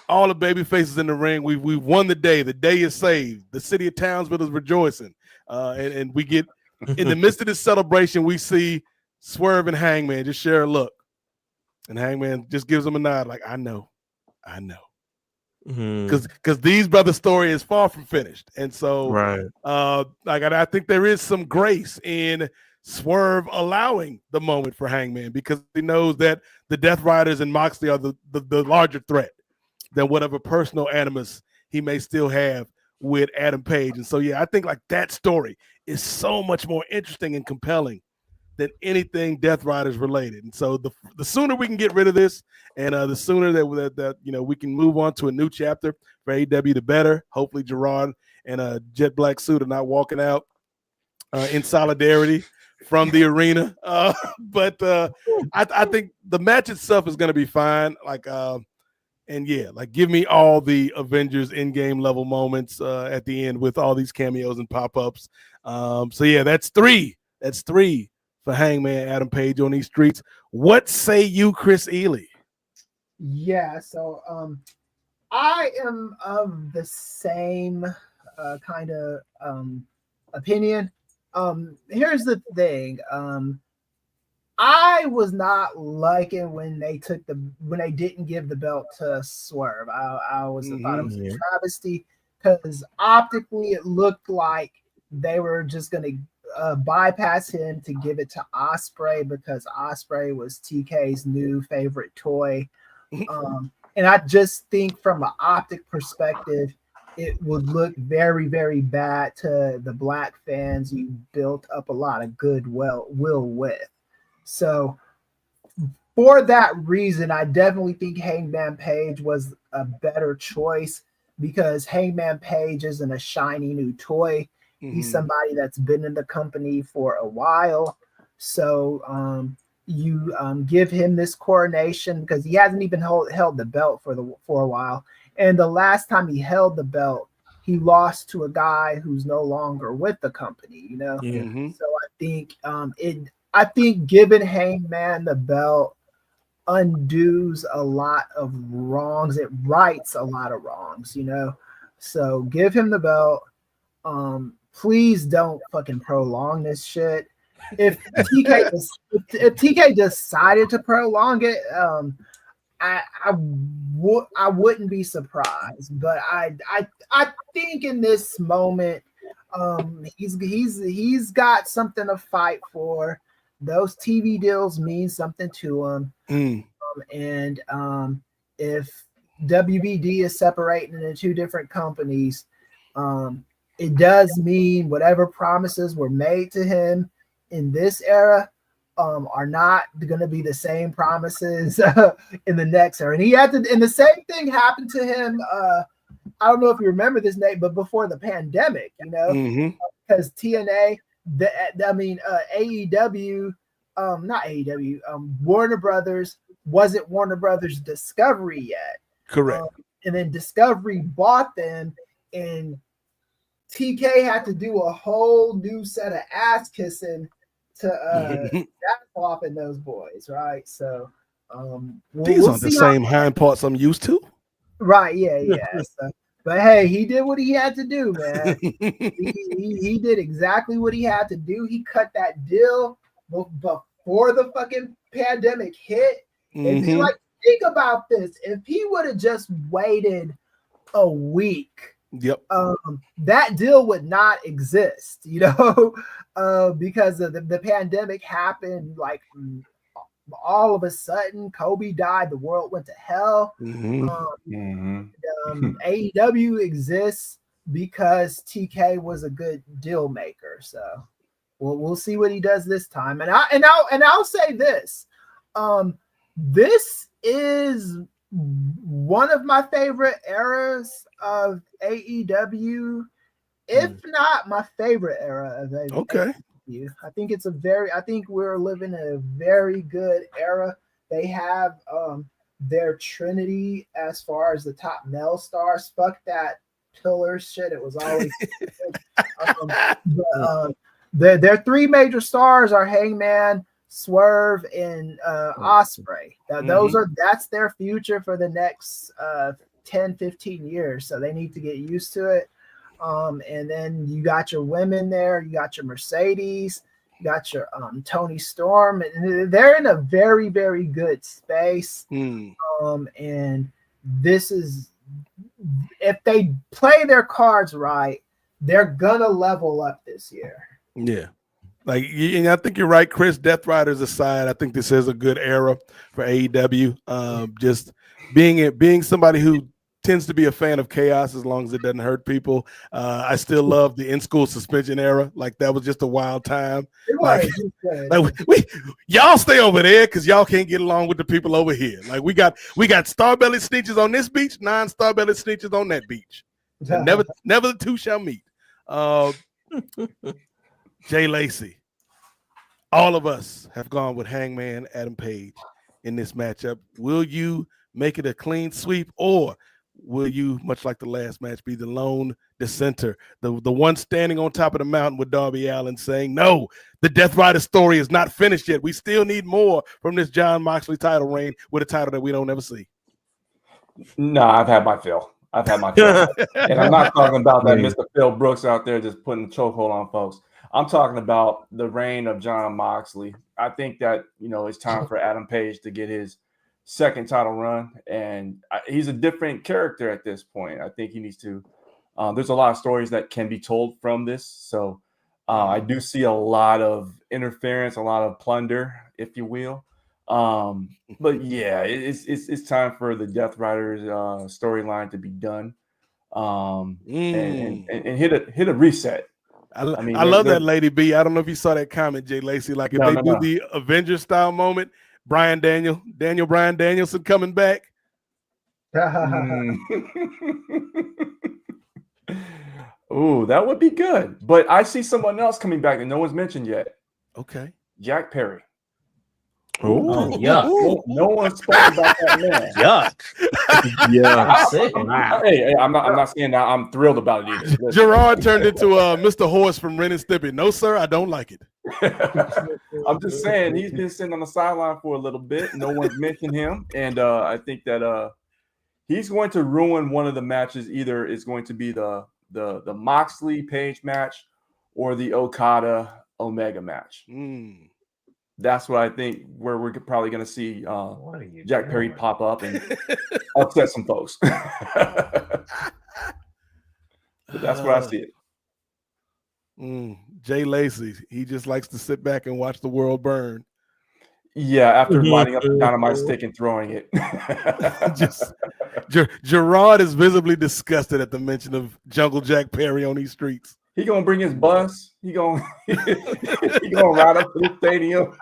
all the baby faces in the ring. We've won the day. The day is saved. The city of Townsville is rejoicing. And we get in the midst of this celebration, we see Swerve and Hangman just share a look. And Hangman just gives them a nod, like, I know. Because these brothers' story is far from finished. And so I think there is some grace in Swerve allowing the moment for Hangman, because he knows that the Death Riders and Moxley are the larger threat than whatever personal animus he may still have with Adam Page. And so, yeah, I think like that story is so much more interesting and compelling than anything Death Riders related. And so the sooner we can get rid of this, and the sooner that we can move on to a new chapter for AEW, the better. Hopefully Gerard and a jet black suit are not walking out in solidarity from the arena. But I think the match itself is going to be fine. And yeah, like give me all the Avengers in-game level moments at the end with all these cameos and pop-ups. So yeah, that's three. That's three for Hangman Adam Page on these streets. What say you, Chris Ely? Yeah, so I am of the same kind of opinion. Here's the thing. I was not liking when they didn't give the belt to Swerve. I thought it was a travesty, because optically it looked like they were just going to bypass him to give it to Ospreay, because Ospreay was TK's new favorite toy. And I just think from an optic perspective, it would look very, very bad to the black fans you built up a lot of goodwill with. So for that reason, I definitely think Hangman Page was a better choice, because Hangman Page isn't a shiny new toy. He's somebody that's been in the company for a while. So you give him this coronation, because he hasn't even held the belt for a while. And the last time he held the belt, he lost to a guy who's no longer with the company, So I think giving Hangman the belt undoes a lot of wrongs. It rights a lot of wrongs, So give him the belt. Please don't fucking prolong this shit. If TK decided to prolong it, I wouldn't be surprised. But I think in this moment, he's got something to fight for. those TV deals mean something to them. Mm. And if WBD is separating into two different companies, it does mean whatever promises were made to him in this era are not going to be the same promises in the next era. And he had to, and the same thing happened to him. I don't know if you remember this, Nate, but before the pandemic, you know, because TNA, AEW, not AEW, Warner Brothers wasn't Warner Brothers Discovery yet. Correct. And then Discovery bought them, and TK had to do a whole new set of ass kissing to flopping those boys, right? So these aren't the same hind parts I'm used to. Right, yeah. So, but hey, he did what he had to do, man. he did exactly what he had to do. He cut that deal before the fucking pandemic hit. And be like, think about this. If he would have just waited a week, that deal would not exist, you know, because of the pandemic happened like all of a sudden. Kobe died, the world went to hell. AEW exists because TK was a good deal maker. So we'll see what he does this time. And I'll say this. This is one of my favorite eras of AEW, if not my favorite era of AEW. Okay. I think I think we're living in a very good era. They have their trinity as far as the top male stars. Fuck that pillar shit. It was always their three major stars are Hangman, Swerve, and Ospreay. That's their future for the next 10, 15 years. So they need to get used to it. And then you got your women there, you got your Mercedes, you got your Toni Storm, and they're in a very, very good space. And this is, if they play their cards right, they're gonna level up this year. Yeah. Like, and I think you're right, Chris. Death Riders aside, I think this is a good era for AEW. Just being somebody who tends to be a fan of chaos as long as it doesn't hurt people. I still love the in-school suspension era. Like, that was just a wild time. Y'all stay over there because y'all can't get along with the people over here. Like, we got star-bellied snitches on this beach, non-star-bellied snitches on that beach. And never the two shall meet. Jay Lacey, all of us have gone with Hangman Adam Page in this matchup. Will you make it a clean sweep, or will you, much like the last match, be the lone dissenter, the one standing on top of the mountain with Darby Allin saying, no, the Death Rider story is not finished yet. We still need more from this Jon Moxley title reign with a title that we don't ever see? No, I've had my fill. And I'm not talking about that Mr. Phil Brooks out there just putting the chokehold on folks. I'm talking about the reign of Jon Moxley. I think that, it's time for Adam Page to get his second title run, and he's a different character at this point. I think he needs to. There's a lot of stories that can be told from this, so I do see a lot of interference, a lot of plunder, if you will. But yeah, it's time for the Death Riders storyline to be done, and hit a reset. I love that, Lady B. I don't know if you saw that comment, Jay Lacey. Like, if they do the Avengers style moment, Bryan Danielson coming back. Ooh, that would be good. But I see someone else coming back that no one's mentioned yet. Okay. Jack Perry. Oh, yuck. No one spoke about that man. Yuck. Yeah. Hey, I'm not saying that I'm thrilled about it either. Gerard turned into Mr. Horse from Ren and Stimpy. No, sir, I don't like it. I'm just saying he's been sitting on the sideline for a little bit. No one's mentioned him. And I think that he's going to ruin one of the matches. Either it's going to be the Moxley Page match or the Okada Omega match. That's what I think, where we're probably going to see Jack Perry pop up and upset some folks. But that's where I see it. Jay Lacey, he just likes to sit back and watch the world burn. Yeah, after lighting up the dynamite stick and throwing it. Just Gerard is visibly disgusted at the mention of Jungle Jack Perry on these streets. He gonna bring his bus. He gonna ride up to the stadium.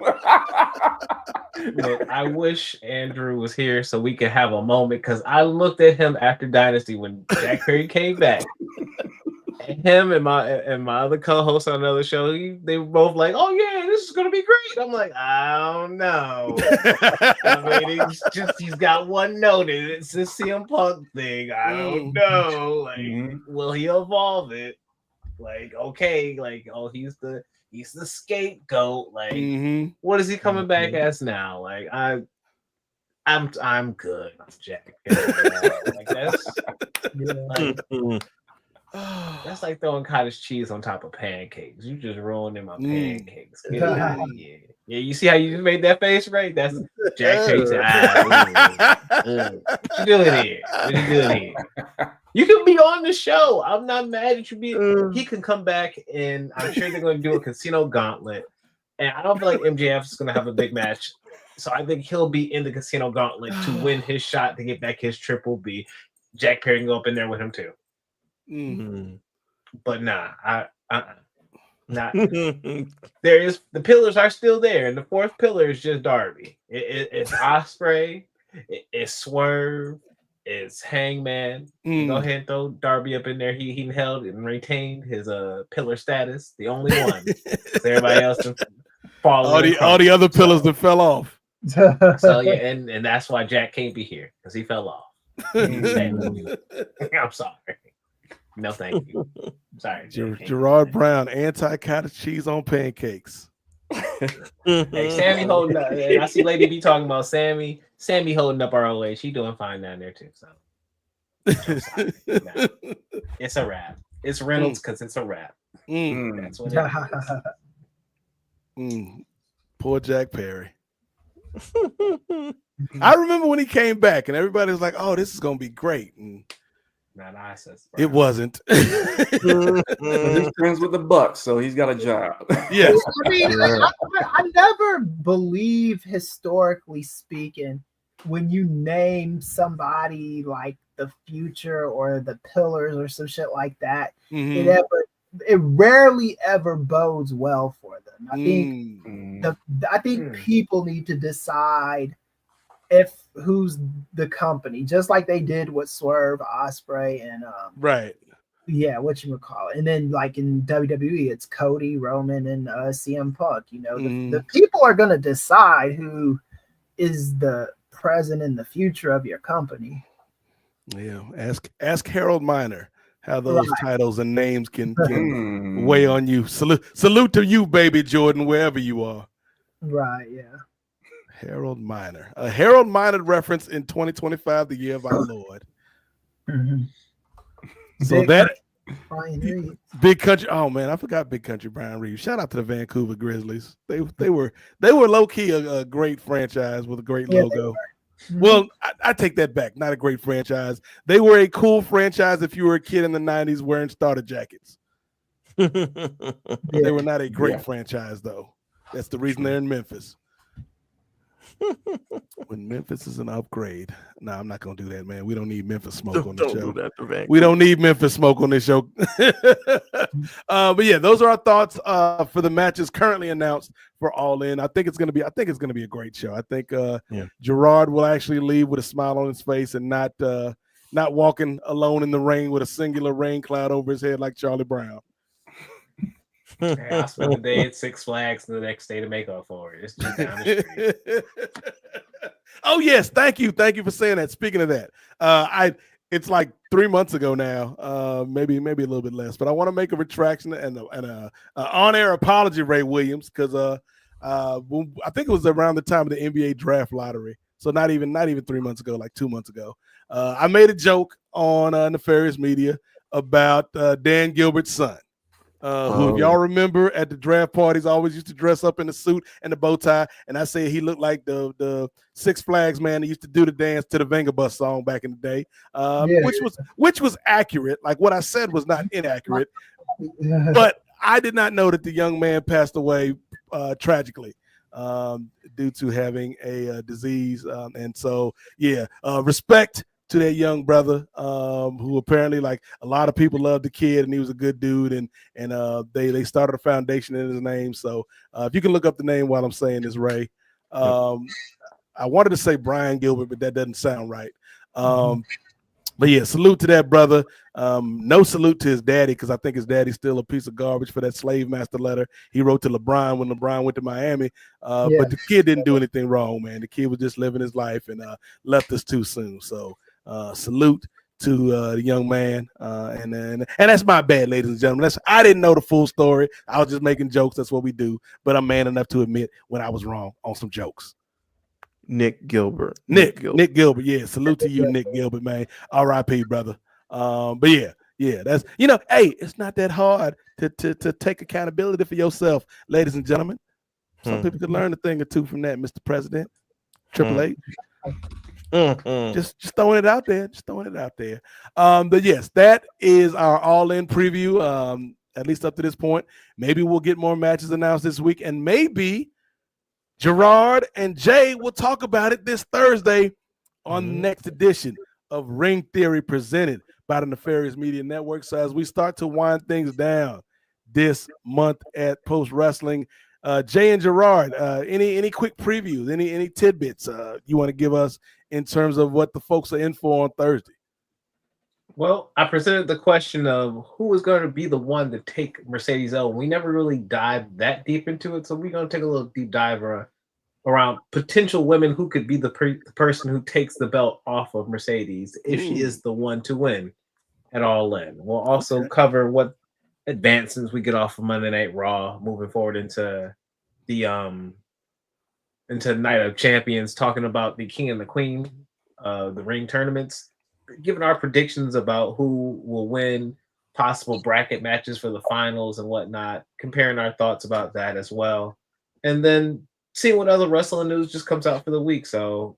Look, I wish Andrew was here so we could have a moment, because I looked at him after Dynasty when Jack Perry came back. And him and my other co-host on another show, they were both like, "Oh yeah, this is gonna be great." I'm like, I don't know. I mean, he's got one note, and it's the CM Punk thing. I don't know. Like, will he evolve it? Like, okay, like, oh, he's the scapegoat. Like, what is he coming back as now? Like, I'm good, Jack. Like, that's like throwing cottage cheese on top of pancakes. You just ruining my pancakes. Get out of here. Yeah, you see how you just made that face, right? That's Jack Perry. What you doing here? What you doing here? You can be on the show. I'm not mad at you. He can come back, and I'm sure they're going to do a casino gauntlet. And I don't feel like MJF is going to have a big match. So I think he'll be in the casino gauntlet to win his shot to get back his Triple B. Jack Perry can go up in there with him too. But nah, not. There is, the pillars are still there, and the fourth pillar is just Darby. It's Ospreay, it's Swerve, it's Hangman. Go ahead and throw Darby up in there. He held and retained his pillar status, the only one. Everybody else falling. All the other pillars that fell off. So yeah, and that's why Jack can't be here, because he fell off. I'm sorry. No, thank you. Sorry. Gerard Brown, anti-cottage cheese on pancakes. Hey, Sammy holding up. I see Lady B talking about Sammy. Sammy holding up ROH. She doing fine down there too. So no. It's a wrap. It's Reynolds because it's a wrap. That's what it is. Poor Jack Perry. I remember when he came back and everybody was like, "Oh, this is gonna be great." And it wasn't. He's friends with the Bucks, so he's got a job. Yes. I mean, I never believe, historically speaking, when you name somebody like the Future or the Pillars or some shit like that, it rarely ever bodes well for them. I think people need to decide who's the company, just like they did with Swerve, Ospreay, and right. Yeah, whatchamacallit. And then like in WWE, it's Cody, Roman, and CM Punk. You know, the people are gonna decide who is the present and the future of your company. Yeah. Ask Harold Miner how those titles and names can weigh on you. Salute to you, baby Jordan, wherever you are. Right, yeah. Harold Miner. A Harold Miner reference in 2025, the year of our Lord. So Big Country. Oh man, I forgot Big Country Brian Reeves. Shout out to the Vancouver Grizzlies. They were low key a great franchise with a great logo. Well, I take that back. Not a great franchise. They were a cool franchise if you were a kid in the 90s wearing starter jackets. They were not a great franchise though. That's the reason they're in Memphis. When Memphis is an upgrade. Nah, I'm not gonna do that, man. We don't need Memphis smoke on the show. We don't need Memphis smoke on this show. But yeah, those are our thoughts for the matches currently announced for All In. I think it's gonna be a great show. I think Gerard will actually leave with a smile on his face and not walking alone in the rain with a singular rain cloud over his head like Charlie Brown. I spent the day at Six Flags and the next day to make up for it. It's just down the street. Oh yes, thank you for saying that. Speaking of that, it's like 3 months ago now, maybe a little bit less, but I want to make a retraction and a on-air apology, Ray Williams, because I think it was around the time of the NBA draft lottery, so not even 3 months ago, like 2 months ago. I made a joke on Nefarious Media about Dan Gilbert's son. Who, if y'all remember, at the draft parties always used to dress up in a suit and a bow tie, and I say he looked like the Six Flags man that used to do the dance to the Venga Bus song back in the day, which was accurate. Like what I said was not inaccurate, but I did not know that the young man passed away tragically due to having a disease. And so, respect to that young brother who apparently, like, a lot of people loved the kid, and he was a good dude. And they started a foundation in his name. So if you can look up the name while I'm saying this, Ray. I wanted to say Brian Gilbert, but that doesn't sound right. But yeah, salute to that brother. No salute to his daddy, because I think his daddy's still a piece of garbage for that slave master letter he wrote to LeBron when LeBron went to Miami. But the kid didn't do anything wrong, man. The kid was just living his life and left us too soon. So salute to the young man. And that's my bad, ladies and gentlemen. I didn't know the full story. I was just making jokes. That's what we do. But I'm man enough to admit when I was wrong on some jokes. Nick Gilbert. Nick Gilbert. Yeah, salute to you, Nick Gilbert, man. R.I.P., brother. But yeah, that's, hey, it's not that hard to take accountability for yourself, ladies and gentlemen. Some people could learn a thing or two from that, Mr. President. Triple H. Just throwing it out there. But yes, that is our all-in preview. At least up to this point. Maybe we'll get more matches announced this week, and maybe Gerard and Jay will talk about it this Thursday on the next edition of Ring Theory, presented by the Nefarious Media Network. So as we start to wind things down this month at Post Wrestling, Jay and Gerard, any quick previews, any tidbits you want to give us in terms of what the folks are in for on Thursday? Well, I presented the question of who was going to be the one to take Mercedes L. We never really dived that deep into it, so we're going to take a little deep dive around potential women who could be the person who takes the belt off of Mercedes if she is the one to win at All In. We'll also cover what advancements we get off of Monday Night Raw moving forward into the Night of Champions, talking about the King and the Queen, the ring tournaments, giving our predictions about who will win, possible bracket matches for the finals and whatnot, comparing our thoughts about that as well. And then seeing what other wrestling news just comes out for the week. So,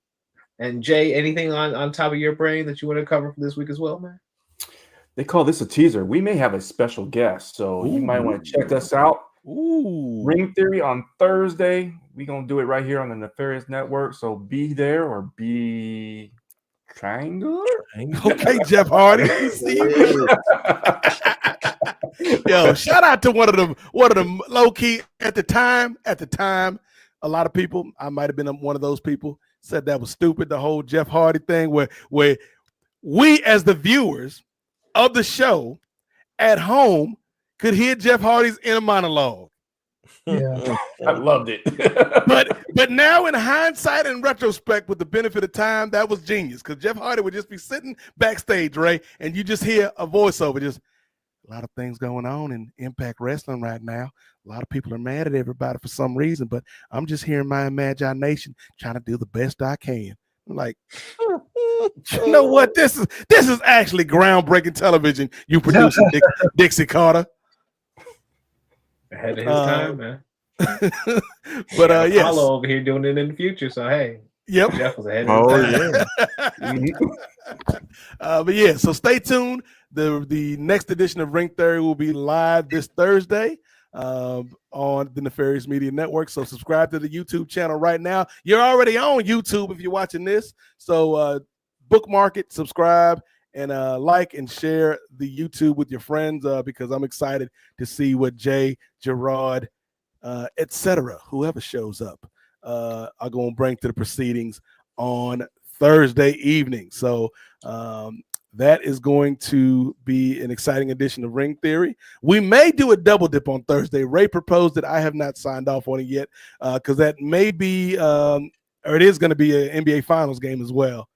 and Jay, anything on top of your brain that you want to cover for this week as well, man? They call this a teaser. We may have a special guest, so you might want to check us out. Ring Theory on Thursday. We're going to do it right here on the Nefarious Network. So be there or be triangular. Okay, Jeff Hardy. Yo, shout out to one of them low key at the time. A lot of people, I might have been one of those people, said that was stupid. The whole Jeff Hardy thing, where we as the viewers of the show at home could hear Jeff Hardy's inner monologue. Yeah, I loved it. but now in hindsight and retrospect, with the benefit of time, that was genius, because Jeff Hardy would just be sitting backstage, Ray, and you just hear a voiceover, just a lot of things going on in Impact Wrestling right now. A lot of people are mad at everybody for some reason, but I'm just here in my imagination trying to do the best I can. I'm like, you know what? This is actually groundbreaking television you producing, Dixie Carter. Ahead of his time, man. But yes, Apollo over here doing it in the future. So hey, yep, Jeff was ahead of his time. But yeah, so stay tuned. The next edition of Ring Theory will be live this Thursday on the Nefarious Media Network. So subscribe to the YouTube channel right now. You're already on YouTube if you're watching this. So bookmark it, subscribe, and like and share the YouTube with your friends, because I'm excited to see what Jay, Gerard, etc., whoever shows up, are going to bring to the proceedings on Thursday evening. So that is going to be an exciting edition of Ring Theory. We may do a double dip on Thursday. Ray proposed that. I have not signed off on it yet, because that may be, or it is going to be an NBA Finals game as well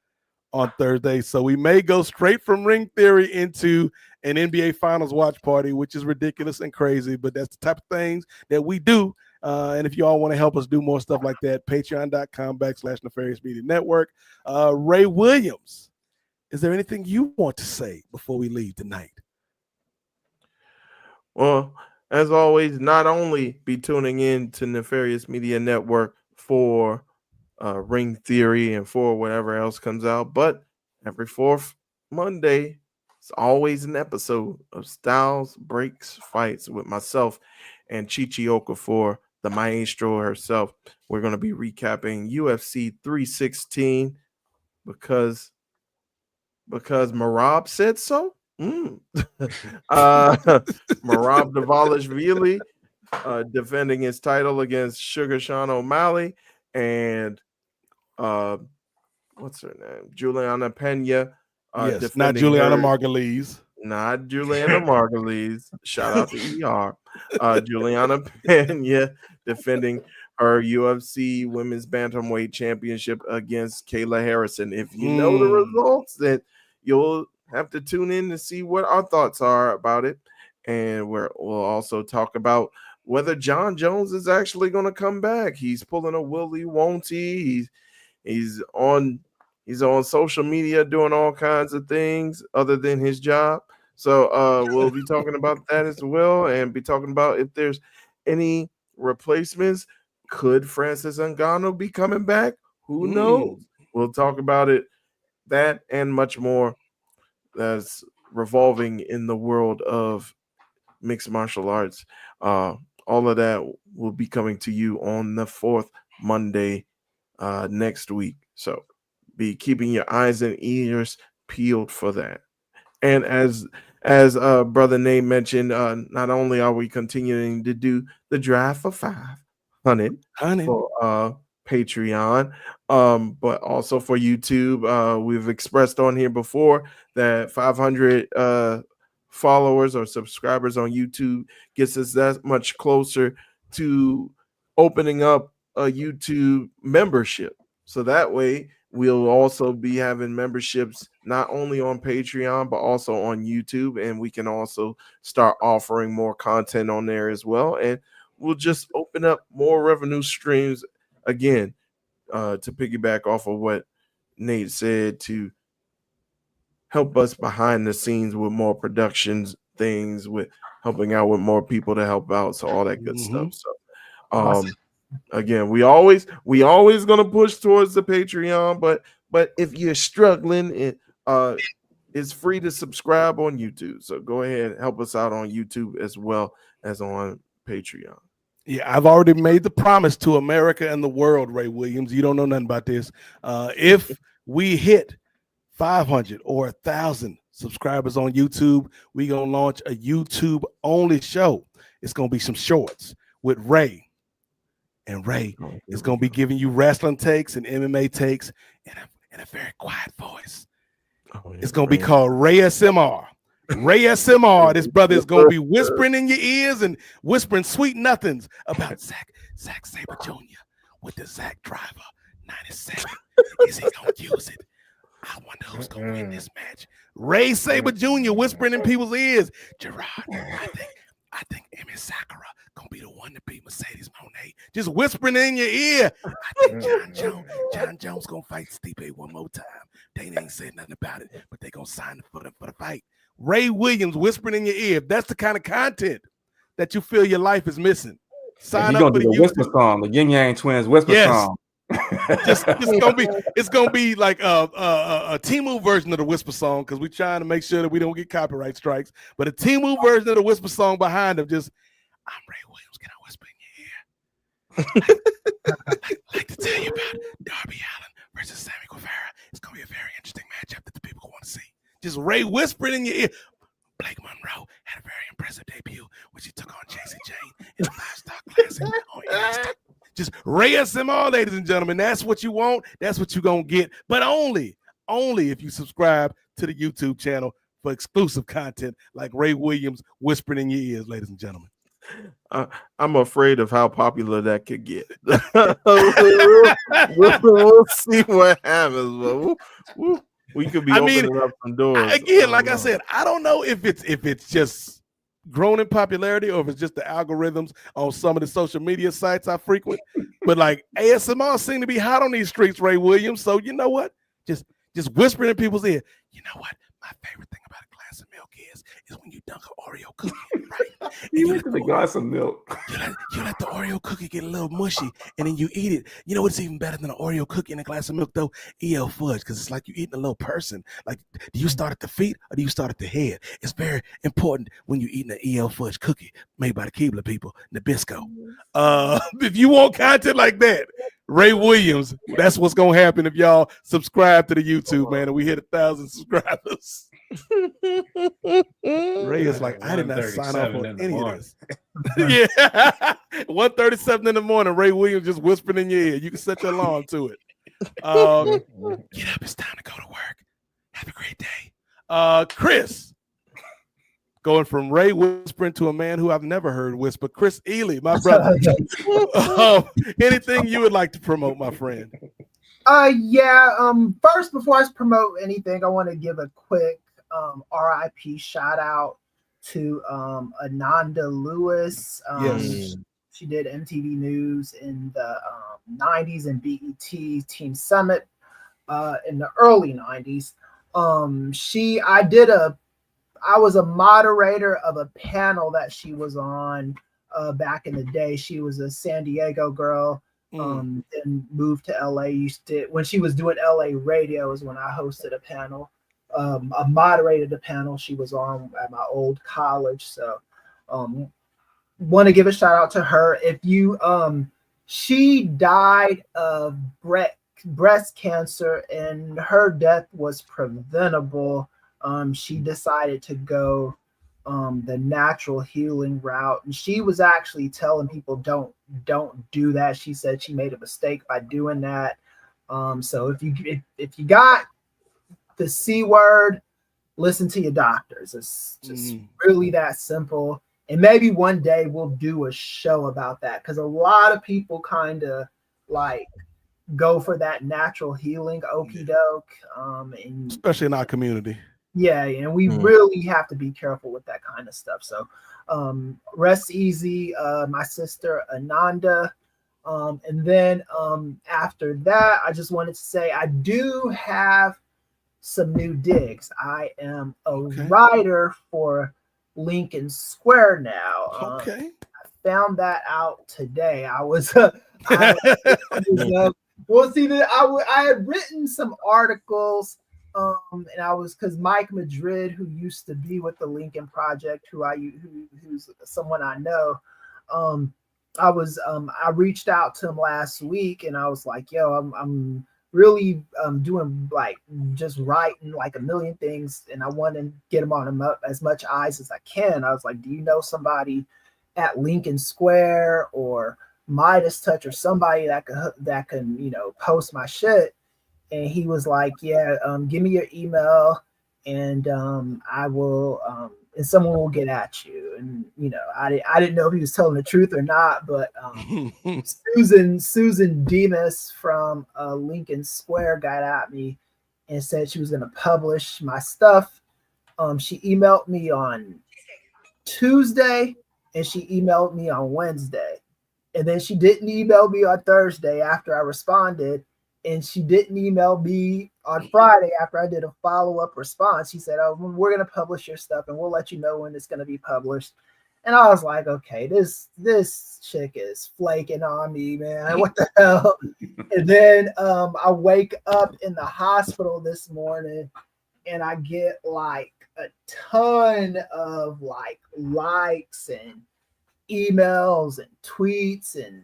on Thursday. So we may go straight from Ring Theory into an NBA Finals watch party, which is ridiculous and crazy, but that's the type of things that we do. And if you all want to help us do more stuff like that, patreon.com/Nefarious Media Network. Ray Williams, is there anything you want to say before we leave tonight? Well, as always, not only be tuning in to Nefarious Media Network for Ring Theory and for whatever else comes out, but every fourth Monday, It's always an episode of Styles Breaks Fights with myself and Chichi Okafor, the maestro herself. We're going to be recapping UFC 316 because Marab said so. Marab Davalishvili defending his title against Sugar Sean O'Malley and what's her name? Juliana Pena. Yes, not Juliana Margulies. Not Juliana Margulies. Shout out to ER. Juliana Pena defending her UFC Women's Bantamweight Championship against Kayla Harrison. If you know the results, then you'll have to tune in to see what our thoughts are about it. And we'll also talk about whether John Jones is actually going to come back. He's pulling a Willie, won't he? He's on social media doing all kinds of things other than his job. So we'll be talking about that as well, and be talking about if there's any replacements. Could Francis Ngannou be coming back? Who knows? We'll talk about it, that and much more that's revolving in the world of mixed martial arts. All of that will be coming to you on the 4th Monday next week. So be keeping your eyes and ears peeled for that. And as Brother Nate mentioned, not only are we continuing to do the draft for 500 for Patreon, but also for YouTube. We've expressed on here before that 500 followers or subscribers on YouTube gets us that much closer to opening up a YouTube membership. So that way we'll also be having memberships not only on Patreon, but also on YouTube. And we can also start offering more content on there as well. And we'll just open up more revenue streams again, to piggyback off of what Nate said, to help us behind the scenes with more productions, things, with helping out with more people to help out. So all that good stuff. So, again, we always gonna push towards the Patreon, but if you're struggling, it's free to subscribe on YouTube. So go ahead and help us out on YouTube as well as on Patreon. Yeah, I've already made the promise to America and the world, Ray Williams. You don't know nothing about this. If we hit 500 or 1,000 subscribers on YouTube, we gonna launch a YouTube only show. It's gonna be some shorts with Ray. And Ray is going to be giving you wrestling takes and MMA takes in a very quiet voice. It's going to be called Ray SMR. Ray SMR. This brother is going to be whispering in your ears and whispering sweet nothings about Zack Sabre Jr. with the Zack Driver 97. Is he going to use it? I wonder who's going to win this match. Ray Sabre Jr. whispering in people's ears. Gerard, I think Emi Sakura gonna be the one to beat Mercedes Moné. Just whispering in your ear. I think John Jones gonna fight Stipe one more time. They ain't said nothing about it, but they gonna sign for the fight. Ray Williams whispering in your ear. If that's the kind of content that you feel your life is missing, sign up for the whisper song, the Yin Yang Twins whisper song. It's gonna be like a Temu version of the whisper song, because we're trying to make sure that we don't get copyright strikes. But a Temu version of the whisper song behind them, just I'm Ray Williams, can I whisper in your ear? I'd like to tell you about Darby Allin versus Sammy Guevara. It's gonna be a very interesting matchup that the people want to see. Just Ray whispering in your ear. Blake Monroe had a very impressive debut when she took on Jacy Jayne in the 5-star classic on NXT. Just Ray SMR, ladies and gentlemen. That's what you want. That's what you're going to get. But only if you subscribe to the YouTube channel for exclusive content like Ray Williams whispering in your ears, ladies and gentlemen. I'm afraid of how popular that could get. we'll see what happens. We could be opening up some doors. Again, like I said, I don't know if it's just grown in popularity or if it's just the algorithms on some of the social media sites I frequent. But like ASMR seem to be hot on these streets, Ray Williams. So you know what? Just whispering in people's ear. You know what? My favorite thing about a glass of milk is when you dunk an Oreo cookie, right? You went to the glass of milk. You let the Oreo cookie get a little mushy, and then you eat it. You know what's even better than an Oreo cookie and a glass of milk, though? EL fudge, because it's like you're eating a little person. Like, do you start at the feet or do you start at the head? It's very important when you're eating an EL fudge cookie made by the Keebler people, Nabisco. If you want content like that, Ray Williams, that's what's going to happen if y'all subscribe to the YouTube, man, and we hit 1,000 subscribers. Ray is like, I did not sign off on any of this. Yeah. 1:37 in the morning, Ray Williams just whispering in your ear. You can set your alarm to it. Get up, it's time to go to work. Have a great day. Chris, going from Ray whispering to a man who I've never heard whisper, Chris Ely, my brother. Anything you would like to promote, my friend? First, before I promote anything, I want to give a quick RIP shout out to Ananda Lewis. Yes. She did MTV News in the 90s and BET Team Summit in the early 90s. I was a moderator of a panel that she was on back in the day. She was a San Diego girl, then moved to LA. When she was doing LA radio is when I hosted a panel. I moderated the panel she was on at my old college. So want to give a shout out to her. She died of breast cancer and her death was preventable. She decided to go the natural healing route, and she was actually telling people don't do that. She said she made a mistake by doing that. So if you got the C word, listen to your doctors. It's just really that simple. And maybe one day we'll do a show about that, because a lot of people kind of like go for that natural healing okey doke, and especially in our community. Yeah, and we really have to be careful with that kind of stuff. So rest easy, my sister Ananda. And then after that, I just wanted to say I do have some new digs. I am a writer for Lincoln Square now. I found that out today. Well, see, I had written some articles. And I was, because Mike Madrid, who used to be with the Lincoln Project, who's someone I know, I reached out to him last week, and I was like, yo, I'm really doing like just writing like a million things, and I want to get them on as much eyes as I can. I was like, do you know somebody at Lincoln Square or Midas Touch or somebody that can post my shit? And he was like, yeah, give me your email and I will, and someone will get at you. And, I didn't know if he was telling the truth or not, but Susan Demas from Lincoln Square got at me and said she was going to publish my stuff. She emailed me on Tuesday and she emailed me on Wednesday. And then she didn't email me on Thursday after I responded. And she didn't email me on Friday after I did a follow-up response. She said, oh, we're going to publish your stuff and we'll let you know when it's going to be published. And I was like, okay, this chick is flaking on me, man. What the hell? And then I wake up in the hospital this morning and I get like a ton of like likes and emails and tweets and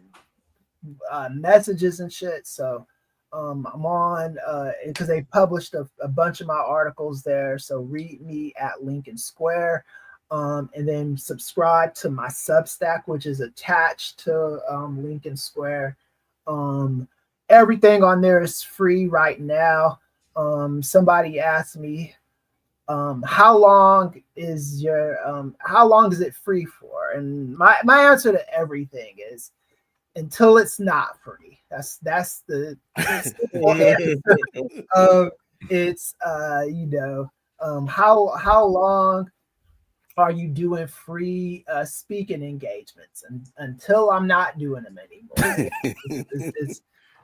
messages and shit. So I'm on because they published a bunch of my articles there. So read me at Lincoln Square, and then subscribe to my Substack, which is attached to Lincoln Square. Everything on there is free right now. Somebody asked me, how long is how long is it free for? And my answer to everything is until it's not free. That's the it's how long are you doing free speaking engagements? And until I'm not doing them anymore.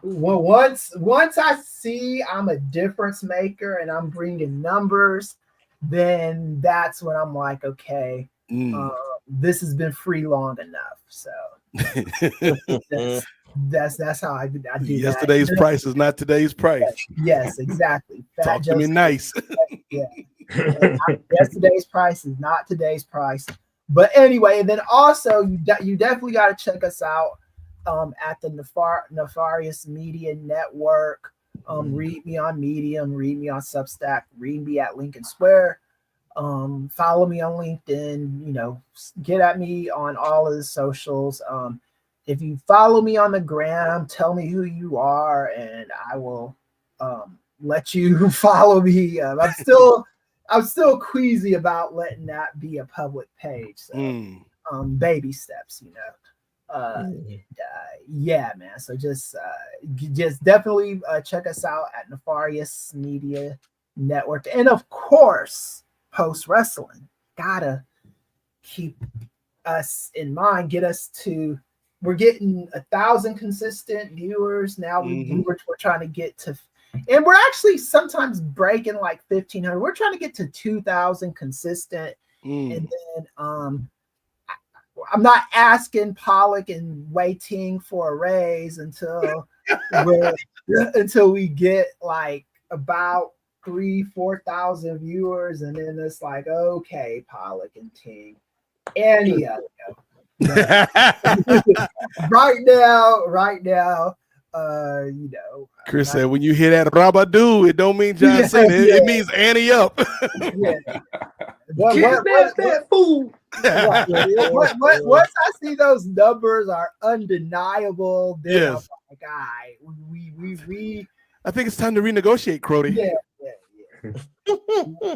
Once I see I'm a difference maker and I'm bringing numbers then that's when I'm like, okay, this has been free long enough. So that's how I do Yesterday's that. price is not today's price. Yes, exactly. Talk to me nice. Yeah. Yesterday's price is not today's price. But anyway, and then also you definitely got to check us out at the Nefarious Media Network. Read me on Medium, read me on Substack, read me at Lincoln Square. Follow me on LinkedIn, get at me on all of the socials. If you follow me on the gram, tell me who you are and I will let you follow me. I'm still queasy about letting that be a public page. So baby steps, yeah, man. So just definitely check us out at Nefarious Media Network. And of course, Post Wrestling. Gotta keep us in mind, we're getting 1,000 consistent viewers now. We're trying to get to, and we're actually sometimes breaking like 1,500. We're trying to get to 2,000 consistent, and then I'm not asking Pollock and Wei Ting for a raise until we get like about 3,000-4,000 viewers, and then it's like, okay, Pollock and Ting, any other. right now, Chris said, when you hear that rabadoo, it don't mean John Cena. It means Annie up. Once I see those numbers are undeniable, then I'm like, all right, we I think it's time to renegotiate, Crody. Yeah.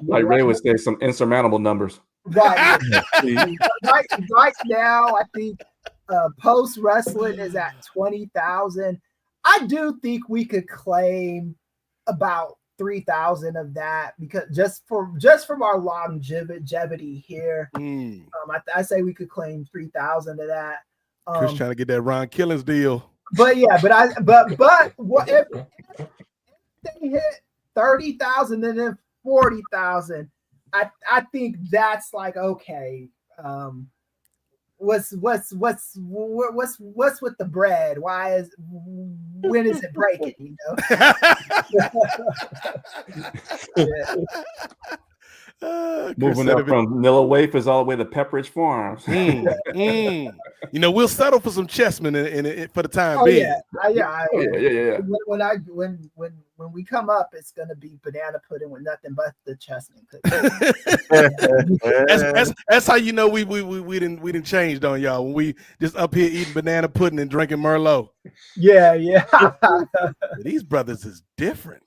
Like Ray would say, some insurmountable numbers. Right. right now, I think Post Wrestling is at 20,000. I do think we could claim about 3,000 of that, because just from our longevity here, I say we could claim 3,000 of that. Chris trying to get that Ron Killings deal. But yeah, but what if they hit 30,000 and then 40,000? I think that's like, okay, what's with the bread? When is it breaking? Moving up from Vanilla Wafers all the way to Pepperidge Farms. We'll settle for some chessmen for the time being. Yeah. When we come up, it's gonna be banana pudding with nothing but the chestnut cookies. That's how you know we didn't change on y'all when we just up here eating banana pudding and drinking Merlot. Yeah. These brothers is different.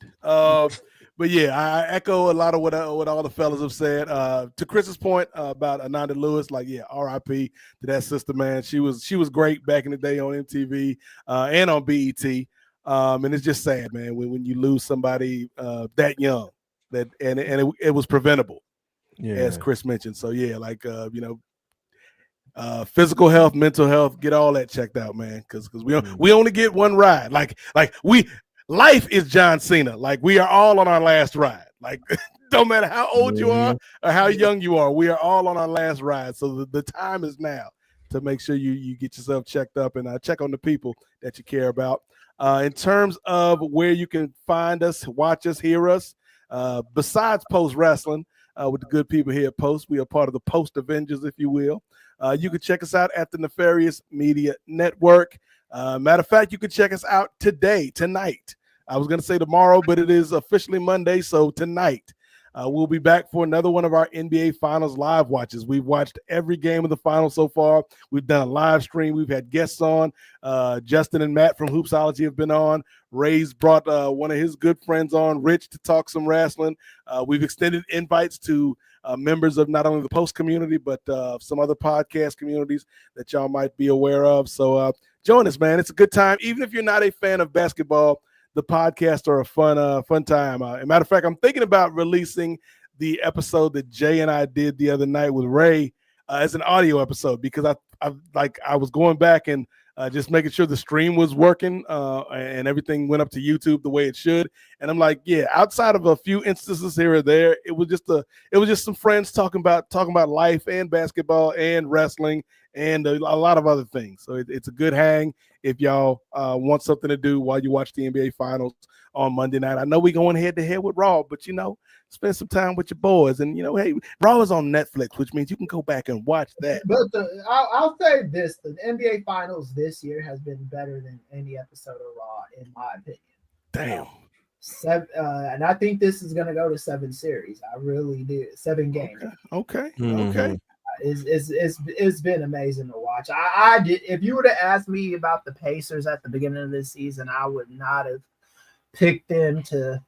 But yeah, I echo a lot of what all the fellas have said. To Chris's point about Ananda Lewis, like, yeah, R.I.P. to that sister, man. She was great back in the day on MTV and on BET. And it's just sad, man, when you lose somebody that young, it was preventable, as Chris mentioned. So yeah, like physical health, mental health, get all that checked out, man, because we only get one ride. Life is John Cena. Like, we are all on our last ride. Like, don't matter how old you are or how young you are, we are all on our last ride. So the time is now to make sure you get yourself checked up and check on the people that you care about. In terms of where you can find us, watch us, hear us, besides Post Wrestling, with the good people here at Post, we are part of the Post Avengers, if you will. You can check us out at the Nefarious Media Network. Matter of fact, you can check us out tonight. I was going to say tomorrow, but it is officially Monday, so tonight. We'll be back for another one of our NBA Finals live watches. We've watched every game of the finals so far. We've done a live stream. We've had guests on. Justin and Matt from Hoopsology have been on. Ray's brought one of his good friends on, Rich, to talk some wrestling. We've extended invites to members of not only the Post community, but some other podcast communities that y'all might be aware of. So join us, man. It's a good time. Even if you're not a fan of basketball, the podcasts are a fun time. As a matter of fact, I'm thinking about releasing the episode that Jay and I did the other night with Ray as an audio episode, because I was going back and just making sure the stream was working and everything went up to YouTube the way it should. And I'm like, yeah, outside of a few instances here or there, it was just some friends talking about life and basketball and wrestling and a lot of other things. So it's a good hang if y'all want something to do while you watch the NBA Finals on Monday night. I know we're going head to head with Raw, but spend some time with your boys. And hey, Raw is on Netflix, which means you can go back and watch that. But I'll say this: the NBA Finals this year has been better than any episode of Raw, in my opinion. Damn. And I think this is going to go to 7 series. I really do. 7 games. Okay. It's been amazing to watch. I did. If you would have asked me about the Pacers at the beginning of this season, I would not have picked them to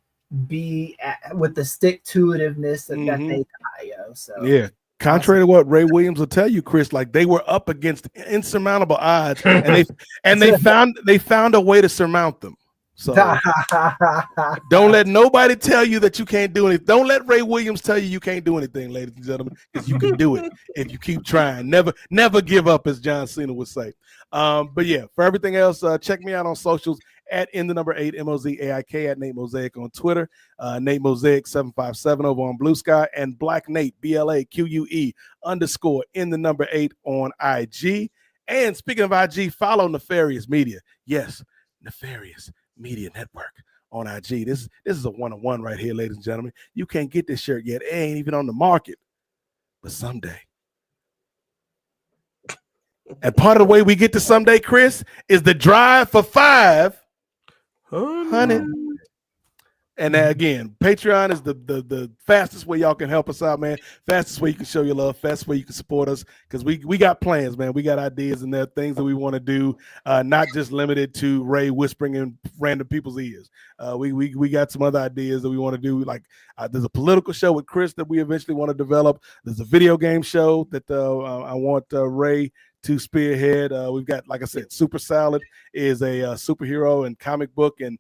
be with the stick-to-itiveness that they got. So yeah. Contrary to what Ray Williams will tell you, Chris, like they were up against insurmountable odds, and they found a way to surmount them. So don't let nobody tell you that you can't do anything. Don't let Ray Williams tell you can't do anything, ladies and gentlemen, because you can do it if you keep trying. Never give up, as John Cena would say. But yeah, for everything else, check me out on socials at N8 MOZAIK at Nate Mosaic on Twitter, Nate Mosaic 757 over on Blue Sky, and Black Nate BLAQUE _N8 on IG. And speaking of IG, follow Nefarious Media. Yes, Nefarious Media Network on IG. This is a one-on-one right here, ladies and gentlemen. You can't get this shirt yet. It ain't even on the market. But someday. And part of the way we get to someday, Chris, is the drive for 500. And again, Patreon is the fastest way y'all can help us out, man. Fastest way you can show your love, fastest way you can support us, because we got plans, man. We got ideas, and there are things that we want to do, not just limited to Ray whispering in random people's ears. We got some other ideas that we want to do. Like there's a political show with Chris that we eventually want to develop. There's a video game show that I want Ray to spearhead. We've got, like I said, Super Salad is a superhero and comic book and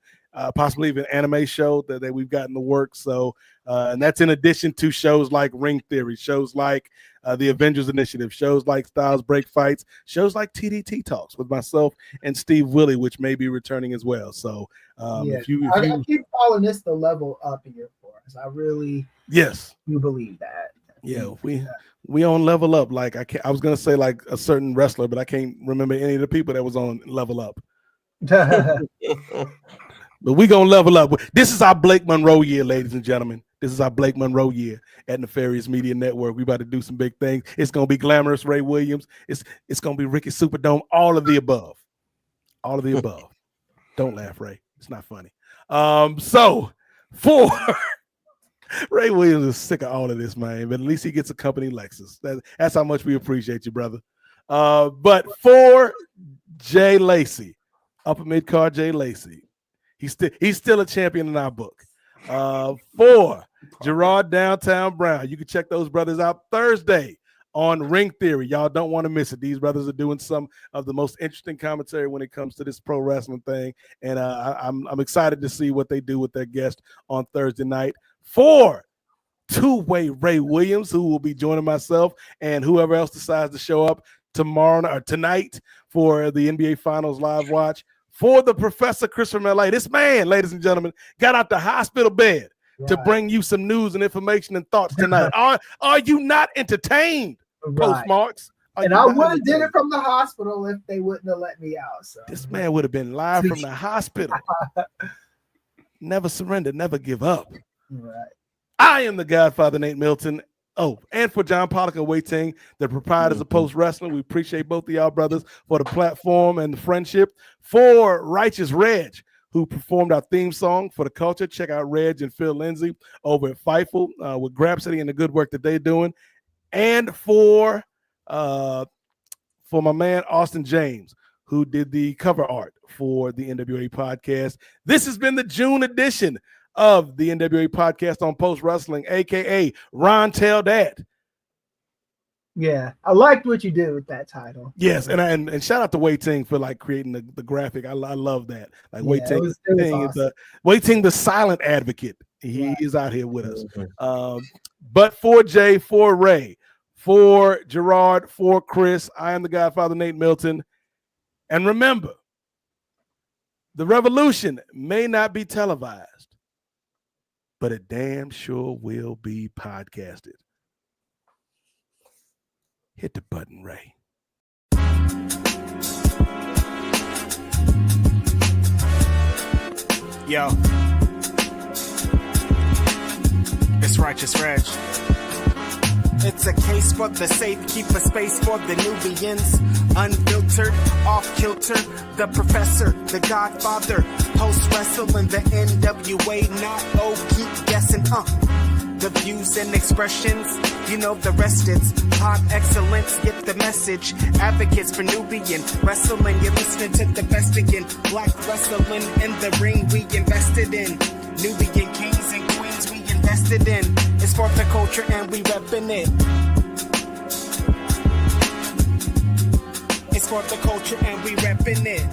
possibly even anime show that we've got in the works. So, and that's in addition to shows like Ring Theory, shows like the Avengers Initiative, shows like Styles Break Fights, shows like TDT Talks with myself and Steve Willie, which may be returning as well. So, if you I keep calling this the level up year for us. I really do believe that. Yeah, we on Level Up. Like I was gonna say like a certain wrestler, but I can't remember any of the people that was on Level Up. But we gonna level up. This is our Blake Monroe year, ladies and gentlemen. This is our Blake Monroe year at Nefarious Media Network. We about to do some big things. It's gonna be glamorous Ray Williams. It's gonna be Ricky Superdome. All of the above. All of the above. Don't laugh, Ray. It's not funny. So for Ray Williams is sick of all of this, man. But at least he gets a company Lexus. That's how much we appreciate you, brother. But for Jay Lacey, upper mid card Jay Lacey. He's still a champion in our book. For Gerard Downtown Brown, you can check those brothers out Thursday on Ring Theory. Y'all don't want to miss it. These brothers are doing some of the most interesting commentary when it comes to this pro wrestling thing, and I'm excited to see what they do with their guest on Thursday night. For two-way Ray Williams, who will be joining myself and whoever else decides to show up tomorrow or tonight for the NBA Finals live watch. For the Professor Chris from LA, this man, ladies and gentlemen, got out the hospital bed to bring you some news and information and thoughts tonight. Are you not entertained, Postmarks? And I would have did it from the hospital if they wouldn't have let me out. So this man would have been live from the hospital. Never surrender, never give up. Right. I am the Godfather, Nate Milton. Oh, and for John Pollock and Wei Ting, the proprietors of Post Wrestling, we appreciate both of y'all brothers for the platform and the friendship. For Righteous Reg, who performed our theme song for the culture, check out Reg and Phil Lindsay over at Fightful with Grapsody and the good work that they're doing. And for my man Austin James, who did the cover art for the NWA podcast. This has been the June edition of the NWA Podcast on Post Wrestling, aka Ronteldat. Yeah, I liked what you did with that title. Yes, and shout out to Wei Ting for like creating the graphic. I love that. Like Wei Ting, awesome. Wei Ting, the silent advocate. He is out here with us. But for Jay, for Ray, for Gerard, for Chris, I am the Godfather, Nate Milton. And remember, the revolution may not be televised, but it damn sure will be podcasted. Hit the button, Ray. Yo, it's Righteous Reg. It's a case for the safe, keep a space for the Nubians. Unfiltered, off kilter, the professor, the godfather, post wrestling, the NWA, not keep guessing, The views and expressions, you know the rest, it's pod excellence, get the message. Advocates for Nubian wrestling, you're listening to the best again. Black wrestling in the ring we invested in. Nubian kings and queens we invested in. It's for the culture and we reppin' it. It's for the culture and we reppin' it.